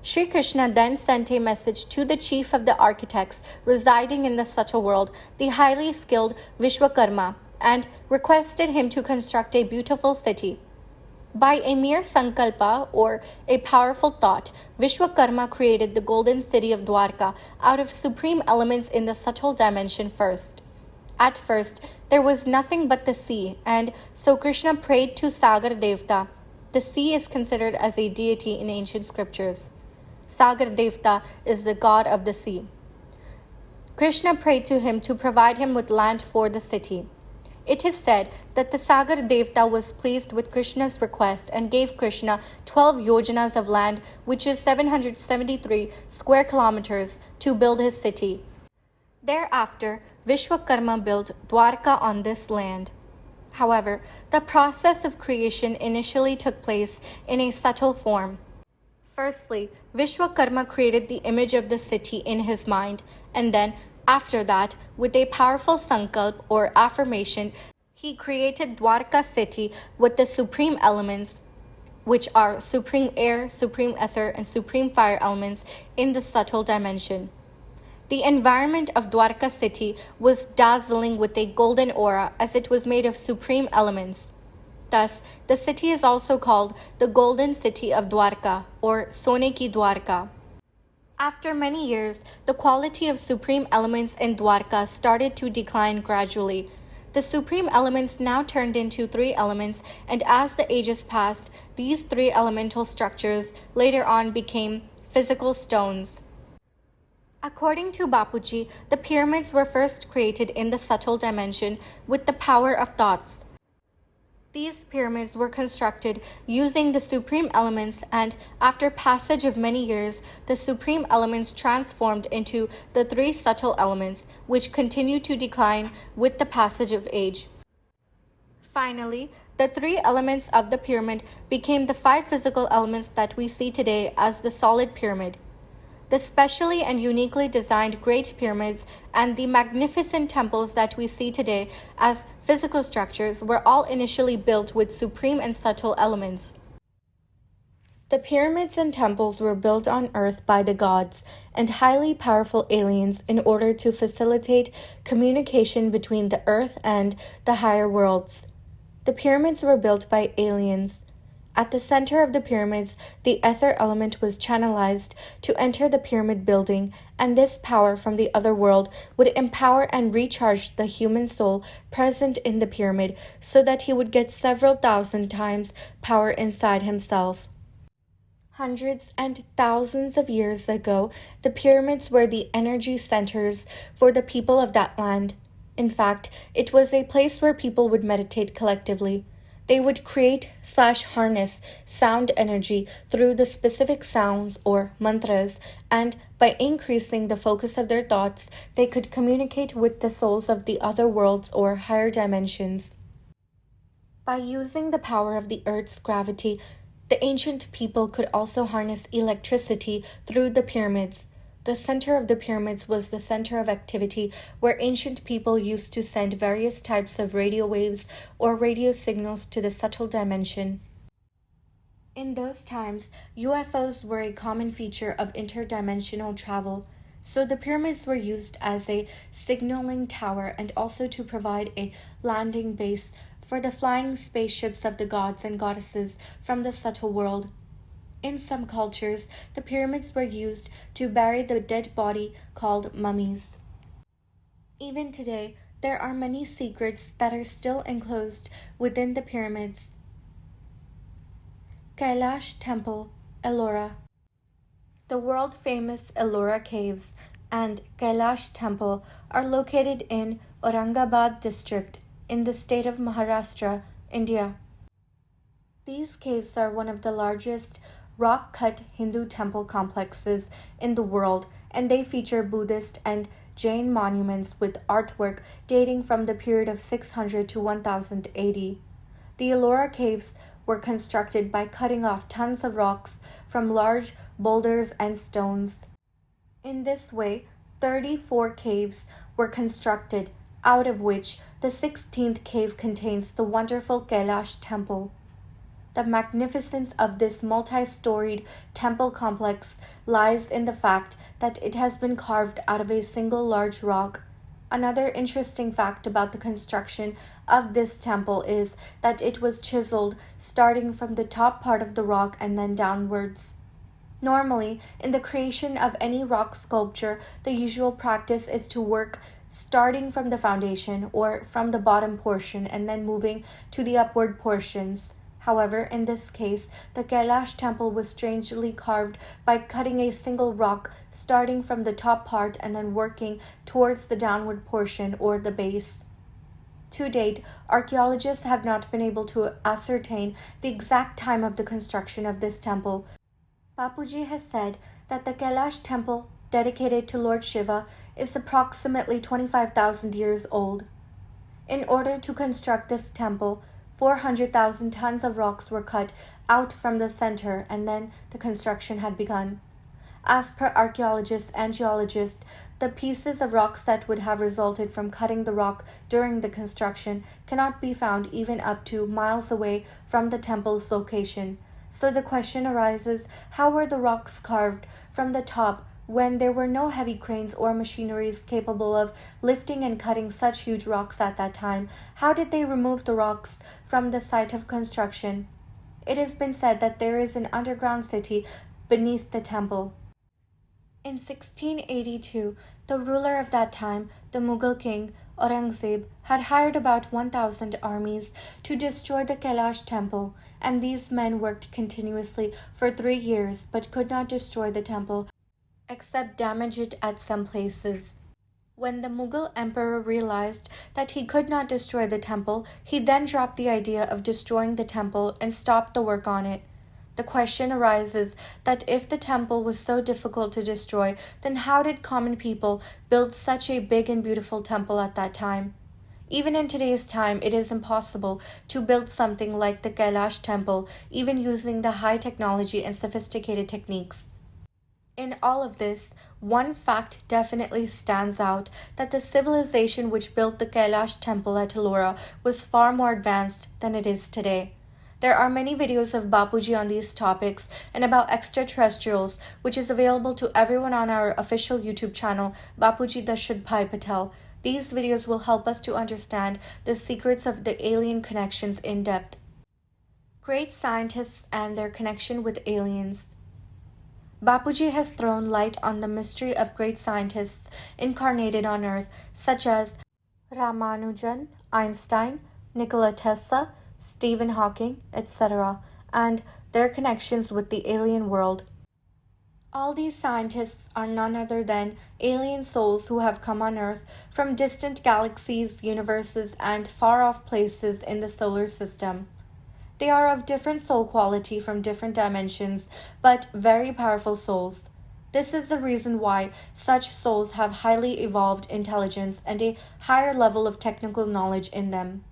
Sri Krishna then sent a message to the chief of the architects residing in the subtle world, the highly skilled Vishwakarma, and requested him to construct a beautiful city. By a mere sankalpa, or a powerful thought, Vishwakarma created the golden city of Dwarka out of supreme elements in the subtle dimension first. At first, there was nothing but the sea, and so Krishna prayed to Sagar Devta. The sea is considered as a deity in ancient scriptures. Sagar Devta is the god of the sea. Krishna prayed to him to provide him with land for the city. It is said that the Sagar Devta was pleased with Krishna's request and gave Krishna 12 yojanas of land, which is 773 square kilometers, to build his city. Thereafter, Vishwakarma built Dwarka on this land. However, the process of creation initially took place in a subtle form. Firstly, Vishwakarma created the image of the city in his mind, and then, after that, with a powerful sankalp or affirmation, he created Dwarka city with the supreme elements, which are supreme air, supreme ether, and supreme fire elements in the subtle dimension. The environment of Dwarka city was dazzling with a golden aura as it was made of supreme elements. Thus, the city is also called the Golden City of Dwarka or Sone ki Dwarka. After many years, the quality of supreme elements in Dwarka started to decline gradually. The supreme elements now turned into 3 elements, and as the ages passed, these 3 elemental structures later on became physical stones. According to Bapuji, the pyramids were first created in the subtle dimension with the power of thoughts. These pyramids were constructed using the supreme elements, and after passage of many years, the supreme elements transformed into the three subtle elements, which continue to decline with the passage of age. Finally, the three elements of the pyramid became the five physical elements that we see today as the solid pyramid. The specially and uniquely designed Great Pyramids and the magnificent temples that we see today as physical structures were all initially built with supreme and subtle elements. The pyramids and temples were built on Earth by the gods and highly powerful aliens in order to facilitate communication between the Earth and the higher worlds. The pyramids were built by aliens. At the center of the pyramids, the ether element was channelized to enter the pyramid building, and this power from the other world would empower and recharge the human soul present in the pyramid so that he would get several thousand times power inside himself. Hundreds and thousands of years ago, the pyramids were the energy centers for the people of that land. In fact, it was a place where people would meditate collectively. They would create/harness sound energy through the specific sounds or mantras, and by increasing the focus of their thoughts, they could communicate with the souls of the other worlds or higher dimensions. By using the power of the Earth's gravity, the ancient people could also harness electricity through the pyramids. The center of the pyramids was the center of activity where ancient people used to send various types of radio waves or radio signals to the subtle dimension. In those times, UFOs were a common feature of interdimensional travel, so the pyramids were used as a signaling tower and also to provide a landing base for the flying spaceships of the gods and goddesses from the subtle world. In some cultures, the pyramids were used to bury the dead body called mummies. Even today, there are many secrets that are still enclosed within the pyramids. Kailash Temple, Ellora. The world-famous Ellora Caves and Kailash Temple are located in Aurangabad district in the state of Maharashtra, India. These caves are one of the largest rock-cut Hindu temple complexes in the world, and they feature Buddhist and Jain monuments with artwork dating from the period of 600 to 1000 AD. The Ellora caves were constructed by cutting off tons of rocks from large boulders and stones. In this way, 34 caves were constructed, out of which the 16th cave contains the wonderful Kailash Temple. The magnificence of this multi-storied temple complex lies in the fact that it has been carved out of a single large rock. Another interesting fact about the construction of this temple is that it was chiseled starting from the top part of the rock and then downwards. Normally, in the creation of any rock sculpture, the usual practice is to work starting from the foundation or from the bottom portion and then moving to the upward portions. However, in this case, the Kailash temple was strangely carved by cutting a single rock, starting from the top part and then working towards the downward portion or the base. To date, archaeologists have not been able to ascertain the exact time of the construction of this temple. Bapuji has said that the Kailash temple, dedicated to Lord Shiva, is approximately 25,000 years old. In order to construct this temple, 400,000 tons of rocks were cut out from the center, and then the construction had begun. As per archaeologists and geologists, the pieces of rocks that would have resulted from cutting the rock during the construction cannot be found even up to miles away from the temple's location. So the question arises, how were the rocks carved from the top when there were no heavy cranes or machineries capable of lifting and cutting such huge rocks at that time? How did they remove the rocks from the site of construction? It has been said that there is an underground city beneath the temple. In 1682, the ruler of that time, the Mughal king Aurangzeb, had hired about 1,000 armies to destroy the Kailash temple, and these men worked continuously for 3 years but could not destroy the temple except damage it at some places. When the Mughal emperor realized that he could not destroy the temple, he then dropped the idea of destroying the temple and stopped the work on it. The question arises that if the temple was so difficult to destroy, then how did common people build such a big and beautiful temple at that time? Even in today's time, it is impossible to build something like the Kailash temple, even using the high technology and sophisticated techniques. In all of this, one fact definitely stands out, that the civilization which built the Kailash temple at Ellora was far more advanced than it is today. There are many videos of Bapuji on these topics and about extraterrestrials, which is available to everyone on our official YouTube channel, Bapuji Dashrathbhai Patel. These videos will help us to understand the secrets of the alien connections in depth. Great scientists and their connection with aliens. Bapuji has thrown light on the mystery of great scientists incarnated on Earth, such as Ramanujan, Einstein, Nikola Tesla, Stephen Hawking, etc., and their connections with the alien world. All these scientists are none other than alien souls who have come on Earth from distant galaxies, universes, and far-off places in the solar system. They are of different soul quality from different dimensions, but very powerful souls. This is the reason why such souls have highly evolved intelligence and a higher level of technical knowledge in them.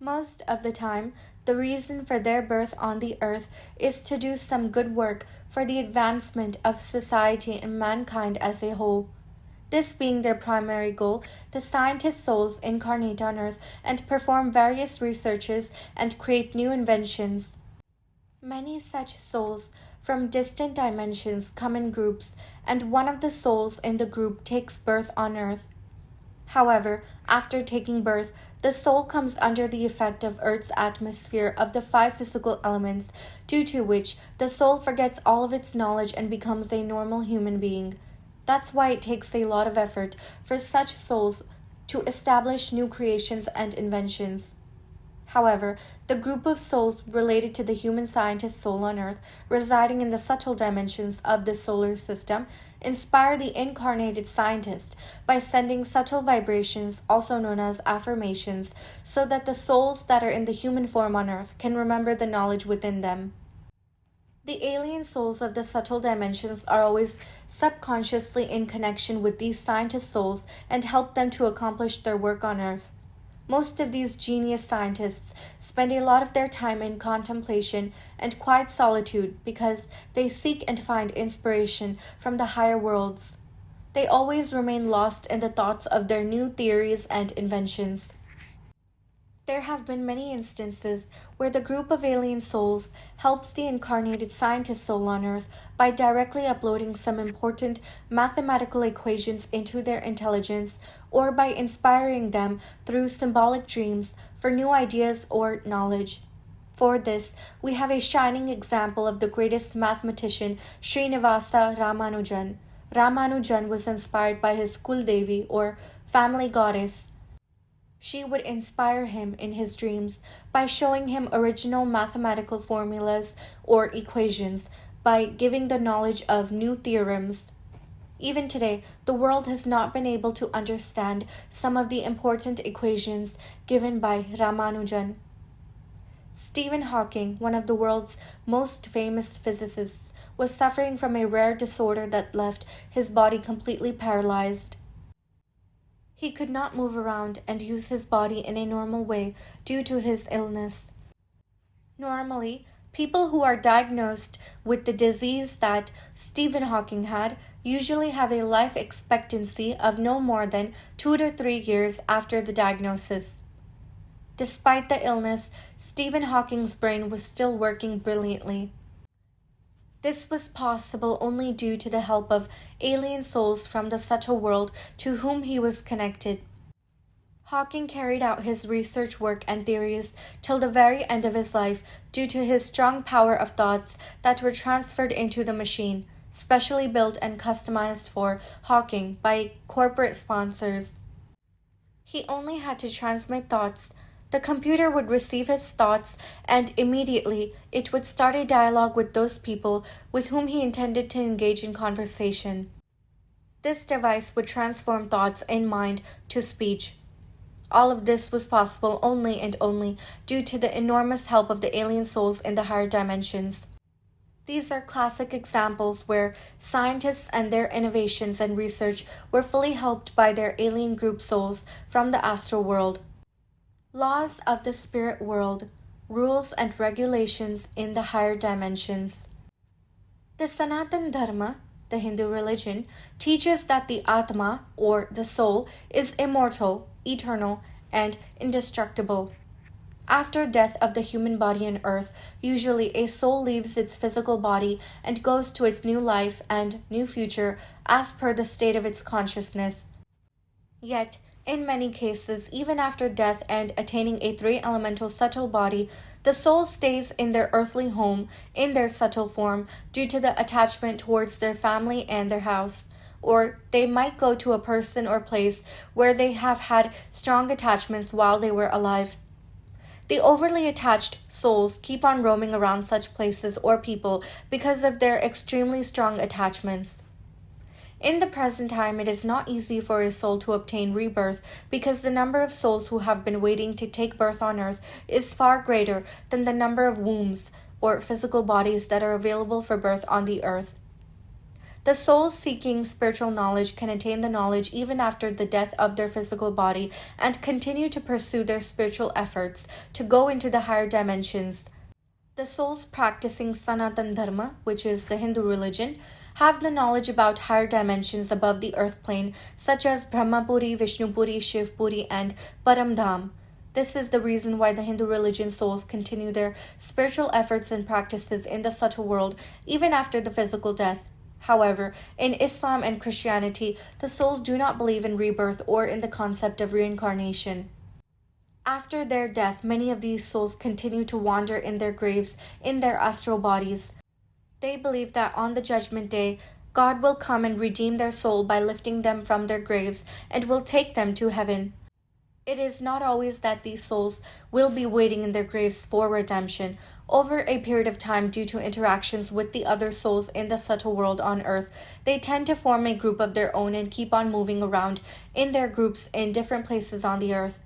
Most of the time, the reason for their birth on the earth is to do some good work for the advancement of society and mankind as a whole. This being their primary goal, the scientist souls incarnate on Earth and perform various researches and create new inventions. Many such souls from distant dimensions come in groups, and one of the souls in the group takes birth on Earth. However, after taking birth, the soul comes under the effect of Earth's atmosphere of the 5 physical elements, due to which the soul forgets all of its knowledge and becomes a normal human being. That's why it takes a lot of effort for such souls to establish new creations and inventions. However, the group of souls related to the human scientist soul on Earth, residing in the subtle dimensions of the solar system, inspire the incarnated scientist by sending subtle vibrations, also known as affirmations, so that the souls that are in the human form on Earth can remember the knowledge within them. The alien souls of the subtle dimensions are always subconsciously in connection with these scientist souls and help them to accomplish their work on Earth. Most of these genius scientists spend a lot of their time in contemplation and quiet solitude because they seek and find inspiration from the higher worlds. They always remain lost in the thoughts of their new theories and inventions. There have been many instances where the group of alien souls helps the incarnated scientist soul on Earth by directly uploading some important mathematical equations into their intelligence, or by inspiring them through symbolic dreams for new ideas or knowledge. For this, we have a shining example of the greatest mathematician, Srinivasa Ramanujan. Ramanujan was inspired by his Kuldevi, or family goddess. She would inspire him in his dreams by showing him original mathematical formulas or equations, by giving the knowledge of new theorems. Even today, the world has not been able to understand some of the important equations given by Ramanujan. Stephen Hawking, one of the world's most famous physicists, was suffering from a rare disorder that left his body completely paralyzed. He could not move around and use his body in a normal way due to his illness. Normally, people who are diagnosed with the disease that Stephen Hawking had usually have a life expectancy of no more than 2 to 3 years after the diagnosis. Despite the illness, Stephen Hawking's brain was still working brilliantly. This was possible only due to the help of alien souls from the subtle world to whom he was connected. Hawking carried out his research work and theories till the very end of his life due to his strong power of thoughts that were transferred into the machine, specially built and customized for Hawking by corporate sponsors. He only had to transmit thoughts. The computer would receive his thoughts, and immediately it would start a dialogue with those people with whom he intended to engage in conversation. This device would transform thoughts in mind to speech. All of this was possible only and only due to the enormous help of the alien souls in the higher dimensions. These are classic examples where scientists and their innovations and research were fully helped by their alien group souls from the astral world. Laws of the spirit world, rules and regulations in the higher dimensions. The Sanatan Dharma, the Hindu religion, teaches that the Atma, or the soul, is immortal, eternal, and indestructible. After death of the human body on earth, usually a soul leaves its physical body and goes to its new life and new future as per the state of its consciousness. Yet, in many cases, even after death and attaining a three-elemental subtle body, the soul stays in their earthly home in their subtle form due to the attachment towards their family and their house. Or they might go to a person or place where they have had strong attachments while they were alive. The overly attached souls keep on roaming around such places or people because of their extremely strong attachments. In the present time, it is not easy for a soul to obtain rebirth because the number of souls who have been waiting to take birth on earth is far greater than the number of wombs or physical bodies that are available for birth on the earth. The souls seeking spiritual knowledge can attain the knowledge even after the death of their physical body and continue to pursue their spiritual efforts to go into the higher dimensions. The souls practicing Sanatan Dharma, which is the Hindu religion, have the knowledge about higher dimensions above the earth plane, such as Brahmapuri, Vishnupuri, Shivpuri, and Paramdham. This is the reason why the Hindu religion souls continue their spiritual efforts and practices in the subtle world even after the physical death. However, in Islam and Christianity, the souls do not believe in rebirth or in the concept of reincarnation. After their death, many of these souls continue to wander in their graves in their astral bodies. They believe that on the judgment day, God will come and redeem their soul by lifting them from their graves and will take them to heaven. It is not always that these souls will be waiting in their graves for redemption. Over a period of time, due to interactions with the other souls in the subtle world on earth, they tend to form a group of their own and keep on moving around in their groups in different places on the earth.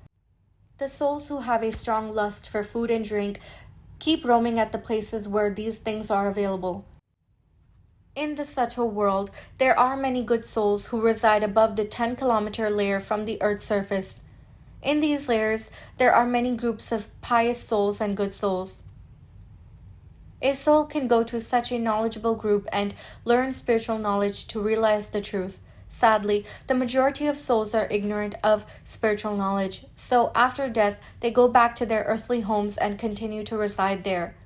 The souls who have a strong lust for food and drink keep roaming at the places where these things are available. In the subtle world, there are many good souls who reside above the 10-kilometer layer from the Earth's surface. In these layers, there are many groups of pious souls and good souls. A soul can go to such a knowledgeable group and learn spiritual knowledge to realize the truth. Sadly, the majority of souls are ignorant of spiritual knowledge, so after death, they go back to their earthly homes and continue to reside there.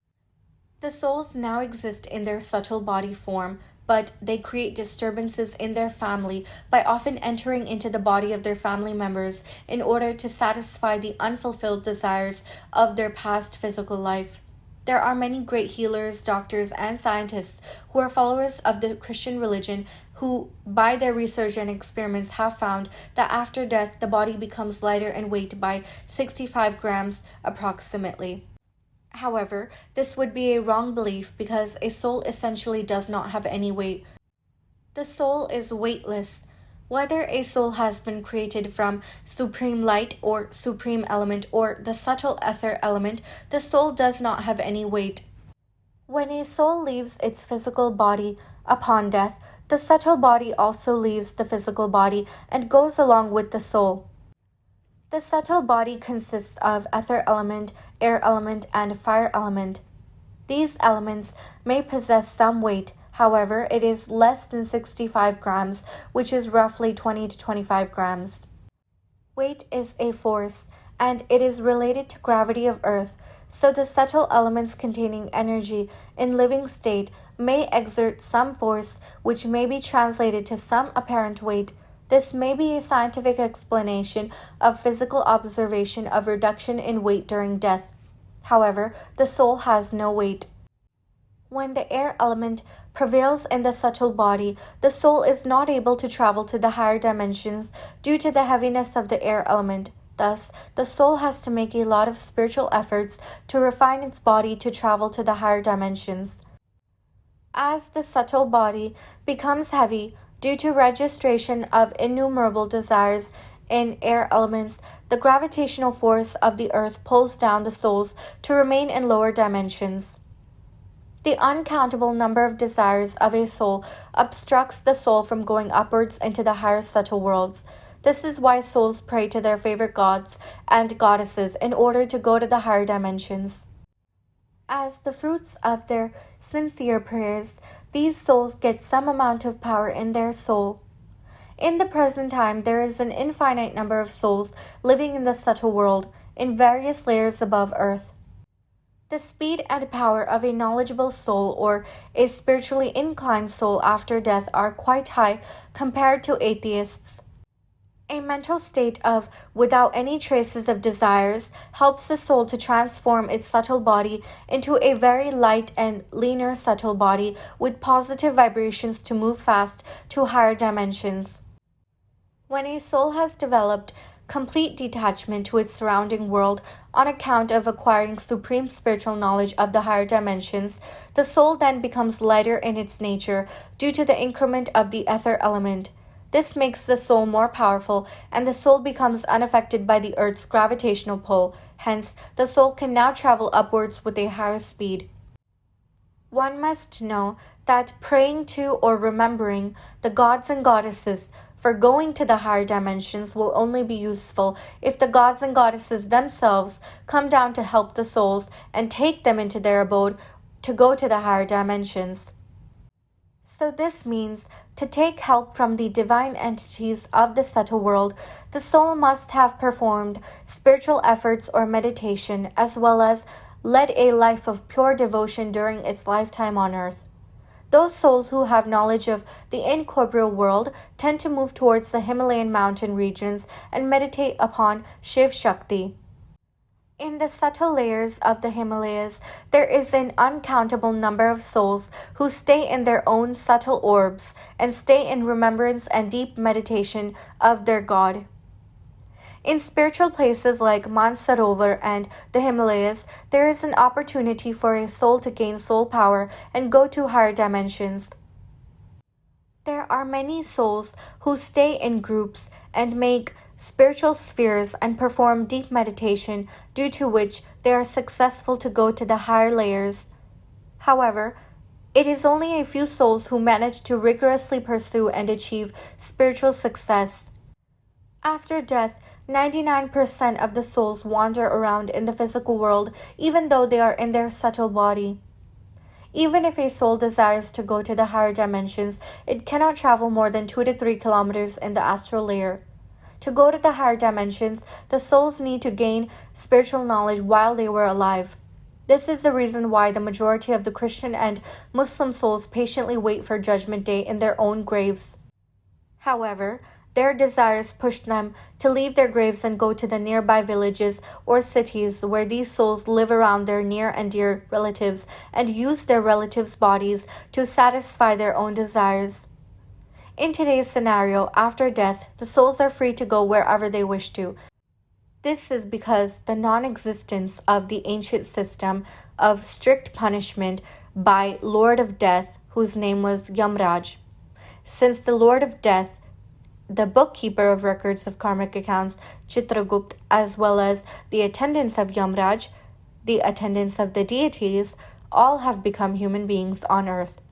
The souls now exist in their subtle body form, but they create disturbances in their family by often entering into the body of their family members in order to satisfy the unfulfilled desires of their past physical life. There are many great healers, doctors, and scientists who are followers of the Christian religion who, by their research and experiments, have found that after death, the body becomes lighter in weight by 65 grams approximately. However, this would be a wrong belief because a soul essentially does not have any weight. The soul is weightless. Whether a soul has been created from supreme light or supreme element or the subtle ether element, the soul does not have any weight. When a soul leaves its physical body upon death, the subtle body also leaves the physical body and goes along with the soul. The subtle body consists of ether element, air element, and fire element. These elements may possess some weight, however, it is less than 65 grams, which is roughly 20 to 25 grams. Weight is a force, and it is related to gravity of Earth, so the subtle elements containing energy in living state may exert some force, which may be translated to some apparent weight. This may be a scientific explanation of physical observation of reduction in weight during death. However, the soul has no weight. When the air element prevails in the subtle body, the soul is not able to travel to the higher dimensions due to the heaviness of the air element. Thus, the soul has to make a lot of spiritual efforts to refine its body to travel to the higher dimensions. As the subtle body becomes heavy, Due to registration of innumerable desires in air elements, the gravitational force of the earth pulls down the souls to remain in lower dimensions. The uncountable number of desires of a soul obstructs the soul from going upwards into the higher subtle worlds. This is why souls pray to their favorite gods and goddesses in order to go to the higher dimensions. As the fruits of their sincere prayers, these souls get some amount of power in their soul. In the present time, there is an infinite number of souls living in the subtle world, in various layers above earth. The speed and power of a knowledgeable soul or a spiritually inclined soul after death are quite high compared to atheists. A mental state of without any traces of desires helps the soul to transform its subtle body into a very light and leaner subtle body with positive vibrations to move fast to higher dimensions. When a soul has developed complete detachment to its surrounding world on account of acquiring supreme spiritual knowledge of the higher dimensions, the soul then becomes lighter in its nature due to the increment of the ether element. This makes the soul more powerful, and the soul becomes unaffected by the earth's gravitational pull. Hence, the soul can now travel upwards with a higher speed. One must know that praying to or remembering the gods and goddesses for going to the higher dimensions will only be useful if the gods and goddesses themselves come down to help the souls and take them into their abode to go to the higher dimensions. So this means to take help from the divine entities of the subtle world, the soul must have performed spiritual efforts or meditation, as well as led a life of pure devotion during its lifetime on earth. Those souls who have knowledge of the incorporeal world tend to move towards the Himalayan mountain regions and meditate upon Shiv Shakti. In the subtle layers of the Himalayas, there is an uncountable number of souls who stay in their own subtle orbs and stay in remembrance and deep meditation of their God. In spiritual places like Mansarovar and the Himalayas, there is an opportunity for a soul to gain soul power and go to higher dimensions. There are many souls who stay in groups and make spiritual spheres and perform deep meditation, due to which they are successful to go to the higher layers. However, it is only a few souls who manage to rigorously pursue and achieve spiritual success. After death, 99% of the souls wander around in the physical world, even though they are in their subtle body. Even if a soul desires to go to the higher dimensions, it cannot travel more than 2 to 3 kilometers in the astral layer. To go to the higher dimensions, the souls need to gain spiritual knowledge while they were alive. This is the reason why the majority of the Christian and Muslim souls patiently wait for Judgment Day in their own graves. However, their desires push them to leave their graves and go to the nearby villages or cities where these souls live around their near and dear relatives and use their relatives' bodies to satisfy their own desires. In today's scenario, after death, the souls are free to go wherever they wish to. This is because the non-existence of the ancient system of strict punishment by Lord of Death, whose name was Yamraj. Since the Lord of Death, the bookkeeper of records of karmic accounts, Chitragupt, as well as the attendants of Yamraj, the attendants of the deities, all have become human beings on earth.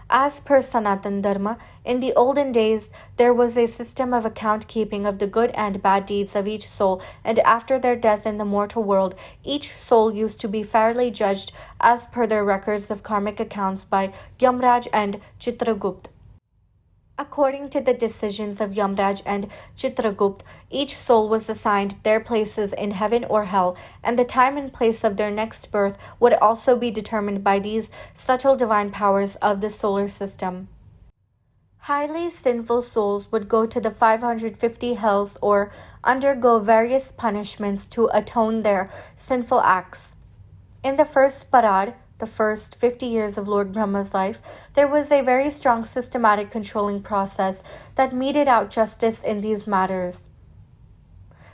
As per Sanatan Dharma, in the olden days, there was a system of account keeping of the good and bad deeds of each soul, and after their death in the mortal world, each soul used to be fairly judged as per their records of karmic accounts by Yamraj and Chitragupt. According to the decisions of Yamraj and Chitragupt, each soul was assigned their places in heaven or hell, and the time and place of their next birth would also be determined by these subtle divine powers of the solar system. Highly sinful souls would go to the 550 hells or undergo various punishments to atone their sinful acts. In the first parad, the first 50 years of Lord Brahma's life, there was a very strong systematic controlling process that meted out justice in these matters.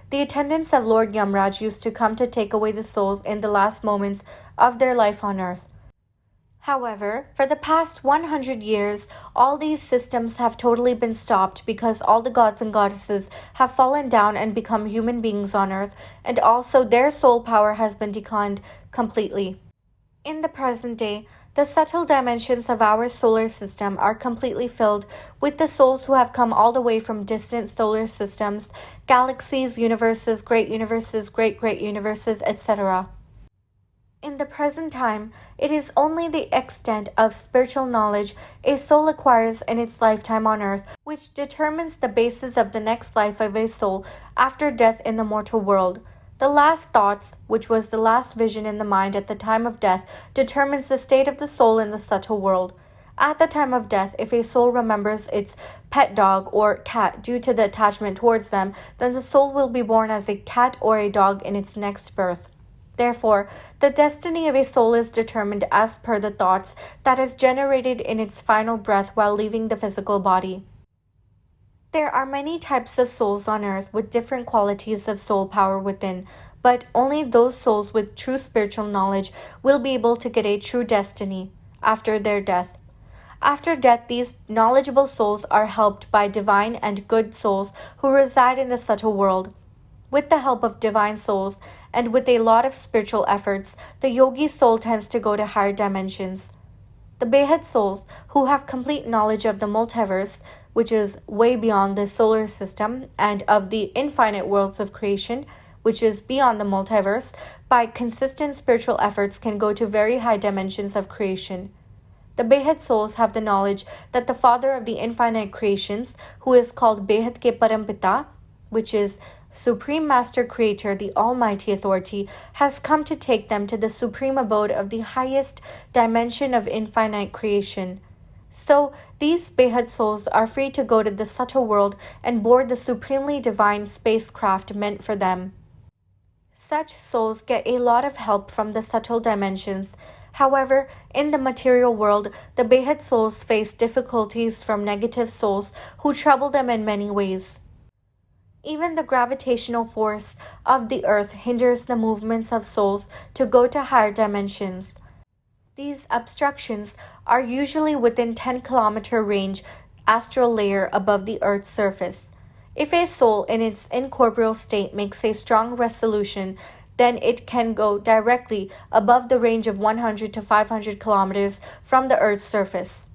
The attendants of Lord Yamraj used to come to take away the souls in the last moments of their life on earth. However, for the past 100 years, all these systems have totally been stopped because all the gods and goddesses have fallen down and become human beings on Earth, and also their soul power has been declined completely. In the present day, the subtle dimensions of our solar system are completely filled with the souls who have come all the way from distant solar systems, galaxies, universes, great universes, etc. In the present time, it is only the extent of spiritual knowledge a soul acquires in its lifetime on earth which determines the basis of the next life of a soul after death in the mortal world. The last thoughts, which was the last vision in the mind at the time of death, determines the state of the soul in the subtle world. At the time of death, if a soul remembers its pet dog or cat due to the attachment towards them, then the soul will be born as a cat or a dog in its next birth. Therefore, the destiny of a soul is determined as per the thoughts that is generated in its final breath while leaving the physical body. There are many types of souls on earth with different qualities of soul power within, but only those souls with true spiritual knowledge will be able to get a true destiny after their death. After death, these knowledgeable souls are helped by divine and good souls who reside in the subtle world. With the help of divine souls and with a lot of spiritual efforts, the yogi soul tends to go to higher dimensions. The Behad souls, who have complete knowledge of the multiverse, which is way beyond the solar system, and of the infinite worlds of creation, which is beyond the multiverse, by consistent spiritual efforts can go to very high dimensions of creation. The Behad souls have the knowledge that the Father of the infinite creations, who is called Behad ke Parampita, which is Supreme Master Creator, the Almighty Authority, has come to take them to the supreme abode of the highest dimension of infinite creation. So, these Behad souls are free to go to the subtle world and board the supremely divine spacecraft meant for them. Such souls get a lot of help from the subtle dimensions. However, in the material world, the Behad souls face difficulties from negative souls who trouble them in many ways. Even the gravitational force of the earth hinders the movements of souls to go to higher dimensions. These obstructions are usually within 10-kilometer range astral layer above the earth's surface. If a soul in its incorporeal state makes a strong resolution, then it can go directly above the range of 100 to 500 kilometers from the earth's surface.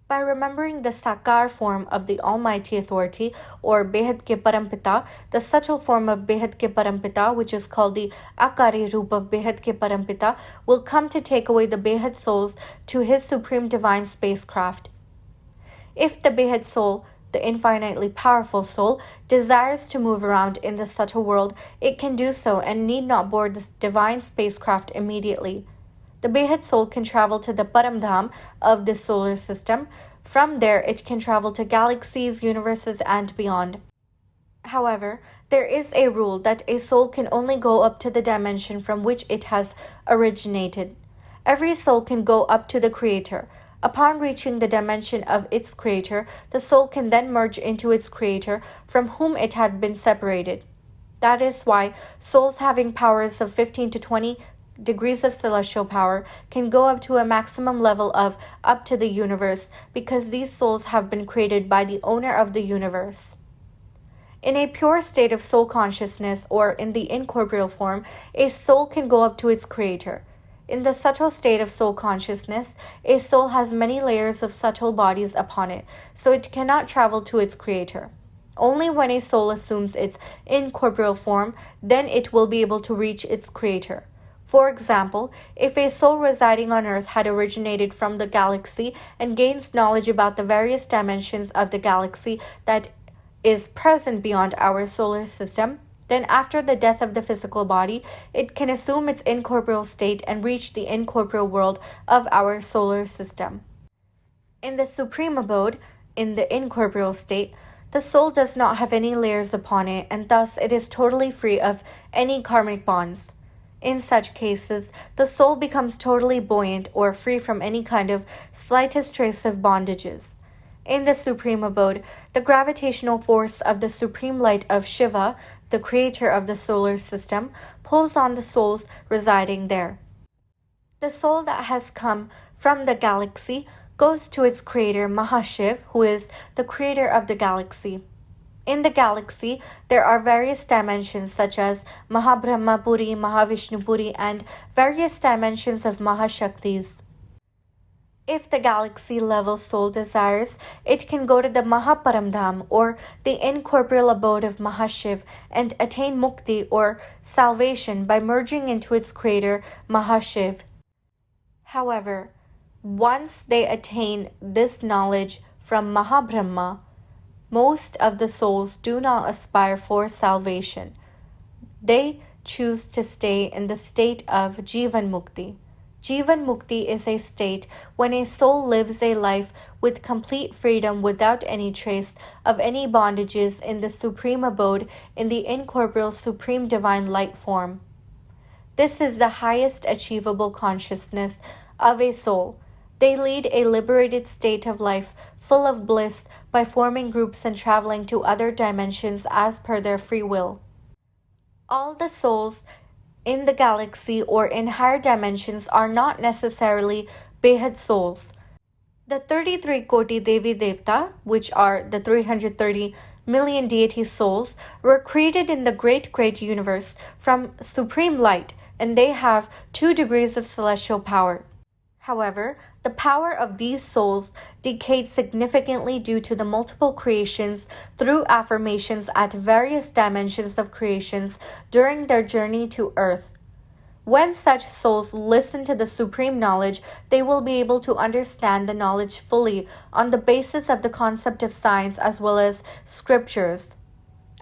By remembering the Sakar form of the Almighty Authority, or Behad ke Parampita, the subtle form of Behad ke Parampita, which is called the Akari Roop of Behad ke Parampita, will come to take away the Behad souls to his supreme divine spacecraft. If the Behad soul, the infinitely powerful soul, desires to move around in the subtle world, it can do so and need not board this divine spacecraft immediately. The Behad soul can travel to the Paramdham of this solar system. From there, it can travel to galaxies, universes, and beyond. However, there is a rule that a soul can only go up to the dimension from which it has originated. Every soul can go up to the Creator. Upon reaching the dimension of its Creator, the soul can then merge into its Creator from whom it had been separated. That is why souls having powers of 15 to 20 degrees of celestial power can go up to a maximum level of up to the universe, because these souls have been created by the owner of the universe. In a pure state of soul consciousness, or in the incorporeal form, a soul can go up to its Creator. In the subtle state of soul consciousness, a soul has many layers of subtle bodies upon it, so it cannot travel to its Creator. Only when a soul assumes its incorporeal form, then it will be able to reach its Creator. For example, if a soul residing on Earth had originated from the galaxy and gains knowledge about the various dimensions of the galaxy that is present beyond our solar system, then after the death of the physical body, it can assume its incorporeal state and reach the incorporeal world of our solar system. In the supreme abode, in the incorporeal state, the soul does not have any layers upon it, and thus it is totally free of any karmic bonds. In such cases, the soul becomes totally buoyant or free from any kind of slightest trace of bondages. In the supreme abode, the gravitational force of the supreme light of Shiva, the creator of the solar system, pulls on the souls residing there. The soul that has come from the galaxy goes to its creator Mahashiv, who is the creator of the galaxy. In the galaxy, there are various dimensions such as Mahabrahmapuri, Mahavishnupuri, and various dimensions of Mahashaktis. If the galaxy level soul desires, it can go to the Mahaparamdham or the incorporeal abode of Mahashiv and attain mukti or salvation by merging into its creator Mahashiv. However, once they attain this knowledge from Mahabrahma, most of the souls do not aspire for salvation. They choose to stay in the state of Jivan Mukti. Jivan Mukti is a state when a soul lives a life with complete freedom without any trace of any bondages in the supreme abode in the incorporeal supreme divine light form. This is the highest achievable consciousness of a soul. They lead a liberated state of life full of bliss by forming groups and traveling to other dimensions as per their free will. All the souls in the galaxy or in higher dimensions are not necessarily Behad souls. The 33 Koti Devi Devta, which are the 330 million deity souls, were created in the great universe from supreme light, and they have 2 degrees of celestial power. However, the power of these souls decayed significantly due to the multiple creations through affirmations at various dimensions of creations during their journey to Earth. When such souls listen to the supreme knowledge, they will be able to understand the knowledge fully on the basis of the concept of science as well as scriptures.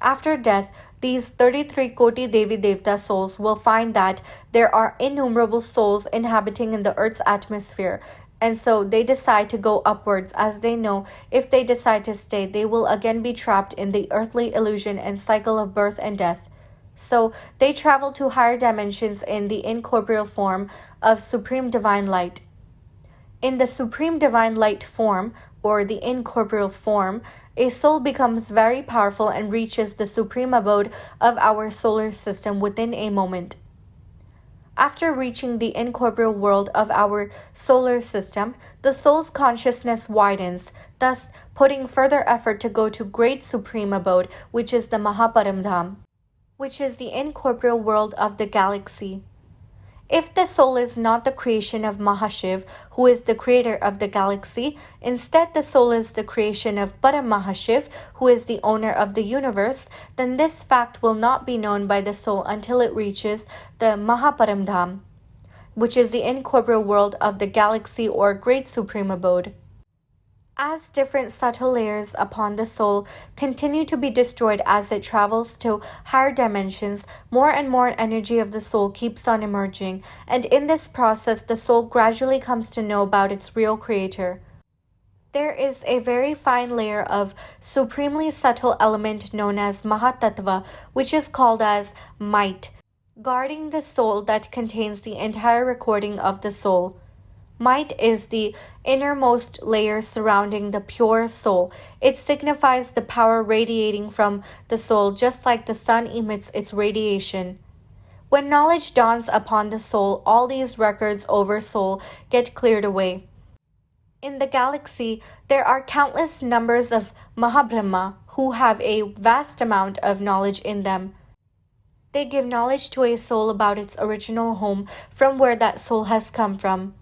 After death, these 33 Koti Devi Devta souls will find that there are innumerable souls inhabiting in the Earth's atmosphere, and so they decide to go upwards, as they know if they decide to stay, they will again be trapped in the earthly illusion and cycle of birth and death. So they travel to higher dimensions in the incorporeal form of Supreme Divine Light. In the Supreme Divine Light form, or the incorporeal form, a soul becomes very powerful and reaches the supreme abode of our solar system within a moment. After reaching the incorporeal world of our solar system, the soul's consciousness widens, thus putting further effort to go to great supreme abode, which is the Mahaparamdham, which is the incorporeal world of the galaxy. If the soul is not the creation of Mahashiv, who is the creator of the galaxy, instead the soul is the creation of Param Mahashiv, who is the owner of the universe, then this fact will not be known by the soul until it reaches the Mahaparamdham, which is the incorporeal world of the galaxy or great supreme abode. As different subtle layers upon the soul continue to be destroyed as it travels to higher dimensions, more and more energy of the soul keeps on emerging, and in this process the soul gradually comes to know about its real creator. There is a very fine layer of supremely subtle element known as Mahatattva, which is called as might, guarding the soul that contains the entire recording of the soul. Might is the innermost layer surrounding the pure soul. It signifies the power radiating from the soul, just like the sun emits its radiation. When knowledge dawns upon the soul, all these records over soul get cleared away. In the galaxy, there are countless numbers of Mahabrahma who have a vast amount of knowledge in them. They give knowledge to a soul about its original home, from where that soul has come from.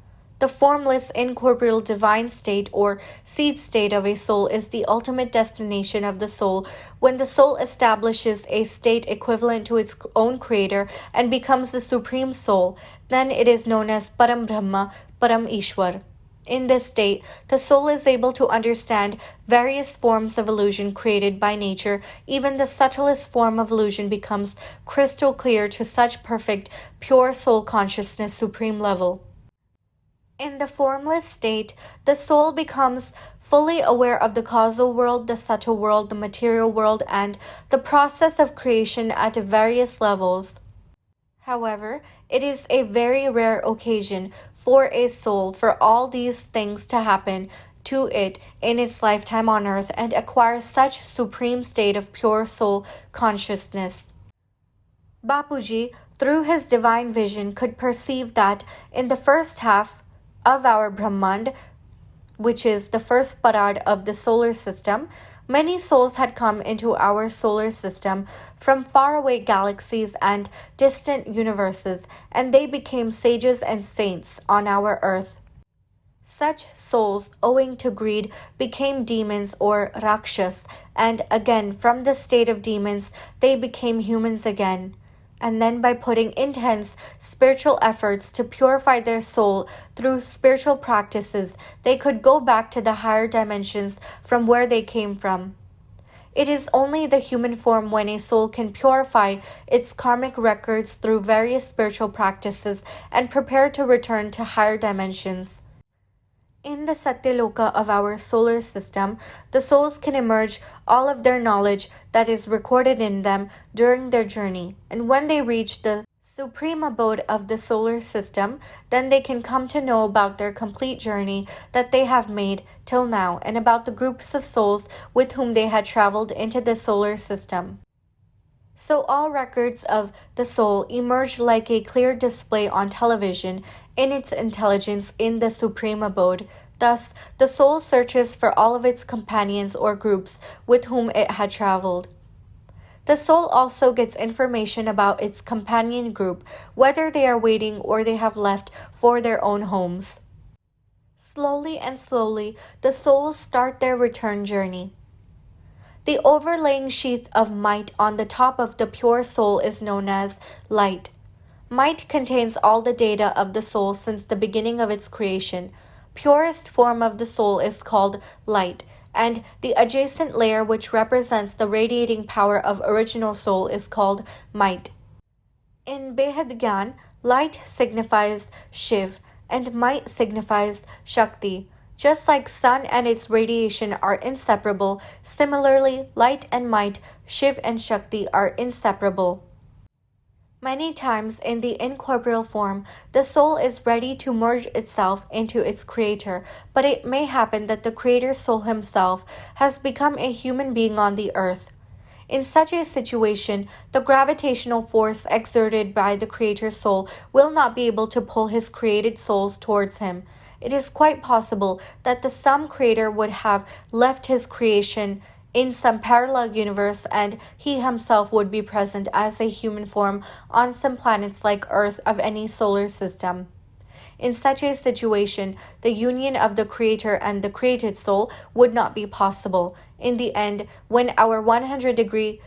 The formless incorporeal divine state or seed state of a soul is the ultimate destination of the soul. When the soul establishes a state equivalent to its own creator and becomes the supreme soul, then it is known as Param Brahma, Param Ishwar. In this state, the soul is able to understand various forms of illusion created by nature. Even the subtlest form of illusion becomes crystal clear to such perfect, pure soul consciousness supreme level. In the formless state, the soul becomes fully aware of the causal world, the subtle world, the material world, and the process of creation at various levels. However, it is a very rare occasion for a soul for all these things to happen to it in its lifetime on earth and acquire such supreme state of pure soul consciousness. Bapuji through his divine vision, could perceive that in the first half of our Brahmand, which is the first parad of the solar system, many souls had come into our solar system from faraway galaxies and distant universes, and they became sages and saints on our earth. Such souls, owing to greed, became demons or rakshas, and again, from the state of demons, they became humans again. And then by putting intense spiritual efforts to purify their soul through spiritual practices, they could go back to the higher dimensions from where they came from. It is only the human form when a soul can purify its karmic records through various spiritual practices and prepare to return to higher dimensions. In the Satyaloka of our solar system, the souls can emerge all of their knowledge that is recorded in them during their journey, and when they reach the supreme abode of the solar system, then they can come to know about their complete journey that they have made till now and about the groups of souls with whom they had traveled into the solar system. So all records of the soul emerge like a clear display on television in its intelligence in the supreme abode. Thus, the soul searches for all of its companions or groups with whom it had traveled. The soul also gets information about its companion group, whether they are waiting or they have left for their own homes. Slowly and slowly, the souls start their return journey. The overlaying sheath of might on the top of the pure soul is known as light. Might contains all the data of the soul since the beginning of its creation. Purest form of the soul is called light, and the adjacent layer which represents the radiating power of original soul is called might. In Behad Gyan, light signifies Shiv and might signifies Shakti. Just like sun and its radiation are inseparable, similarly light and might, Shiv and Shakti are inseparable. Many times in the incorporeal form, the soul is ready to merge itself into its creator, but it may happen that the creator's soul himself has become a human being on the earth. In such a situation, the gravitational force exerted by the creator's soul will not be able to pull his created souls towards him. It is quite possible that the some creator would have left his creation in some parallel universe and he himself would be present as a human form on some planets like Earth of any solar system. In such a situation, the union of the creator and the created soul would not be possible. In the end, when our 100 degree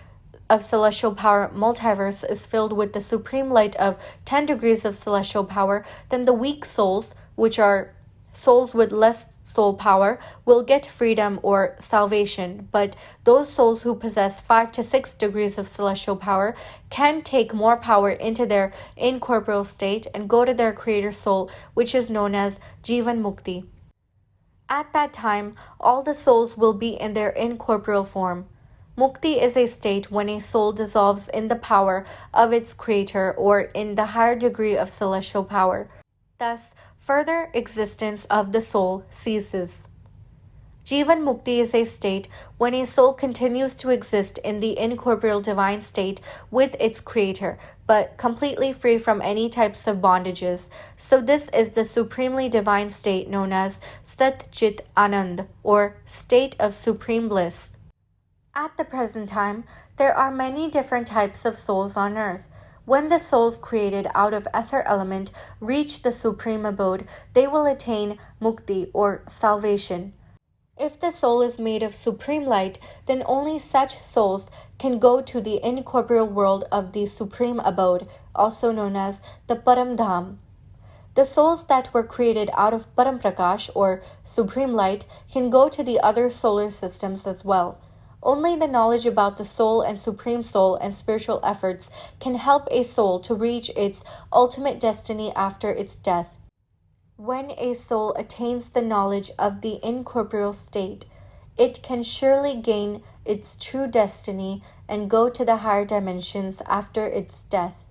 of celestial power multiverse is filled with the supreme light of 10 degrees of celestial power, then the weak souls, which are souls with less soul power, will get freedom or salvation, but those souls who possess 5 to 6 degrees of celestial power can take more power into their incorporeal state and go to their creator soul, which is known as Jivan Mukti. At that time, all the souls will be in their incorporeal form. Mukti is a state when a soul dissolves in the power of its creator or in the higher degree of celestial power. Thus, further existence of the soul ceases. Jivan Mukti is a state when a soul continues to exist in the incorporeal divine state with its creator, but completely free from any types of bondages. So this is the supremely divine state known as Sat Chit Anand, or state of supreme bliss. At the present time, there are many different types of souls on earth. When the souls created out of ether element reach the supreme abode, they will attain mukti or salvation. If the soul is made of supreme light, then only such souls can go to the incorporeal world of the supreme abode, also known as the Param Dham. The souls that were created out of Param Prakash or supreme light can go to the other solar systems as well. Only the knowledge about the soul and supreme soul and spiritual efforts can help a soul to reach its ultimate destiny after its death. When a soul attains the knowledge of the incorporeal state, it can surely gain its true destiny and go to the higher dimensions after its death.